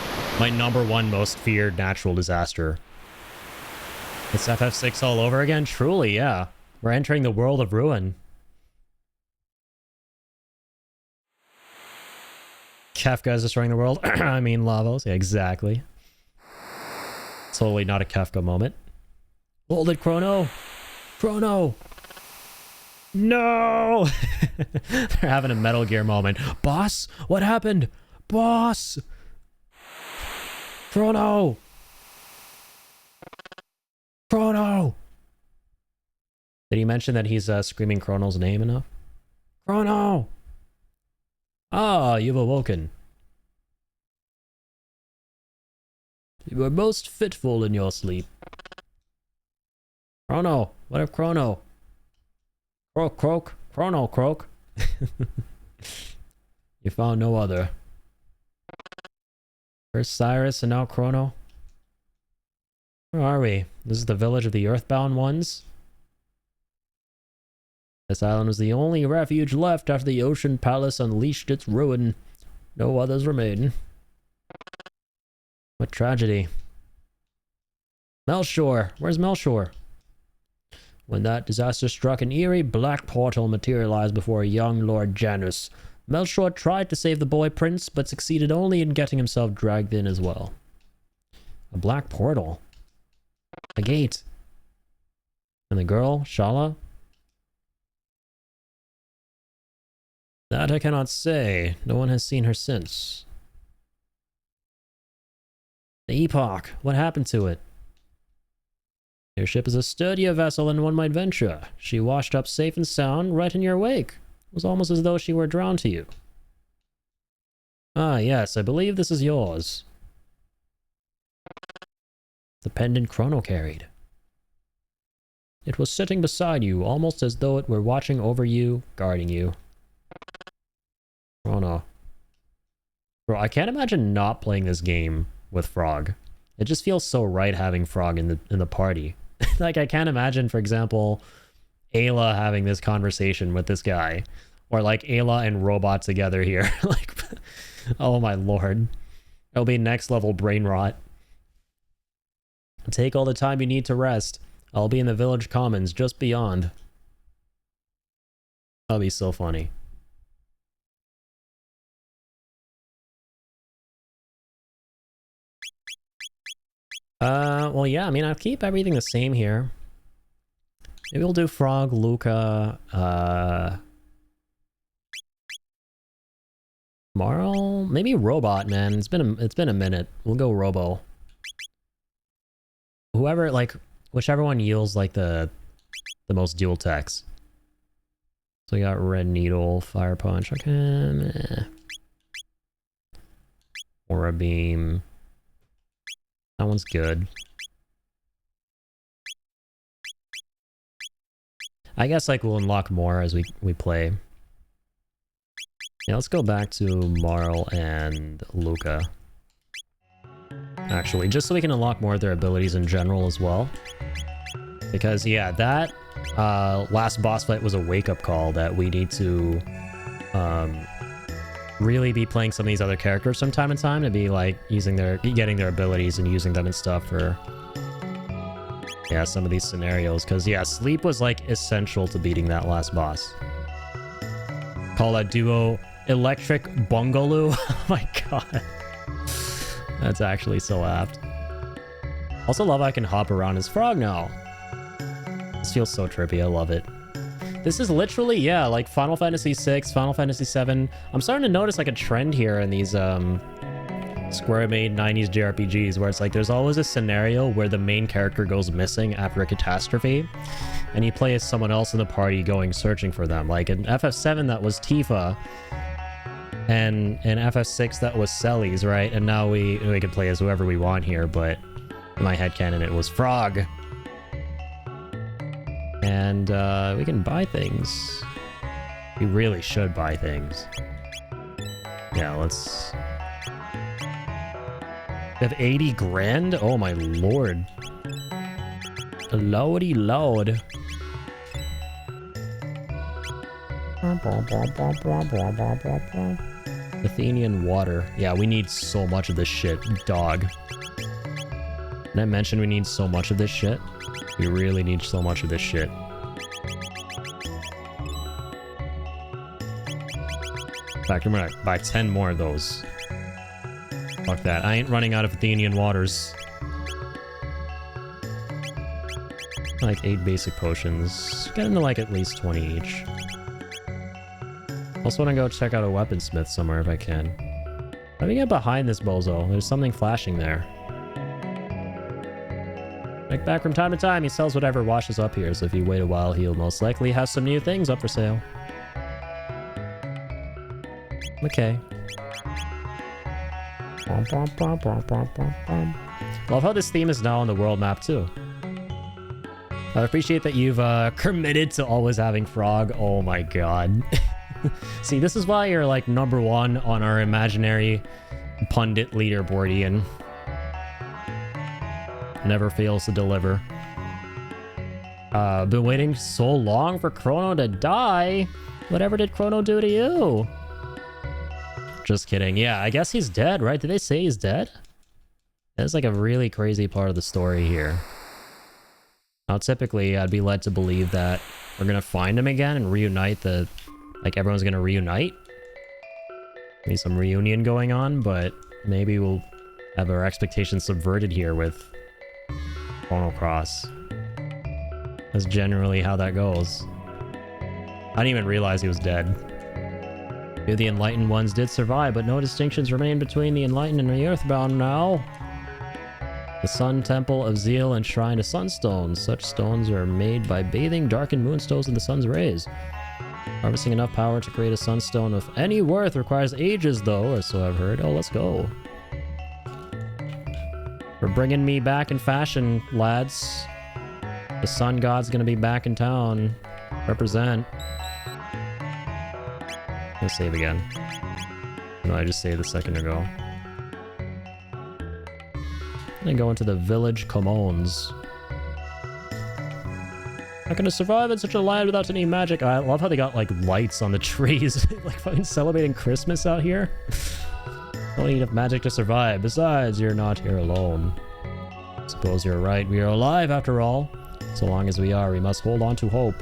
Speaker 1: my #1 most feared natural disaster. It's FF6 all over again? Truly, yeah. We're entering the world of ruin. Kafka is destroying the world. I mean, Lavos. Yeah, exactly. Totally not a Kafka moment. Hold it, Chrono! Chrono! No! They're having a Metal Gear moment. Boss? What happened? Boss! Chrono! Chrono! Did he mention that he's screaming Chrono's name enough? Chrono! Ah, you've awoken. You were most fitful in your sleep. Chrono! What of Chrono? Croak, croak. Chrono, croak. You found no other. First Cyrus and now Chrono. Where are we? This is the village of the Earthbound ones. This island was the only refuge left after the Ocean Palace unleashed its ruin. No others remain. What tragedy. Melshore! Where's Melshore? When that disaster struck, an eerie black portal materialized before young Lord Janus. Melshore tried to save the boy prince, but succeeded only in getting himself dragged in as well. A black portal. A gate. And the girl, Shala? That I cannot say. No one has seen her since. The Epoch. What happened to it? Your ship is a sturdier vessel than one might venture. She washed up safe and sound right in your wake. It was almost as though she were drawn to you. Ah, yes, I believe this is yours. The pendant Chrono carried. It was sitting beside you, almost as though it were watching over you, guarding you. Chrono. Bro, I can't imagine not playing this game with Frog. It just feels so right having Frog in the party. Like, I can't imagine, for example, Ayla having this conversation with this guy. Or, like, Ayla and Robot together here. Like, oh my lord. It'll be next level brain rot. Take all the time you need to rest. I'll be in the village commons just beyond. That'll be so funny. Well, yeah, I mean, I'll keep everything the same here. Maybe we'll do Frog, Luca, Marl? Maybe Robot, man. It's been a minute. We'll go Robo. Whoever, like, whichever one yields, like, the most dual techs. So we got Red Needle, Fire Punch, okay, meh. Aura Beam. That one's good. I guess, like, we'll unlock more as we play. Yeah, let's go back to Marl and Luca. Actually, just so we can unlock more of their abilities in general as well. Because, yeah, that last boss fight was a wake-up call that we need to really be playing some of these other characters from time to time to be, like, getting their abilities and using them and stuff for, yeah, some of these scenarios. Because, yeah, sleep was, like, essential to beating that last boss. Call that duo Electric Bungaloo. Oh my god. That's actually so apt. Also love I can hop around as Frog now. This feels so trippy. I love it. This is literally, yeah, like Final Fantasy VI, Final Fantasy VII. I'm starting to notice like a trend here in these Square-made 90s JRPGs where it's like there's always a scenario where the main character goes missing after a catastrophe and you play as someone else in the party going searching for them. Like in FF7 that was Tifa, and in FF6 that was Celes, right? And now we can play as whoever we want here, but in my headcanon it was Frog. And we can buy things. We really should buy things. Yeah, let's... We have 80 grand? Oh my lord. Lordy lord. Athenian water. Yeah, we need so much of this shit, dog. Did I mention we need so much of this shit? We really need so much of this shit. In fact, I'm gonna buy 10 more of those. Fuck that. I ain't running out of Athenian waters. Like 8 basic potions. Get into like at least 20 each. Also want to go check out a weaponsmith somewhere if I can. Let me get behind this bozo. There's something flashing there. Like back from time to time, he sells whatever washes up here, so if you wait a while, he'll most likely have some new things up for sale. Okay. Love how this theme is now on the world map too. I appreciate that you've committed to always having Frog. Oh my god. See, this is why you're like #1 on our imaginary pundit leaderboard, Ian. Never fails to deliver. Been waiting so long for Chrono to die. Whatever did Chrono do to you? Just kidding. Yeah, I guess he's dead, right? Did they say he's dead? That's like a really crazy part of the story here. Now, typically, I'd be led to believe that we're gonna find him again and reunite the... Like, everyone's gonna reunite. Maybe some reunion going on, but maybe we'll have our expectations subverted here with Chrono Cross. That's generally how that goes. I didn't even realize he was dead. Few of the enlightened ones did survive, but no distinctions remain between the enlightened and the earthbound now. The Sun Temple of Zeal enshrined a sunstone. Such stones are made by bathing darkened moonstones in the sun's rays. Harvesting enough power to create a sunstone of any worth requires ages, though, or so I've heard. Oh, let's go. We're bringing me back in fashion, lads. The sun god's gonna be back in town. Represent. Let's save again. No, I just saved a second ago. I'm gonna go into the village communes. Not gonna survive in such a land without any magic. I love how they got like lights on the trees. Like fucking celebrating Christmas out here. Don't need enough magic to survive. Besides, you're not here alone. Suppose you're right. We are alive after all. So long as we are, we must hold on to hope.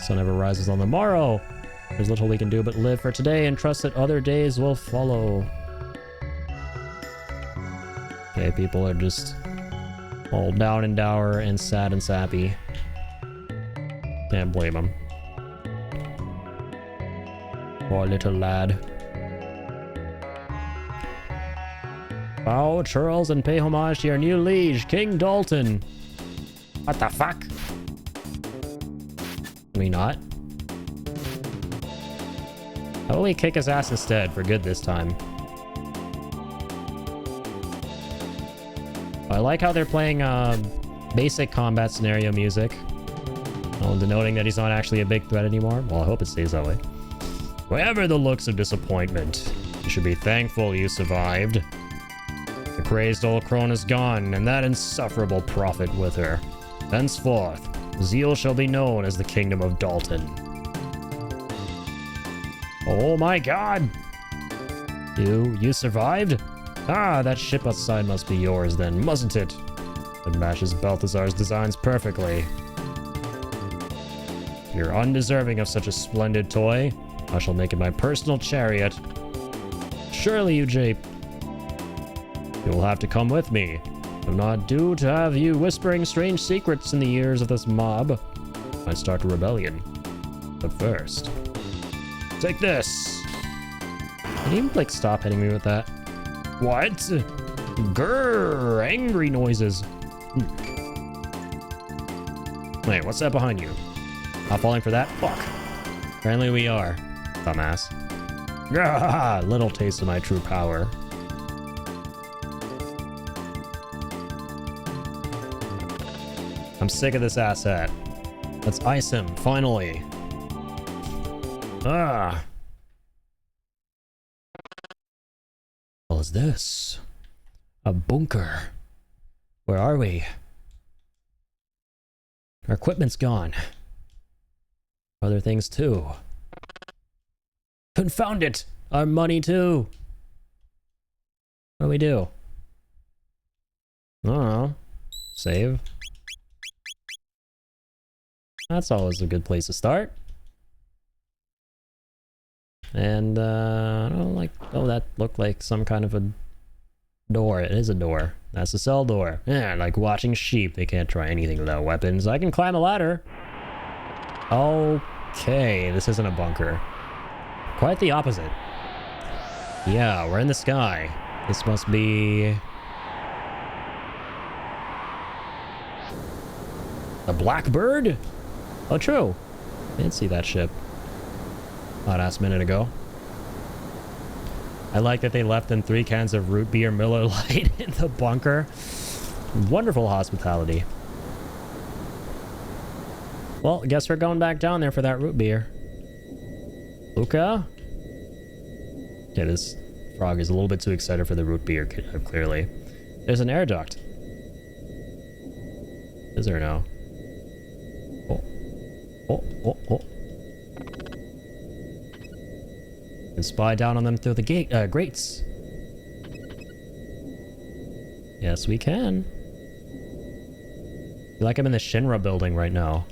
Speaker 1: Sun never rises on the morrow. There's little we can do but live for today and trust that other days will follow. Okay, people are just all down and dour and sad and sappy. Can't blame them. Poor little lad. Bow, Charles, and pay homage to your new liege, King Dalton. What the fuck? Can we not? How about we kick his ass instead for good this time? I like how they're playing basic combat scenario music. Denoting that he's not actually a big threat anymore. Well, I hope it stays that way. Wherever the looks of disappointment, you should be thankful you survived. The crazed old crone is gone, and that insufferable prophet with her. Henceforth, Zeal shall be known as the Kingdom of Dalton. Oh my god! You survived? Ah, that ship outside must be yours then, mustn't it? It matches Balthazar's designs perfectly. You're undeserving of such a splendid toy. I shall make it my personal chariot. Surely you jape. You will have to come with me. I'm not due to have you whispering strange secrets in the ears of this mob. Might start a rebellion. But first, take this. Can you, like, stop hitting me with that? What? Grrr, angry noises. Wait, what's that behind you? Not falling for that? Fuck. Apparently we are. Dumbass. Ah, little taste of my true power. I'm sick of this asshat. Let's ice him, finally. Ah. What is this? A bunker. Where are we? Our equipment's gone. Other things too. Confound it! Our money too! What do we do? I don't know. Save. That's always a good place to start. And, I don't like... Oh, that looked like some kind of a door. It is a door. That's a cell door. Yeah, like watching sheep. They can't try anything without weapons. I can climb a ladder. Okay, this isn't a bunker. Quite the opposite. Yeah, we're in the sky. This must be... a Blackbird? Oh, true. I didn't see that ship. Hot ass minute ago. I like that they left in 3 cans of root beer Miller Lite in the bunker. Wonderful hospitality. Well, I guess we're going back down there for that root beer. Luca? Yeah, this frog is a little bit too excited for the root beer, clearly. There's an air duct. Is there no? Oh. Oh, oh, oh. And spy down on them through the grates. Yes, we can. I feel like I'm in the Shinra building right now.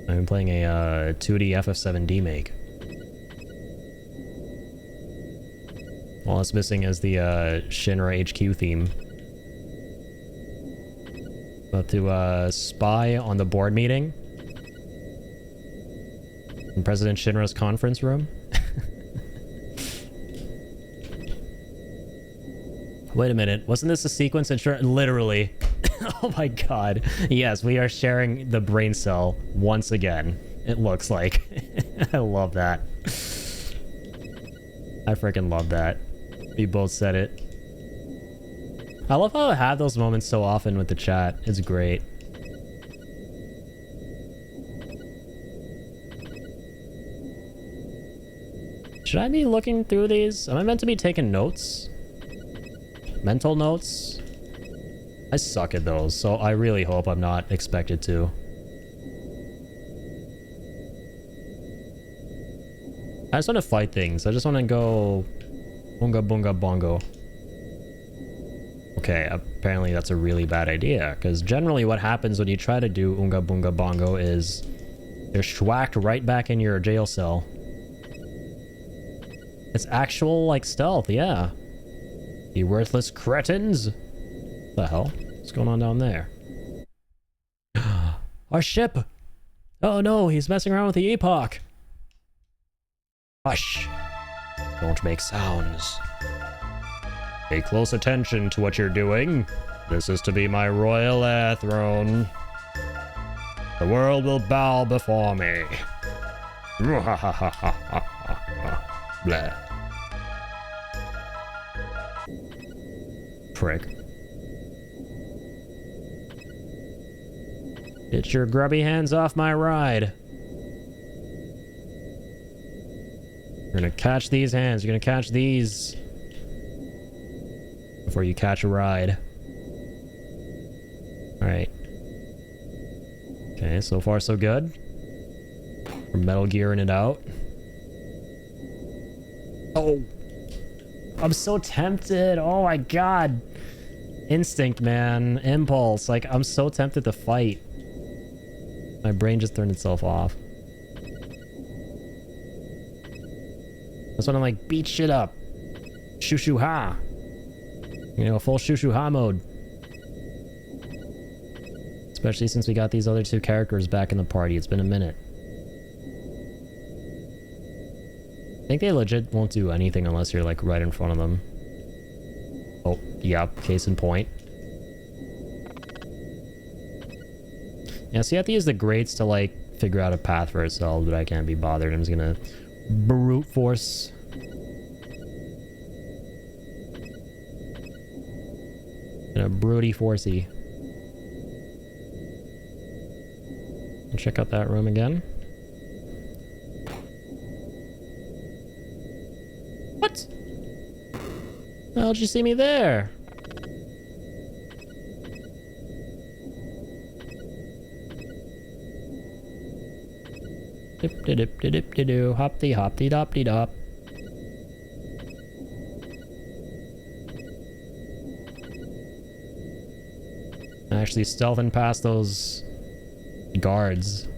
Speaker 1: I'm playing a 2D FF7D make. All that's missing is the Shinra HQ theme. But to spy on the board meeting in President Shinra's conference room. Wait a minute, wasn't this a sequence in literally? Oh my god. Yes, we are sharing the brain cell once again. It looks like. I love that. I freaking love that. We both said it. I love how I have those moments so often with the chat. It's great. Should I be looking through these? Am I meant to be taking notes? Mental notes? I suck at those, so I really hope I'm not expected to. I just want to fight things. I just want to go... Bunga bunga bongo. Okay, apparently that's a really bad idea, because generally what happens when you try to do Unga Bunga Bongo is you're schwacked right back in your jail cell. It's actual, like, stealth, yeah. You worthless cretins! What the hell? What's going on down there? Our ship! Oh no, he's messing around with the epoch! Hush! Don't make sounds. Pay close attention to what you're doing. This is to be my royal air throne. The world will bow before me. Blah. Prick. Get your grubby hands off my ride. You're gonna catch these hands. You're gonna catch these. Before you catch a ride. Alright. Okay, so far so good. We're Metal Gearing it out. Oh! I'm so tempted! Oh my god! Instinct, man. Impulse. Like, I'm so tempted to fight. My brain just turned itself off. That's when I'm like, beat shit up. Shoo shoo ha. You know, full shoo shoo ha mode. Especially since we got these other two characters back in the party. It's been a minute. I think they legit won't do anything unless you're like right in front of them. Oh, yeah, case in point. Yeah, so you have to use the grates to like figure out a path for ourselves, but I can't be bothered. I'm just gonna brute force. Gonna brutey forcey. Check out that room again. What? How'd you see me there? Dip dip dip dip dip doo, hop dee dop dee dop. Actually stealthing past those guards.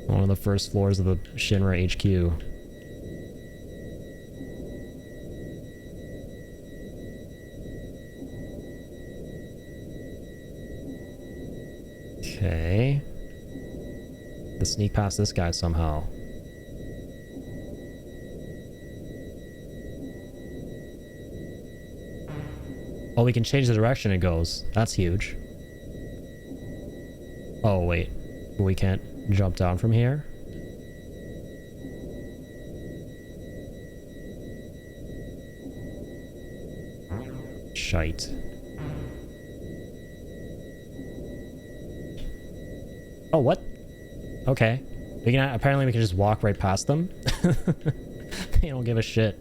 Speaker 1: One of the first floors of the Shinra HQ. Okay. Let's sneak past this guy somehow. Oh, we can change the direction it goes. That's huge. Oh, wait. We can't jump down from here? Shite. Oh, what? Okay. We can, apparently we can just walk right past them. They don't give a shit.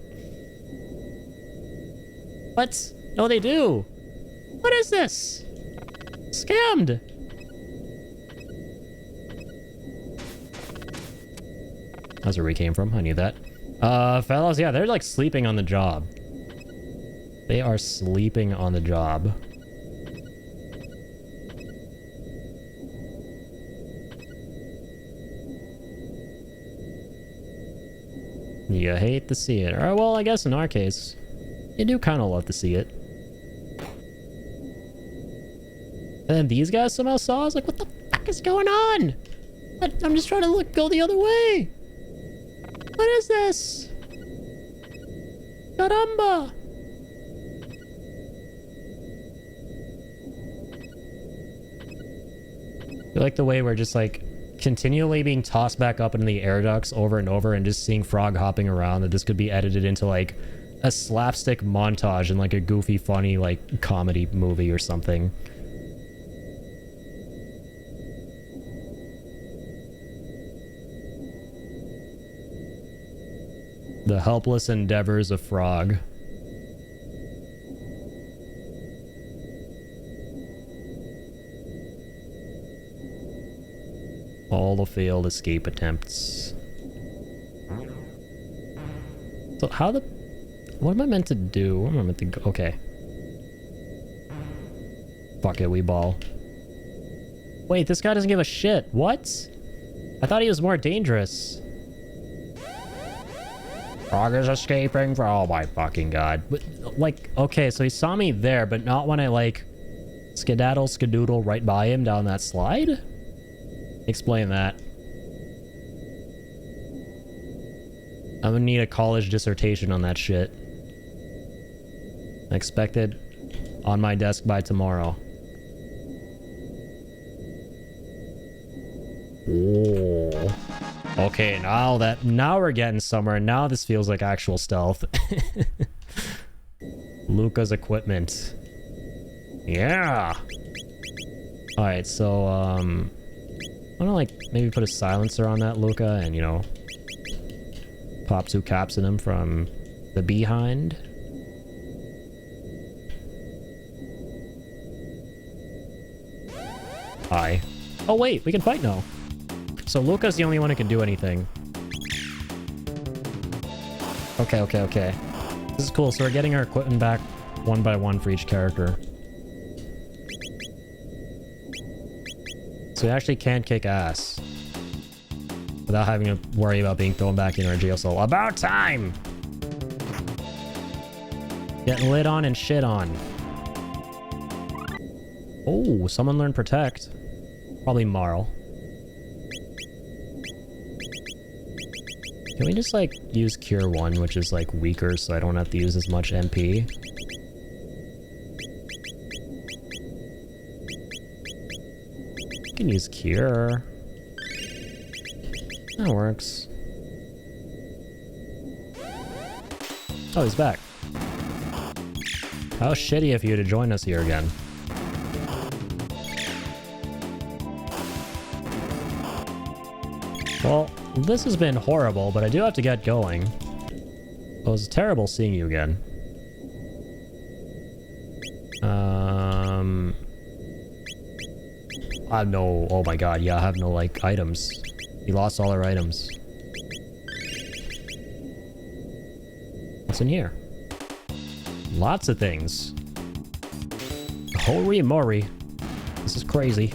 Speaker 1: What? No, they do. What is this? Scammed. That's where we came from. I knew that. Fellas, yeah, they're like sleeping on the job. They are sleeping on the job. You hate to see it. Or, well, I guess in our case, you do kind of love to see it. And then these guys somehow saw us. Like, what the fuck is going on? I'm just trying to go the other way. What is this? Caramba! I like the way we're just like continually being tossed back up into the air ducts over and over and just seeing Frog hopping around, that this could be edited into like a slapstick montage in like a goofy, funny like comedy movie or something. The helpless endeavors of Frog. All the failed escape attempts. So how the... What am I meant to do? Where am I meant to go? Okay. Fuck it, we ball. Wait, this guy doesn't give a shit. What? I thought he was more dangerous. Frog is escaping from... Oh my fucking god. But, like, okay, so he saw me there, but not when I, like, skedaddle right by him down that slide? Explain that. I'm gonna need a college dissertation on that shit. Expected on my desk by tomorrow. Oh. Okay, now we're getting somewhere. Now this feels like actual stealth. Luca's equipment. Yeah. All right, so I want to like maybe put a silencer on that Luca and, you know, pop two caps in him from the behind. Hi. Oh wait, we can fight now. So Luca's the only one who can do anything. Okay, okay, okay. This is cool. So we're getting our equipment back one by one for each character. So we actually can kick ass without having to worry about being thrown back in our jail cell. About time! Getting lit on and shit on. Oh, someone learned Protect. Probably Marl. Can we just, like, use Cure 1, which is, like, weaker, so I don't have to use as much MP? You can use Cure. That works. Oh, he's back. How shitty of you to join us here again. Well, this has been horrible, but I do have to get going. It was terrible seeing you again. I have no... Oh my god, yeah, I have no, like, items. We lost all our items. What's in here? Lots of things. Holy moly. This is crazy.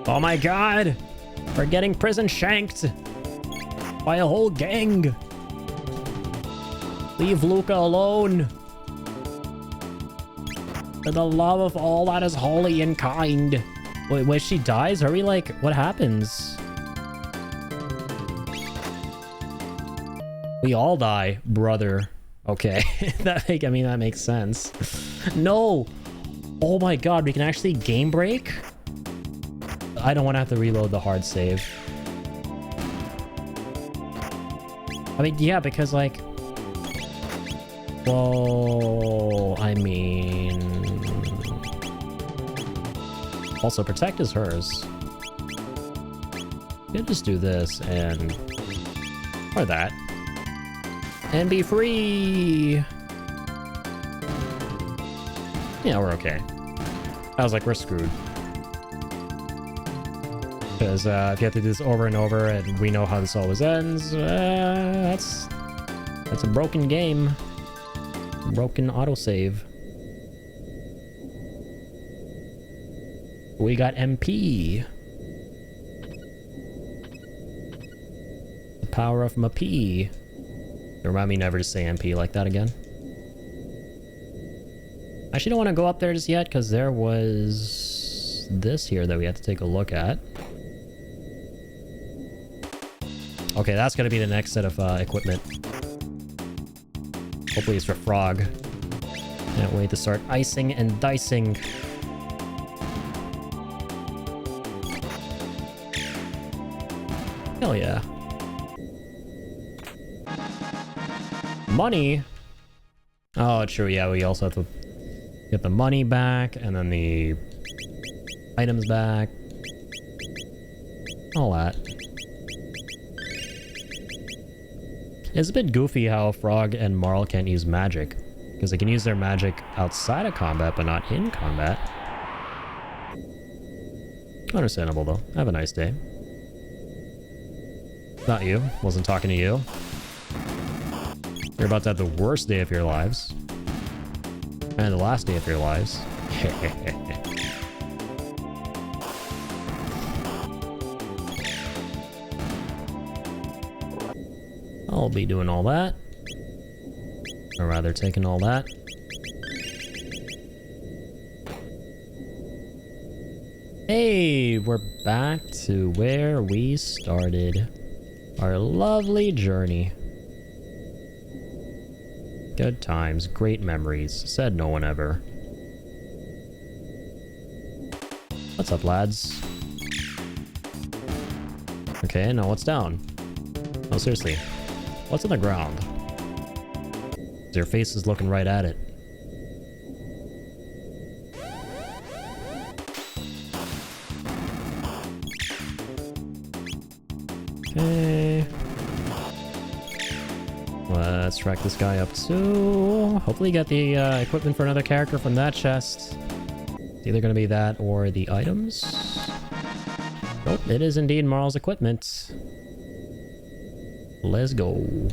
Speaker 1: Oh my god! We're getting prison shanked! By a whole gang! Leave Luca alone! For the love of all that is holy and kind. Wait, when she dies, are we like... What happens? We all die, brother. Okay. That makes sense. No! Oh my god, we can actually game break? I don't want to have to reload the hard save. I mean, yeah, because like... Well, I mean... Also, Protect is hers. We could just do this and... Or that. And be free! Yeah, we're okay. I was like, we're screwed. Because if you have to do this over and over and we know how this always ends, that's a broken game. Broken autosave. We got MP. The power of MP. Remind me never to say MP like that again. I actually don't want to go up there just yet because there was this here that we had to take a look at. Okay, that's gonna be the next set of equipment. Hopefully it's for Frog. Can't wait to start icing and dicing. Hell yeah. Money? Oh, true, yeah, we also have to get the money back, and then the items back. All that. It's a bit goofy how Frog and Marl can't use magic, because they can use their magic outside of combat, but not in combat. Understandable, though. Have a nice day. Not you. Wasn't talking to you. You're about to have the worst day of your lives. And the last day of your lives. I'll be doing all that. Or rather, taking all that. Hey, we're back to where we started. Our lovely journey. Good times, great memories, said no one ever. What's up, lads? Okay, now what's down? Oh, seriously. What's on the ground? Their face is looking right at it. Okay. Well, Let's track this guy up too. Hopefully get the equipment for another character from that chest. It's either going to be that or the items. Nope, it is indeed Marl's equipment. Let's go.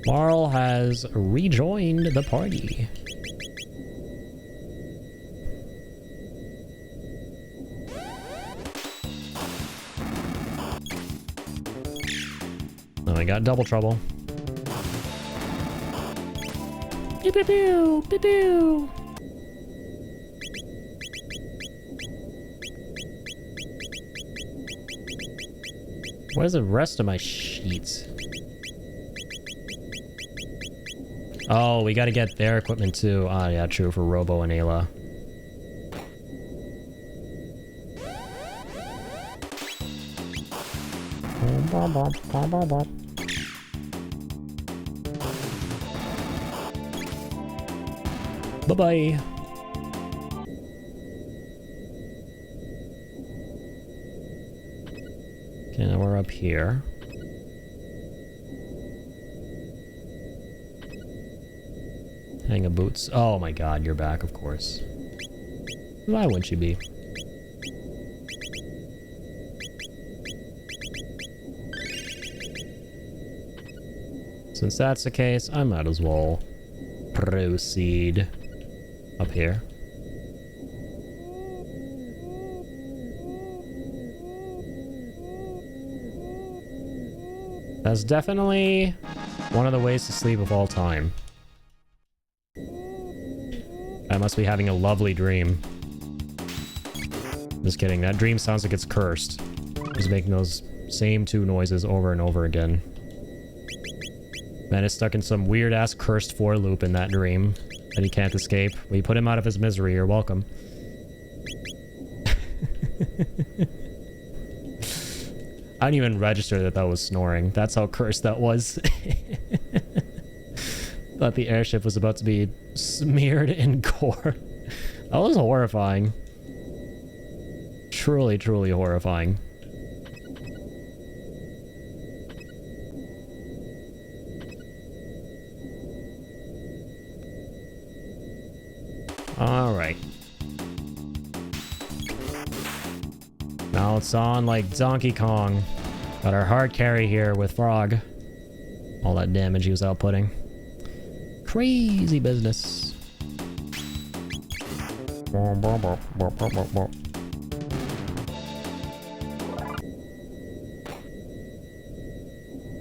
Speaker 1: Marl has rejoined the party. Oh, I got double trouble. Pew pew pew pew pew. Where's the rest of my sheets? Oh, we gotta get their equipment too. Ah, yeah, true, for Robo and Ayla. Bye-bye. Okay, now we're up here. Hang of boots. Oh my god, you're back, of course. Why wouldn't you be? Since that's the case, I might as well proceed up here. That's definitely one of the ways to sleep of all time. I must be having a lovely dream. Just kidding, that dream sounds like it's cursed. Just making those same two noises over and over again. Man is stuck in some weird-ass cursed for loop in that dream that he can't escape. We put him out of his misery, you're welcome. I didn't even register that that was snoring. That's how cursed that was. Thought the airship was about to be smeared in gore. That was horrifying. Truly, truly horrifying. Alright. Now it's on like Donkey Kong. Got our hard carry here with Frog. All that damage he was outputting. Crazy business. What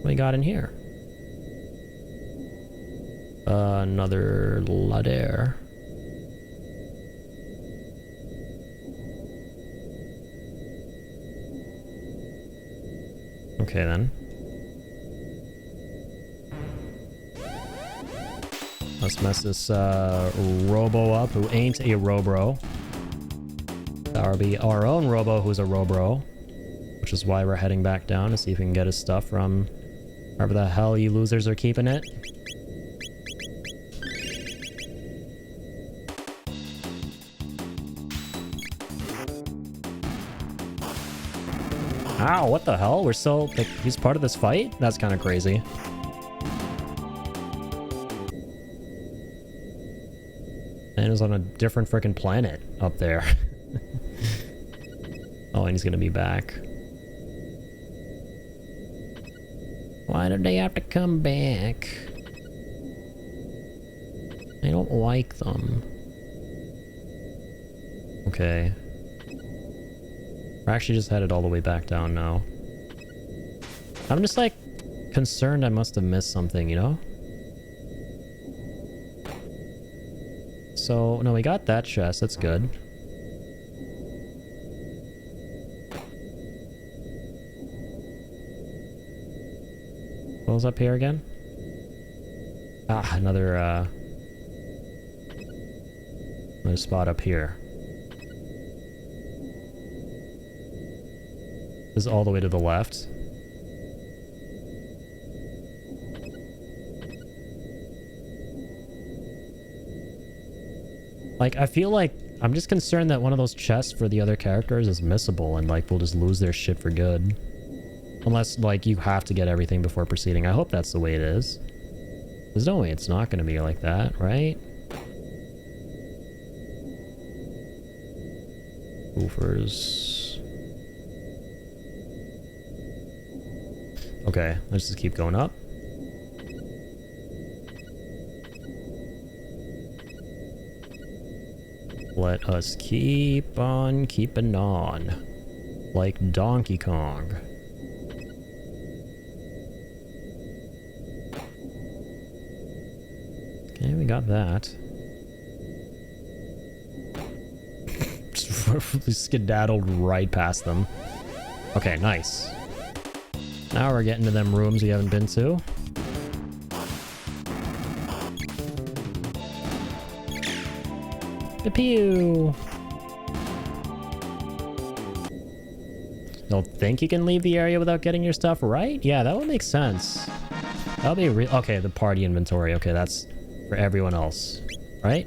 Speaker 1: we got in here? Another ladder. Okay then. Let's mess this Robo up, who ain't a Robro. That'll be our own Robo, who's a Robro. Which is why we're heading back down to see if we can get his stuff from wherever the hell you losers are keeping it. Ow, what the hell? We're still, like, he's part of this fight? That's kind of crazy. And it was on a different freaking planet up there. Oh, and he's gonna be back. Why did they have to come back? I don't like them. Okay. We're actually just headed all the way back down now. I'm just like concerned I must have missed something, you know? So, no, we got that chest. That's good. What was up here again? Ah, another spot up here. This is all the way to the left. Like, I feel like I'm just concerned that one of those chests for the other characters is missable and, like, we'll just lose their shit for good. Unless, like, you have to get everything before proceeding. I hope that's the way it is. There's no way it's not going to be like that, right? Woofers. Okay, let's just keep going up. Let us keep on keeping on. Like Donkey Kong. Okay, we got that. We skedaddled right past them. Okay, nice. Now we're getting to them rooms we haven't been to. Pew! Don't think you can leave the area without getting your stuff, right? Yeah, that would make sense. That'll be okay, the party inventory. Okay, that's for everyone else, right?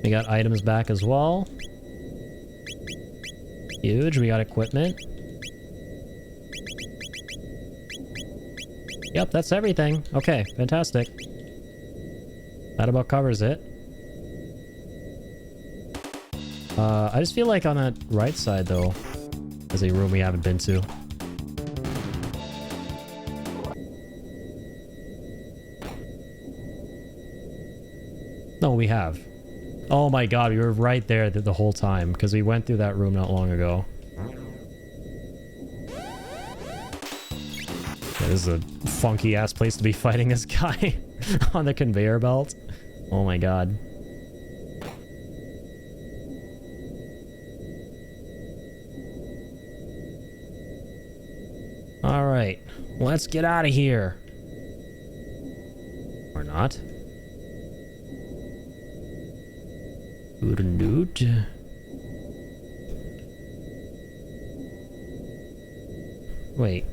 Speaker 1: We got items back as well. Huge. We got equipment. Yep, that's everything. Okay, fantastic. That about covers it. I just feel like on that right side, though, there's a room we haven't been to. No, we have. Oh my god, we were right there the whole time, because we went through that room not long ago. Yeah, this is a funky-ass place to be fighting this guy on the conveyor belt. Oh my god. Alright, let's get out of here. Or not. Doot. Wait.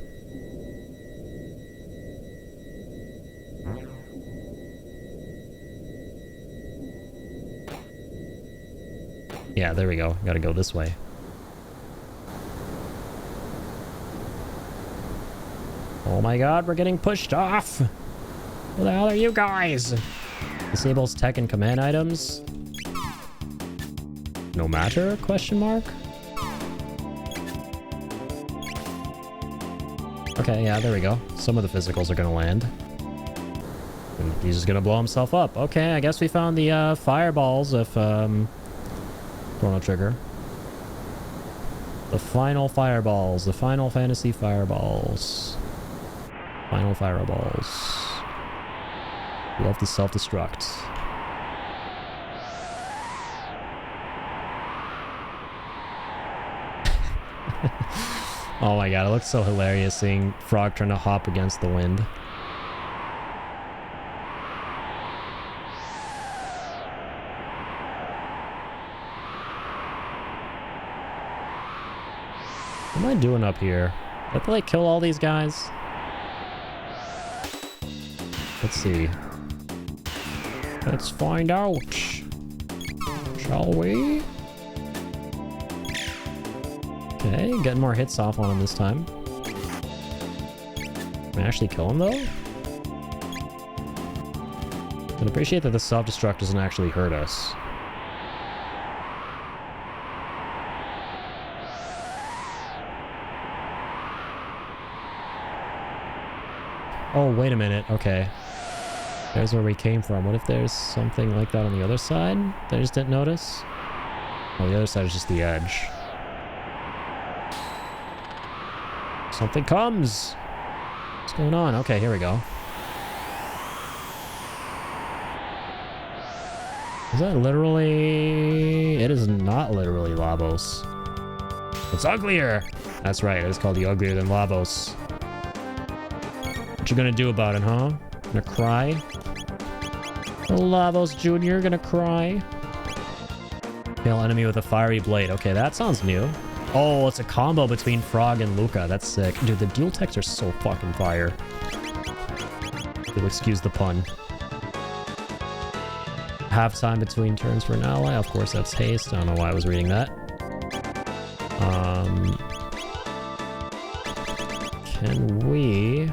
Speaker 1: Yeah, there we go. Gotta go this way. Oh my god, we're getting pushed off! Who the hell are you guys? Disables tech and command items. No matter? Question mark? Okay, yeah, there we go. Some of the physicals are gonna land. And he's just gonna blow himself up. Okay, I guess we found the fireballs of Chrono Trigger. The final fireballs. The Final Fantasy fireballs. Final fireballs. Love to self-destruct. Oh my god, it looks so hilarious seeing Frog trying to hop against the wind. What am I doing up here? Do I have to like kill all these guys? Let's see. Let's find out. Shall we? Okay, getting more hits off on him this time. Can I actually kill him though? I'd appreciate that the self-destruct doesn't actually hurt us. Oh, wait a minute. Okay. There's where we came from. What if there's something like that on the other side that I just didn't notice? Oh, the other side is just the edge. Something comes! What's going on? Okay, here we go. Is that literally... It is not literally Lavos. It's uglier! That's right, it's called the uglier than Lavos. What you gonna do about it, huh? Gonna cry? Lavos Jr. gonna cry? Kill enemy with a fiery blade. Okay, that sounds new. Oh, it's a combo between Frog and Luca. That's sick. Dude, the dual techs are so fucking fire. You'll excuse the pun. Half time between turns for an ally. Of course, that's haste. I don't know why I was reading that. And we...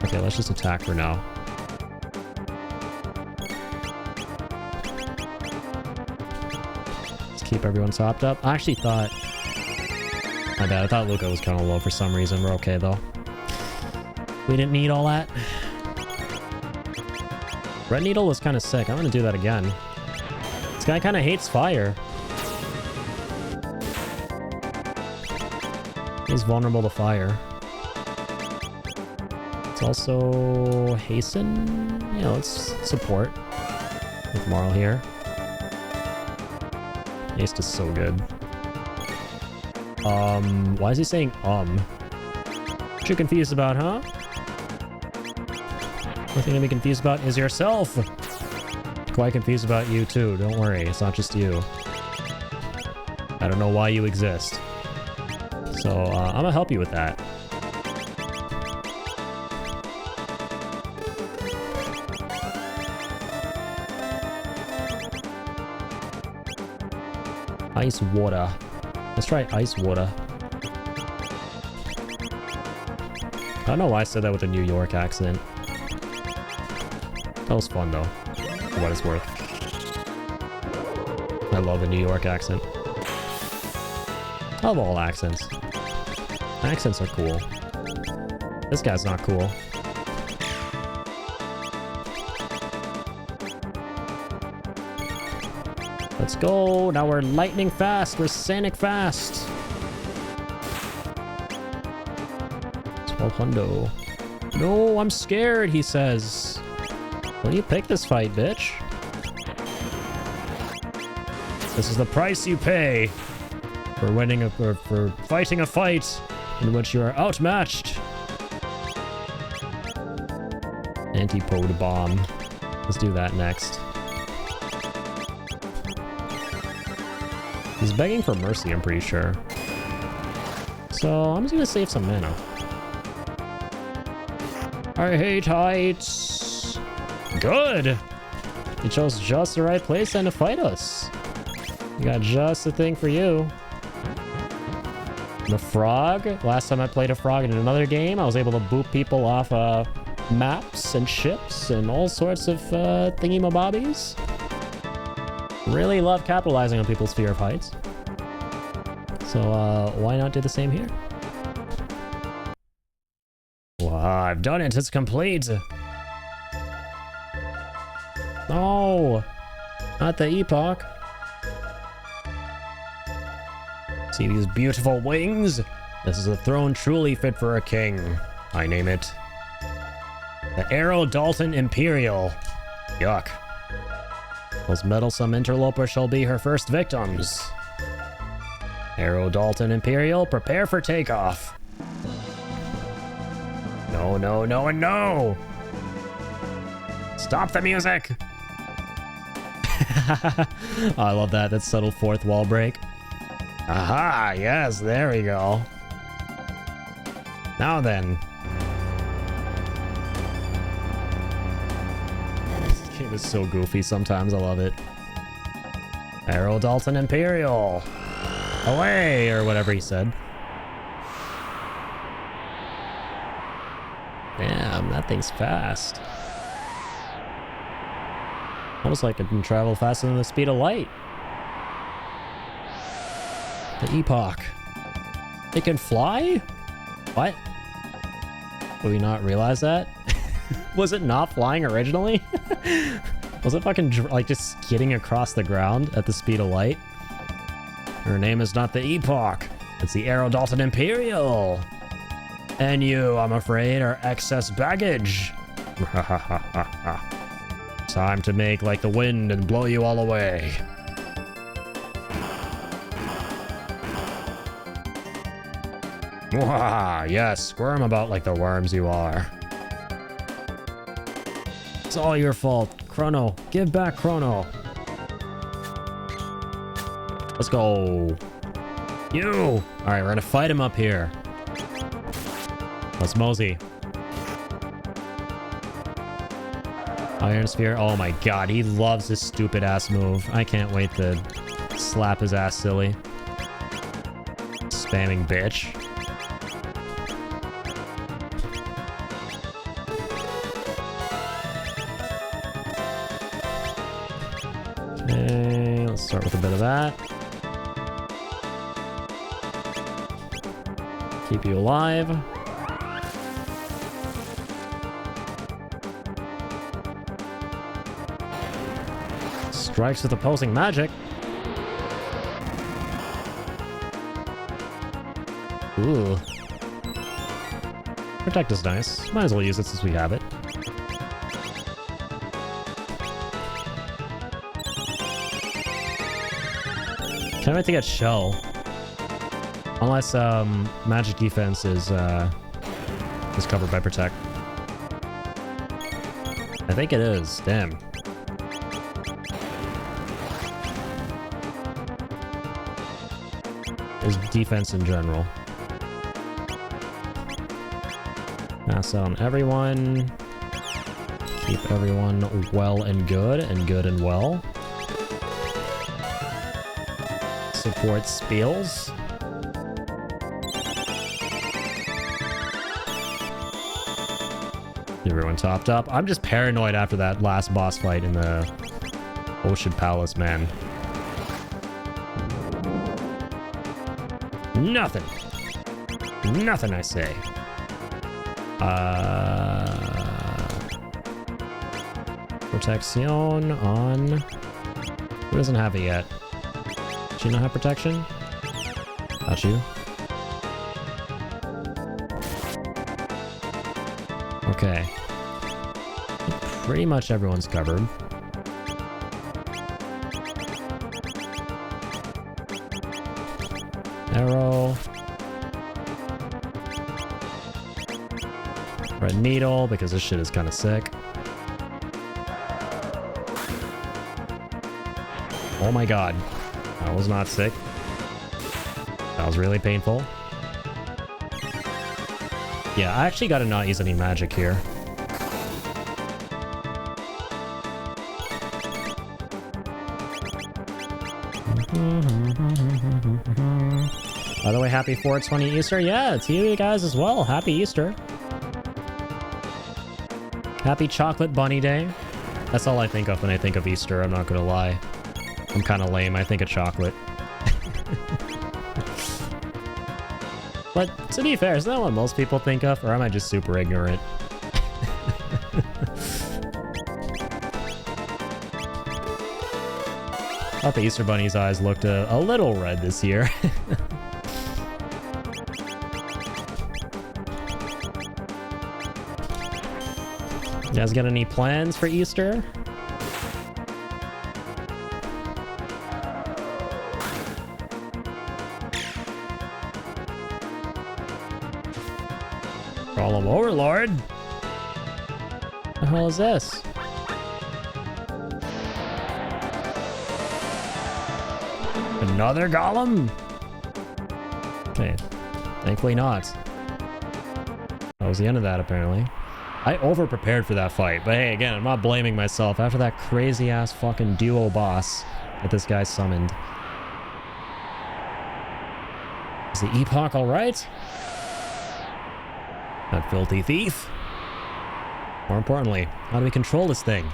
Speaker 1: Okay, let's just attack for now. Let's keep everyone topped up. I actually thought... My bad, I thought Luca was kind of low for some reason. We're okay, though. We didn't need all that. Red Needle was kind of sick. I'm going to do that again. This guy kind of hates fire. He's vulnerable to fire. It's also hasten. Yeah, let's support with Marl here. Haste is so good. Why is he saying What you confused about, huh? Nothing to be confused about is yourself. Quite confused about you too. Don't worry, it's not just you. I don't know why you exist. So, I'm gonna help you with that. Ice water. Let's try ice water. I don't know why I said that with a New York accent. That was fun though, for what it's worth. I love the New York accent. I love all accents. Accents are cool. This guy's not cool. Let's go. Now we're lightning fast. We're Sonic fast. 1200. No, I'm scared, he says. Well, you pick this fight, bitch. This is the price you pay for winning for fighting a fight in which you are outmatched. Antipode bomb. Let's do that next. He's begging for mercy, I'm pretty sure. So I'm just gonna save some mana. I hate heights. Good. You chose just the right place then to fight us. You got just the thing for you. The frog. Last time I played a frog in another game, I was able to boot people off maps and ships and all sorts of thingy-mabobbies. Really love capitalizing on people's fear of heights. So why not do the same here? Wow, I've done it. It's complete. No, not the epoch. See these beautiful wings? This is a throne truly fit for a king. I name it the Arrow Dalton Imperial. Yuck. Those meddlesome interlopers shall be her first victims. Arrow Dalton Imperial, prepare for takeoff. No, no, no, and no! Stop the music! Oh, I love that. That subtle fourth wall break. Aha, yes, there we go. Now then. This game is so goofy sometimes, I love it. Arrow Dalton Imperial. Away, or whatever he said. Damn, that thing's fast. Almost like it can travel faster than the speed of light. The epoch. It can fly? What? Did we not realize that? Was it not flying originally? Was it fucking like just skidding across the ground at the speed of light? Her name is not the epoch. It's the Arrow Dalton Imperial. And you, I'm afraid, are excess baggage. Time to make like the wind and blow you all away. Mwah, yes, squirm about like the worms you are. It's all your fault. Chrono, give back Chrono. Let's go. You! Alright, we're gonna fight him up here. Let's mosey. Iron Sphere. Oh my god, he loves this stupid ass move. I can't wait to slap his ass silly. Spamming bitch. Start with a bit of that. Keep you alive. Strikes with opposing magic. Ooh. Protect is nice. Might as well use it since we have it. Can't wait to get Shell. Unless magic defense is covered by Protect. I think it is. Damn. Is defense in general. Pass on everyone. Keep everyone well and good and well. Support spells. Everyone topped up. I'm just paranoid after that last boss fight in the Ocean Palace, man. Nothing. Nothing, I say. Protection on... Who doesn't have it yet? Does she not have protection? Got you. Okay. Pretty much everyone's covered. Arrow. Red needle, because this shit is kind of sick. Oh my god. That was not sick. That was really painful. Yeah, I actually gotta not use any magic here. By the way, happy 420 Easter. Yeah, to you guys as well. Happy Easter. Happy Chocolate Bunny Day. That's all I think of when I think of Easter, I'm not gonna lie. I'm kind of lame. I think of chocolate. But to be fair, is that what most people think of? Or am I just super ignorant? Thought the Easter Bunny's eyes looked a little red this year. You guys got any plans for Easter? Golem Overlord? What the hell is this? Another golem? Okay. Thankfully not. That was the end of that, apparently. I over-prepared for that fight, but hey, again, I'm not blaming myself after that crazy-ass fucking duo boss that this guy summoned. Is the Epoch alright? That filthy thief. More importantly, how do we control this thing?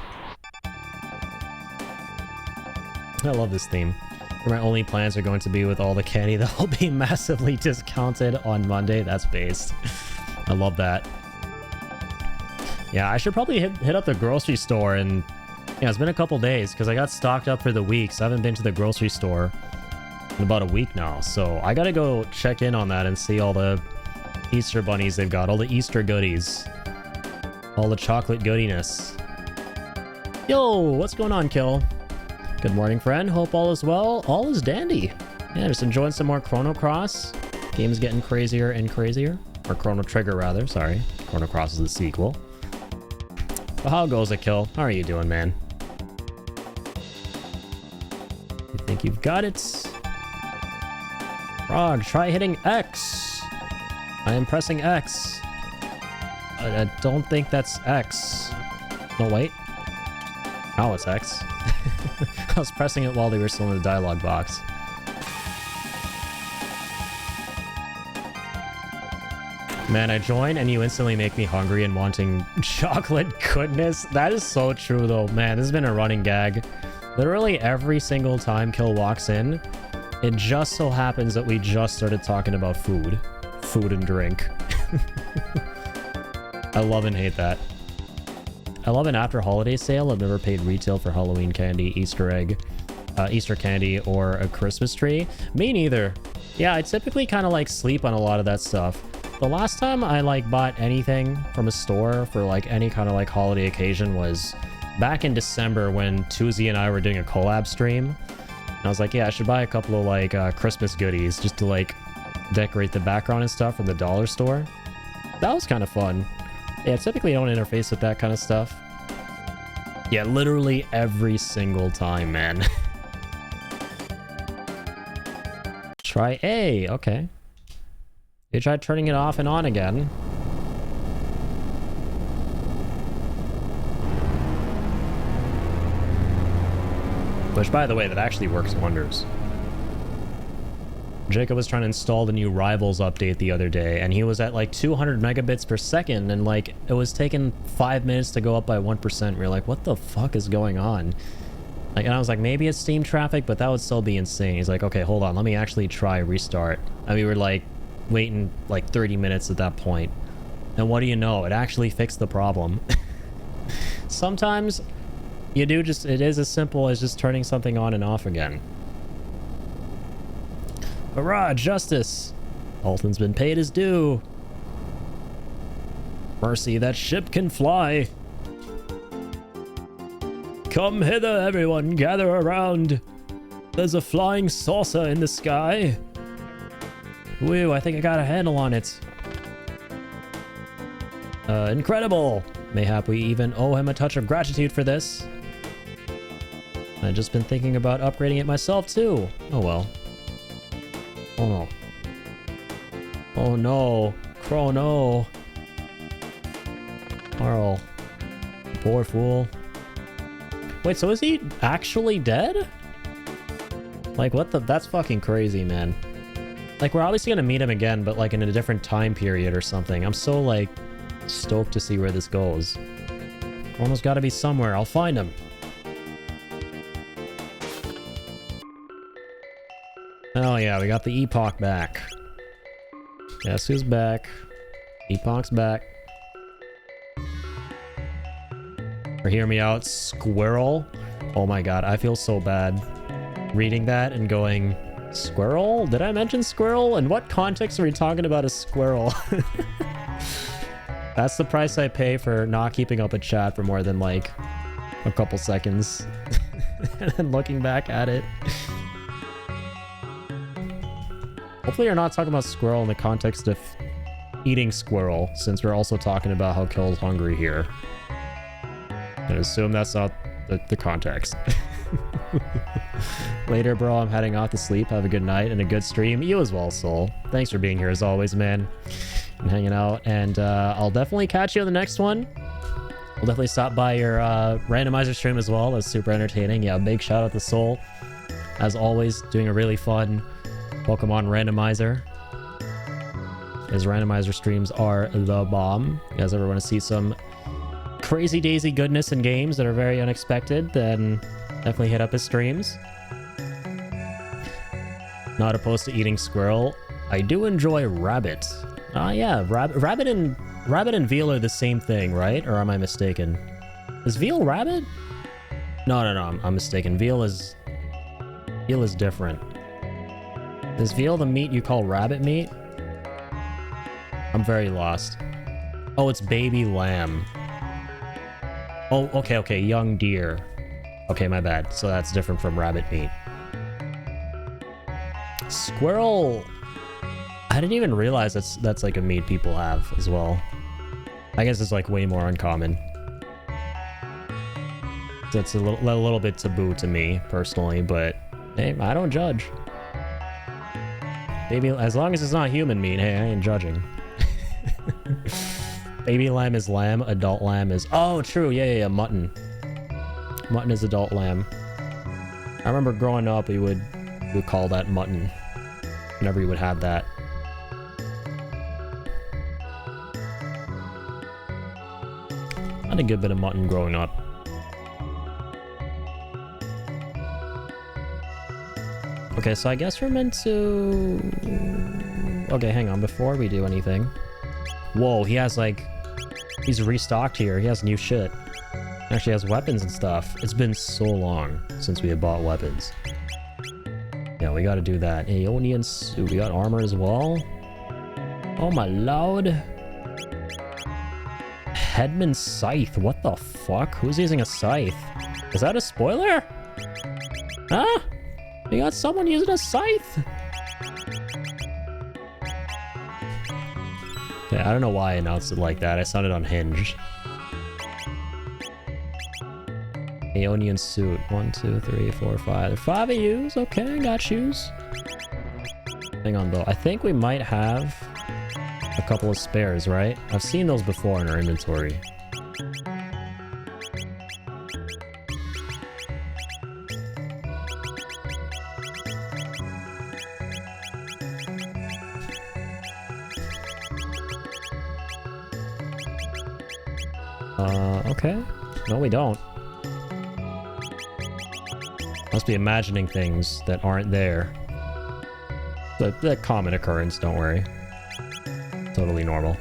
Speaker 1: I love this theme. My only plans are going to be with all the candy that will be massively discounted on Monday. That's based. I love that. Yeah, I should probably hit up the grocery store, and yeah, it's been a couple days because I got stocked up for the week, so I haven't been to the grocery store in about a week now. So I gotta go check in on that and see all the Easter bunnies they've got, all the Easter goodies, all the chocolate goodiness. Yo, what's going on, Kill? Good morning, friend. Hope all is well. All is dandy. Yeah, just enjoying some more Chrono Cross. Game's getting crazier and crazier. Or Chrono Trigger, rather. Sorry. Chrono Cross is the sequel. But how goes it, Kill? How are you doing, man? You think you've got it? Frog, try hitting X. I am pressing X. I don't think that's X. No, wait. Oh, it's X. I was pressing it while they were still in the dialogue box. Man, I join and you instantly make me hungry and wanting chocolate goodness. That is so true though, man. This has been a running gag Literally every single time Kill walks in, it just so happens that we just started talking about food. Food and drink. I love and hate that. I love an after holiday sale. I've never paid retail for Halloween candy, Easter egg, Easter candy, or a Christmas tree. Me neither. Yeah, I typically kind of like sleep on a lot of that stuff. The last time I like bought anything from a store for like any kind of like holiday occasion was back in December when Tuzi and I were doing a collab stream. And I was like, yeah, I should buy a couple of like Christmas goodies just to like decorate the background and stuff from the dollar store. That was kind of fun. Yeah, typically I don't interface with that kind of stuff. Yeah, literally every single time, man. Try A, okay. You tried turning it off and on again. Which, by the way, that actually works wonders. Jacob was trying to install the new Rivals update the other day, and he was at like 200 megabits per second, and like it was taking 5 minutes to go up by 1%. We were like, what the fuck is going on? Like, and I was like, maybe it's Steam traffic, but that would still be insane. He's like, okay, hold on, let me actually try restart. And we were like waiting like 30 minutes at that point. And what do you know? It actually fixed the problem. Sometimes you do just, it is as simple as just turning something on and off again. Hurrah, justice! Alton's been paid his due. Mercy, that ship can fly. Come hither, everyone, gather around. There's a flying saucer in the sky. Woo, I think I got a handle on it. Incredible! Mayhap we even owe him a touch of gratitude for this. I've just been thinking about upgrading it myself, too. Oh well. Oh no. Oh no. Chrono. Carl. Poor fool. Wait, so is he actually dead? Like, what the? That's fucking crazy, man. Like, we're obviously gonna meet him again, but like in a different time period or something. I'm so like stoked to see where this goes. Chrono's gotta be somewhere. I'll find him. Oh yeah, we got the Epoch back. Guess who's back? Epoch's back. Or hear me out, Squirrel. Oh my god, I feel so bad reading that and going, Squirrel? Did I mention squirrel? In what context are we talking about a squirrel? That's the price I pay for not keeping up a chat for more than like a couple seconds. And then looking back at it. Hopefully you're not talking about squirrel in the context of eating squirrel, since we're also talking about how Kill's hungry here. I assume that's not the context. Later, bro, I'm heading off to sleep. Have a good night and a good stream. You as well, Soul. Thanks for being here as always, man. And hanging out. And I'll definitely catch you on the next one. We'll definitely stop by your randomizer stream as well. That's super entertaining. Yeah, big shout out to Soul. As always, doing a really fun Pokemon randomizer. His randomizer streams are the bomb. You guys ever want to see some crazy daisy goodness in games that are very unexpected, then definitely hit up his streams. Not opposed to eating squirrel. I do enjoy rabbit. Yeah, rabbit and veal are the same thing, right? Or am I mistaken? Is veal rabbit? No, I'm mistaken. Veal is different. Is veal the meat you call rabbit meat? I'm very lost. Oh, it's baby lamb. Oh, okay, young deer. Okay, my bad. So that's different from rabbit meat. Squirrel. I didn't even realize that's like a meat people have as well. I guess it's like way more uncommon. That's a little bit taboo to me personally, but hey, I don't judge. Baby, as long as it's not human meat, hey, I ain't judging. Baby lamb is lamb, adult lamb is... Oh, true, yeah, mutton. Mutton is adult lamb. I remember growing up, we would call that mutton whenever you would have that. I had a good bit of mutton growing up. Okay, so I guess we're meant to... Okay, hang on. Before we do anything... Whoa, he has like... He's restocked here. He has new shit. Actually has weapons and stuff. It's been so long since we had bought weapons. Yeah, we gotta do that. Aeonian suit. We got armor as well. Oh my lord. Headman scythe. What the fuck? Who's using a scythe? Is that a spoiler? Huh? We got someone using a scythe? Yeah, I don't know why I announced it like that. I sounded unhinged. Aeonian suit. 1, 2, 3, 4, 5. 5 of yous. Okay, I got shoes. Hang on though. I think we might have a couple of spares, right? I've seen those before in our inventory. Okay. No, we don't. Must be imagining things that aren't there. The common occurrence, don't worry. Totally normal.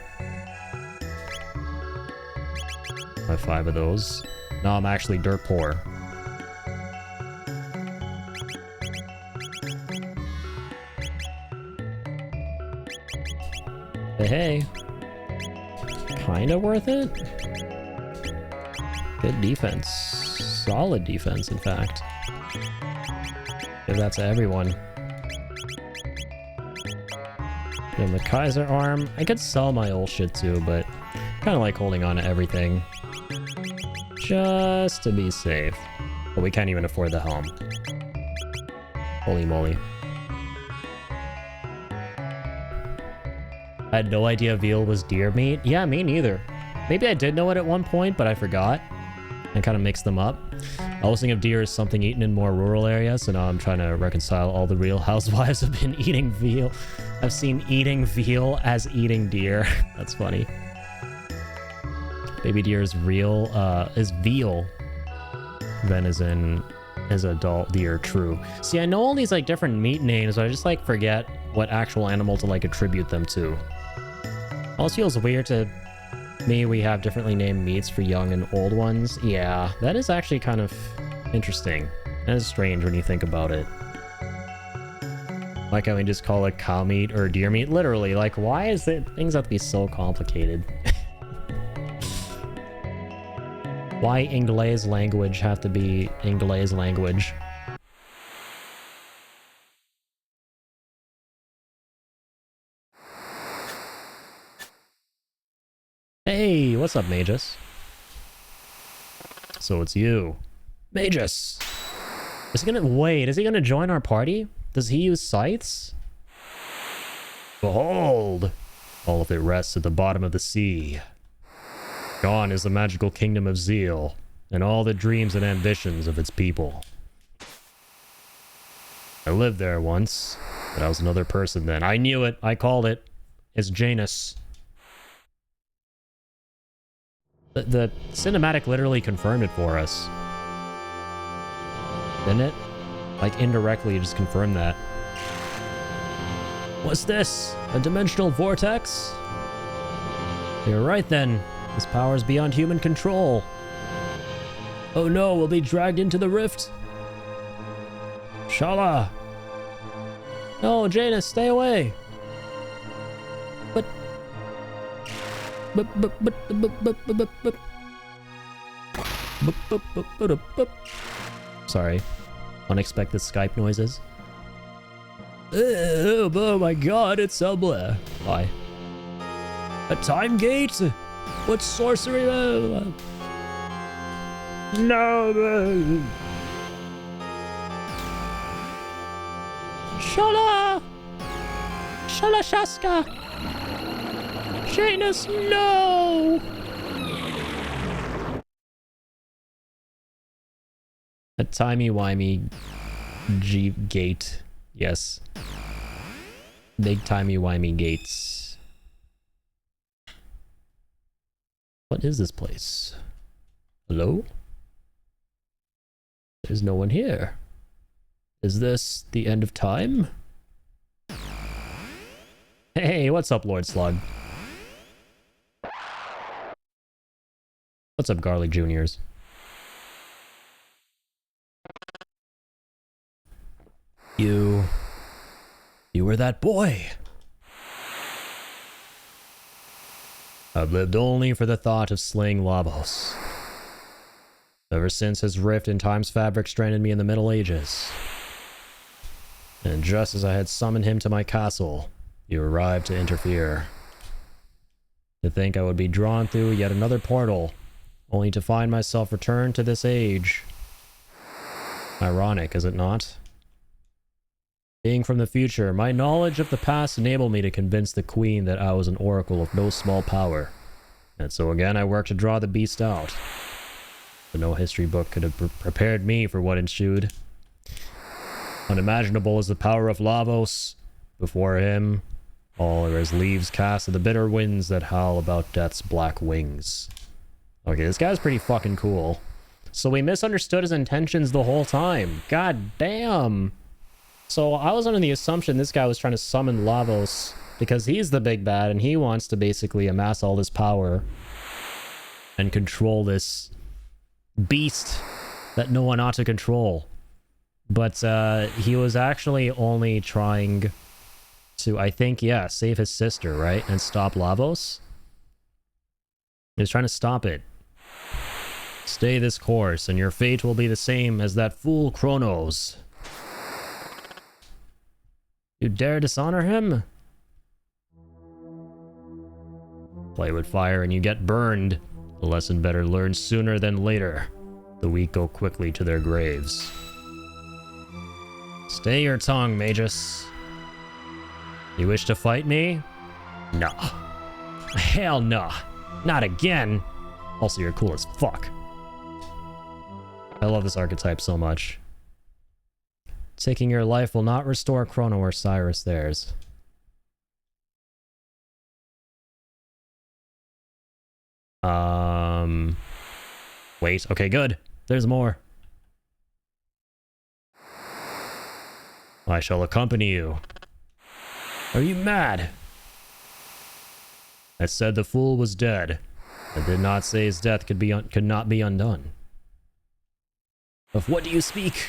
Speaker 1: I have 5 of those. No, I'm actually dirt poor. Hey. Kinda worth it? Good defense. Solid defense, in fact. Give that to everyone. Give the Kaiser arm. I could sell my old shit too, but kind of like holding on to everything. Just to be safe. But we can't even afford the helm. Holy moly. I had no idea veal was deer meat. Yeah, me neither. Maybe I did know it at one point, but I forgot. I kind of mixed them up. I was thinking of deer as something eaten in more rural areas, so now I'm trying to reconcile all the Real Housewives have been eating veal. I've seen eating veal as eating deer. That's funny. Baby deer is real, is veal. Then is adult deer, true. See, I know all these like different meat names, but I just like forget what actual animal to like attribute them to. Also feels weird to me we have differently named meats for young and old ones. Yeah, that is actually kind of interesting. That is strange when you think about it. Why can't we just call it cow meat or deer meat? Literally, like, why is it things have to be so complicated? Why English language have to be English language? Hey, what's up, Magus? So it's you. Magus! Is he gonna join our party? Does he use scythes? Behold! All of it rests at the bottom of the sea. Gone is the magical kingdom of Zeal, and all the dreams and ambitions of its people. I lived there once, but I was another person then. I knew it. I called it. It's Janus. The cinematic literally confirmed it for us. Didn't it? Like, indirectly, it just confirmed that. What's this? A dimensional vortex? You're right, then. This power is beyond human control. Oh no, we'll be dragged into the rift. Shala! No, Janus, stay away! Sorry. Unexpected Skype noises. Oh my god, it's somewhere. Why? A time gate? What sorcery? No! Shala! Shala Shaska! Janus, no! A timey-wimey gate. Yes. Big timey-wimey gates. What is this place? Hello? There's no one here. Is this the end of time? Hey, what's up, Lord Slug? What's up, Garlic Juniors? You were that boy. I've lived only for the thought of slaying Lavos. Ever since his rift in time's fabric stranded me in the Middle Ages. And just as I had summoned him to my castle, you arrived to interfere. To think I would be drawn through yet another portal, only to find myself returned to this age. Ironic, is it not? Being from the future, my knowledge of the past enabled me to convince the Queen that I was an oracle of no small power. And so again I worked to draw the beast out. But no history book could have prepared me for what ensued. Unimaginable is the power of Lavos. Before him, all are as leaves cast of the bitter winds that howl about death's black wings. Okay, this guy's pretty fucking cool. So we misunderstood his intentions the whole time. God damn. So I was under the assumption this guy was trying to summon Lavos because he's the big bad and he wants to basically amass all this power and control this beast that no one ought to control. But he was actually only trying to, I think, yeah, save his sister, right? And stop Lavos. He was trying to stop it. Stay this course, and your fate will be the same as that fool Chrono's. You dare dishonor him? Play with fire and you get burned. A lesson better learned sooner than later. The weak go quickly to their graves. Stay your tongue, Magus. You wish to fight me? No. Hell no. Not again. Also, you're cool as fuck. I love this archetype so much. Taking your life will not restore Chrono or Cyrus theirs. Wait. Okay, good. There's more. I shall accompany you. Are you mad? I said the fool was dead. I did not say his death could not be undone. Of what do you speak?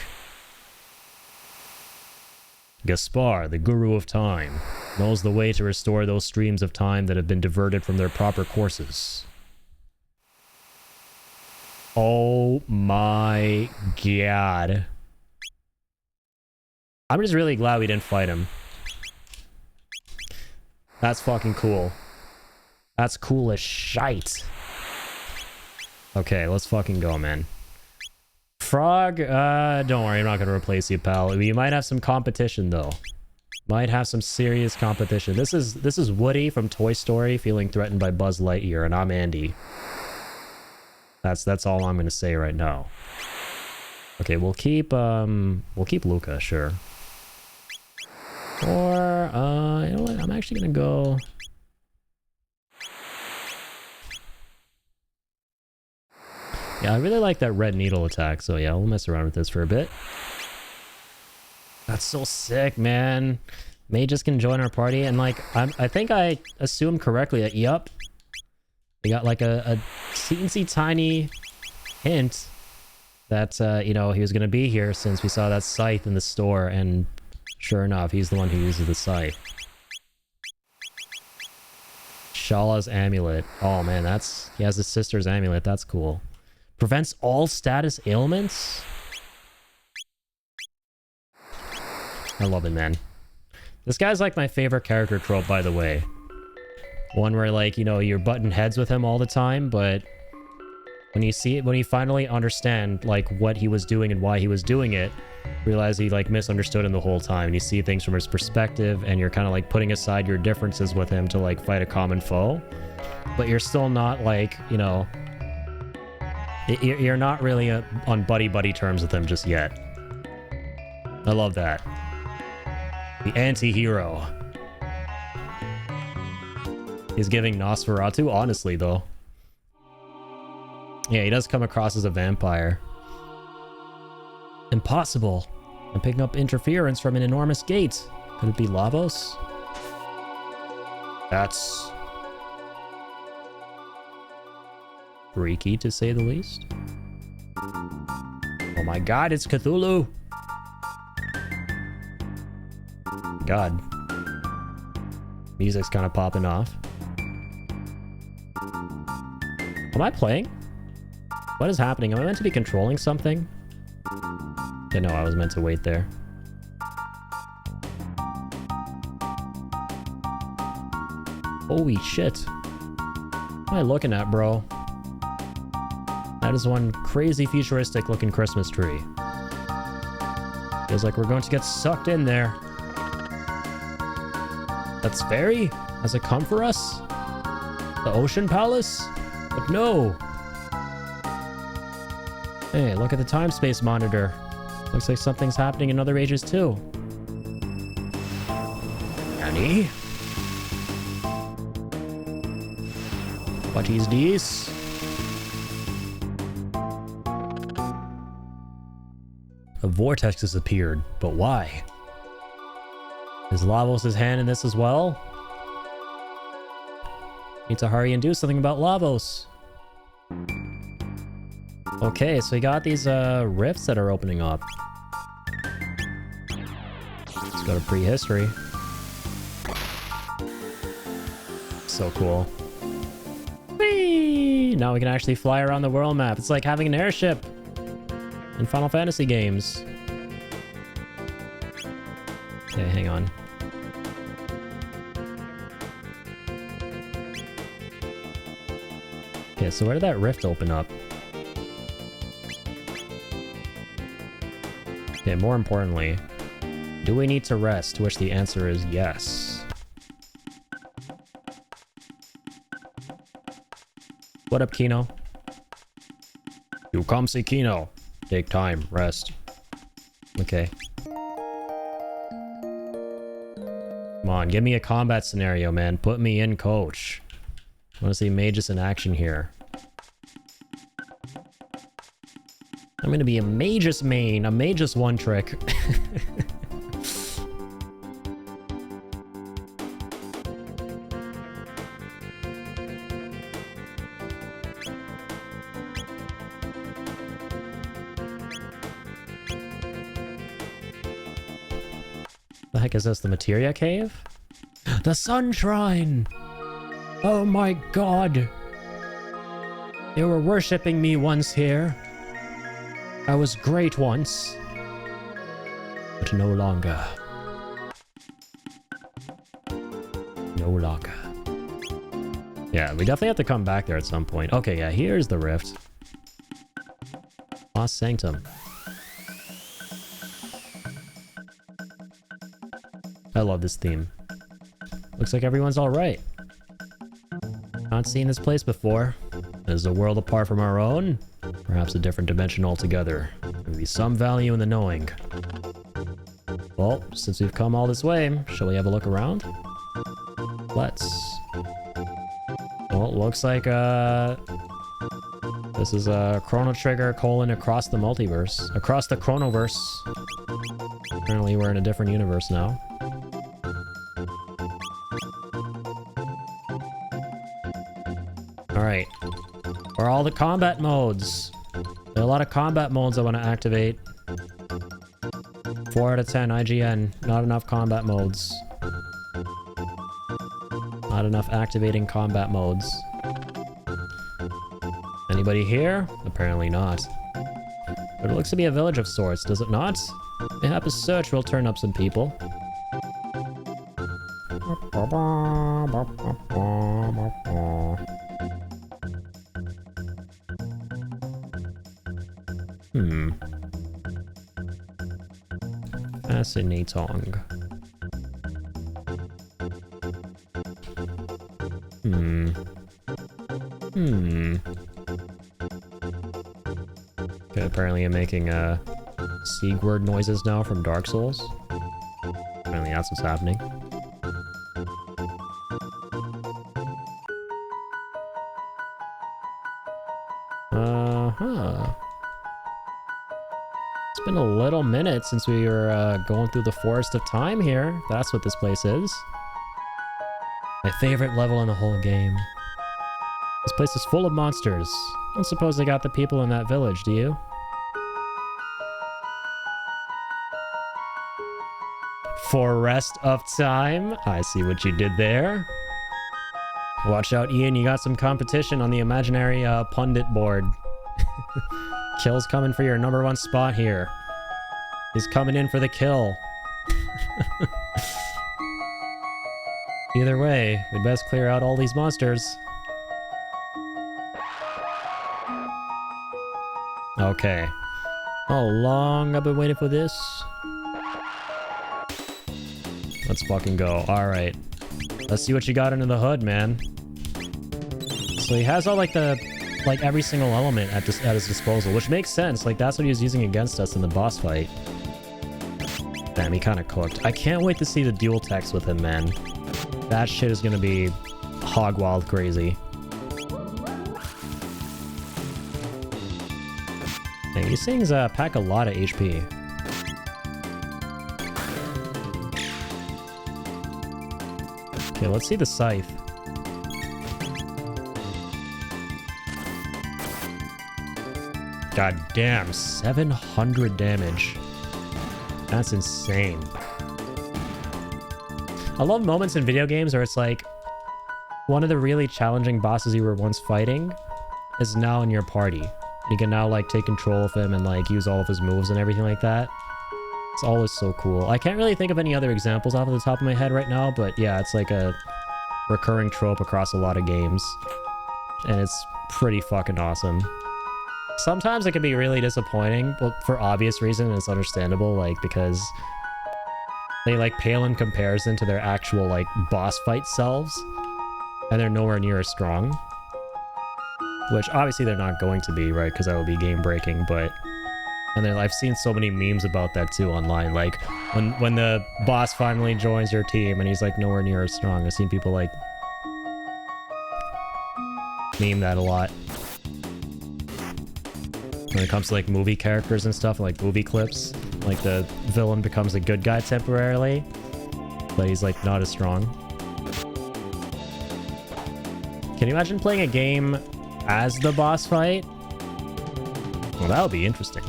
Speaker 1: Gaspar, the guru of time, knows the way to restore those streams of time that have been diverted from their proper courses. Oh my god. I'm just really glad we didn't fight him. That's fucking cool. That's cool as shite. Okay, let's fucking go, man. Frog, don't worry, I'm not gonna replace you, pal. You might have some competition, though. Might have some serious competition. This is Woody from Toy Story feeling threatened by Buzz Lightyear, and I'm Andy. That's all I'm gonna say right now. Okay, we'll keep Luca, sure. Or, you know what? I'm actually gonna go... Yeah, I really like that red needle attack, so yeah, we'll mess around with this for a bit. That's so sick, man. Mages can join our party, and like, I think I assumed correctly that, yup, we got like a teensy tiny hint that, you know, he was gonna be here since we saw that scythe in the store, and sure enough, he's the one who uses the scythe. Shala's amulet. Oh man, he has his sister's amulet, that's cool. Prevents all status ailments? I love it, man. This guy's like my favorite character trope, by the way. One where, like, you know, you're butting heads with him all the time, but when you see it, when you finally understand, like, what he was doing and why he was doing it, realize he, like, misunderstood him the whole time, and you see things from his perspective, and you're kind of, like, putting aside your differences with him to, like, fight a common foe. But you're still not, like, you know... You're not really on buddy-buddy terms with him just yet. I love that. The anti-hero. He's giving Nosferatu, honestly, though. Yeah, he does come across as a vampire. Impossible. I'm picking up interference from an enormous gate. Could it be Lavos? That's freaky, to say the least. Oh my god, it's Cthulhu! God. Music's kind of popping off. Am I playing? What is happening? Am I meant to be controlling something? Yeah, no, I was meant to wait there. Holy shit. What am I looking at, bro? That is one crazy futuristic looking Christmas tree. Feels like we're going to get sucked in there. That's fairy? Has it come for us? The Ocean Palace? But no. Hey, look at the time-space monitor. Looks like something's happening in other ages too. Annie? What is this? A vortex has appeared, but why? Is Lavos' hand in this as well? Need to hurry and do something about Lavos. Okay, so we got these rifts that are opening up. Let's go to prehistory. So cool. Whee! Now we can actually fly around the world map. It's like having an airship in Final Fantasy games. Okay, hang on. Okay, so where did that rift open up? Okay, more importantly, do we need to rest? To which the answer is yes. What up, Kino? You come see Kino. Take time, rest. Okay. Come on, give me a combat scenario, man. Put me in, coach. I want to see mages in action here. I'm gonna be a magus main, a magus one trick. The heck is this? The Materia Cave? The Sun Shrine! Oh my god! They were worshipping me once here. I was great once. But no longer. No longer. Yeah, we definitely have to come back there at some point. Okay, yeah, here's the rift. Lost Sanctum. I love this theme. Looks like everyone's alright. Not seen this place before. Is a world apart from our own? Perhaps a different dimension altogether. There may be some value in the knowing. Well, since we've come all this way, shall we have a look around? Let's. Well, it looks like, this is a Chrono Trigger : across the multiverse. Across the Chronoverse. Apparently we're in a different universe now. Alright. Where are all the combat modes? There are a lot of combat modes I want to activate. 4 out of 10 IGN. Not enough combat modes. Not enough activating combat modes. Anybody here? Apparently not. But it looks to be a village of sorts, does it not? Mayhap a search will turn up some people. Fascinating. Okay, apparently I'm making Siegward noises now from Dark Souls. Apparently that's what's happening. been a little minute since we were going through the Forest of Time here. That's what this place is. My favorite level in the whole game. This place is full of monsters. I don't suppose they got the people in that village, do you? Forest of Time. I see what you did there. Watch out, Ian. You got some competition on the imaginary pundit board. Kill's coming for your #1 spot here. He's coming in for the kill. Either way, we'd best clear out all these monsters. Okay. How long I've been waiting for this? Let's fucking go. Alright. Let's see what you got under the hood, man. So he has all like every single element at his disposal, which makes sense. Like that's what he was using against us in the boss fight. Damn, he kind of cooked. I can't wait to see the dual text with him, man. That shit is gonna be hog wild crazy. Hey, these things pack a lot of HP. Okay, let's see the scythe. God damn, 700 damage. That's insane. I love moments in video games where it's like one of the really challenging bosses you were once fighting is now in your party. You can now like take control of him and like use all of his moves and everything like that. It's always so cool. I can't really think of any other examples off of the top of my head right now, but yeah, it's like a recurring trope across a lot of games. And it's pretty fucking awesome. Sometimes it can be really disappointing, but for obvious reasons, it's understandable, like, because they, like, pale in comparison to their actual, like, boss fight selves, and they're nowhere near as strong. Which, obviously, they're not going to be, right, because that would be game-breaking, but... And then I've seen so many memes about that, too, online, like, when the boss finally joins your team, and he's, like, nowhere near as strong. I've seen people, like, meme that a lot. When it comes to like movie characters and stuff, like movie clips, like the villain becomes a good guy temporarily, but he's like not as strong. Can you imagine playing a game as the boss fight? Well, that would be interesting.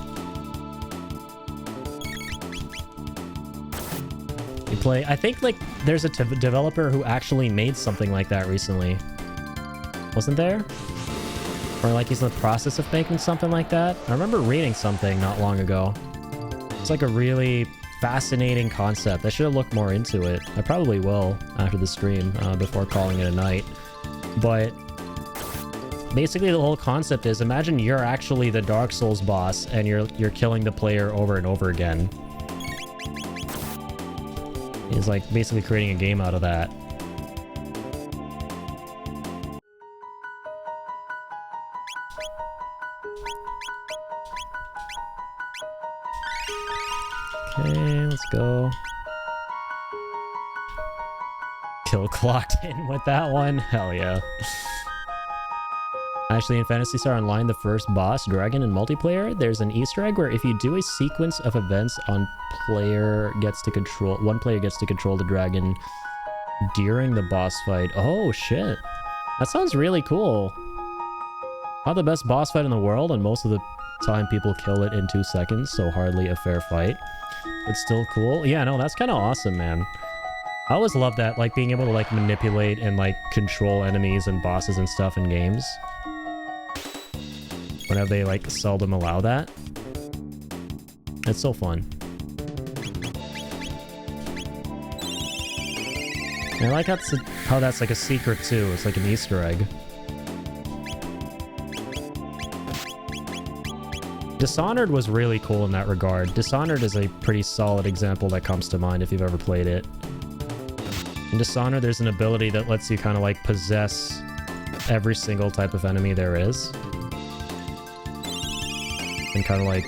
Speaker 1: You play, I think like there's a developer who actually made something like that recently. Wasn't there? Or like he's in the process of making something like that. I remember reading something not long ago. It's like a really fascinating concept. I should have looked more into it. I probably will after the stream before calling it a night. But basically the whole concept is imagine you're actually the Dark Souls boss and you're killing the player over and over again. He's like basically creating a game out of that. Okay, let's go. Kill clocked in with that one. Hell yeah. Actually, in Phantasy Star Online, the first boss, Dragon in multiplayer, there's an Easter egg where if you do a sequence of events one player gets to control the dragon during the boss fight. Oh, shit. That sounds really cool. Not the best boss fight in the world, and most of the time people kill it in 2 seconds, so hardly a fair fight. It's still cool. Yeah, no, that's kind of awesome, man. I always love that, like, being able to, like, manipulate and, like, control enemies and bosses and stuff in games. Whenever they, like, seldom allow that. It's so fun. And I like how that's, like, a secret, too. It's like an Easter egg. Dishonored was really cool in that regard. Dishonored is a pretty solid example that comes to mind if you've ever played it. In Dishonored, there's an ability that lets you kind of like possess every single type of enemy there is. And kind of like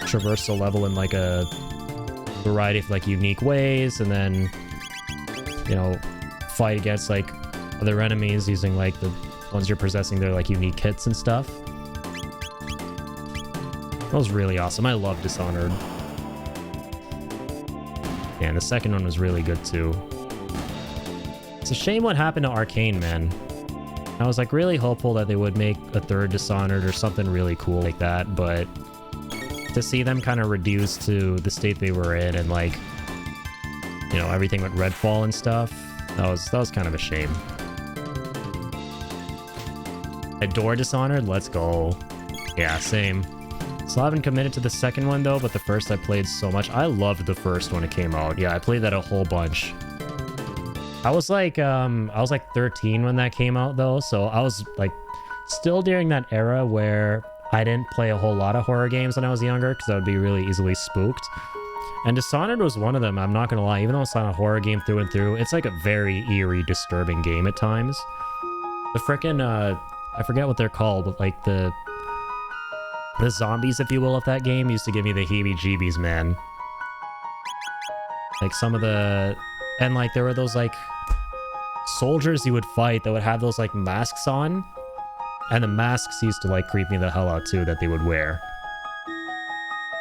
Speaker 1: traverse the level in like a variety of like unique ways, and then, you know, fight against like other enemies using like the ones you're possessing, their like unique hits and stuff. That was really awesome. I love Dishonored. Yeah, and the second one was really good too. It's a shame what happened to Arcane, man. I was like really hopeful that they would make a third Dishonored or something really cool like that, but to see them kind of reduced to the state they were in and like, you know, everything with Redfall and stuff, that was kind of a shame. Adore Dishonored, let's go. Yeah, same. Still haven't committed to the second one though, but the first I played so much. I loved the first when it came out. Yeah, I played that a whole bunch. I was like 13 when that came out though, so I was like still during that era where I didn't play a whole lot of horror games when I was younger because I would be really easily spooked. And Dishonored was one of them, I'm not gonna lie. Even though it's not a horror game through and through, it's like a very eerie, disturbing game at times. The frickin' I forget what they're called, but like the zombies, if you will, of that game used to give me the heebie-jeebies, man. Like some of the... And like there were those like soldiers you would fight that would have those like masks on. And the masks used to like creep me the hell out too that they would wear.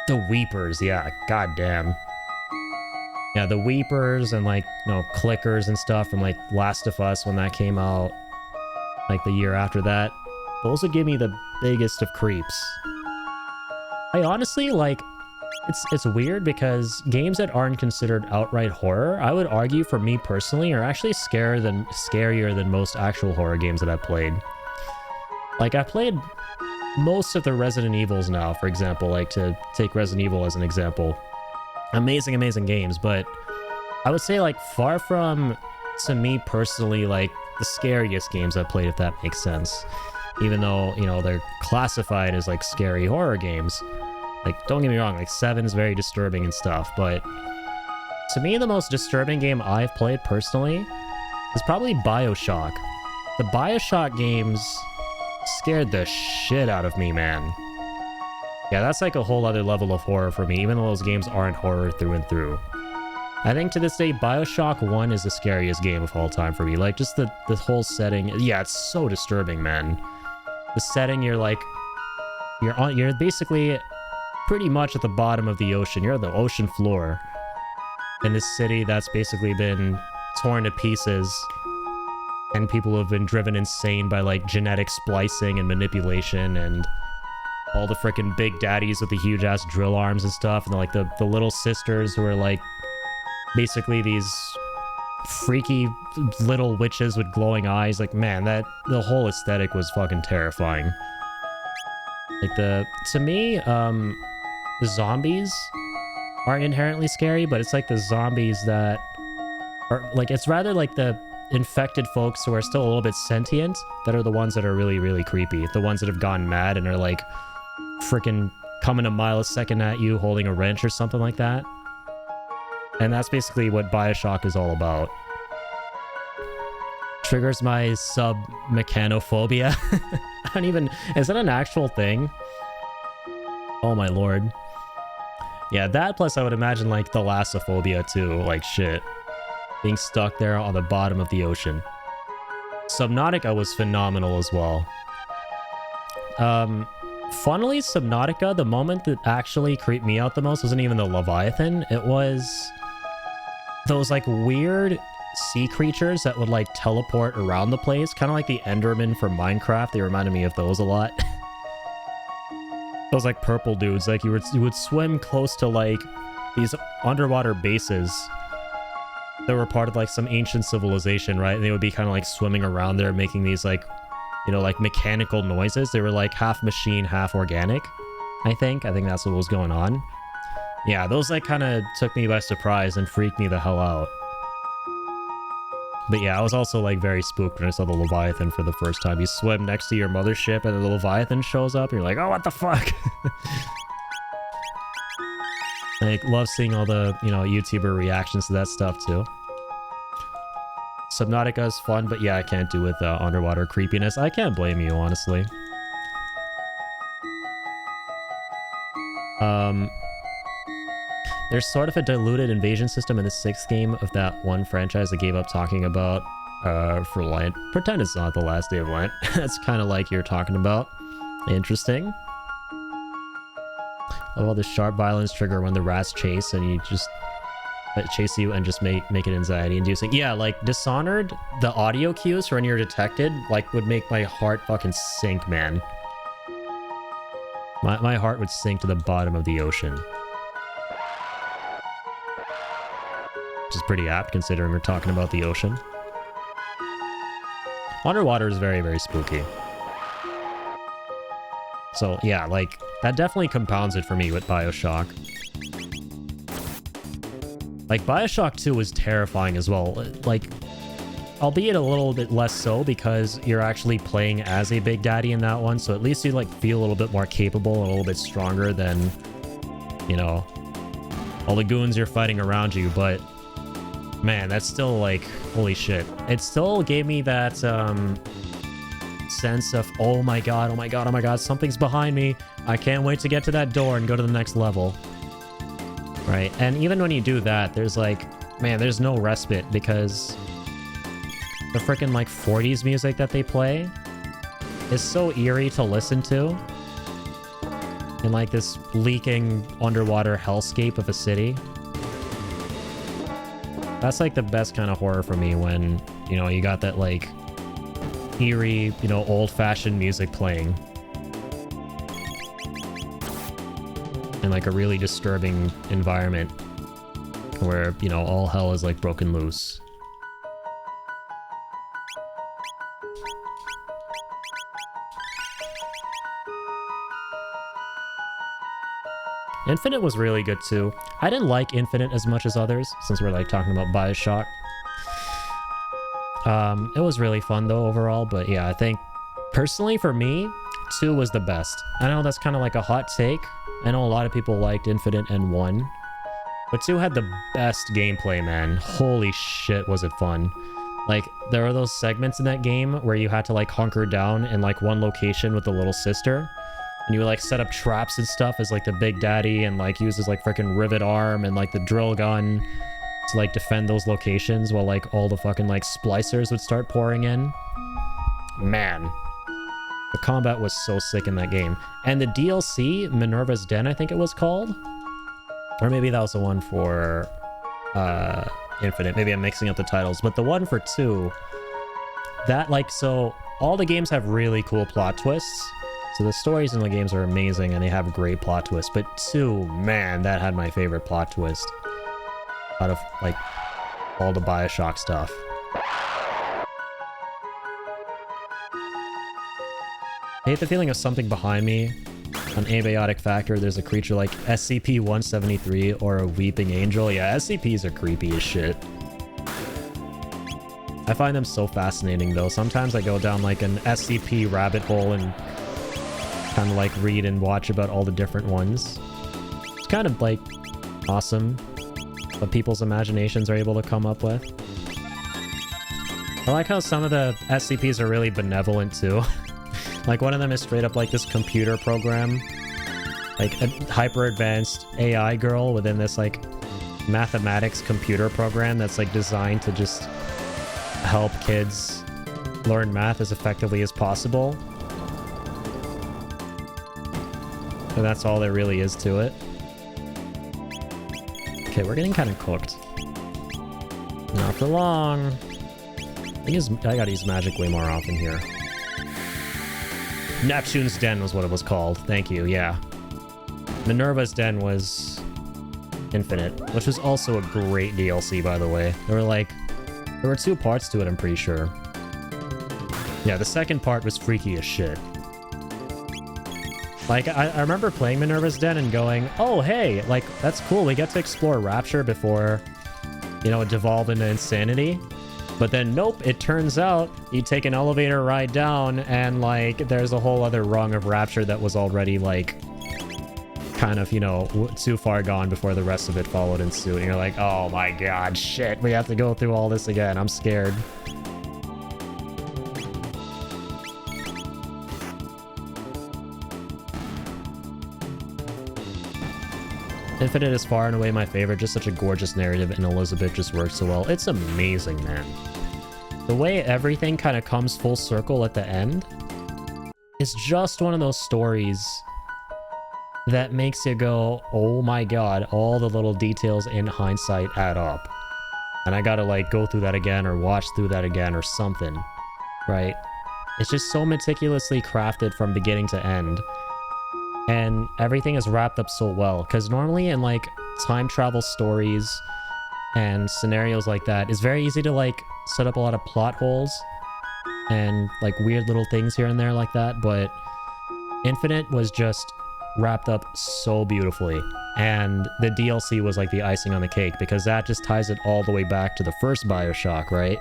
Speaker 1: The Weepers, yeah, goddamn. Yeah, the Weepers and like, you know, clickers and stuff from like Last of Us when that came out. Like the year after that. Those would give me the biggest of creeps. I honestly like... It's weird because games that aren't considered outright horror, I would argue for me personally, are actually scarier than most actual horror games that I've played. Like, I've played most of the Resident Evils now, for example, like to take Resident Evil as an example. Amazing, amazing games, but I would say like far from, to me personally, like the scariest games I've played, if that makes sense. Even though, you know, they're classified as like scary horror games. Like, don't get me wrong, like 7 is very disturbing and stuff, but to me, the most disturbing game I've played personally is probably BioShock. The BioShock games scared the shit out of me, man. Yeah, that's like a whole other level of horror for me, even though those games aren't horror through and through. I think to this day, BioShock 1 is the scariest game of all time for me. Like, just the whole setting. Yeah, it's so disturbing, man. The setting, you're like... You're basically... pretty much at the bottom of the ocean. You're on the ocean floor in this city that's basically been torn to pieces, and people have been driven insane by like genetic splicing and manipulation, and all the freaking big daddies with the huge ass drill arms and stuff, and like the little sisters who are like basically these freaky little witches with glowing eyes. Like, man, the whole aesthetic was fucking terrifying. Like to me, the zombies aren't inherently scary, but it's like the zombies that are like, it's rather like the infected folks who are still a little bit sentient that are the ones that are really, really creepy. The ones that have gone mad and are like freaking coming a mile a second at you holding a wrench or something like that. And that's basically what BioShock is all about. Triggers my sub-mechanophobia. I don't even... Is that an actual thing? Oh my lord. Yeah, that plus I would imagine like thalassophobia too. Like shit. Being stuck there on the bottom of the ocean. Subnautica was phenomenal as well. Funnily, Subnautica, the moment that actually creeped me out the most wasn't even the Leviathan. It was those like weird sea creatures that would like teleport around the place. Kind of like the Enderman from Minecraft. They reminded me of those a lot. Those like purple dudes. Like you would swim close to like these underwater bases that were part of like some ancient civilization, right? And they would be kind of like swimming around there making these like, you know, like mechanical noises. They were like half machine, half organic, I think that's what was going on. Yeah, those like kind of took me by surprise and freaked me the hell out. But yeah, I was also like very spooked when I saw the Leviathan for the first time. You swim next to your mothership and the Leviathan shows up and you're like, oh, what the fuck? I love seeing all the, you know, YouTuber reactions to that stuff too. Subnautica is fun, but yeah, I can't do with underwater creepiness. I can't blame you, honestly. There's sort of a diluted invasion system in the 6th game of that one franchise I gave up talking about for Lent. Pretend it's not the last day of Lent. That's kind of like you're talking about. Interesting. of all the sharp violence trigger when the rats chase and you just chase you and just make it anxiety inducing. Yeah, like Dishonored, the audio cues for when you're detected like would make my heart fucking sink, man. My heart would sink to the bottom of the ocean. Which is pretty apt considering we're talking about the ocean. Underwater is very, very spooky. So yeah, like that definitely compounds it for me with BioShock. Like BioShock 2 was terrifying as well. Like, albeit a little bit less so because you're actually playing as a Big Daddy in that one. So at least you like feel a little bit more capable and a little bit stronger than, you know, all the goons you're fighting around you. But man, that's still like, holy shit. It still gave me that sense of, oh my god, oh my god, oh my god, something's behind me. I can't wait to get to that door and go to the next level. Right, and even when you do that, there's like, man, there's no respite because the freaking like 40s music that they play is so eerie to listen to. In like this leaking underwater hellscape of a city. That's like the best kind of horror for me when, you know, you got that like eerie, you know, old-fashioned music playing. In like a really disturbing environment where, you know, all hell is like broken loose. Infinite was really good too. I didn't like Infinite as much as others since we're like talking about BioShock. It was really fun though overall, but yeah, I think personally for me, 2 was the best. I know that's kind of like a hot take. I know a lot of people liked Infinite and 1, but 2 had the best gameplay, man. Holy shit, was it fun. Like, there are those segments in that game where you had to like hunker down in like one location with the little sister, and you would like set up traps and stuff as like the Big Daddy and like use his like freaking rivet arm and like the drill gun to like defend those locations while like all the fucking like splicers would start pouring in. Man. The combat was so sick in that game. And the DLC, Minerva's Den, I think it was called? Or maybe that was the one for Infinite. Maybe I'm mixing up the titles. But the one for 2, that like, so all the games have really cool plot twists. So the stories in the games are amazing and they have great plot twists. But 2, man, that had my favorite plot twist out of like all the BioShock stuff. I hate the feeling of something behind me. On Abiotic Factor, there's a creature like SCP-173 or a Weeping Angel. Yeah, SCPs are creepy as shit. I find them so fascinating though. Sometimes I go down like an SCP rabbit hole and kind of like read and watch about all the different ones. It's kind of like awesome what people's imaginations are able to come up with. I like how some of the SCPs are really benevolent too. Like one of them is straight up like this computer program, like a hyper advanced AI girl within this like mathematics computer program that's like designed to just help kids learn math as effectively as possible. And that's all there really is to it. Okay, we're getting kind of cooked. Not for long. I gotta use magic way more often here. Neptune's Den was what it was called. Thank you, yeah. Minerva's Den was Infinite, which was also a great DLC, by the way. There were 2 parts to it, I'm pretty sure. Yeah, the second part was freaky as shit. Like, I remember playing Minerva's Den and going, oh, hey, like, that's cool. We get to explore Rapture before, you know, it devolved into insanity. But then, nope, it turns out you take an elevator ride down and, like, there's a whole other rung of Rapture that was already, like, kind of, you know, too far gone before the rest of it followed in suit. And you're like, oh my god, shit, we have to go through all this again. I'm scared. Infinite is far and away my favorite. Just such a gorgeous narrative, and Elizabeth just works so well. It's amazing, man. The way everything kind of comes full circle at the end is just one of those stories that makes you go, oh my god, all the little details in hindsight add up. And I gotta like go through that again or watch through that again or something, right? It's just so meticulously crafted from beginning to end. And everything is wrapped up so well. Because normally in like time travel stories and scenarios like that, it's very easy to like set up a lot of plot holes and like weird little things here and there like that. But Infinite was just wrapped up so beautifully. And the DLC was like the icing on the cake because that just ties it all the way back to the first BioShock, right?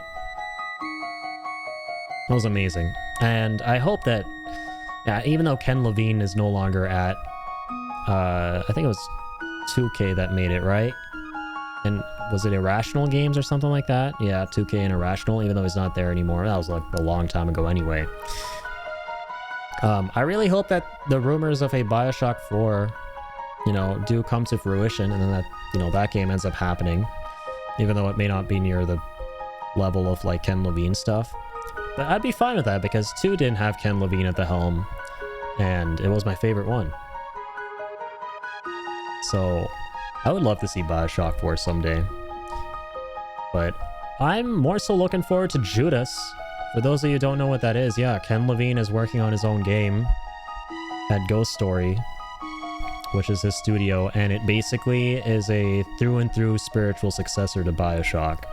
Speaker 1: That was amazing. And I hope that, yeah, even though Ken Levine is no longer at, I think it was 2K that made it, right? And was it Irrational Games or something like that? Yeah, 2K and Irrational, even though he's not there anymore. That was like a long time ago anyway. I really hope that the rumors of a BioShock 4, you know, do come to fruition, and then that, you know, that game ends up happening, even though it may not be near the level of like Ken Levine stuff. But I'd be fine with that because 2 didn't have Ken Levine at the helm, and it was my favorite one. So I would love to see BioShock 4 someday. But I'm more so looking forward to Judas. For those of you who don't know what that is, yeah, Ken Levine is working on his own game at Ghost Story, which is his studio, and it basically is a through and through spiritual successor to BioShock.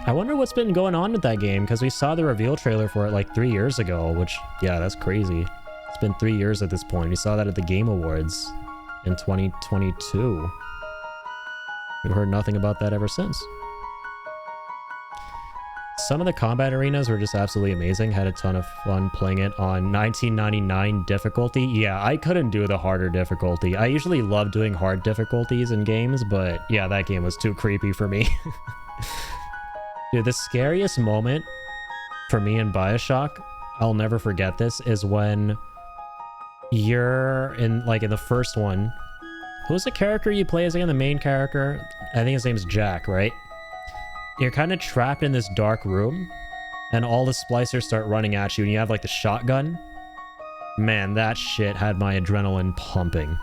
Speaker 1: I wonder what's been going on with that game, because we saw the reveal trailer for it like 3 years ago, which, yeah, that's crazy. It's been 3 years at this point. We saw that at the Game Awards in 2022. We've heard nothing about that ever since. Some of the combat arenas were just absolutely amazing. Had a ton of fun playing it on 1999 difficulty. Yeah, I couldn't do the harder difficulty. I usually love doing hard difficulties in games, but yeah, that game was too creepy for me. Dude, the scariest moment for me in BioShock, I'll never forget this, is when you're in the first one. Who's the character you play as again? The main character? I think his name's Jack, right? You're kind of trapped in this dark room, and all the splicers start running at you, and you have like the shotgun. Man, that shit had my adrenaline pumping.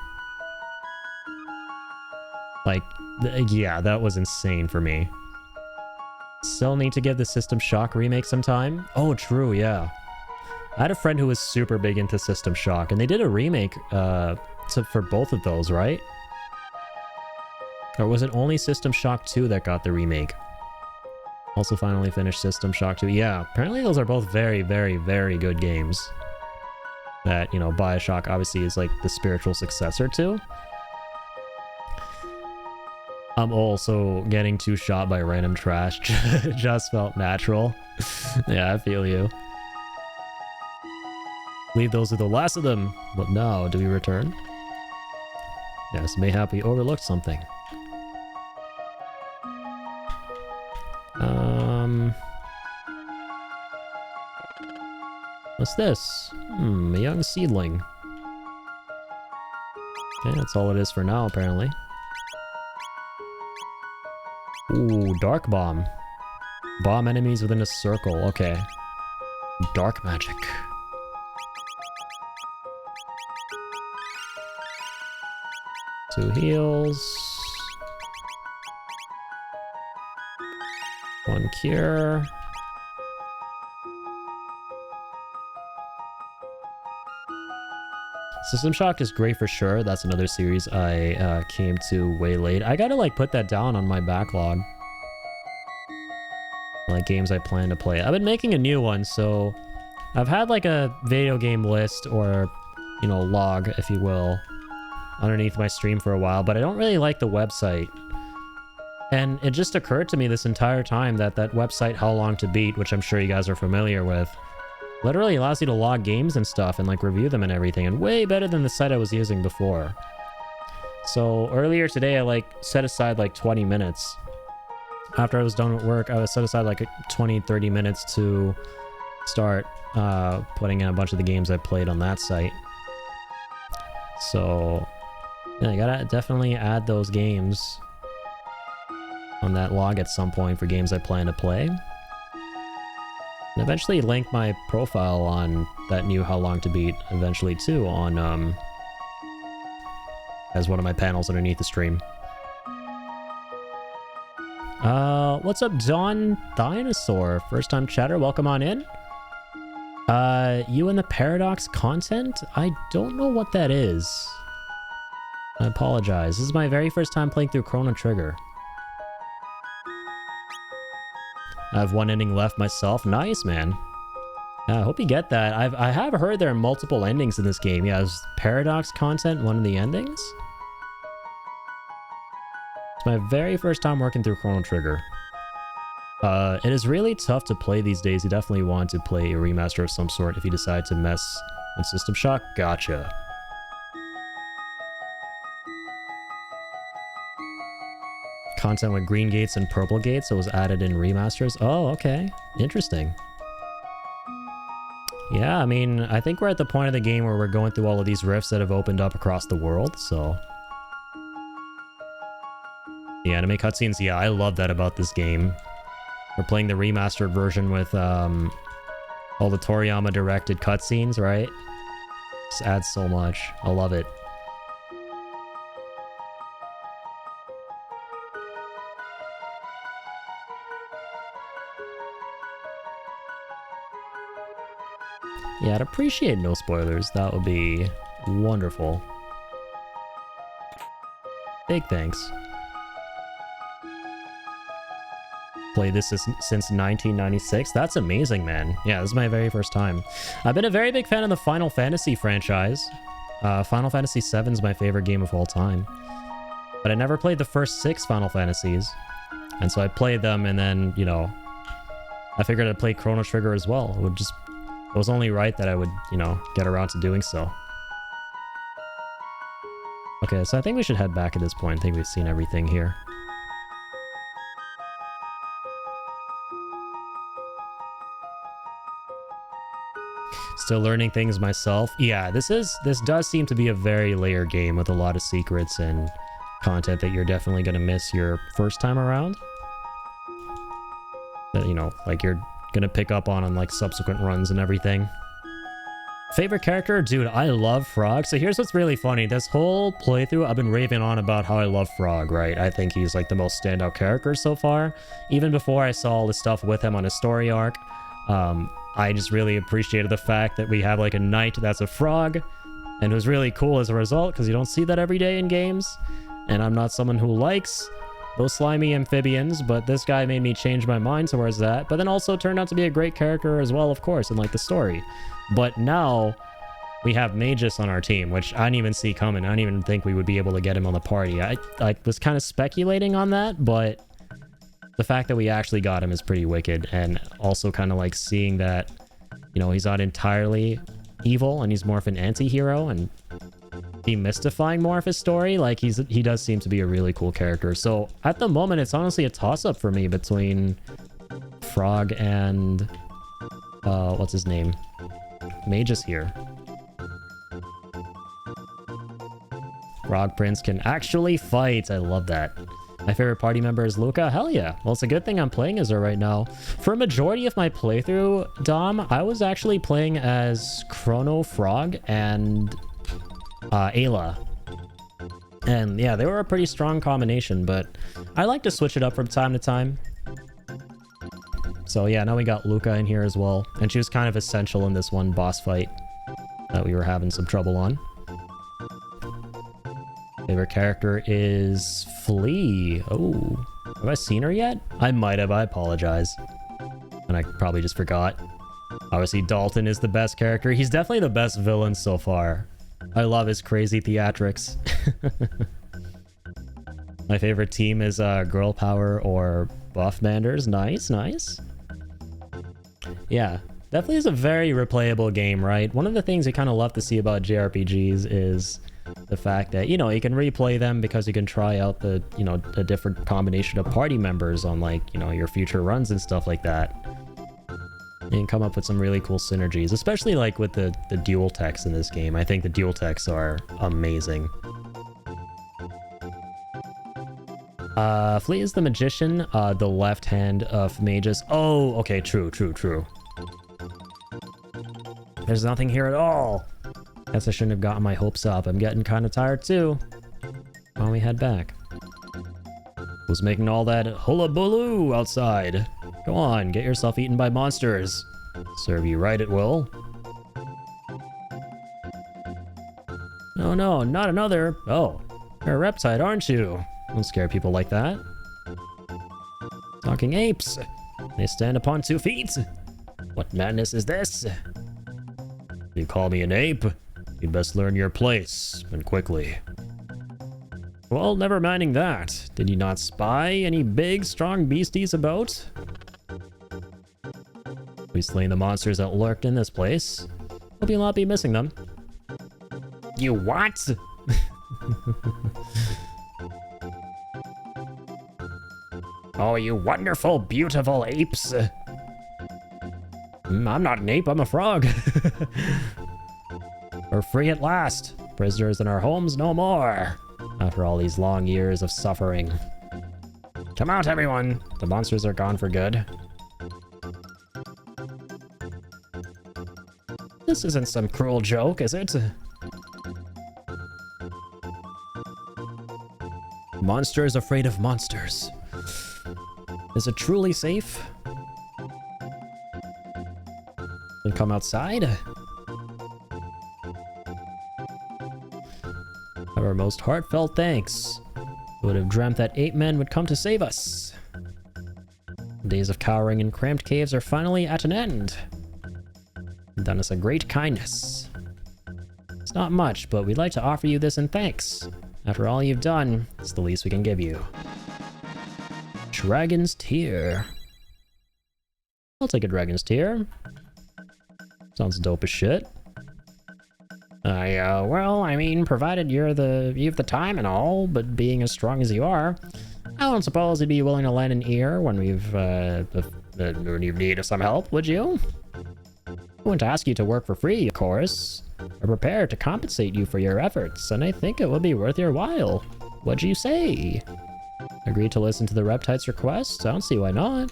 Speaker 1: Like, yeah, that was insane for me. Still need to give the System Shock remake some time. Oh, true, yeah. I had a friend who was super big into System Shock, and they did a remake for both of those, right? Or was it only System Shock 2 that got the remake? Also finally finished System Shock 2. Yeah, apparently those are both very, very, very good games. That, you know, BioShock obviously is like the spiritual successor to. I'm also getting too shot by random trash. Just felt natural. Yeah, I feel you. Leave those are the last of them. But now, do we return? Yes, mayhap we overlooked something. What's this? A young seedling. Okay, that's all it is for now, apparently. Ooh, Dark Bomb. Bomb enemies within a circle. Okay. Dark magic. Two heals. One cure. System Shock is great for sure. That's another series I came to way late. I gotta like put that down on my backlog. Like games I plan to play. I've been making a new one, so I've had like a video game list or, you know, log, if you will, underneath my stream for a while, but I don't really like the website. And it just occurred to me this entire time that that website, How Long to Beat, which I'm sure you guys are familiar with, literally allows you to log games and stuff and like review them and everything, and way better than the site I was using before. So earlier today, I like set aside like 20 minutes. After I was done with work, I was set aside like 20-30 minutes to start putting in a bunch of the games I played on that site. So yeah, I gotta definitely add those games on that log at some point for games I plan to play. And eventually link my profile on that new How Long to Beat eventually too on as one of my panels underneath the stream. What's up, Dawn Dinosaur? First time chatter, welcome on in. You and the Paradox content? I don't know what that is. I apologize. This is my very first time playing through Chrono Trigger. I have one ending left myself. Nice, man. Yeah, I hope you get that. I have heard there are multiple endings in this game. Yeah, is Paradox content one of the endings? It's my very first time working through Chrono Trigger. It is really tough to play these days. You definitely want to play a remaster of some sort if you decide to mess with System Shock. Gotcha. Content with green gates and purple gates, so it was added in remasters. Oh, okay. Interesting. Yeah, I mean, I think we're at the point of the game where we're going through all of these rifts that have opened up across the world, so... The anime cutscenes, yeah, I love that about this game. We're playing the remastered version with all the Toriyama-directed cutscenes, right? Just adds so much. I love it. Yeah, I'd appreciate no spoilers. That would be wonderful. Big thanks. Played this since 1996. That's amazing, man. Yeah, this is my very first time. I've been a very big fan of the Final Fantasy franchise. Final Fantasy VII is my favorite game of all time. But I never played the first 6 Final Fantasies. And so I played them, and then, you know, I figured I'd play Chrono Trigger as well. It was only right that I would, you know, get around to doing so. Okay, so I think we should head back at this point. I think we've seen everything here. Still learning things myself. Yeah, this does seem to be a very layered game with a lot of secrets and content that you're definitely going to miss your first time around. That, you know, like you're going to pick up on like subsequent runs and everything. Favorite character? Dude, I love Frog. So here's what's really funny. This whole playthrough, I've been raving on about how I love Frog, right? I think he's like the most standout character so far. Even before I saw all the stuff with him on his story arc. I just really appreciated the fact that we have like a knight that's a frog, and it was really cool as a result because you don't see that every day in games. And I'm not someone who likes those slimy amphibians, but this guy made me change my mind towards that. But then also turned out to be a great character as well, of course, in like the story. But now we have Magus on our team, which I didn't even see coming. I didn't even think we would be able to get him on the party. I was kind of speculating on that, but the fact that we actually got him is pretty wicked. And also kind of like seeing that, you know, he's not entirely evil and he's more of an anti-hero and demystifying more of his story. Like he does seem to be a really cool character. So at the moment, it's honestly a toss-up for me between Frog and what's his name? Magus here. Frog Prince can actually fight. I love that. My favorite party member is Luca. Hell yeah. Well, it's a good thing I'm playing as her right now. For a majority of my playthrough, Dom, I was actually playing as Chrono, Frog, and Ayla. And yeah, they were a pretty strong combination, but I like to switch it up from time to time. So yeah, now we got Luca in here as well. And she was kind of essential in this one boss fight that we were having some trouble on. Favorite character is Flea. Oh, have I seen her yet? I might have. I apologize. And I probably just forgot. Obviously, Dalton is the best character. He's definitely the best villain so far. I love his crazy theatrics. My favorite team is Girl Power or Buffmanders. Nice, nice. Yeah, definitely is a very replayable game, right? One of the things you kind of love to see about JRPGs is the fact that, you know, you can replay them because you can try out the, you know, a different combination of party members on, like, you know, your future runs and stuff like that. You can come up with some really cool synergies, especially like with the dual techs in this game. I think the dual techs are amazing. Flea is the magician, the left hand of Magus. Oh, okay, true. There's nothing here at all. Guess I shouldn't have gotten my hopes up. I'm getting kind of tired too. while we head back. Who's making all that hullabaloo outside? Go on, get yourself eaten by monsters. Serve you right, it will. Oh no, not another. Oh, you're a reptile, aren't you? Don't scare people like that. Talking apes. They stand upon 2 feet. What madness is this? You call me an ape? You'd best learn your place, and quickly. Well, never minding that. Did you not spy any big, strong beasties about? We slain the monsters that lurked in this place. Hope you'll not be missing them. You what? Oh, you wonderful, beautiful apes. I'm not an ape, I'm a frog. We're free at last. Prisoners in our homes no more. After all these long years of suffering. Come out, everyone. The monsters are gone for good. This isn't some cruel joke, is it? Monster is afraid of monsters. Is it truly safe? Then come outside. Our most heartfelt thanks. Who would have dreamt that 8 men would come to save us? The days of cowering in cramped caves are finally at an end. You've done us a great kindness. It's not much, but we'd like to offer you this in thanks. After all you've done, it's the least we can give you. Dragon's Tear. I'll take a Dragon's Tear. Sounds dope as shit. Well, I mean, provided you have the time and all, but being as strong as you are, I don't suppose you'd be willing to lend an ear when when you need some help, would you? I wouldn't ask you to work for free, of course. We're prepared to compensate you for your efforts, and I think it would be worth your while. What'd you say? Agree to listen to the Reptite's request? I don't see why not.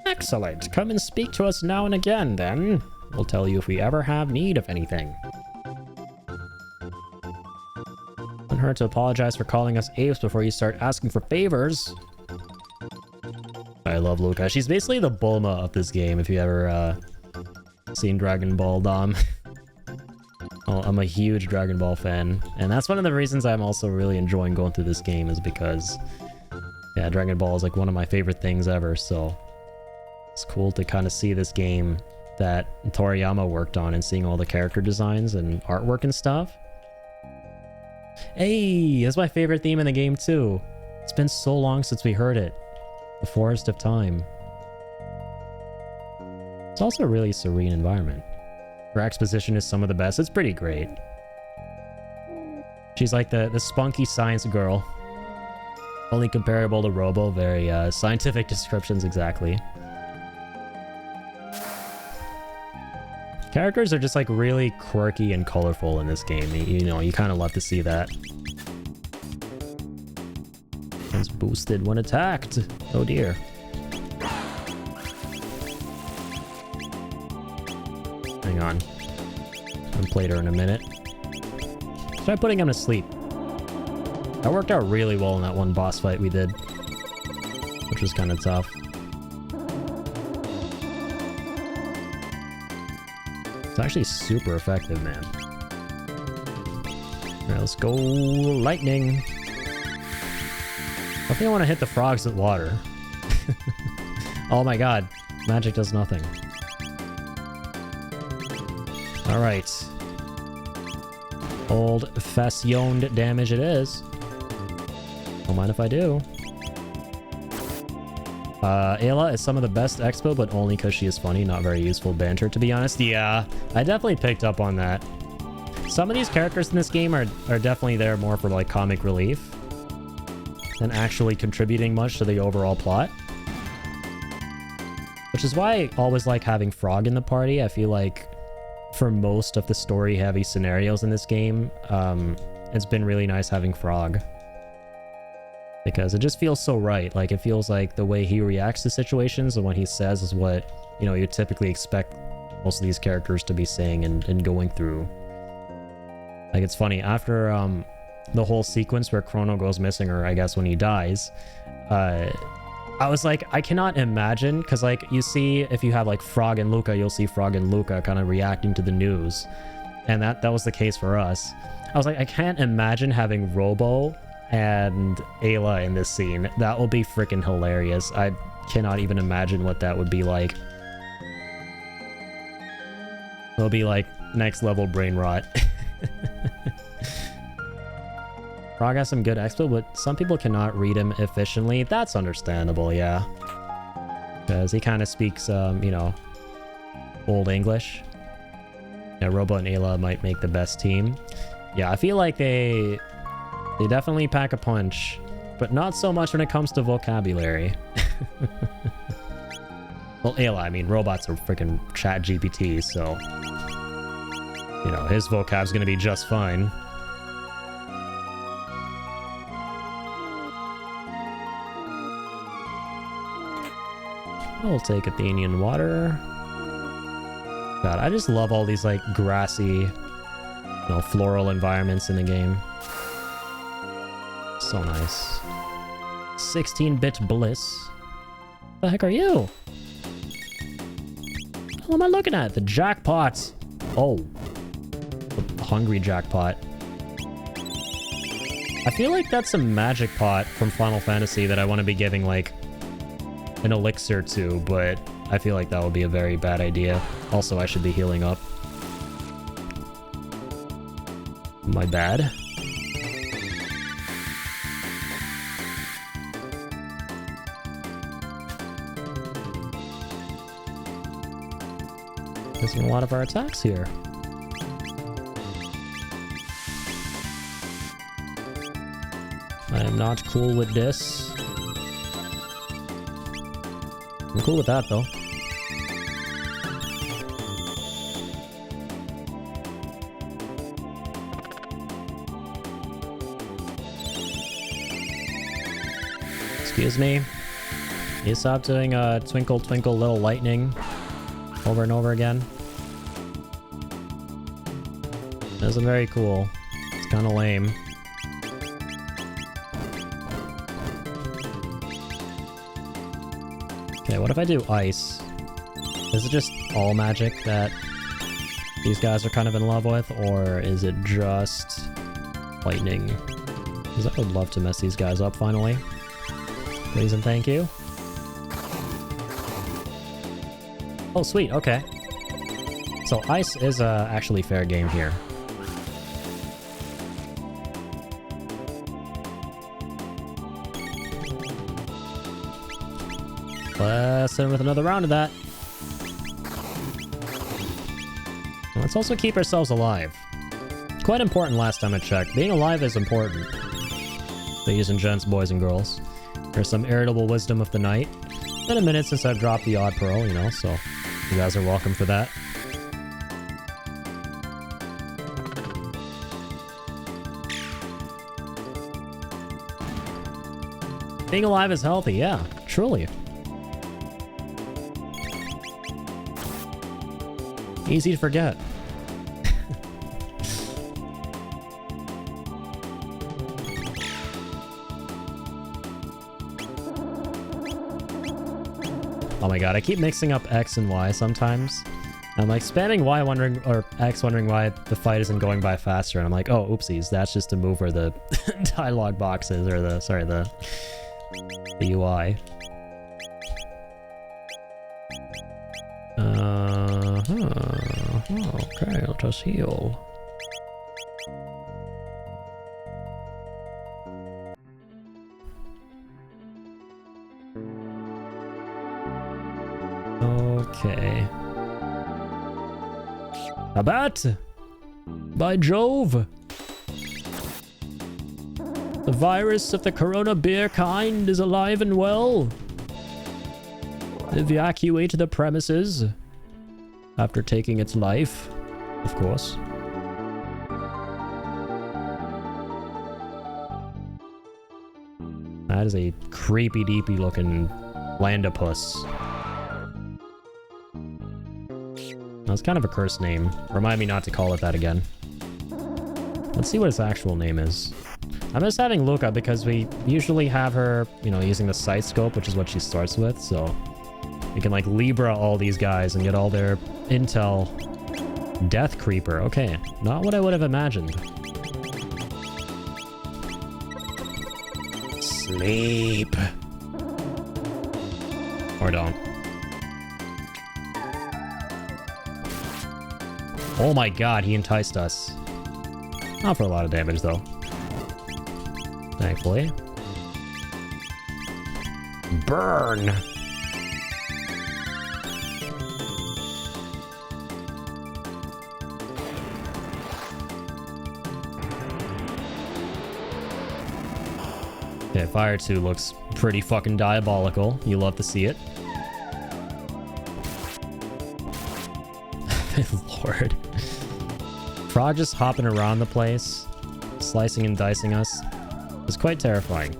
Speaker 1: Excellent. Come and speak to us now and again, then. We'll tell you if we ever have need of anything. Wouldn't hurt to apologize for calling us apes before you start asking for favors. I love Luca. She's basically the Bulma of this game, if you ever seen Dragon Ball, Dom. Oh, I'm a huge Dragon Ball fan, and that's one of the reasons I'm also really enjoying going through this game, is because, yeah, Dragon Ball is like one of my favorite things ever, so it's cool to kind of see this game that Toriyama worked on and seeing all the character designs and artwork and stuff. Hey, that's my favorite theme in the game too. It's been so long since we heard it. The Forest of Time. It's also a really serene environment. Her exposition is some of the best. It's pretty great. She's like the spunky science girl. Only comparable to Robo. Very scientific descriptions, exactly. Characters are just like really quirky and colorful in this game. You know, you kind of love to see that. It's boosted when attacked. Oh dear. Hang on. I haven't played her in a minute. Try putting him to sleep. That worked out really well in that one boss fight we did, which was kind of tough. It's actually super effective, man. Alright, let's go lightning. I think I want to hit the frogs with water. Oh my god. Magic does nothing. Alright. Old-fashioned damage it is. Don't mind if I do. Ayla is some of the best expo, but only because she is funny, not very useful banter, to be honest. Yeah, I definitely picked up on that. Some of these characters in this game are definitely there more for like comic relief than actually contributing much to the overall plot. Which is why I always like having Frog in the party. I feel like for most of the story-heavy scenarios in this game, it's been really nice having Frog. Because it just feels so right. Like, it feels like the way he reacts to situations and what he says is what, you know, you typically expect most of these characters to be saying and going through. Like, it's funny, after the whole sequence where Chrono goes missing, or I guess when he dies, I was like, I cannot imagine, because like you see, if you have like Frog and Luca, you'll see Frog and Luca kind of reacting to the news, and that was the case for us. I was like, I can't imagine having Robo and Ayla in this scene. That will be freaking hilarious. I cannot even imagine what that would be like. It'll be like next level brain rot. Frog has some good expo, but some people cannot read him efficiently. That's understandable, yeah. Because he kind of speaks, you know, Old English. Yeah, Robo and Ayla might make the best team. Yeah, I feel like they definitely pack a punch, but not so much when it comes to vocabulary. Well, Ayla, I mean, robots are freaking chat GPT, so... you know, his vocab's gonna be just fine. I'll take Athenian water. God, I just love all these, like, grassy, you know, floral environments in the game. So nice. 16-bit bliss. What the heck are you? What am I looking at? The jackpot. Oh. The hungry jackpot. I feel like that's a magic pot from Final Fantasy that I want to be giving, like, an elixir to, but I feel like that would be a very bad idea. Also, I should be healing up. My bad. Missing a lot of our attacks here. I am not cool with this. I'm cool with that, though. Excuse me. You stop doing Twinkle Twinkle Little Lightning over and over again. That isn't very cool. It's kind of lame. Okay, what if I do ice? Is it just all magic that these guys are kind of in love with, or is it just lightning? Because I would love to mess these guys up finally. Please and thank you. Oh, sweet, okay. So ice is actually fair game here. Let's end with another round of that. Let's also keep ourselves alive. Quite important last time I checked. Being alive is important. Ladies and gents, boys and girls. There's some irritable wisdom of the night. It's been a minute since I've dropped the odd pearl, you know, so you guys are welcome for that. Being alive is healthy, yeah, truly. Easy to forget. Oh my god, I keep mixing up X and Y sometimes. I'm like spamming Y wondering, or X wondering why the fight isn't going by faster, and I'm like, oh, oopsies, that's just to move where the dialogue box is, or the, sorry, the UI. Okay, let us heal. Okay. A bat! By Jove! The virus of the Corona beer kind is alive and well. Evacuate the premises. After taking its life, of course. That is a creepy deepy looking Landopus. That's kind of a cursed name. Remind me not to call it that again. Let's see what its actual name is. I'm just having Luca because we usually have her, you know, using the sight scope, which is what she starts with, so we can like Libra all these guys and get all their intel. Death Creeper. Okay, not what I would have imagined. Sleep. Or don't. Oh my god, he enticed us. Not for a lot of damage, though. Thankfully. Burn! Okay, Fire 2 looks pretty fucking diabolical. You love to see it. Lord. Frog just hopping around the place, slicing and dicing us. It's quite terrifying.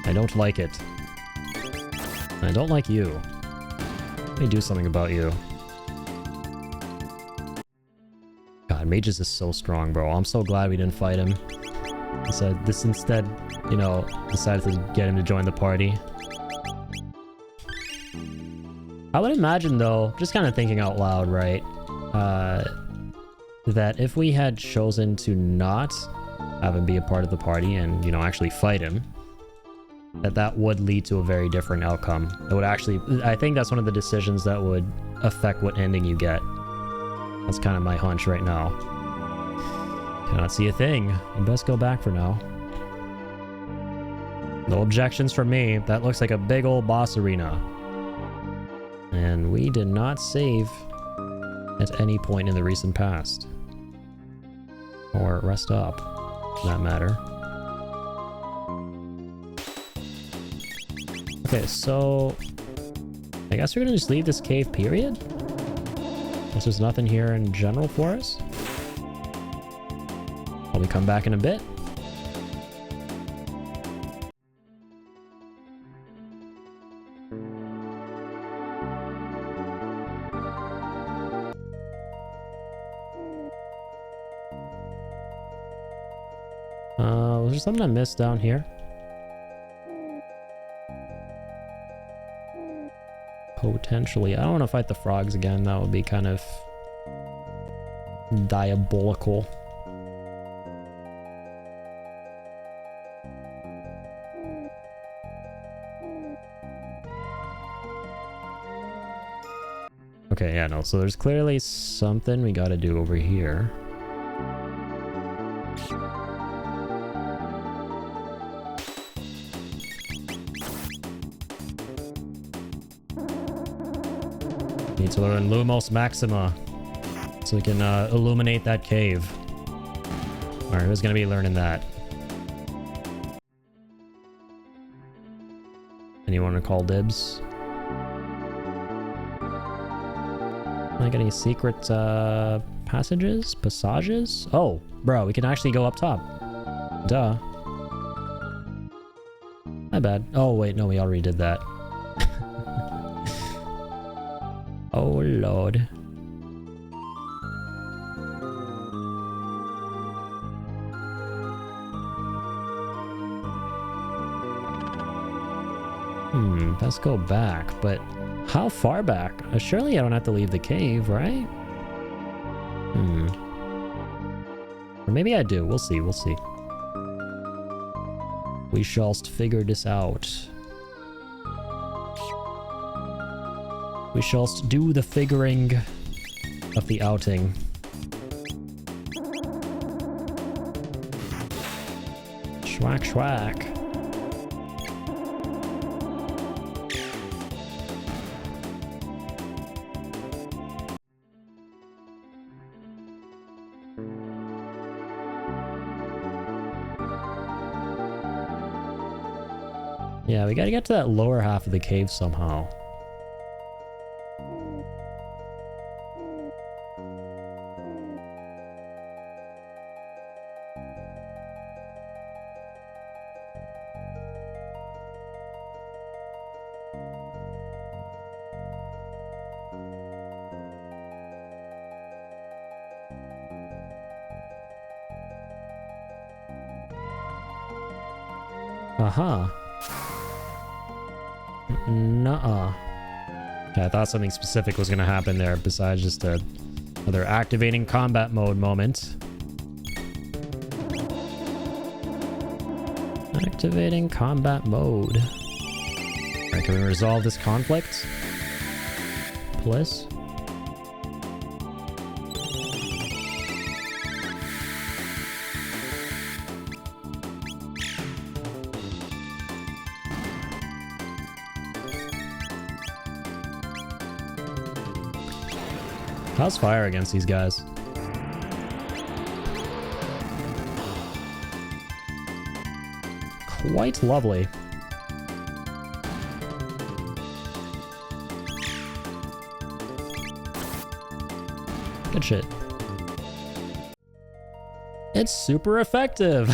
Speaker 1: I don't like it. I don't like you. Let me do something about you. God, Mages is so strong, bro. I'm so glad we didn't fight him. So this instead, you know, decided to get him to join the party. I would imagine, though, just kind of thinking out loud, right? That if we had chosen to not have him be a part of the party and, you know, actually fight him, that would lead to a very different outcome. It would actually, I think that's one of the decisions that would affect what ending you get. That's kind of my hunch right now. Cannot see a thing. You best go back for now. No objections from me. That looks like a big old boss arena. And we did not save at any point in the recent past. Or rest up, for that matter. Okay, so I guess we're gonna just leave this cave, period? Guess there's nothing here in general for us. Probably come back in a bit. Was there something I missed down here? Potentially. I don't want to fight the frogs again. That would be kind of diabolical. Okay, yeah, no. So there's clearly something we gotta do over here. Need to learn Lumos Maxima so we can illuminate that cave. Alright, who's gonna be learning that? Anyone to call dibs? Like any secret passages? Passages? Oh, bro, we can actually go up top. Duh. My bad. Oh, wait, no, we already did that. Oh, Lord. Let's go back, but how far back? Surely I don't have to leave the cave, right? Or maybe I do. We'll see, we'll see. We shallst figure this out. We shallst do the figuring of the outing. Schwack, schwack. Yeah, we gotta get to that lower half of the cave somehow. Uh-huh. Nuh-uh. Okay, I thought something specific was going to happen there besides just another activating combat mode moment. Activating combat mode. Alright, can we resolve this conflict? Please? How's fire against these guys? Quite lovely. Good shit. It's super effective!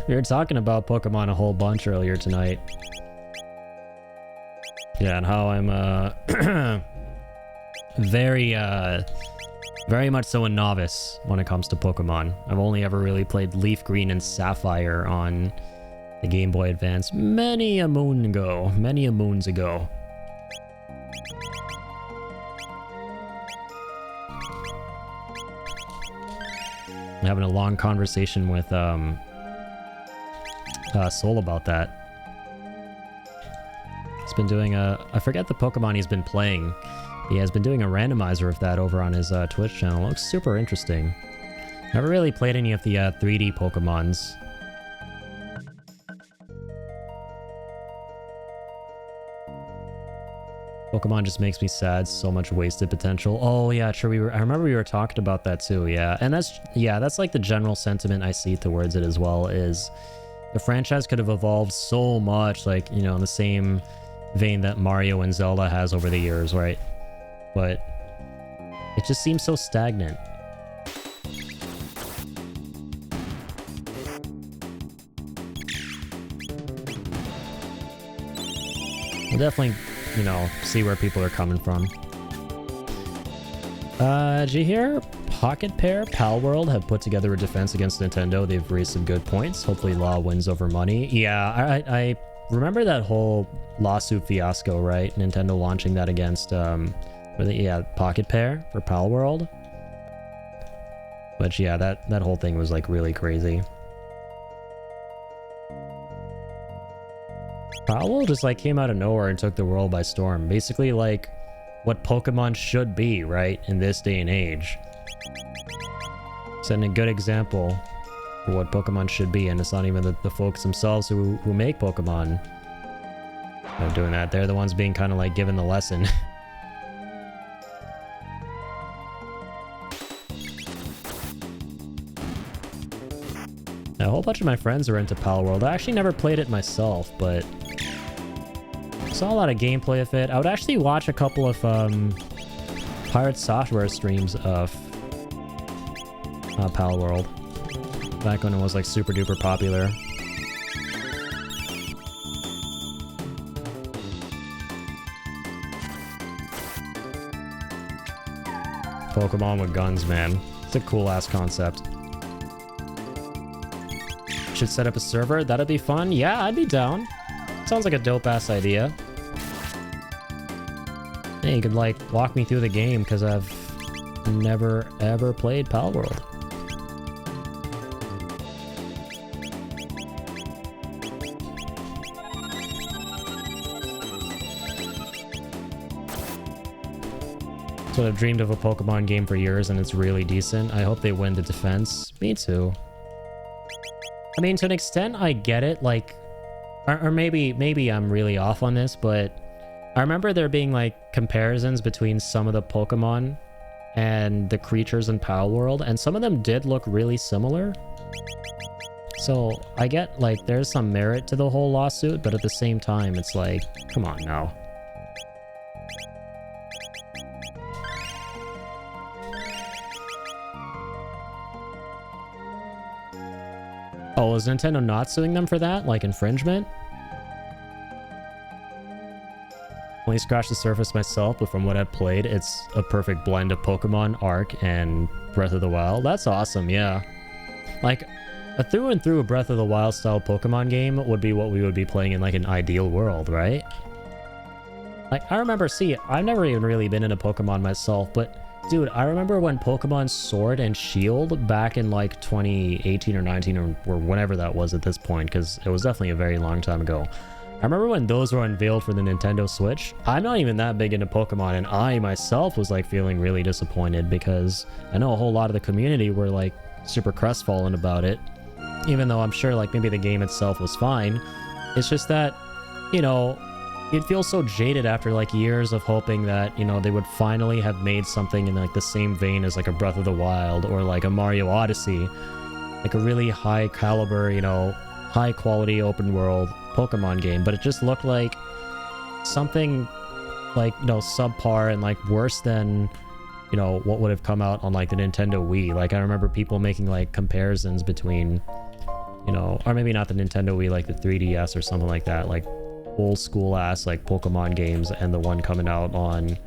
Speaker 1: We were talking about Pokemon a whole bunch earlier tonight. Yeah, and how I'm, very much so a novice when it comes to Pokemon. I've only ever really played Leaf Green and Sapphire on the Game Boy Advance many a moons ago. I'm having a long conversation with Soul about that. He's been doing I forget the Pokemon he's been playing. He has been doing a randomizer of that over on his Twitch channel. It looks super interesting. Never really played any of the 3D Pokemons. Pokemon just makes me sad. So much wasted potential. Oh yeah, true. I remember we were talking about that too. Yeah, and that's like the general sentiment I see towards it as well. Is the franchise could have evolved so much, like, you know, in the same vein that Mario and Zelda has over the years, right? But it just seems so stagnant. We'll definitely, you know, see where people are coming from. Did you hear? Pocket Pair, Pal World have put together a defense against Nintendo. They've raised some good points. Hopefully law wins over money. Yeah, I remember that whole lawsuit fiasco, right? Nintendo launching that against, Pocket Pair for Pal World. But yeah, that whole thing was like really crazy. Pal World just like came out of nowhere and took the world by storm. Basically like what Pokemon should be, right? In this day and age. Setting a good example for what Pokemon should be, and it's not even the folks themselves who make Pokemon that are doing that. They're the ones being kind of like given the lesson. A whole bunch of my friends are into Pal World. I actually never played it myself, but saw a lot of gameplay of it. I would actually watch a couple of Pirate Software streams of Pal World back when it was like super duper popular. Pokemon with guns, man. It's a cool ass concept. Should set up a server. That'd be fun. Yeah, I'd be down. Sounds like a dope ass idea. Hey, you could like walk me through the game because I've never ever played Pal World. So I've dreamed of a Pokemon game for years and it's really decent. I hope they win the defense. Me too. I mean, to an extent, I get it. Like, or maybe I'm really off on this, but I remember there being like comparisons between some of the Pokemon and the creatures in Pal World, and some of them did look really similar. So I get like there's some merit to the whole lawsuit, but at the same time, it's like, come on now. Oh, is Nintendo not suing them for that? Like infringement? Only scratched the surface myself, but from what I've played, it's a perfect blend of Pokemon, Arc, and Breath of the Wild. That's awesome, yeah. Like, a through and through Breath of the Wild style Pokemon game would be what we would be playing in like an ideal world, right? Like, I remember, see, I've never even really been in a Pokemon myself, but dude, I remember when Pokemon Sword and Shield back in like 2018 or 19 or whenever that was at this point, because it was definitely a very long time ago. I remember when those were unveiled for the Nintendo Switch. I'm not even that big into Pokemon, and I myself was like feeling really disappointed because I know a whole lot of the community were like super crestfallen about it, even though I'm sure like maybe the game itself was fine. It's just that, you know, you'd feel so jaded after like years of hoping that, you know, they would finally have made something in like the same vein as like a Breath of the Wild or like a Mario Odyssey, like a really high caliber, you know, high quality open world Pokemon game, but it just looked like something like, you know, subpar and like worse than, you know, what would have come out on like the Nintendo Wii. Like I remember people making like comparisons between, you know, or maybe not the Nintendo Wii, like the 3DS or something like that, like old school ass like Pokemon games and the one coming out on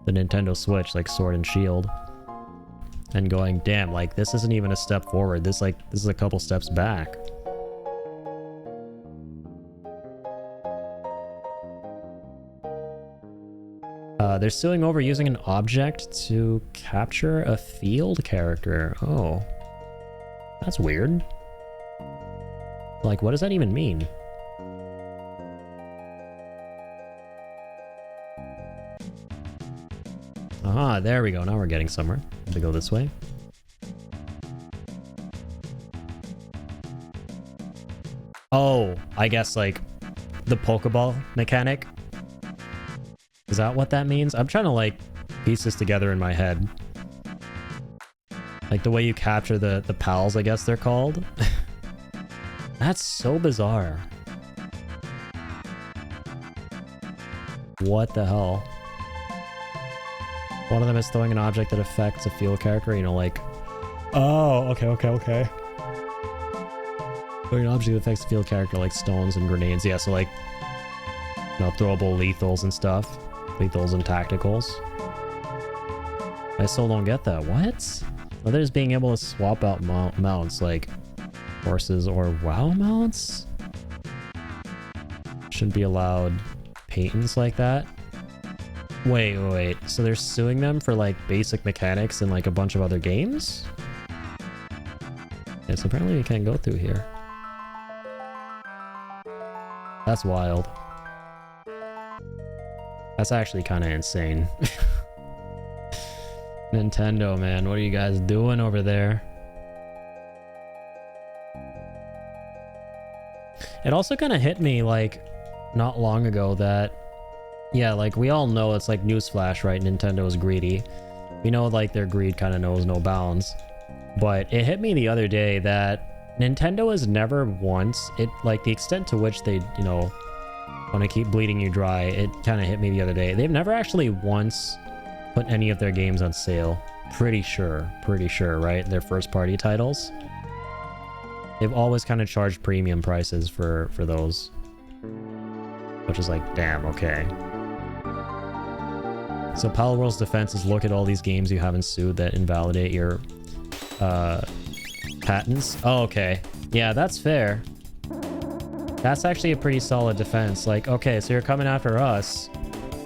Speaker 1: the Nintendo Switch, like Sword and Shield, and going, damn, like this isn't even a step forward. This is a couple steps back. They're suing over using an object to capture a field character. Oh, that's weird. Like, what does that even mean? Aha, there we go. Now we're getting somewhere. Have to go this way. Oh, I guess like the Pokeball mechanic. Is that what that means? I'm trying to like piece this together in my head. Like the way you capture the pals, I guess they're called. That's so bizarre. What the hell? One of them is throwing an object that affects a field character, you know, like... Oh, okay. Throwing an object that affects a field character, like stones and grenades. Yeah, so like, you know, throwable lethals and stuff. Lethals and tacticals. I still don't get that. What? Other is being able to swap out mounts, like horses or WoW mounts? Shouldn't be allowed patents like that. Wait. So they're suing them for like basic mechanics in like a bunch of other games? Yes, apparently you can't go through here. That's wild. That's actually kind of insane. Nintendo, man, what are you guys doing over there? It also kind of hit me like not long ago that, yeah, like we all know it's like newsflash, right? Nintendo is greedy. We know like their greed kind of knows no bounds. But it hit me the other day that Nintendo has never once, it like the extent to which they, you know, want to keep bleeding you dry, it kind of hit me the other day. They've never actually once put any of their games on sale. Pretty sure, right? Their first party titles. They've always kind of charged premium prices for those. Which is like, damn, okay. So Palworld's defense is look at all these games you haven't sued that invalidate your patents. Oh, okay. Yeah, that's fair. That's actually a pretty solid defense. Like, okay, so you're coming after us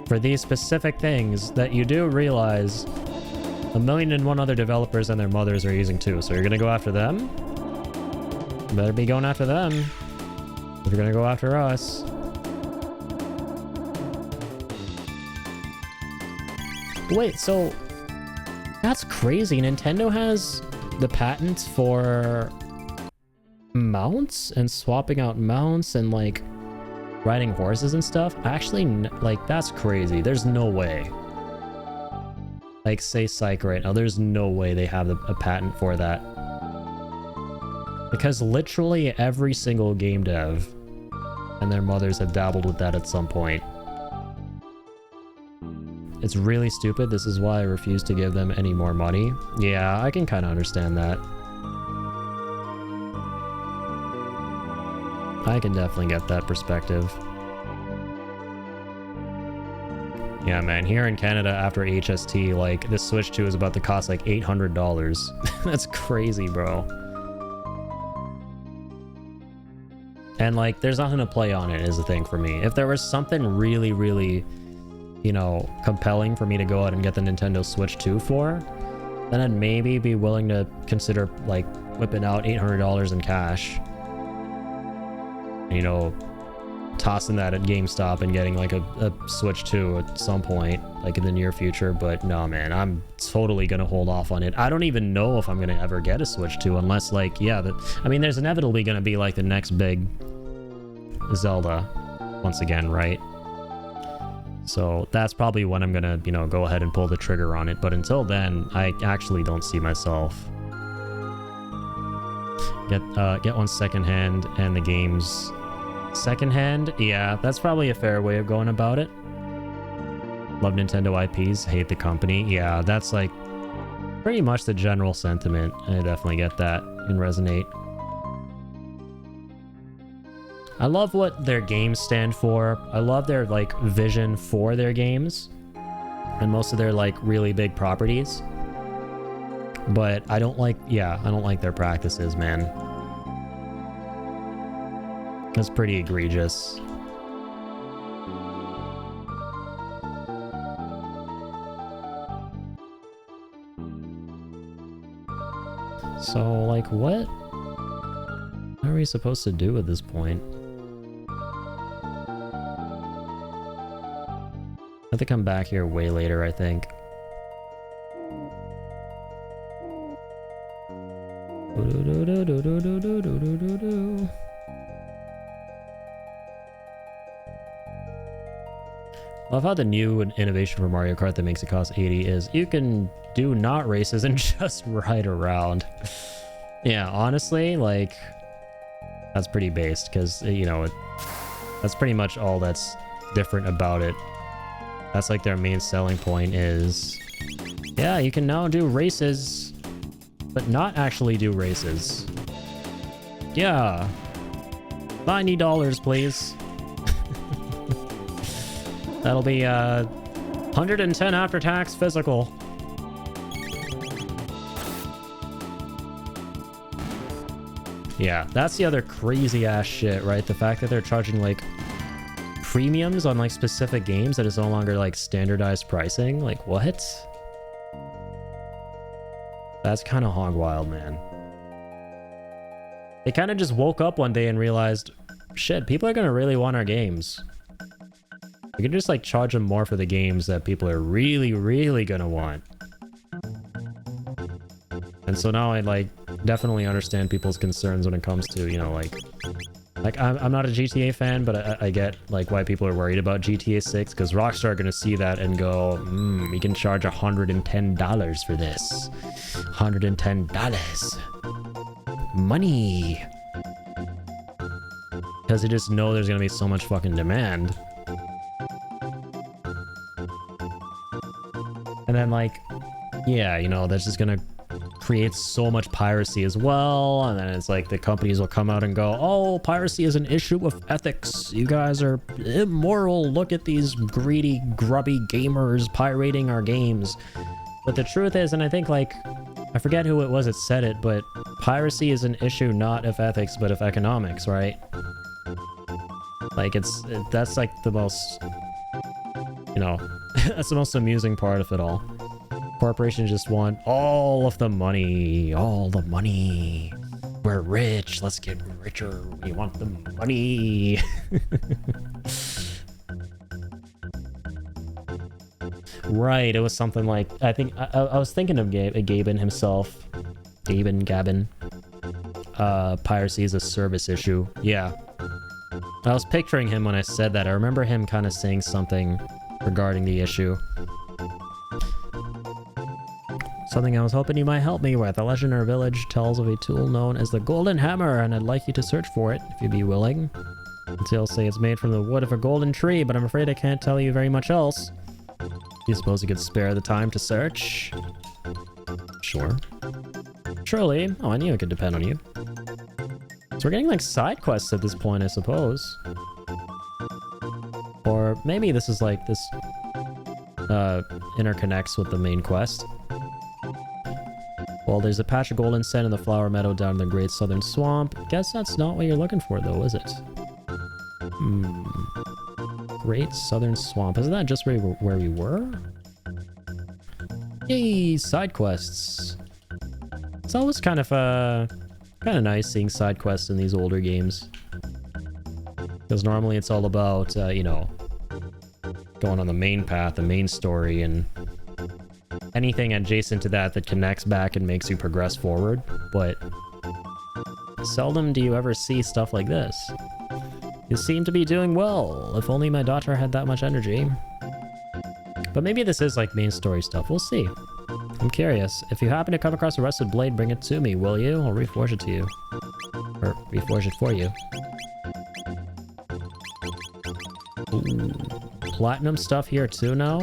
Speaker 1: for these specific things that you do realize 1,000,001 other developers and their mothers are using too. So you're gonna go after them? You better be going after them if you're gonna go after us. Wait, so that's crazy. Nintendo has the patent for mounts and swapping out mounts and like riding horses and stuff. Actually, like that's crazy. There's no way. Like say Psych right now, there's no way they have a patent for that. Because literally every single game dev and their mothers have dabbled with that at some point. It's really stupid. This is why I refuse to give them any more money. Yeah, I can kind of understand that. I can definitely get that perspective. Yeah, man, here in Canada after HST, like, this Switch 2 is about to cost like $800. That's crazy, bro. And like, there's nothing to play on it is the thing for me. If there was something really, really, you know, compelling for me to go out and get the Nintendo Switch 2 for, then I'd maybe be willing to consider like whipping out $800 in cash. You know, tossing that at GameStop and getting like a Switch 2 at some point, like in the near future. But no, man, I'm totally gonna hold off on it. I don't even know if I'm gonna ever get a Switch 2 unless like, yeah, I mean, there's inevitably gonna be like the next big Zelda once again, right? So that's probably when I'm gonna, you know, go ahead and pull the trigger on it. But until then, I actually don't see myself get one secondhand and the game's secondhand. Yeah, that's probably a fair way of going about it. Love Nintendo IPs, hate the company. Yeah, that's like pretty much the general sentiment. I definitely get that and resonate. I love what their games stand for. I love their like vision for their games and most of their like really big properties. But I don't like, yeah, I don't like their practices, man. That's pretty egregious. So, like, what are we supposed to do at this point? I have to come back here way later, I think. Love how the new innovation for Mario Kart that makes it cost 80 is you can do not races and just ride around. Yeah, honestly, like, that's pretty based because, you know, that's pretty much all that's different about it. That's like their main selling point is, yeah, you can now do races, but not actually do races. Yeah. $90, please. That'll be 110 after tax physical. Yeah, that's the other crazy ass shit, right? The fact that they're charging like premiums on like specific games that is no longer like standardized pricing. Like what? That's kind of hog wild, man. They kind of just woke up one day and realized, shit, people are gonna really want our games. We can just like charge them more for the games that people are really, really gonna want. And so now I like definitely understand people's concerns when it comes to, you know, like I'm not a GTA fan, but I get like why people are worried about GTA 6 because Rockstar are gonna see that and go, we can charge $110 for this. $110. Money. Because they just know there's gonna be so much fucking demand. And then like, yeah, you know, that's just gonna create so much piracy as well. And then it's like the companies will come out and go, oh, piracy is an issue of ethics. You guys are immoral. Look at these greedy, grubby gamers pirating our games. But the truth is, and I think like, I forget who it was that said it, but piracy is an issue not of ethics, but of economics, right? Like that's like the most, you know, that's the most amusing part of it all. Corporations just want all of the money, all the money. We're rich, let's get richer. We want the money. Right, it was something like, I think, I was thinking of Gaben himself. Gabin. Piracy is a service issue. Yeah. I was picturing him when I said that. I remember him kind of saying something regarding the issue. Something I was hoping you might help me with. A legend or village tells of a tool known as the Golden Hammer, and I'd like you to search for it, if you'd be willing. The tales say it's made from the wood of a golden tree, but I'm afraid I can't tell you very much else. Do you suppose you could spare the time to search? Sure. Surely. Oh, I knew it could depend on you. So we're getting like side quests at this point, I suppose. Or maybe this is like this interconnects with the main quest. Well, there's a patch of golden sand in the flower meadow down in the Great Southern Swamp. Guess that's not what you're looking for, though, is it? Great Southern Swamp. Isn't that just where we were? Yay, side quests. It's always kind of nice seeing side quests in these older games. Because normally it's all about, you know, going on the main path, the main story, and anything adjacent to that that connects back and makes you progress forward. But seldom do you ever see stuff like this. You seem to be doing well. If only my daughter had that much energy. But maybe this is like main story stuff. We'll see. I'm curious. If you happen to come across a rusted blade, bring it to me, will you? I'll reforge it to you. Or reforge it for you. Ooh. Platinum stuff here too now.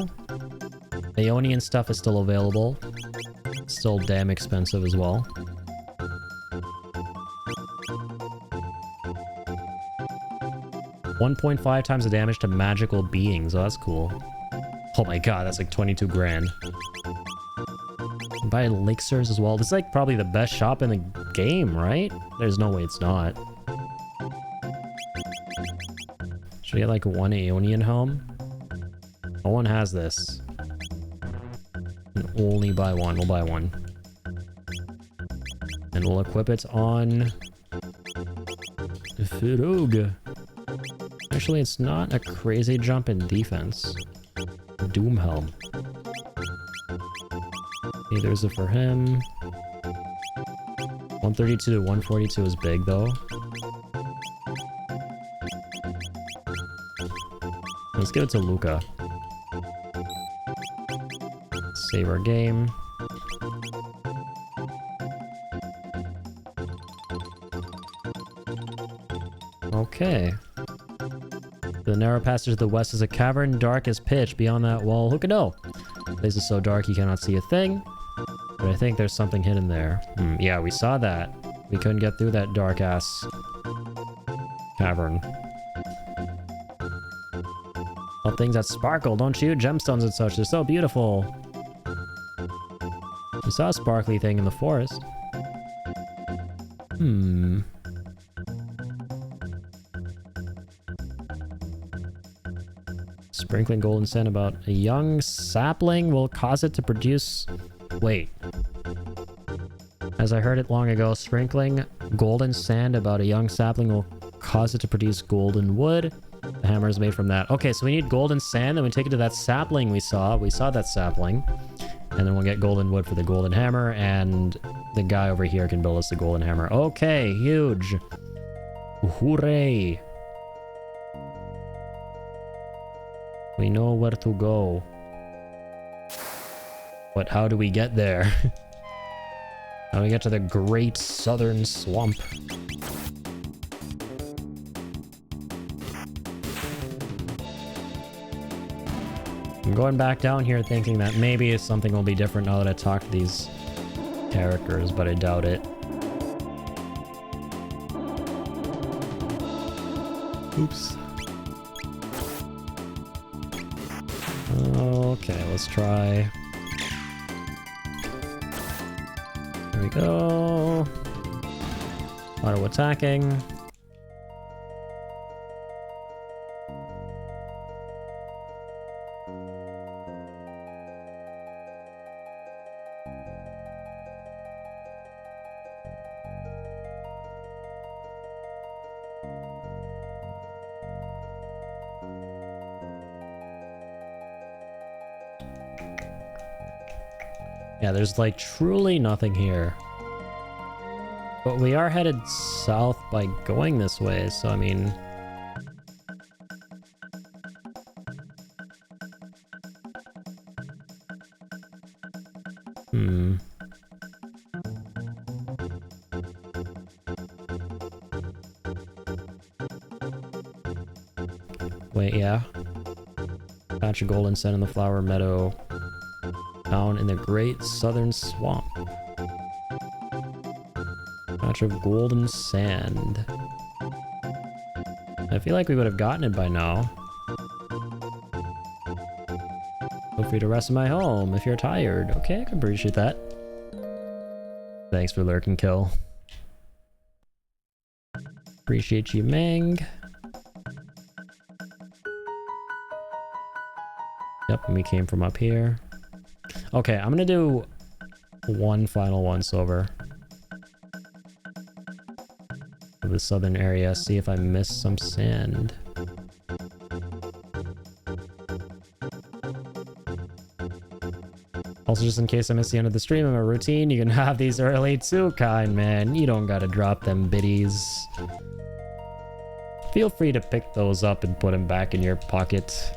Speaker 1: Aeonian stuff is still available. Still damn expensive as well. $1.5 times the damage to magical beings. Oh, that's cool. Oh my god, that's like 22 grand. Buy elixirs as well. This is like probably the best shop in the game, right? There's no way it's not. Should we get like one Aeonian helm? No one has this. And only buy one. We'll buy one. And we'll equip it on Firog. Actually, it's not a crazy jump in defense. Doom helm. Okay, there's it for him. 132 to 142 is big though. Let's give it to Luca. Save our game. Okay. The narrow passage to the west is a cavern, dark as pitch. Beyond that wall, who could know? The place is so dark you cannot see a thing. But I think there's something hidden there. Yeah, we saw that. We couldn't get through that dark-ass cavern. All things that sparkle, don't you? Gemstones and such, they're so beautiful. We saw a sparkly thing in the forest. Sprinkling golden sand about a young sapling will cause it to produce... Wait. As I heard it long ago, sprinkling golden sand about a young sapling will cause it to produce golden wood. The hammer is made from that. Okay, so we need golden sand, then we take it to that sapling we saw. We saw that sapling. And then we'll get golden wood for the golden hammer, and the guy over here can build us the golden hammer. Okay, huge. Hooray. We know where to go. But how do we get there? How do we get to the Great Southern Swamp? I'm going back down here thinking that maybe something will be different now that I talk to these characters, but I doubt it. Oops. Okay, let's try. There we go. Auto attacking. Yeah, there's like truly nothing here. But we are headed south by going this way, so I mean... Wait, yeah. Patch of golden sand in the flower meadow. Down in the Great Southern Swamp. Patch of golden sand. I feel like we would have gotten it by now. Feel free to rest in my home if you're tired. Okay, I can appreciate that. Thanks for lurking, kill. Appreciate you, Meng. Yep, and we came from up here. Okay, I'm gonna do one final once over of the southern area, see if I missed some sand. Also, just in case I miss the end of the stream, I'm a routine. You can have these early too, kind man. You don't gotta drop them biddies. Feel free to pick those up and put them back in your pocket.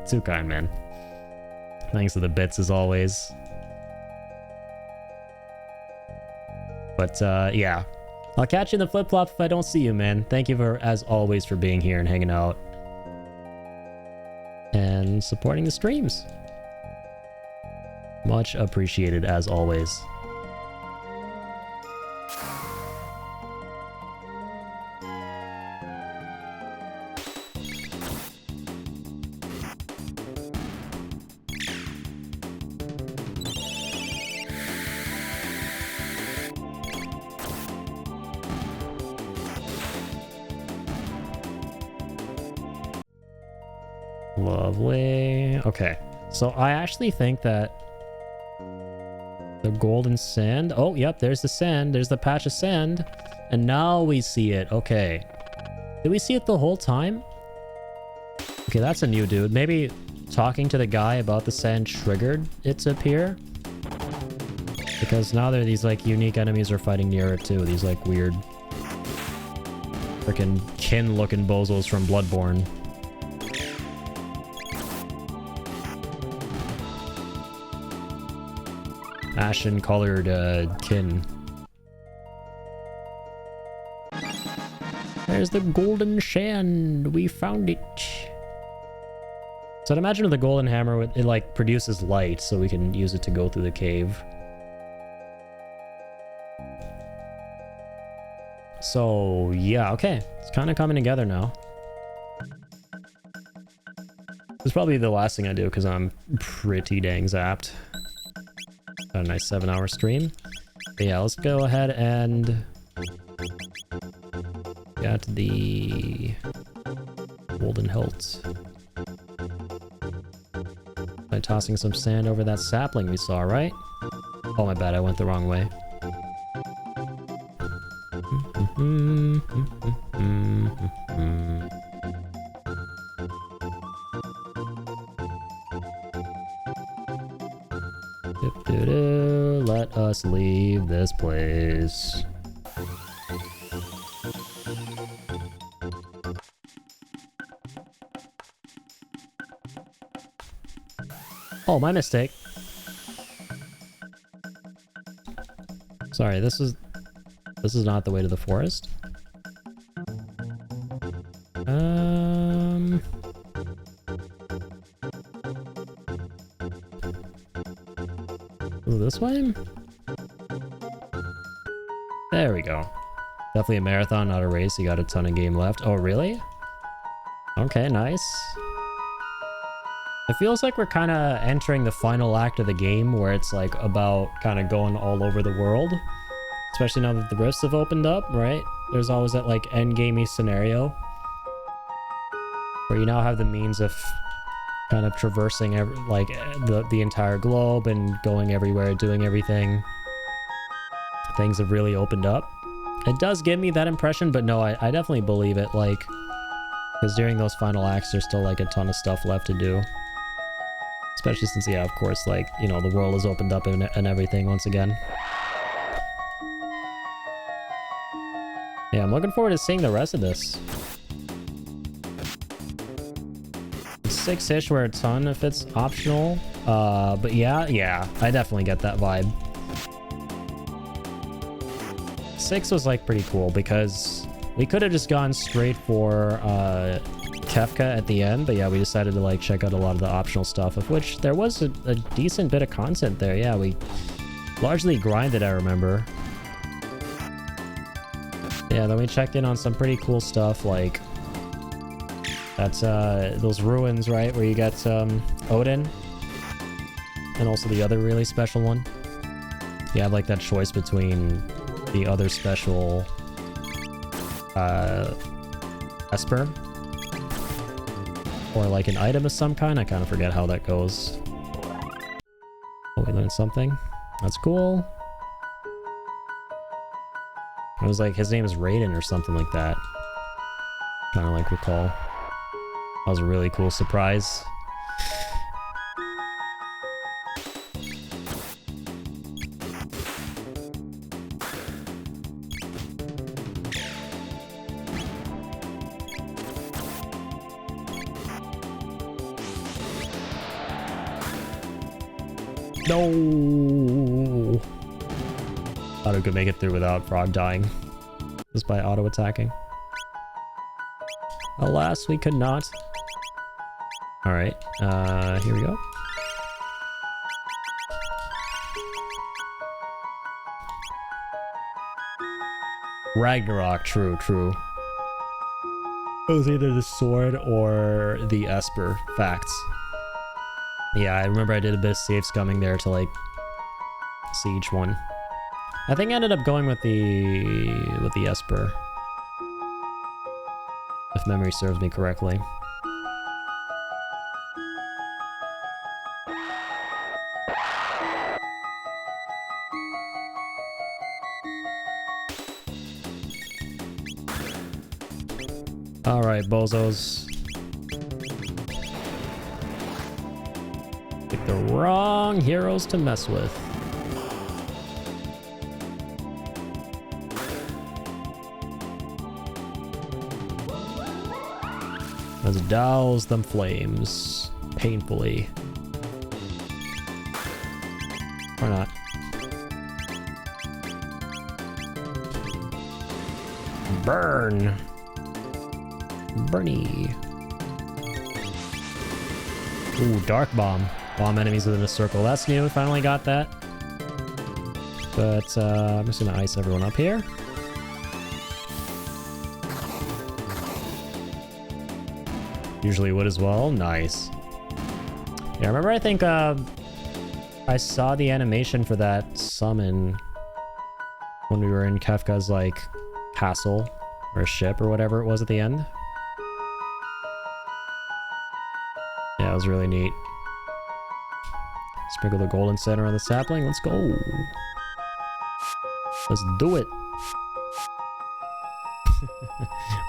Speaker 1: Too kind, man. Thanks for the bits as always. But yeah, I'll catch you in the flip-flop if I don't see you, man. Thank you for, as always, for being here and hanging out and supporting the streams. Much appreciated as always. Lovely. Okay, so I actually think that the golden sand... Oh, yep, there's the sand. There's the patch of sand. And now we see it. Okay. Did we see it the whole time? Okay, that's a new dude. Maybe talking to the guy about the sand triggered it to appear? Because now there are these, like, unique enemies we're fighting near it, too. These, like, weird... freaking kin-looking bozos from Bloodborne. Ashen colored kin. There's the golden sand. We found it. So I'd imagine with the golden hammer, it like produces light, so we can use it to go through the cave. So yeah, okay. It's kind of coming together now. This is probably the last thing I do because I'm pretty dang zapped. Got a nice 7-hour stream. But yeah, let's go ahead and get the golden hilt by tossing some sand over that sapling we saw, right? Oh, my bad, I went the wrong way. Let us leave this place. Oh, my mistake. Sorry, this is not the way to the forest. This way? There we go. Definitely a marathon, not a race. You got a ton of game left. Oh, really? Okay, nice. It feels like we're kind of entering the final act of the game where it's like about kind of going all over the world. Especially now that the rifts have opened up, right? There's always that like endgamey scenario where you now have the means of kind of traversing the entire globe and going everywhere, doing everything. Things have really opened up. It does give me that impression, but no, I definitely believe it, like, because during those final acts, there's still like a ton of stuff left to do. Especially since, yeah, of course, like, you know, the world has opened up and everything once again. Yeah, I'm looking forward to seeing the rest of this. 6-ish where a ton if it's optional. But yeah, I definitely get that vibe. 6 was like pretty cool because we could have just gone straight for Kefka at the end, but yeah, we decided to like check out a lot of the optional stuff, of which there was a decent bit of content there. Yeah, we largely grinded, I remember. Yeah, then we checked in on some pretty cool stuff, like that's those ruins, right, where you get Odin, and also the other really special one. You have like that choice between the other special Esper Or like an item of some kind. I kind of forget how that goes. Oh, we learned something. That's cool. It was like his name is Raiden or something like that. Kind of like recall. That was a really cool surprise. No! Thought I could make it through without Frog dying. Just by auto-attacking. Alas, we could not. Alright, here we go. Ragnarok, true. It was either the sword or the Esper, facts. Yeah, I remember I did a bit of save scumming there to like see each one. I think I ended up going with the Esper, if memory serves me correctly. All right, bozos. Pick the wrong heroes to mess with. Let's douse them flames painfully. Or not. Burn. Bernie. Ooh, Dark Bomb. Bomb enemies within a circle. That's new. We finally got that. But I'm just gonna ice everyone up here. Usually would as well. Nice. Yeah, remember I think I saw the animation for that summon when we were in Kefka's like castle or ship or whatever it was at the end. Yeah, it was really neat. Sprinkle the golden center on the sapling. Let's go. Let's do it.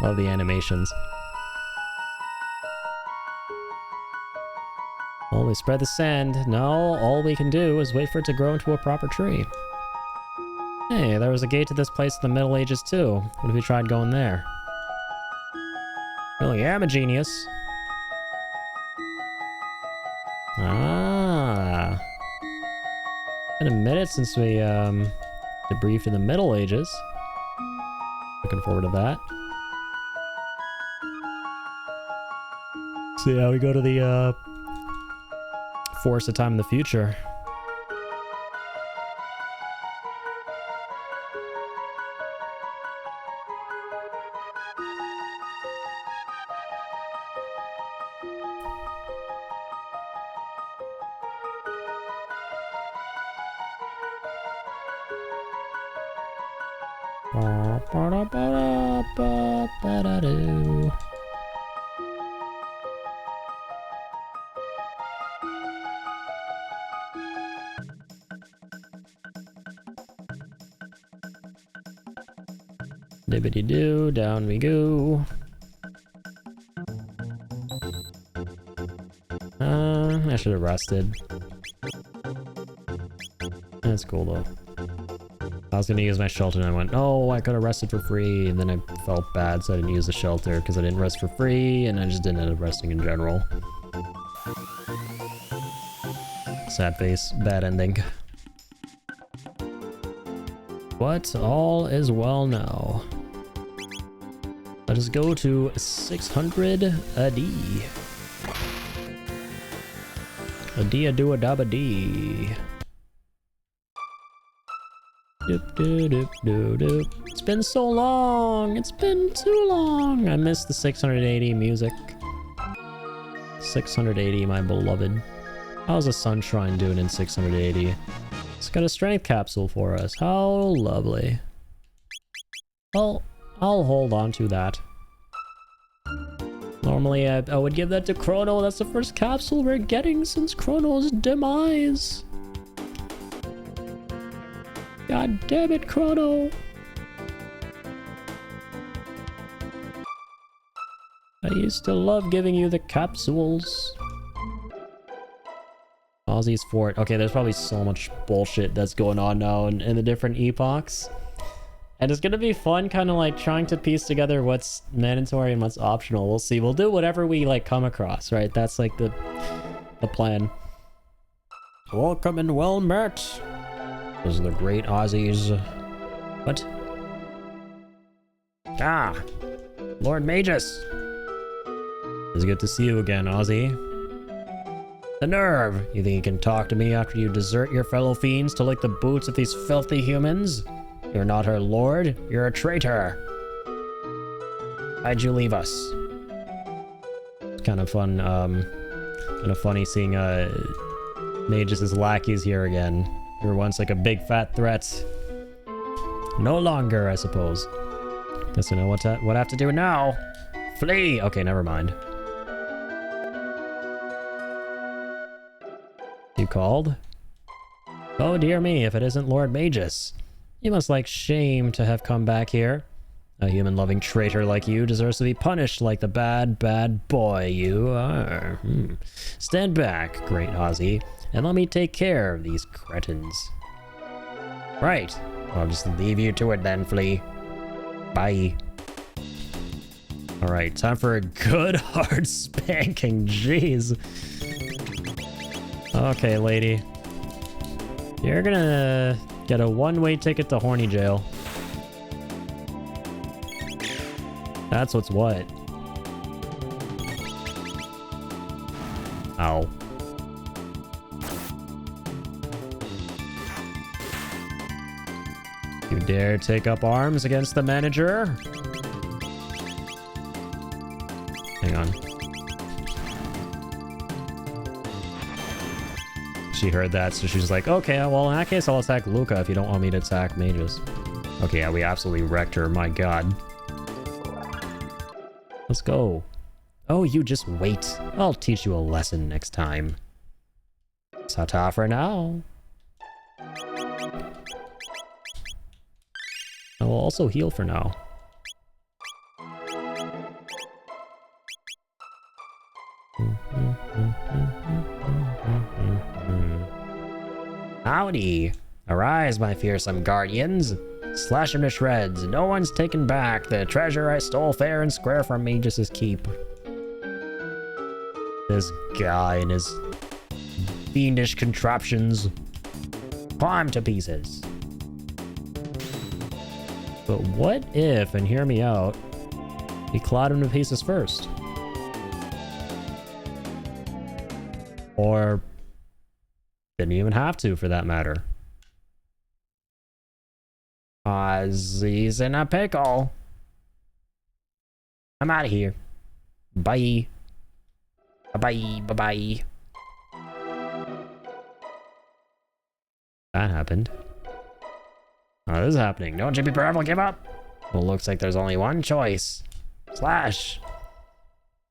Speaker 1: Love the animations. Well, we spread the sand. Now all we can do is wait for it to grow into a proper tree. Hey, there was a gate to this place in the Middle Ages too. What if we tried going there? Really am a genius. Ah. Been a minute since we debriefed in the Middle Ages. Looking forward to that. So yeah, we go to the Forest of Time in the future. Dibbity-doo, down we go. I should have rested. That's cool though. I was gonna use my shelter and I went, oh, I could have rested for free, and then I felt bad so I didn't use the shelter because I didn't rest for free and I just didn't end up resting in general. Sad face, bad ending. But all is well now. Let us go to 600 AD. A-dee-a-doo-a-dab-a-dee. Doop-doop-doop-doop. It's been so long. It's been too long. I missed the 680 music. 680, my beloved. How's a Sunshrine doing in 680? It's got a strength capsule for us. How lovely. Well, I'll hold on to that. Normally, I would give that to Chrono. That's the first capsule we're getting since Chrono's demise. God damn it, Chrono. I used to love giving you the capsules. Ozzy's fort. Okay, there's probably so much bullshit that's going on now in the different epochs. And it's gonna be fun kind of like trying to piece together what's mandatory and what's optional. We'll see. We'll do whatever we like come across, right? That's like the plan. Welcome and well met. Those are the great Aussies. What? Ah, Lord Magus. It's good to see you again, Ozzy. The nerve! You think you can talk to me after you desert your fellow fiends to lick the boots of these filthy humans? You're not her lord, you're a traitor. Why'd you leave us? It's kind of fun, kind of funny seeing, Magus' lackeys here again. You were once like a big fat threat. No longer, I suppose. Guess I know what I have to do now. Flee! Okay, never mind. You called? Oh dear me, if it isn't Lord Magus. You must like shame to have come back here. A human-loving traitor like you deserves to be punished like the bad, bad boy you are. Stand back, great Ozzy, and let me take care of these cretins. Right. I'll just leave you to it then, Flea. Bye. Alright, time for a good hard spanking, jeez. Okay, lady. You're gonna get a one-way ticket to horny jail. That's what's what. Ow. You dare take up arms against the manager? Hang on. She heard that, so she's like, okay, well, in that case, I'll attack Luca if you don't want me to attack mages. Okay, yeah, we absolutely wrecked her, my god. Let's go. Oh, you just wait. I'll teach you a lesson next time. Ta-ta for now. I will also heal for now. Howdy! Arise, my fearsome guardians! Slash him to shreds. No one's taken back the treasure I stole fair and square from Magus' keep. This guy and his fiendish contraptions. Climb to pieces. But what if, and hear me out, we clawed him to pieces first? Or didn't even have to, for that matter. Ozzy's in a pickle. I'm out of here. Bye. Bye-bye. Bye-bye. That happened. Oh, this is happening. Don't you be forever give up. Well, looks like there's only one choice. Slash.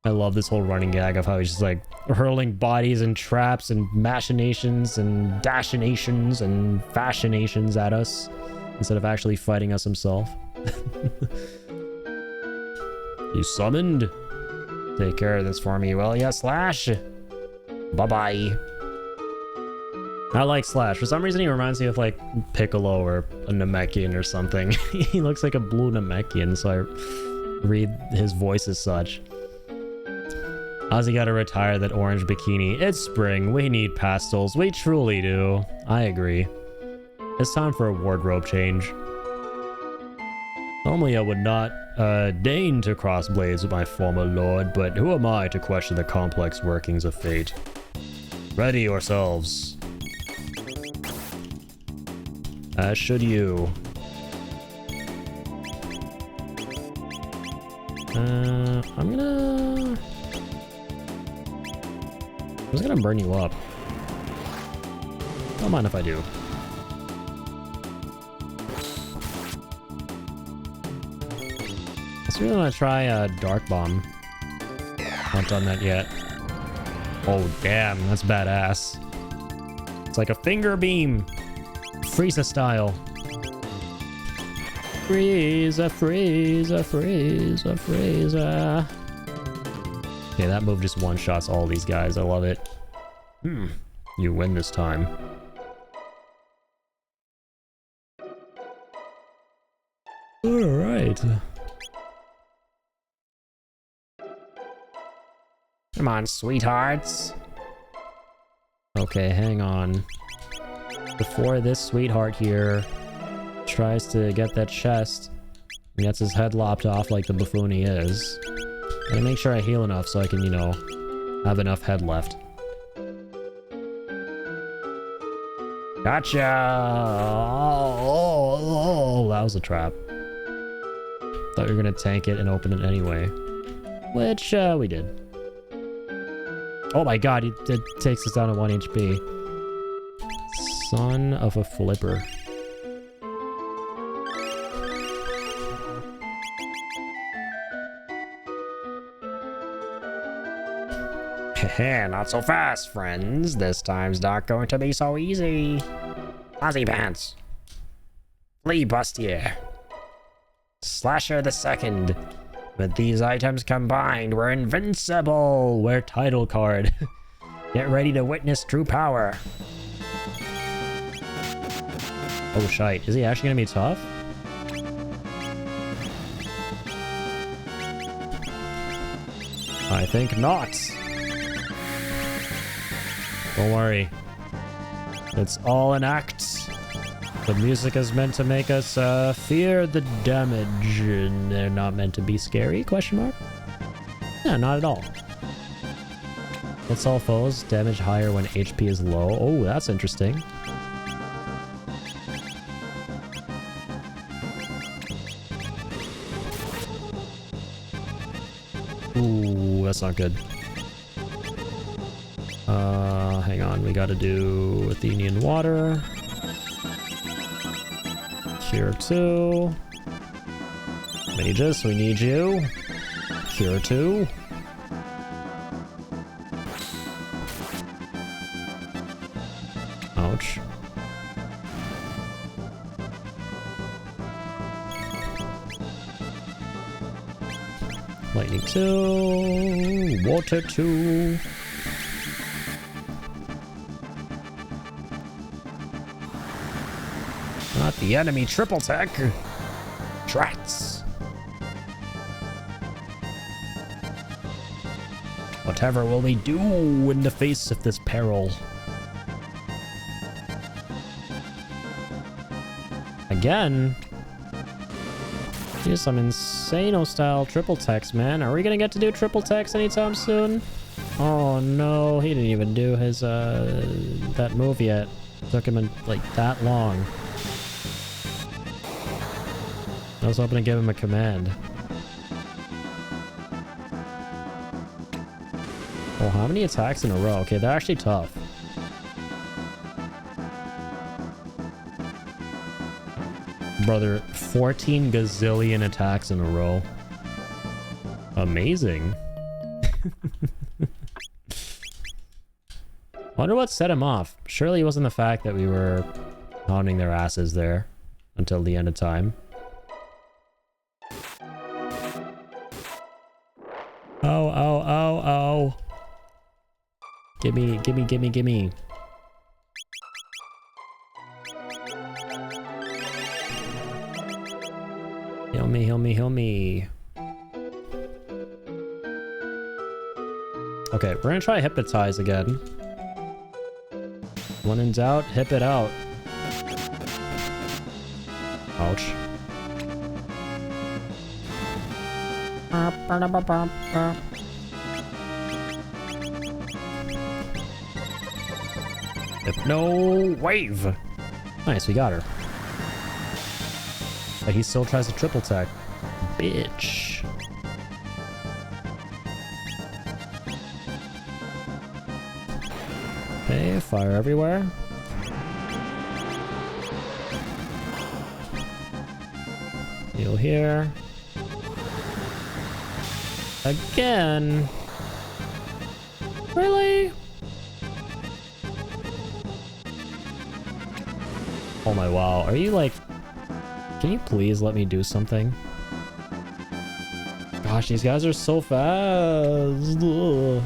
Speaker 1: I love this whole running gag of how he's just like hurling bodies and traps and machinations and dashinations and fascinations at us instead of actually fighting us himself. You summoned? Take care of this for me, will ya, Slash? Bye-bye. I like Slash. For some reason, he reminds me of like Piccolo or a Namekian or something. He looks like a blue Namekian, so I read his voice as such. Ozzy gotta retire that orange bikini. It's spring. We need pastels. We truly do. I agree. It's time for a wardrobe change. Normally I would not deign to cross blades with my former lord, but who am I to question the complex workings of fate? Ready yourselves. As should you. I'm just gonna burn you up. Don't mind if I do. Let's really want to try a Dark Bomb. Not done that yet. Oh, damn. That's badass. It's like a finger beam. Frieza style. Frieza, Frieza, Frieza, Frieza. Okay, that move just one-shots all these guys. I love it. You win this time. Alright. Come on, sweethearts. Okay, hang on. Before this sweetheart here tries to get that chest and gets his head lopped off like the buffoon he is, gotta make sure I heal enough so I can, you know, have enough head left. Gotcha! Oh, that was a trap. Thought we were gonna tank it and open it anyway. Which, we did. Oh my god, it takes us down to 1 HP. Son of a flipper. Heh, not so fast, friends. This time's not going to be so easy. Fuzzy Pants. Flea Bustier. Slasher the Second. With these items combined, we're invincible! We're title card. Get ready to witness true power. Oh shite, is he actually gonna be tough? I think not. Don't worry. It's all an act. The music is meant to make us fear the damage, and they're not meant to be scary, question mark? Yeah, not at all. Hits all foes, damage higher when HP is low. Oh, that's interesting. Ooh, that's not good. Hang on, we gotta do Athenian Water. Cure 2. Magus, we need you. Cure 2. Ouch. Lightning 2. Water 2. Not the enemy triple tech. Trats. Whatever will we do in the face of this peril? Again? Here's some insano style triple techs, man. Are we gonna get to do triple techs anytime soon? Oh no, he didn't even do his that move yet. Took him like that long. I was hoping to give him a command. Oh, how many attacks in a row? Okay, they're actually tough. Brother, 14 gazillion attacks in a row. Amazing. Wonder what set him off. Surely it wasn't the fact that we were pounding their asses there until the end of time. Oh, oh, oh, oh. Gimme, gimme, gimme, gimme. Heal me, heal me, heal me. Okay, we're gonna try Hypnotize again. When in doubt, hip it out. Ouch. Hypno wave. Nice, we got her. But he still tries to triple tech. Bitch. Okay, fire everywhere. Heal here. Again. Really? Oh my wow. Are you like... Can you please let me do something? Gosh, these guys are so fast. Ugh.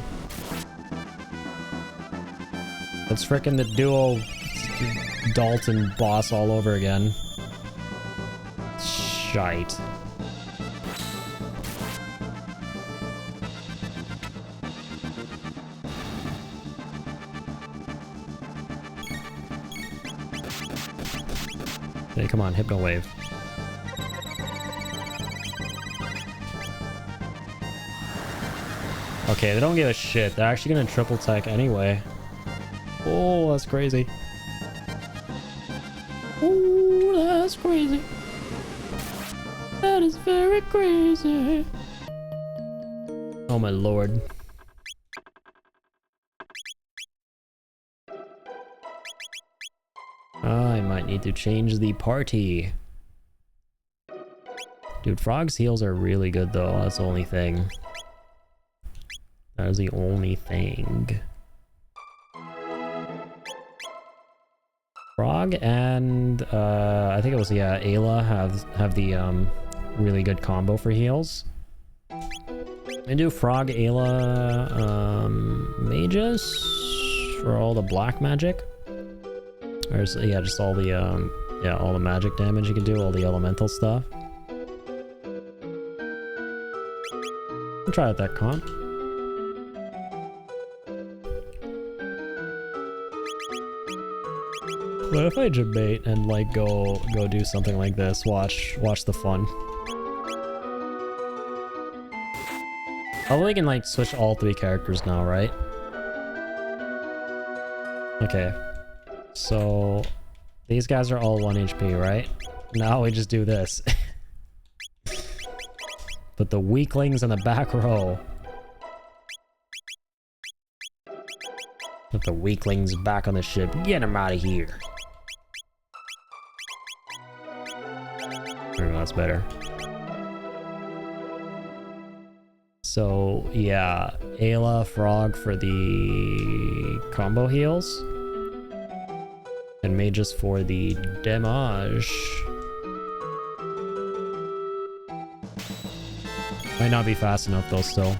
Speaker 1: It's frickin' the duo Dalton boss all over again. Shite. Hey, come on, Hypno Wave. Okay, they don't give a shit. They're actually gonna triple tech anyway. Oh, that's crazy. Oh, that's crazy. That is very crazy. Oh my lord. I might need to change the party. Dude, Frog's heals are really good though. That's the only thing. That is the only thing. Frog and I think it was, yeah, Ayla have the really good combo for heals. I do Frog, Ayla, Magus for all the black magic. Or yeah, just all the yeah, all the magic damage you can do, all the elemental stuff. I'll try out that comp. What if I debate and like go do something like this? Watch the fun. Probably can like switch all 3 characters now, right? Okay. So these guys are all 1 HP, right? Now we just do this. Put the weaklings in the back row. Put the weaklings back on the ship. Get them out of here. There we go, that's better. So yeah, Ayla, Frog for the combo heals. And Magus for the damage. Might not be fast enough though still.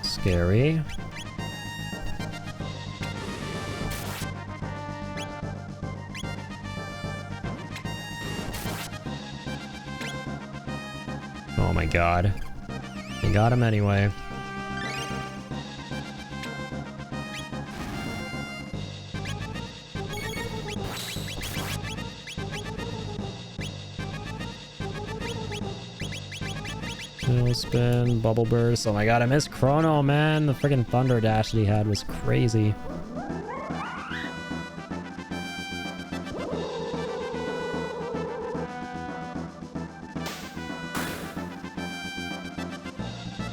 Speaker 1: Scary. Oh my god. They got him anyway. Tail spin, bubble burst. Oh my god, I missed Chrono, man. The freaking thunder dash that he had was crazy.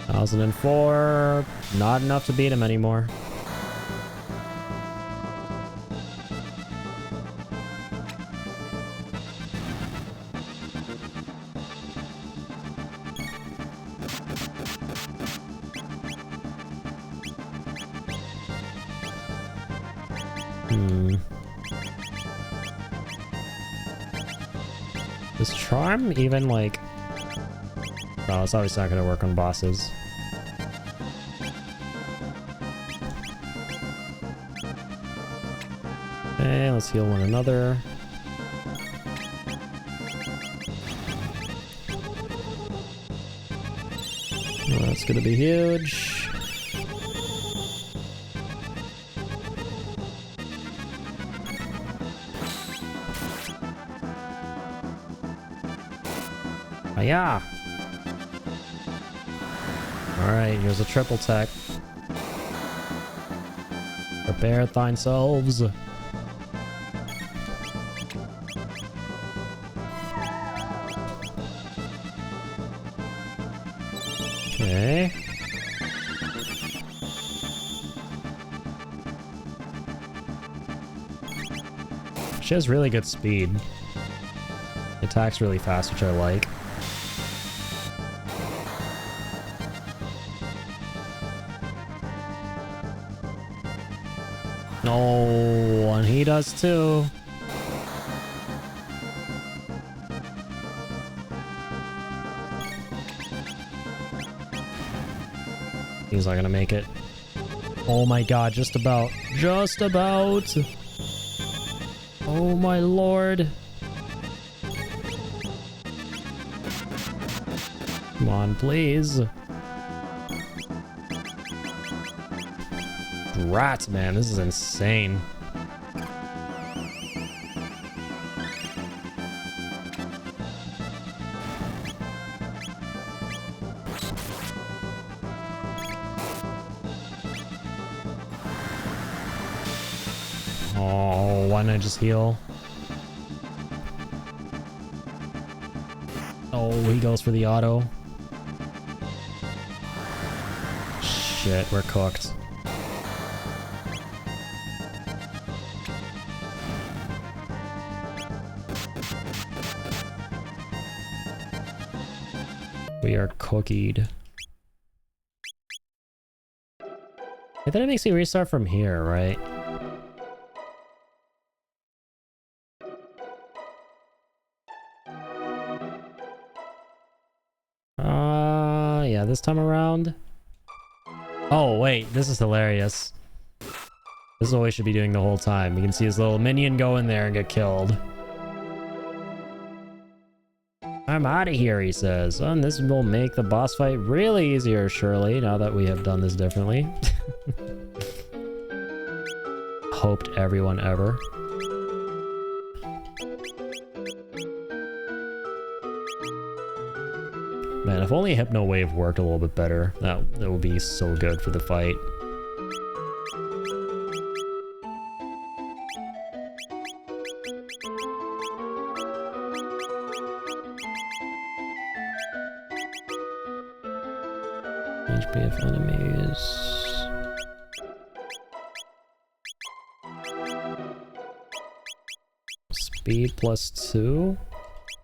Speaker 1: $1,004. Not enough to beat him anymore. Is Charm even like... No, it's obviously not going to work on bosses. Okay, let's heal one another. Well, that's going to be huge. Yeah. Alright, here's a triple tech. Prepare thyselves. Okay. She has really good speed. Attacks really fast, which I like. No, and he does too. He's not gonna make it. Oh my god, just about. Just about. Oh my lord. Come on, please. Rats, man, this is insane. Oh, why not just heal? Oh, he goes for the auto. Shit, we're cooked. We are cookied. I think it makes you restart from here, right? Yeah, this time around. Oh, wait, this is hilarious. This is what we should be doing the whole time. You can see his little minion go in there and get killed. I'm out of here, he says. And this will make the boss fight really easier, surely, now that we have done this differently. Hoped everyone ever. Man, if only Hypno Wave worked a little bit better, that would be so good for the fight. HP of enemies. Speed +2.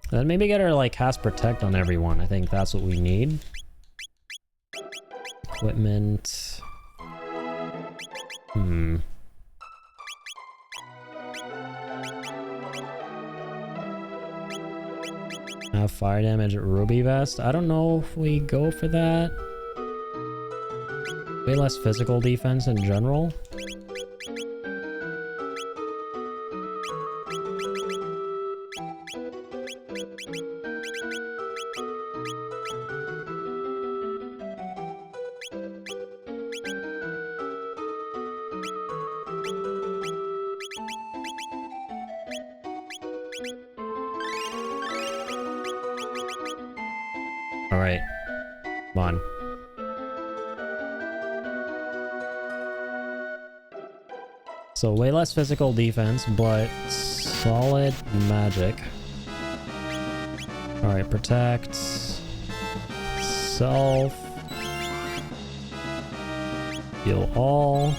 Speaker 1: Then maybe get her like cast protect on everyone. I think that's what we need. Equipment. Have fire damage at Ruby Vest. I don't know if we go for that. Way less physical defense in general. Alright. Come on. So way less physical defense, but solid magic. Alright, protect. Self. Heal all.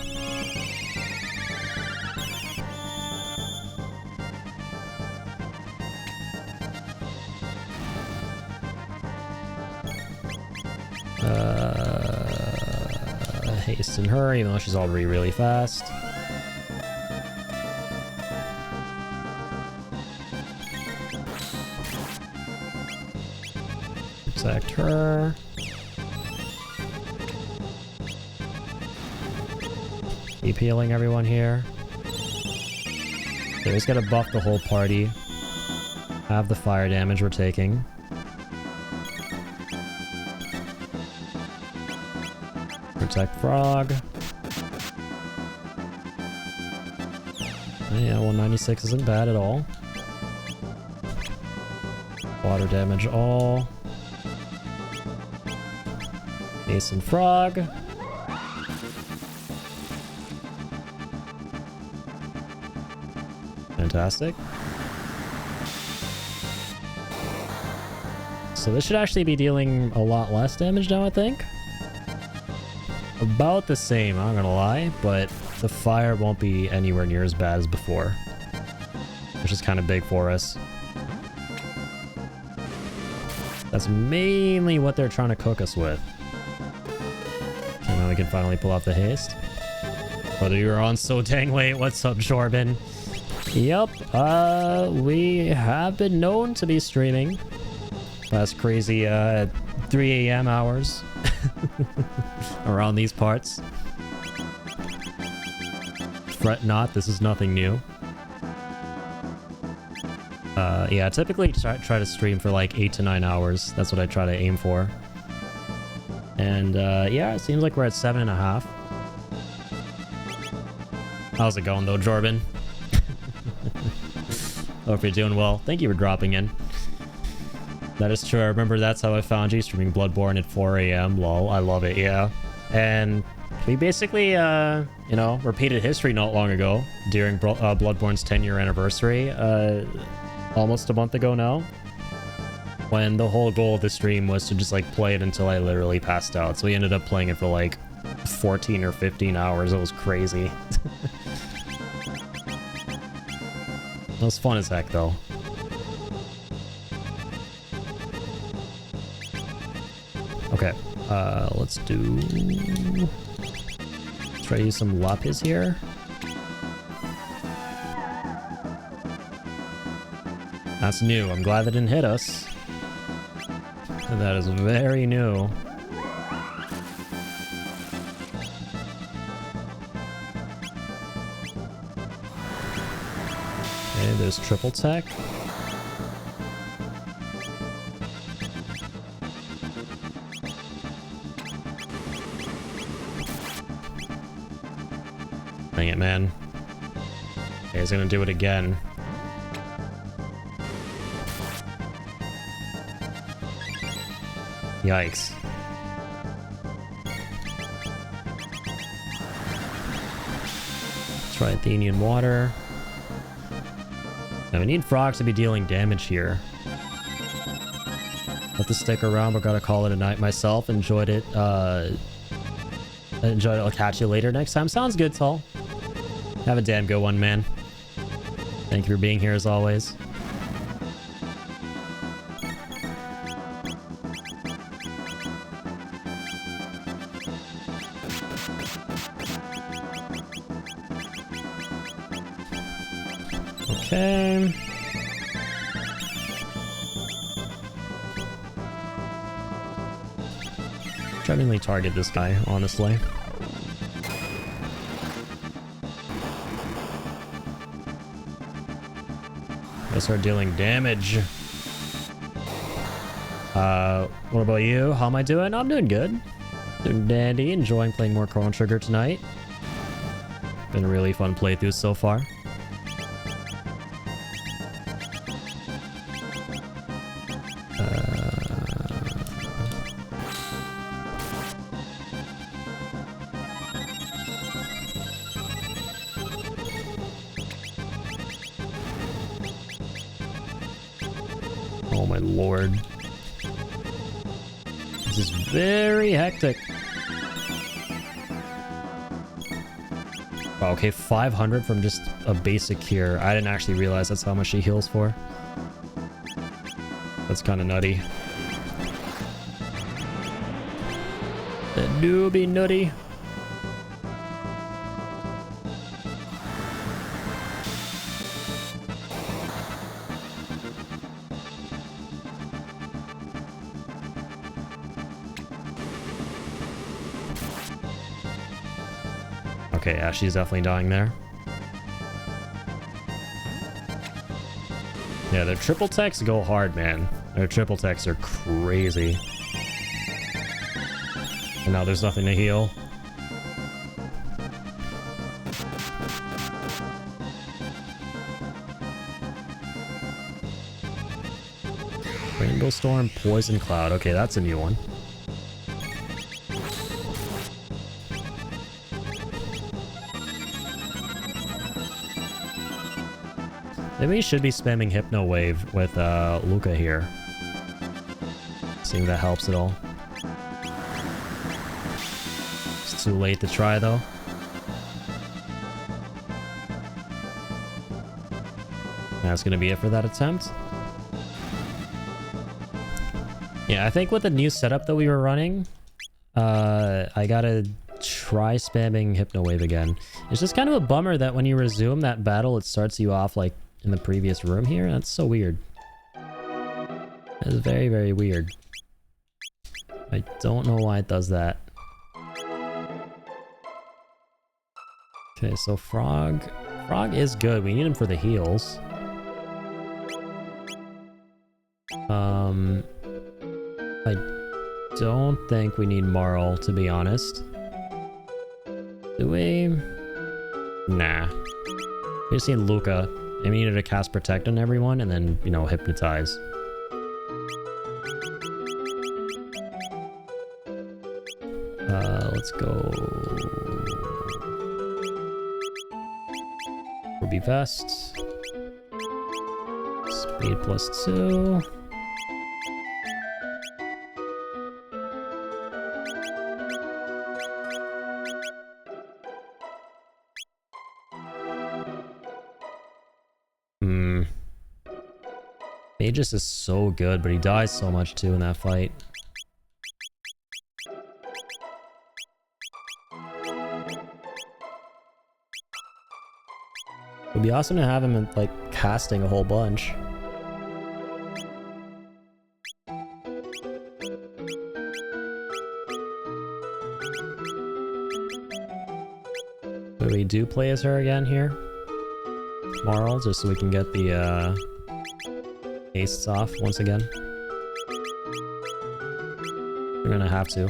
Speaker 1: Hasten her, even though she's already really fast. Protect her. Keep healing everyone here. Okay, just gotta buff the whole party. Have the fire damage we're taking. Protect Frog. Oh, yeah, 196 isn't bad at all. Water damage all. Ace and Frog. Fantastic. So this should actually be dealing a lot less damage now, I think. About the same, I'm not gonna lie, but the fire won't be anywhere near as bad as before. which is kind of big for us. That's mainly what they're trying to cook us with. And now we can finally pull off the haste. Whether you're on so dang late, what's up, Jordan? Yep, we have been known to be streaming past crazy 3 a.m. hours around these parts. Fret not, this is nothing new. Yeah, typically try to stream for like 8 to 9 hours. That's what I try to aim for. And yeah, it seems like we're at 7.5. How's it going though, Jordan? Hope you're doing well. Thank you for dropping in. That is true. I remember that's how I found you, streaming Bloodborne at 4 a.m. Lol. I love it, yeah. And we basically, you know, repeated history not long ago during Bloodborne's 10-year anniversary, almost a month ago now, when the whole goal of the stream was to just like play it until I literally passed out. So we ended up playing it for like 14 or 15 hours. It was crazy. It was fun as heck though. Okay, let's try to use some lapis here. That's new. I'm glad that didn't hit us. That is very new. Okay, there's triple tech. Dang it, man. Okay, he's gonna do it again. Yikes. Try Athenian water. Now we need frogs to be dealing damage here. Have to stick around, but gotta call it a night myself. Enjoyed it. Enjoyed it. I'll catch you later next time. Sounds good, Tall. Have a damn good one, man. Thank you for being here as always. Okay. Try to mainly target this guy, honestly. Gotta start dealing damage. What about you? How am I doing? I'm doing good. Doing dandy. Enjoying playing more Chrono Trigger tonight. Been a really fun playthrough so far. Oh my lord. This is very hectic. Wow, okay, 500 from just a basic cure. I didn't actually realize that's how much she heals for. That's kind of nutty. That do be nutty. Okay, yeah, she's definitely dying there. Yeah, their triple techs go hard, man. Their triple techs are crazy. And now there's nothing to heal. Rainbow Storm, Poison Cloud. Okay, that's a new one. Maybe we should be spamming Hypno Wave with Luca here. Seeing if that helps at all. It's too late to try though. That's gonna be it for that attempt. Yeah, I think with the new setup that we were running, I gotta try spamming Hypno Wave again. It's just kind of a bummer that when you resume that battle, it starts you off like in the previous room here. That's so weird. It's very, very weird. I don't know why it does that. Okay, so Frog. Frog is good. We need him for the heals. I don't think we need Marl, to be honest. Do we? Nah. We just need Luca. And we needed to cast Protect on everyone and then, you know, Hypnotize. Let's go. Ruby Vest. Speed +2. Magus is so good, but he dies so much too in that fight. It would be awesome to have him like casting a whole bunch. But we do play as her again here. Marl, just so we can get the hastes off once again. We're gonna have to.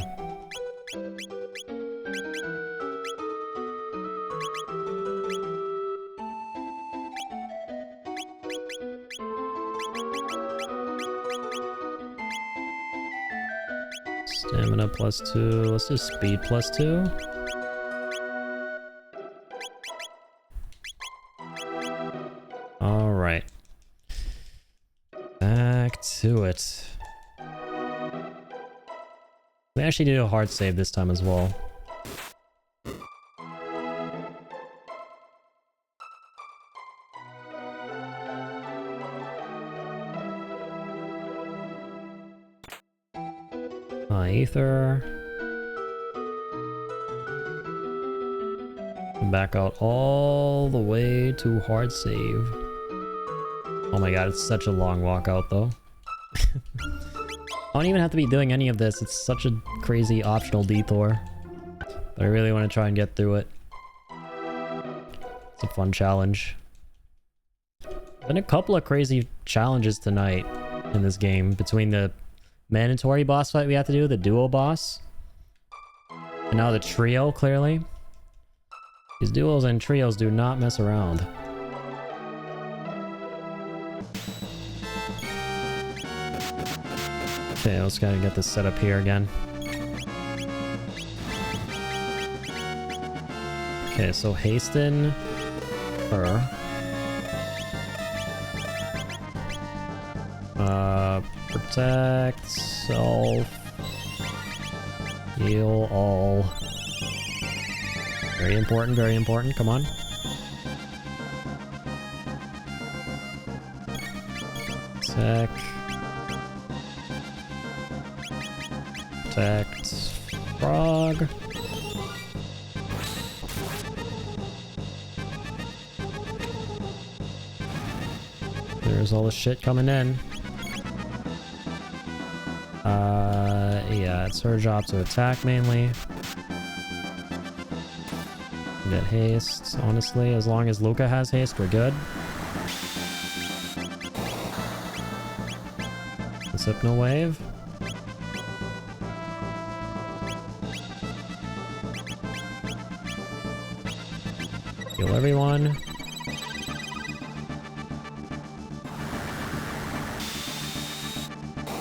Speaker 1: Stamina +2. Let's do speed +2. All right. Back to it. We actually do a hard save this time as well. Ether. Back out all the way to hard save. Oh my god, it's such a long walk out though. I don't even have to be doing any of this. It's such a crazy optional detour. But I really want to try and get through it. It's a fun challenge. Been a couple of crazy challenges tonight in this game between the mandatory boss fight we have to do, the duo boss, and now the trio, clearly. These duos and trios do not mess around. Okay, let's gotta get this set up here again. Okay, so hasten her. Protect, self, heal all. Very important, very important. Come on. Attack. Protect. Frog. There's all the shit coming in. Yeah, it's her job to attack mainly. Get haste, honestly. As long as Luca has haste, we're good. Let's Hypno Wave. Heal everyone.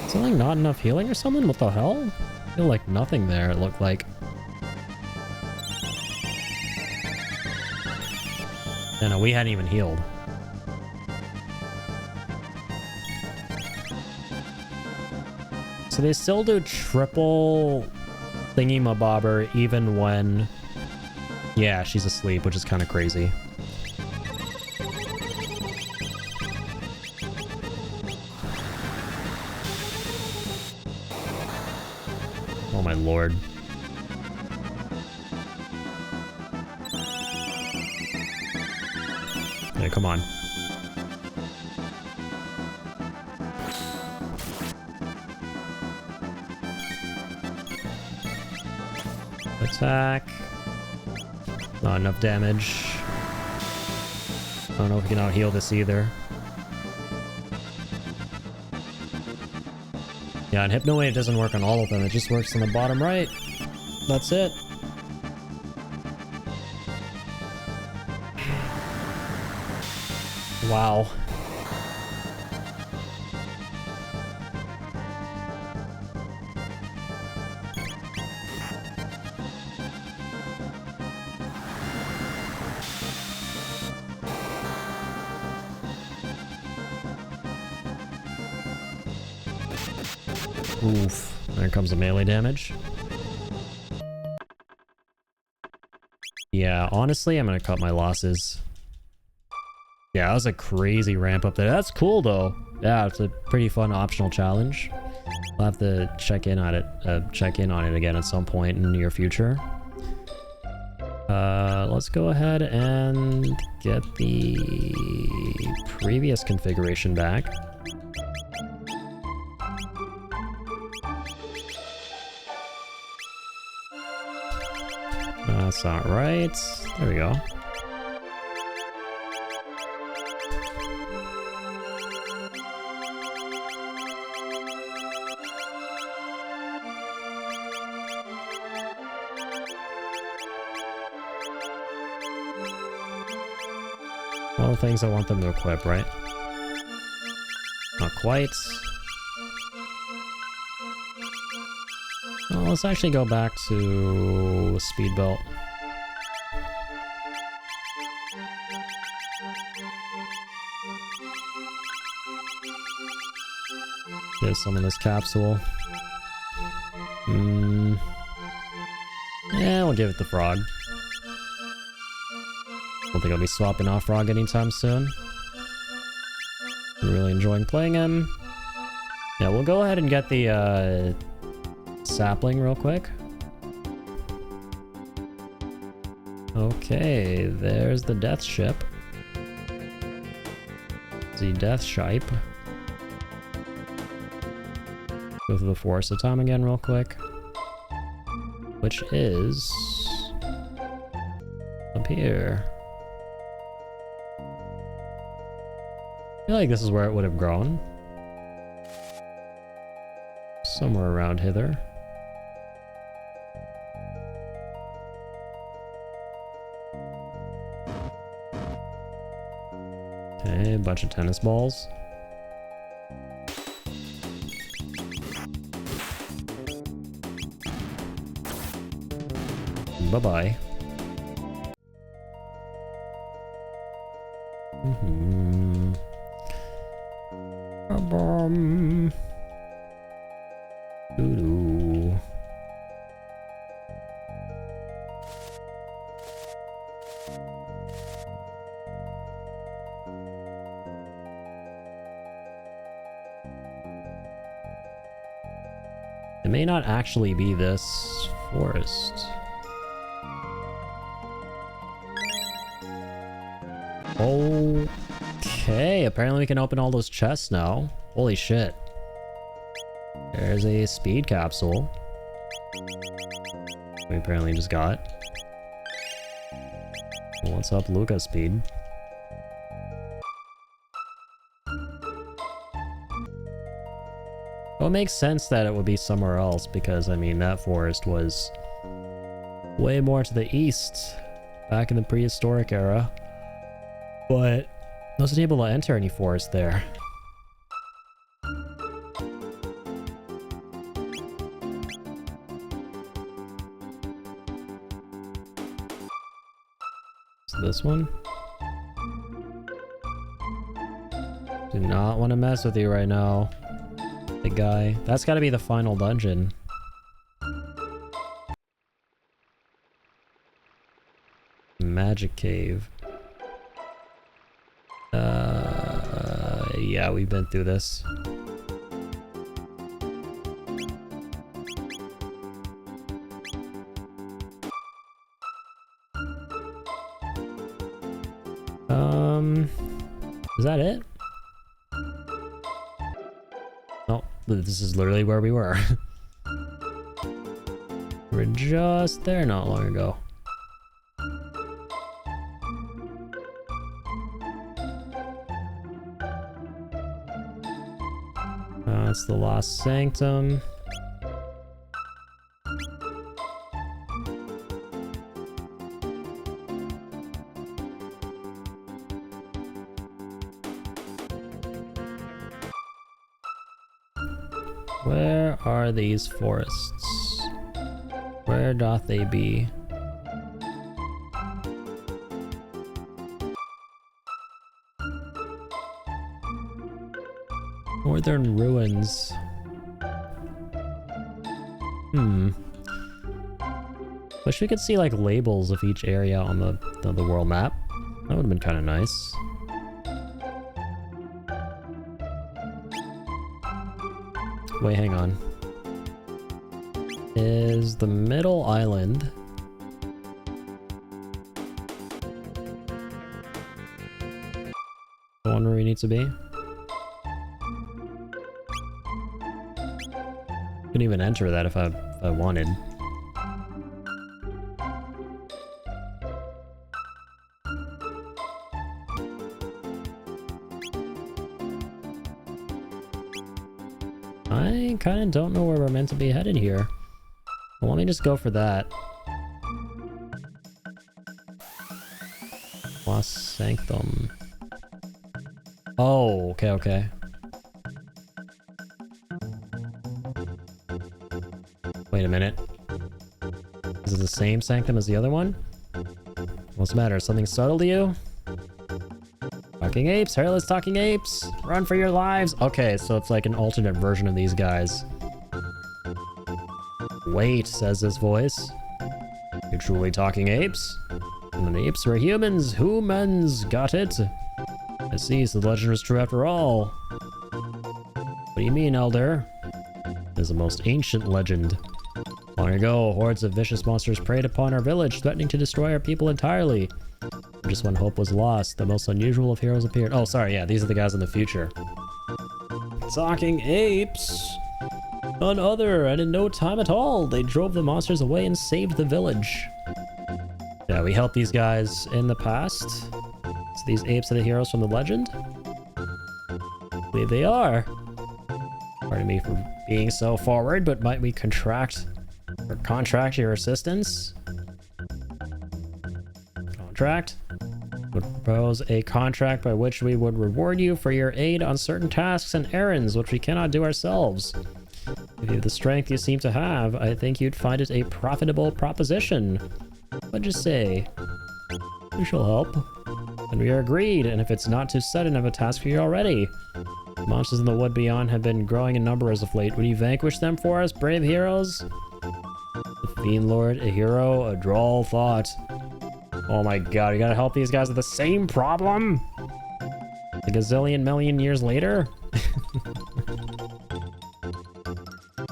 Speaker 1: Is there like not enough healing or something? What the hell? I feel like nothing there, it looked like. Yeah, no, we hadn't even healed. So they still do triple thingy-mabobber even when... Yeah, she's asleep, which is kind of crazy. Oh my lord. Yeah, come on. Attack. Not enough damage. I don't know if we can out-heal this either. Yeah, and Hypno Wave doesn't work on all of them. It just works on the bottom right. That's it. Wow. Oof. There comes the melee damage. Yeah, honestly, I'm gonna cut my losses. Yeah, that was a crazy ramp up there. That's cool, though. Yeah, it's a pretty fun optional challenge. I'll have to check in on it again at some point in the near future. Let's go ahead and get the previous configuration back. That's not right. There we go. All the things I want them to equip, right? Not quite. Well, let's actually go back to speed belt. Get some of this capsule. Yeah, we'll give it the frog. Don't think I'll be swapping off frog anytime soon. I'm really enjoying playing him. Yeah, we'll go ahead and get the sapling real quick. Okay, there's the death ship. The death ship. Go through the forest of time again real quick. Which is up here. I feel like this is where it would have grown. Somewhere around hither. Okay, a bunch of tennis balls. Bye-bye. Doo-doo. It may not actually be this forest. Okay, apparently we can open all those chests now. Holy shit. There's a speed capsule. We apparently just got. What's up, Luca speed? Well, it makes sense that it would be somewhere else because, I mean, that forest was way more to the east back in the prehistoric era. But I wasn't able to enter any forest there. So this one? Do not want to mess with you right now, big guy. That's got to be the final dungeon. Magic cave. Yeah, we've been through this. Is that it? Oh, this is literally where we were. We were just there not long ago. That's the Lost Sanctum. Where are these forests? Where doth they be? Northern ruins. Wish we could see like labels of each area on the world map. That would have been kind of nice. Wait, hang on. Is the middle island the one where we need to be? Couldn't even enter that if I wanted. I kind of don't know where we're meant to be headed here. Well, let me just go for that. Lost Sanctum. Oh, okay, okay. Wait a minute. Is it the same sanctum as the other one? What's the matter? Something subtle to you? Talking apes, hairless talking apes! Run for your lives! Okay, so it's like an alternate version of these guys. Wait, says this voice. You're truly talking apes? And the apes were humans! Humans! Got it? I see, so the legend was true after all. What do you mean, Elder? It is the most ancient legend. Long ago, hordes of vicious monsters preyed upon our village, threatening to destroy our people entirely. Just when hope was lost, the most unusual of heroes appeared. Oh, sorry, yeah, these are the guys in the future. Talking apes! None other, and in no time at all, they drove the monsters away and saved the village. Yeah, we helped these guys in the past. So these apes are the heroes from the legend? I believe they are. Pardon me for being so forward, but might we contract your assistance? Contract? Would propose a contract by which we would reward you for your aid on certain tasks and errands which we cannot do ourselves. If you have the strength you seem to have, I think you'd find it a profitable proposition. What'd you say? We shall help. And we are agreed, and if it's not too sudden of a task for you already. The monsters in the wood beyond have been growing in number as of late. Would you vanquish them for us, brave heroes? The Fiend Lord, a hero, a droll thought. Oh my god, we gotta help these guys with the same problem? A gazillion million years later?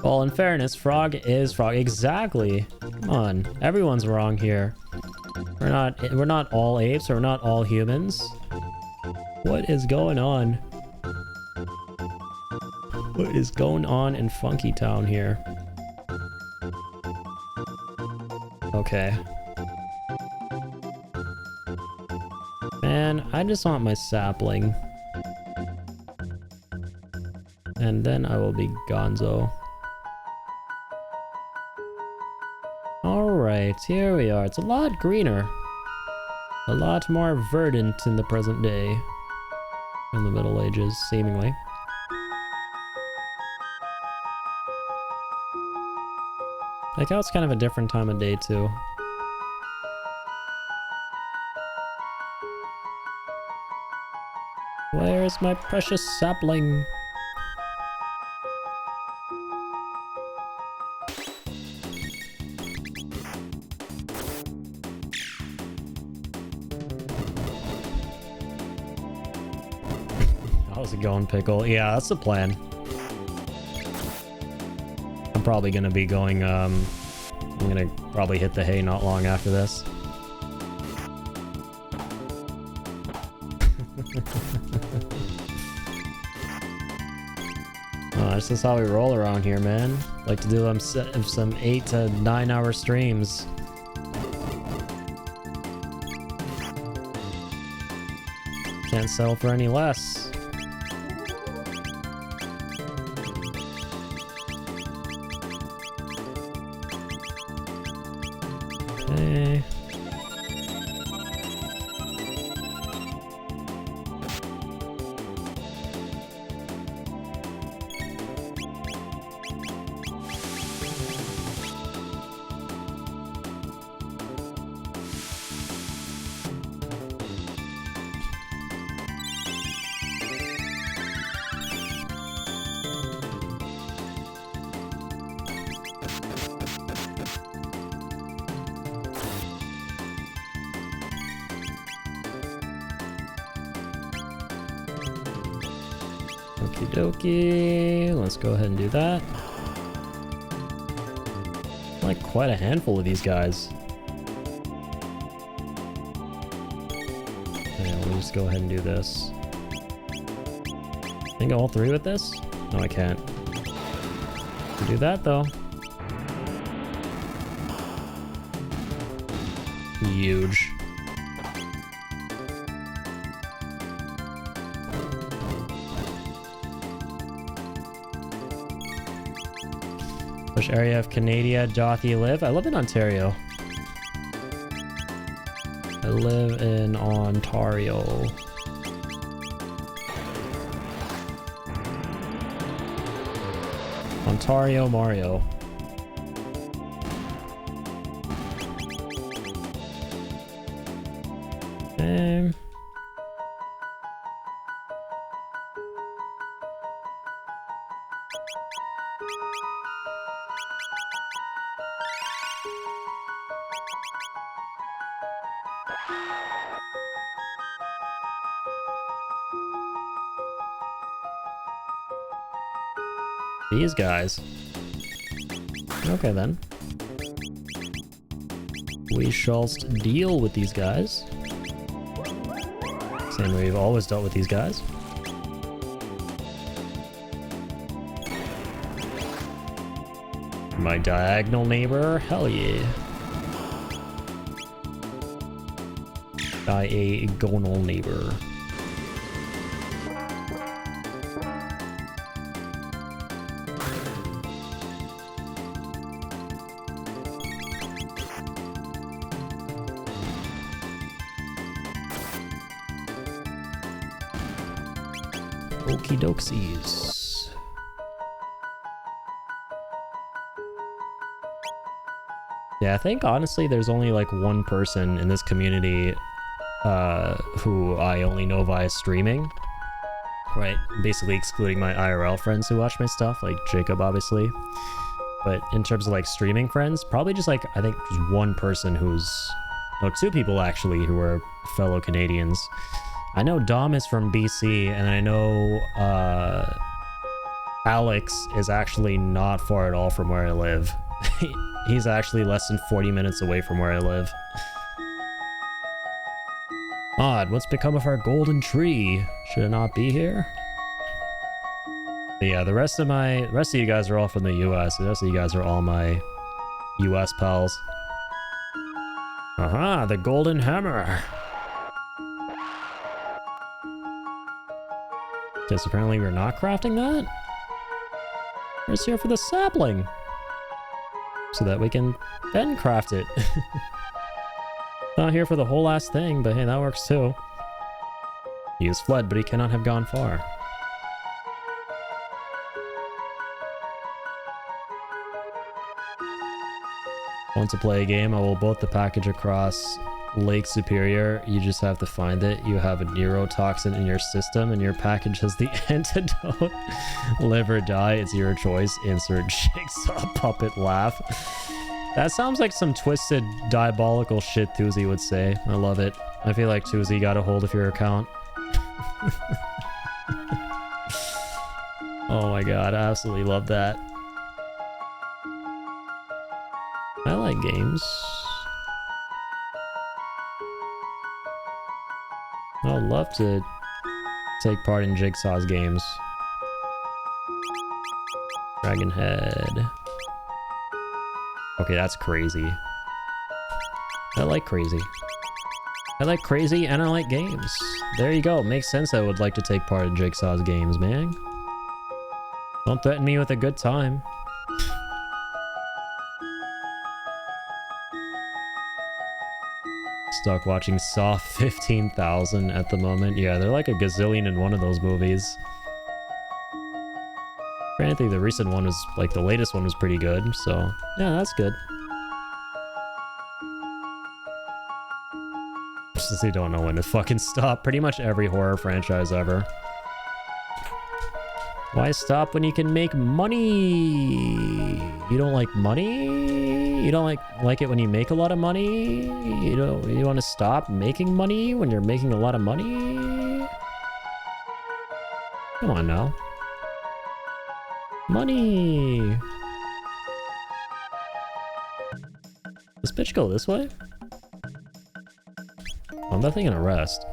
Speaker 1: Well, in fairness, frog is frog. Exactly. Come on, everyone's wrong here. We're not all apes, or we're not all humans. What is going on? What is going on in Funky Town here? Okay. Man, I just want my sapling. And then I will be gonzo. Alright, here we are. It's a lot greener. A lot more verdant in the present day. In the Middle Ages, seemingly. Like how it's kind of a different time of day, too. Where's my precious sapling? How's it going, Pickle? Yeah, that's the plan. I'm probably gonna be going, I'm gonna probably hit the hay not long after this. This is how we roll around here, man. Like to do some 8 to 9 hour streams. Can't settle for any less. Okay. Okie dokie, let's go ahead and do that. Like quite a handful of these guys. Yeah, we'll just go ahead and do this. Think all 3 with this? No, I can't. Do that though. Huge. Which area of Canada doth you live? I live in Ontario. I live in Ontario. Ontario Mario. These guys. Okay then. We shall deal with these guys. Same way we've always dealt with these guys. My diagonal neighbor, hell yeah. Diagonal neighbor. Okie doksies. Yeah, I think honestly there's only like one person in this community who I only know via streaming. Right, basically excluding my IRL friends who watch my stuff, like Jacob obviously. But in terms of like streaming friends, probably just like, I think just one person who's, no, 2 people actually who are fellow Canadians. I know Dom is from BC, and I know Alex is actually not far at all from where I live. He's actually less than 40 minutes away from where I live. Odd, what's become of our golden tree? Should it not be here? But yeah, the rest of you guys are all from the US. The rest of you guys are all my US pals. Aha, the golden hammer. Guess apparently we're not crafting that? We're just here for the sapling. So that we can then craft it. Not here for the whole last thing, but hey, that works too. He has fled, but he cannot have gone far. Want to play a game? I will boat the package across Lake Superior. You just have to find it. You have a neurotoxin in your system and your package has the antidote. Live or die, it's your choice. Insert jigsaw puppet laugh. That sounds like some twisted diabolical shit Thuzy would say. I love it. I feel like Thuzy got a hold of your account. Oh my god, I absolutely love that. I like games. I'd love to take part in Jigsaw's games. Dragon Head. Okay, that's crazy. I like crazy. I like crazy and I like games. There you go. Makes sense I would like to take part in Jigsaw's games, man. Don't threaten me with a good time. Stuck watching Saw 15,000 at the moment. Yeah, they're like a gazillion in one of those movies. Granted, the recent one was, like, the latest one was pretty good, so yeah, that's good. Just they don't know when to fucking stop. Pretty much every horror franchise ever. Why stop when you can make money? You don't like money? You don't like it when you make a lot of money? You want to stop making money when you're making a lot of money? Come on now. Money. Does bitch go this way? I'm definitely gonna rest.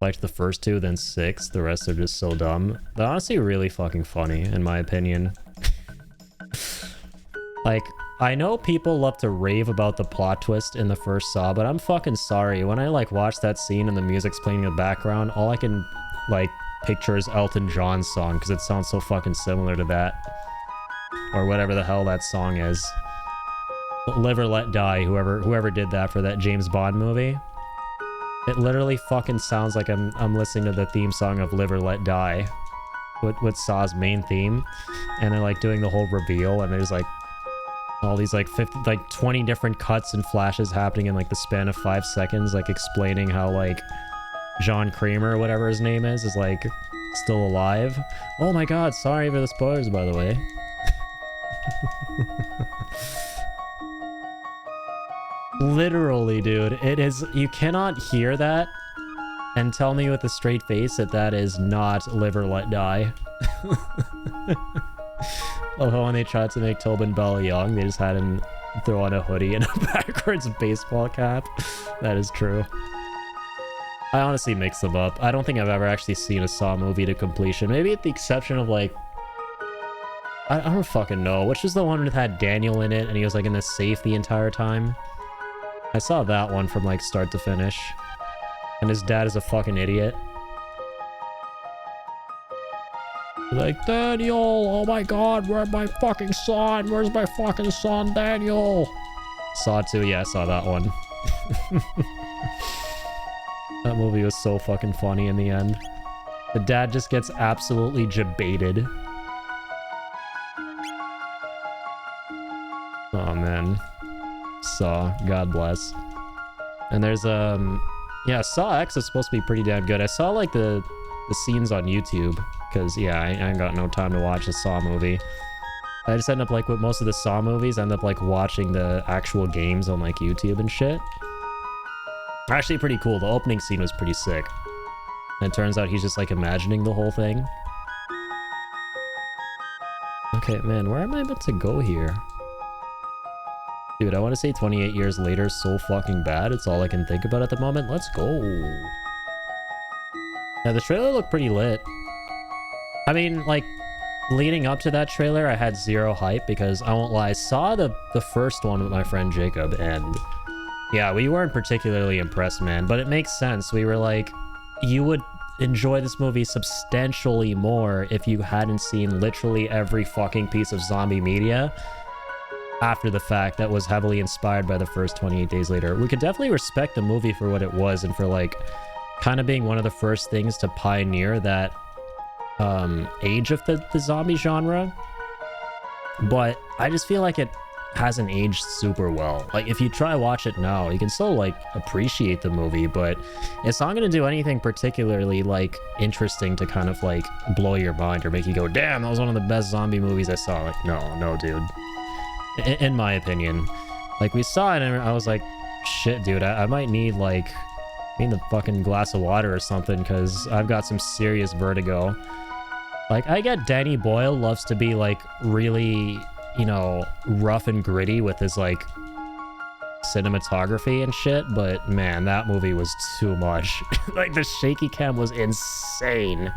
Speaker 1: Liked the first two, then 6. The rest are just so dumb. They're honestly really fucking funny, in my opinion. Like, I know people love to rave about the plot twist in the first Saw, but I'm fucking sorry. When I, like, watch that scene and the music's playing in the background, all I can, like, picture is Elton John's song, because it sounds so fucking similar to that. Or whatever the hell that song is. Live or Let Die, whoever did that for that James Bond movie. It literally fucking sounds like I'm listening to the theme song of Live or Let Die, with Saw's main theme, and they're like doing the whole reveal, and there's like all these like 20 different cuts and flashes happening in like the span of 5 seconds, like explaining how like John Kramer, whatever his name is like still alive. Oh my god, sorry for the spoilers, by the way. Literally, dude, it is. You cannot hear that and tell me with a straight face that that is not Live or Let Die. Although when they tried to make Tobin Bell young, they just had him throw on a hoodie and a backwards baseball cap. That is true. I honestly mix them up. I don't think I've ever actually seen a Saw movie to completion. Maybe at the exception of like, I don't fucking know. Which is the one that had Daniel in it and he was like in the safe the entire time? I saw that one from like start to finish. And his dad is a fucking idiot. Like, Daniel, oh my god, where's my fucking son? Where's my fucking son, Daniel? Saw 2, yeah, I saw that one. That movie was so fucking funny in the end. The dad just gets absolutely jebaited. Oh man. Saw, God bless. And there's yeah, Saw X is supposed to be pretty damn good. I saw like the scenes on YouTube because yeah, I ain't got no time to watch a Saw movie. I just end up like with most of the Saw movies, I end up like watching the actual games on like YouTube and shit. Actually pretty cool. The opening scene was pretty sick. And it turns out he's just like imagining the whole thing. Okay, man, where am I about to go here? Dude, I want to say 28 years later is so fucking bad. It's all I can think about at the moment. Let's go. Yeah, the trailer looked pretty lit. I mean, like, leading up to that trailer, I had zero hype because, I won't lie, I saw the first one with my friend Jacob, and yeah, we weren't particularly impressed, man. But it makes sense. We were like, you would enjoy this movie substantially more if you hadn't seen literally every fucking piece of zombie media after the fact that was heavily inspired by the first 28 Days Later. We could definitely respect the movie for what it was and for like kind of being one of the first things to pioneer that age of the zombie genre. But I just feel like it hasn't aged super well. Like if you try watch it now, you can still like appreciate the movie, but it's not going to do anything particularly like interesting to kind of like blow your mind or make you go, damn, that was one of the best zombie movies I saw. Like no dude. In my opinion, like we saw it and I was like, shit dude, I might need like a fucking glass of water or something because I've got some serious vertigo. Like I get Danny Boyle loves to be like really, you know, rough and gritty with his like cinematography and shit, but man, that movie was too much. Like, the shaky cam was insane.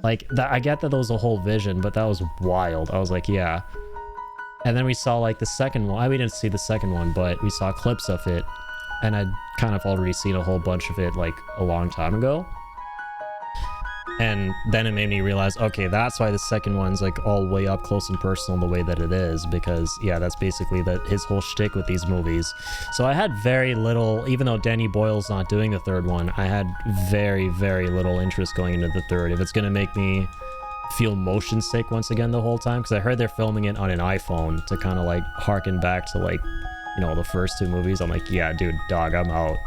Speaker 1: Like, I get that there was a whole vision, but that was wild. I was like, yeah. And then we saw, like, the second one. We didn't see the second one, but we saw clips of it. And I'd kind of already seen a whole bunch of it, like, a long time ago. And then it made me realize, okay, that's why the second one's, like, all way up close and personal the way that it is. Because, yeah, that's basically his whole shtick with these movies. So I had very little, even though Danny Boyle's not doing the third one, I had very, very little interest going into the third. If it's going to make me feel motion sick once again the whole time, because I heard they're filming it on an iPhone to kind of, like, harken back to, like, you know, the first two movies. I'm like, yeah, dude, dog, I'm out.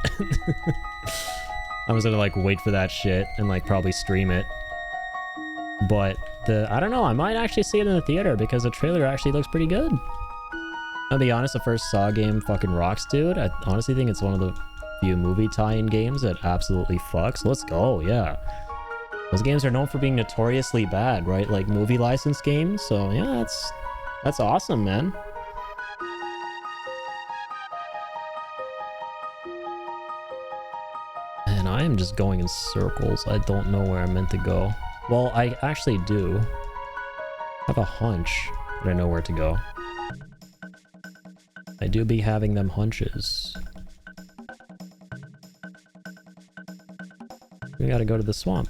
Speaker 1: I was gonna, like, wait for that shit and, like, probably stream it. But I don't know, I might actually see it in the theater because the trailer actually looks pretty good. I'll be honest, the first Saw game fucking rocks, dude. I honestly think it's one of the few movie tie-in games that absolutely fucks. Let's go, yeah. Those games are known for being notoriously bad, right? Like, movie license games. So, yeah, that's awesome, man. And I am just going in circles. I don't know where I'm meant to go. Well, I actually do. I have a hunch that I know where to go. I do be having them hunches. We gotta go to the swamp.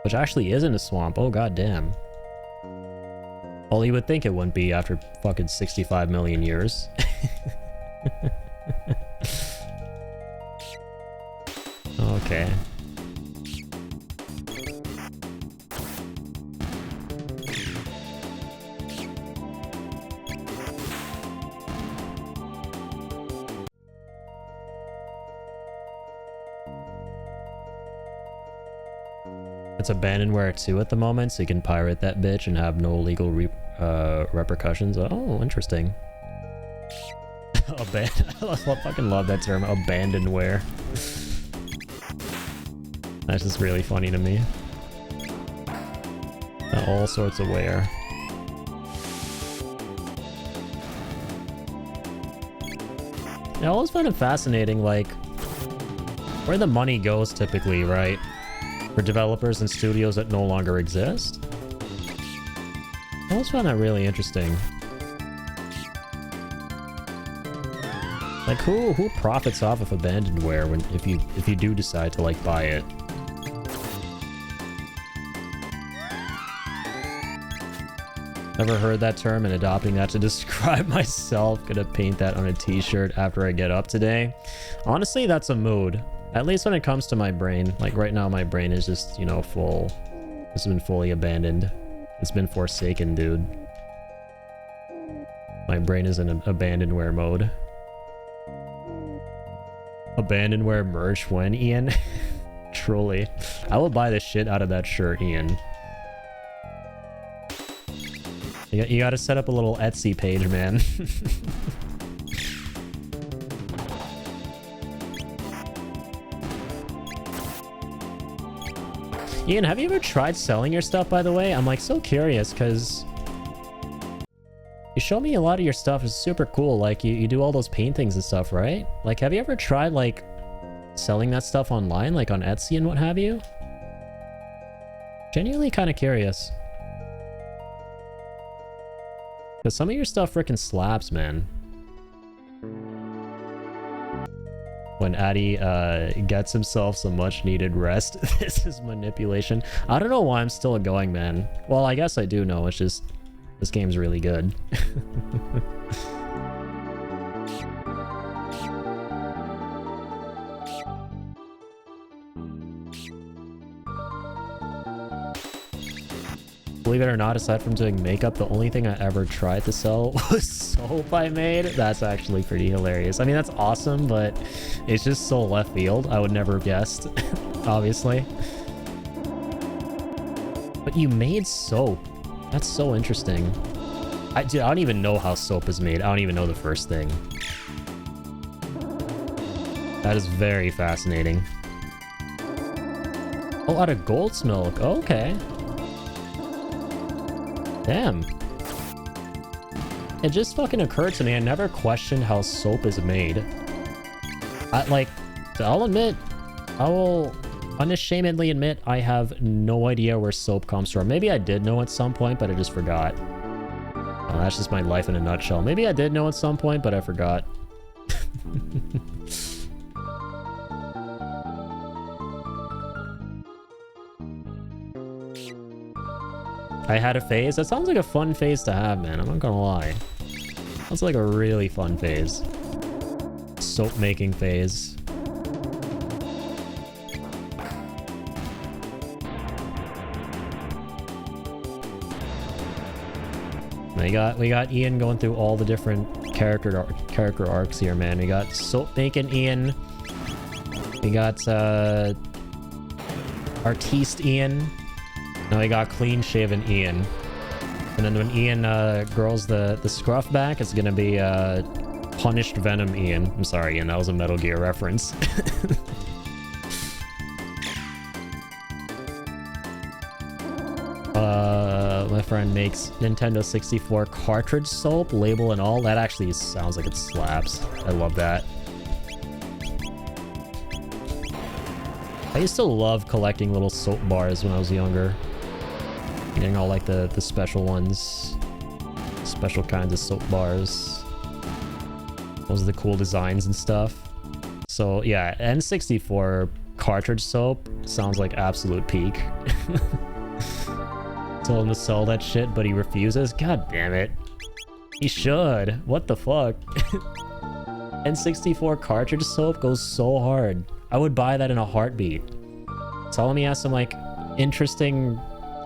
Speaker 1: Which actually isn't a swamp. Oh, goddamn. Well, you would think it wouldn't be after fucking 65 million years. Okay. It's Abandonware 2 at the moment, so you can pirate that bitch and have no legal repercussions. Oh, interesting. I fucking love that term, abandonware. That's just really funny to me. All sorts of wear. I always find it fascinating, like, where the money goes typically, right? For developers and studios that no longer exist. I always find that really interesting. Like, who profits off of abandonware when if you do decide to, like, buy it? Never heard that term and adopting that to describe myself. Gonna paint that on a t-shirt after I get up today. Honestly, that's a mood. At least when it comes to my brain. Like, right now my brain is just, you know, full. It's been fully abandoned. It's been forsaken, dude. My brain is in an abandonware mode. Abandonware merch when, Ian? Truly. I will buy the shit out of that shirt, Ian. You gotta set up a little Etsy page, man. Ian, have you ever tried selling your stuff, by the way? I'm, like, so curious, because you show me a lot of your stuff. It's super cool. Like, you do all those paintings and stuff, right? Like, have you ever tried, like, selling that stuff online, like on Etsy and what have you? Genuinely kind of curious. Because some of your stuff freaking slaps, man. When Addy gets himself some much needed rest. This is manipulation. I don't know why I'm still going, man. Well, I guess I do know. It's just, this game's really good. Believe it or not, aside from doing makeup, the only thing I ever tried to sell was soap I made. That's actually pretty hilarious. I mean, that's awesome, but it's just so left field. I would never have guessed, obviously. But you made soap. That's so interesting. Dude, I don't even know how soap is made. I don't even know the first thing. That is very fascinating. Oh, out of goat's milk. Okay. Damn. it just fucking occurred to me. I never questioned how soap is made. I'll admit, I will unashamedly admit I have no idea where soap comes from. Maybe I did know at some point, but I just forgot. That's just my life in a nutshell. Maybe I did know at some point, but I forgot. I had a phase. That sounds like a fun phase to have, man. I'm not gonna lie. Sounds like a really fun phase. Soap making phase. We got Ian going through all the different character arcs here, man. We got soap making Ian. We got artiste Ian. Now we got clean shaven Ian. And then when Ian grows the scruff back, it's gonna be punished Venom Ian. I'm sorry, Ian, that was a Metal Gear reference. My friend makes Nintendo 64 cartridge soap, label and all. That actually sounds like it slaps. I love that. I used to love collecting little soap bars when I was younger. Getting all like the special ones. Special kinds of soap bars. Those are the cool designs and stuff. So yeah, N64 cartridge soap sounds like absolute peak. Told him to sell that shit, but he refuses. God damn it. He should. What the fuck? N64 cartridge soap goes so hard. I would buy that in a heartbeat. So let me ask some like interesting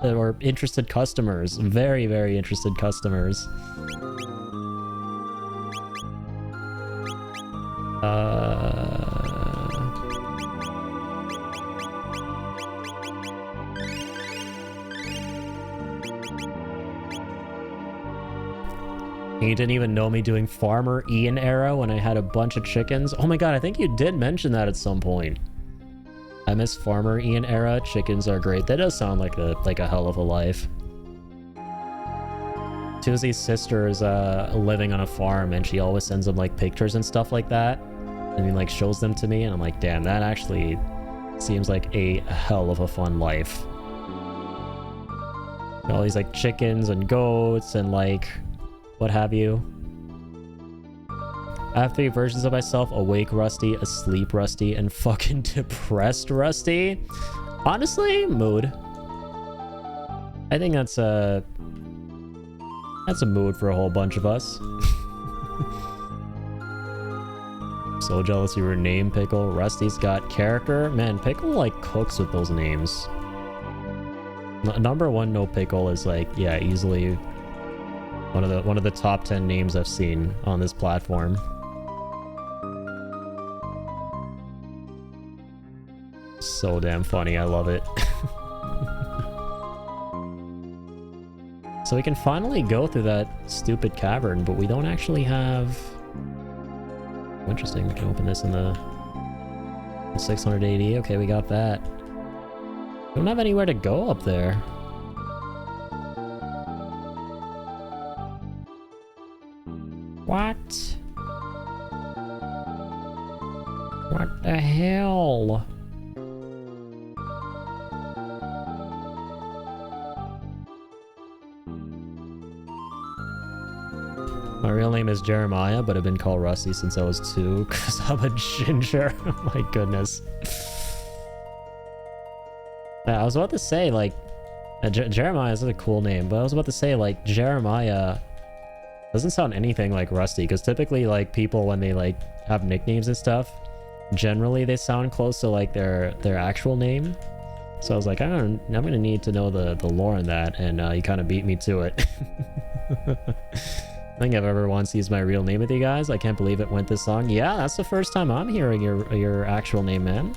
Speaker 1: or interested customers. Very, very interested customers. You didn't even know me doing Farmer Ian era when I had a bunch of chickens. Oh my god, I think you did mention that at some point. I miss Farmer Ian era. Chickens are great. That does sound like a hell of a life. Susie's sister is living on a farm, and she always sends them like pictures and stuff like that, and he like shows them to me, and I'm like, damn, that actually seems like a hell of a fun life. All these like chickens and goats and like what have you. I have 3 versions of myself: awake Rusty, asleep Rusty, and fucking depressed Rusty. Honestly, mood. I think that's a mood for a whole bunch of us. So jealous you were named Pickle. Rusty's got character. Man, Pickle like cooks with those names. Number 1 no Pickle is like, yeah, easily one of the top 10 names I've seen on this platform. So damn funny, I love it. So we can finally go through that stupid cavern, but we don't actually have... Oh, interesting, we can open this in the 680. Okay, we got that. We don't have anywhere to go up there. What? What the hell? My real name is Jeremiah, but I've been called Rusty since I was 2 because I'm a ginger. Oh my goodness. Yeah, I was about to say, like, Jeremiah is a cool name, but I was about to say, like, Jeremiah doesn't sound anything like Rusty, because typically, like, people, when they, like, have nicknames and stuff, generally they sound close to, like, their actual name. So I was like, I'm gonna need to know the lore in that, and you kind of beat me to it. I think I've ever once used my real name with you guys. I can't believe it went this long. Yeah, that's the first time I'm hearing your actual name, man.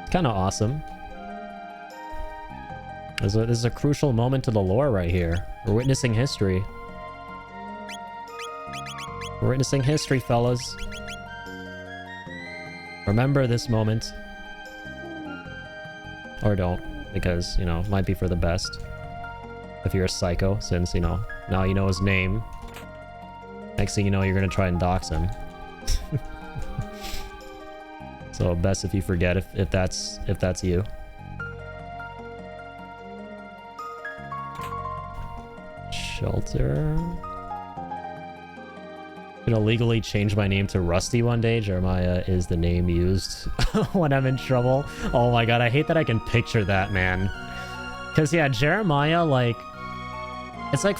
Speaker 1: It's kind of awesome. This is a crucial moment to the lore right here. We're witnessing history. We're witnessing history, fellas. Remember this moment. Or don't, because, you know, it might be for the best. If you're a psycho, since, you know, Now you know his name. Next thing you know, you're gonna try and dox him. So best if you forget if that's you. Shelter. I'm gonna legally change my name to Rusty one day. Jeremiah is the name used when I'm in trouble. Oh my god, I hate that I can picture that, man. Cause yeah, Jeremiah, like, it's like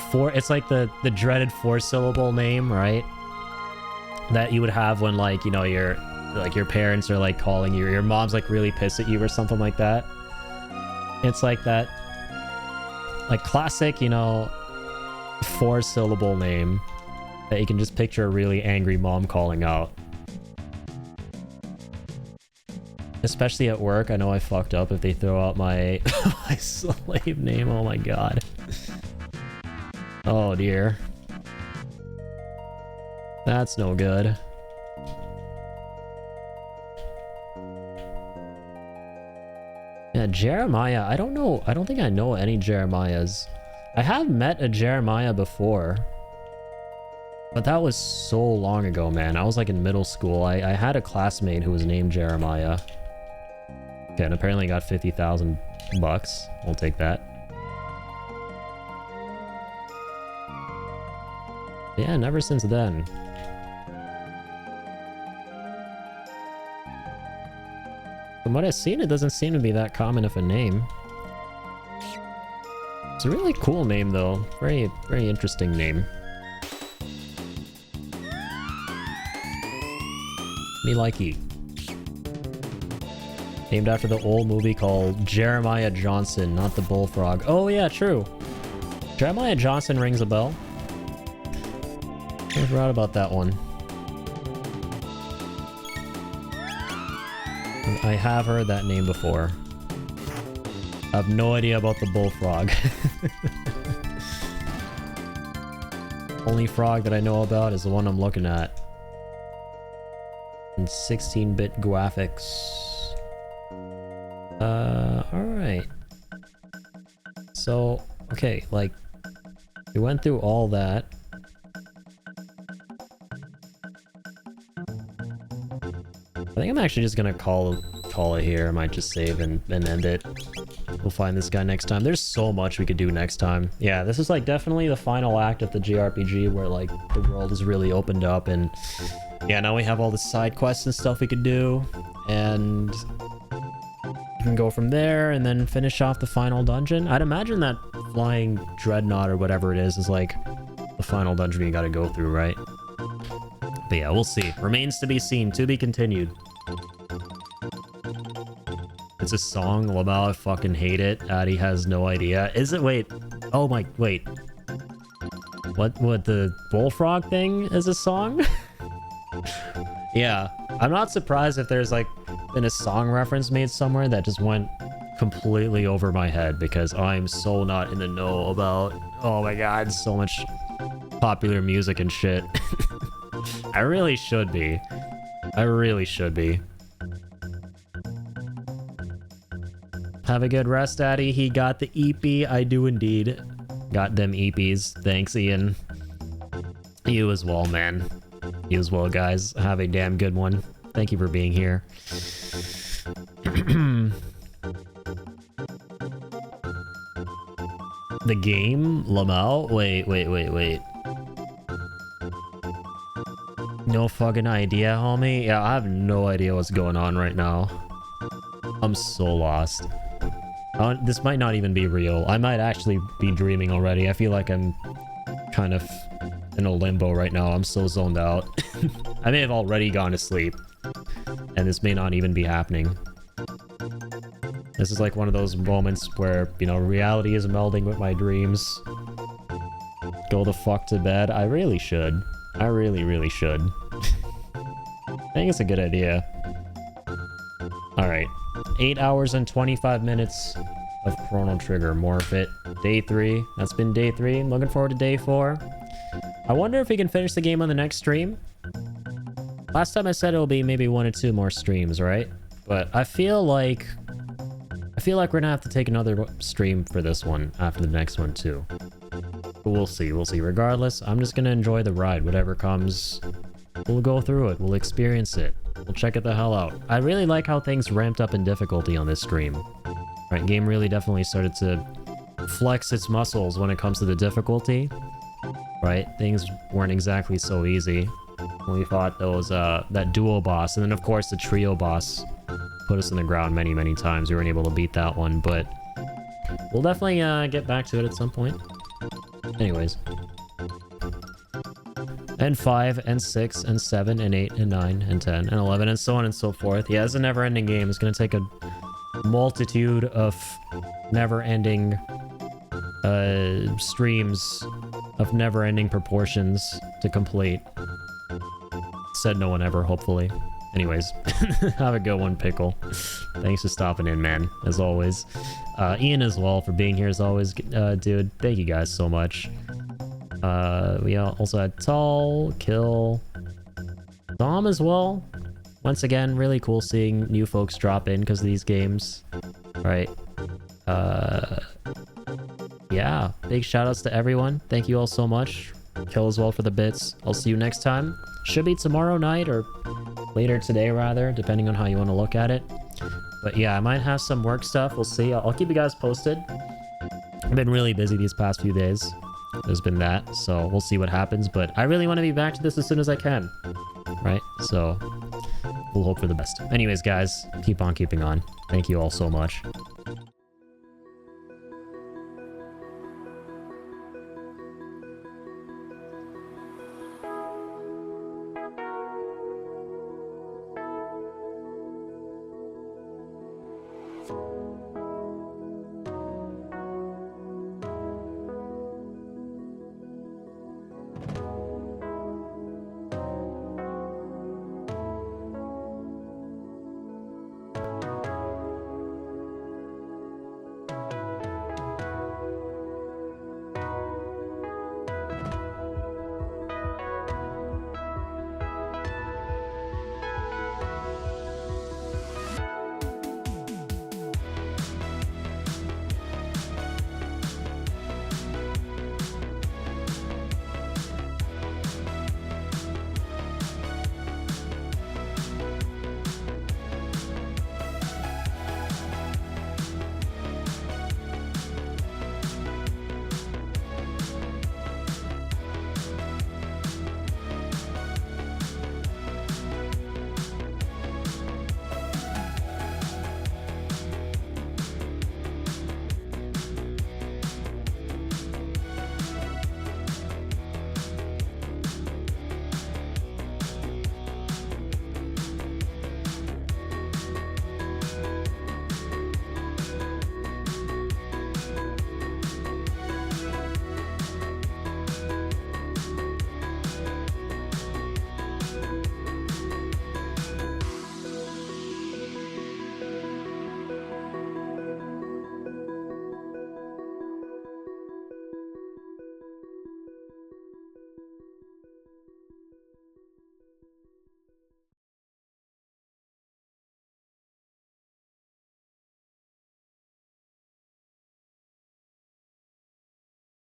Speaker 1: the dreaded 4-syllable name, right? That you would have when, like, you know, your parents are like calling you, or your mom's like really pissed at you or something like that. It's like that, like, classic, you know, 4-syllable name that you can just picture a really angry mom calling out. Especially at work. I know I fucked up if they throw out my my slave name. Oh my god. Oh dear. That's no good. Yeah, Jeremiah. I don't know. I don't think I know any Jeremiahs. I have met a Jeremiah before. But that was so long ago, man. I was like in middle school. I had a classmate who was named Jeremiah. Okay, and apparently got 50,000 bucks. We'll take that. Yeah, never since then. From what I've seen, it doesn't seem to be that common of a name. It's a really cool name, though. Very, very interesting name. Me likey. Named after the old movie called Jeremiah Johnson, not the Bullfrog. Oh yeah, true. Jeremiah Johnson rings a bell. I forgot about that one. I have heard that name before. I have no idea about the Bullfrog. Only frog that I know about is the one I'm looking at. 16-bit graphics. Alright. So, okay, like, we went through all that. I think I'm actually just gonna call it here. I might just save and end it. We'll find this guy next time. There's so much we could do next time. Yeah, this is like definitely the final act of the JRPG where like the world is really opened up, and yeah, now we have all the side quests and stuff we could do, and we can go from there and then finish off the final dungeon. I'd imagine that flying dreadnought or whatever it is like the final dungeon you gotta go through, right? But yeah, we'll see. Remains to be seen. To be continued. It's a song. Lamau, I fucking hate it. Addy has no idea. Is it? Wait. Oh my... Wait. What the Bullfrog thing is a song? Yeah. I'm not surprised if there's like been a song reference made somewhere that just went completely over my head, because I'm so not in the know about... Oh my god, so much popular music and shit. I really should be. I really should be. Have a good rest, Addy. He got the EP. I do indeed. Got them EPs. Thanks, Ian. You as well, man. You as well, guys. Have a damn good one. Thank you for being here. The game? Lamau? Wait. No fucking idea, homie. Yeah, I have no idea what's going on right now. I'm so lost. This might not even be real. I might actually be dreaming already. I feel like I'm kind of in a limbo right now. I'm so zoned out. I may have already gone to sleep, and this may not even be happening. This is like one of those moments where, you know, reality is melding with my dreams. Go the fuck to bed. I really should. I really should. I think it's a good idea. Alright. 8 hours and 25 minutes of Chrono Trigger. Morph it. Day 3. That's been day 3. I'm looking forward to day 4. I wonder if we can finish the game on the next stream. Last time I said it'll be maybe 1 or 2 more streams, right? But I feel like we're gonna have to take another stream for this one after the next one too. But we'll see, we'll see. Regardless, I'm just gonna enjoy the ride. Whatever comes, we'll go through it. We'll experience it. We'll check it the hell out. I really like how things ramped up in difficulty on this stream. Right, game really definitely started to flex its muscles when it comes to the difficulty. Right, things weren't exactly so easy when we fought those that duo boss, and then of course the trio boss put us in the ground many times. We weren't able to beat that one, but we'll definitely get back to it at some point. Anyways. And 5, and 6, and 7, and 8, and 9, and 10, and 11, and so on and so forth. Yeah, it's a never-ending game. It's going to take a multitude of never-ending streams of never-ending proportions to complete. Said no one ever, hopefully. Anyways, have a good one, Pickle. Thanks for stopping in, man, as always. Ian as well for being here as always. Dude, thank you guys so much. We also had Tall, Kill, Dom as well. Once again, really cool seeing new folks drop in because of these games. Right. Yeah, big shout outs to everyone. Thank you all so much. Kill as well for the bits. I'll see you next time. Should be tomorrow night or later today rather, depending on how you want to look at it. But yeah, I might have some work stuff. We'll see. I'll keep you guys posted. I've been really busy these past few days. There's been that, so we'll see what happens. But I really want to be back to this as soon as I can. Right? So we'll hope for the best. Anyways, guys, keep on keeping on. Thank you all so much.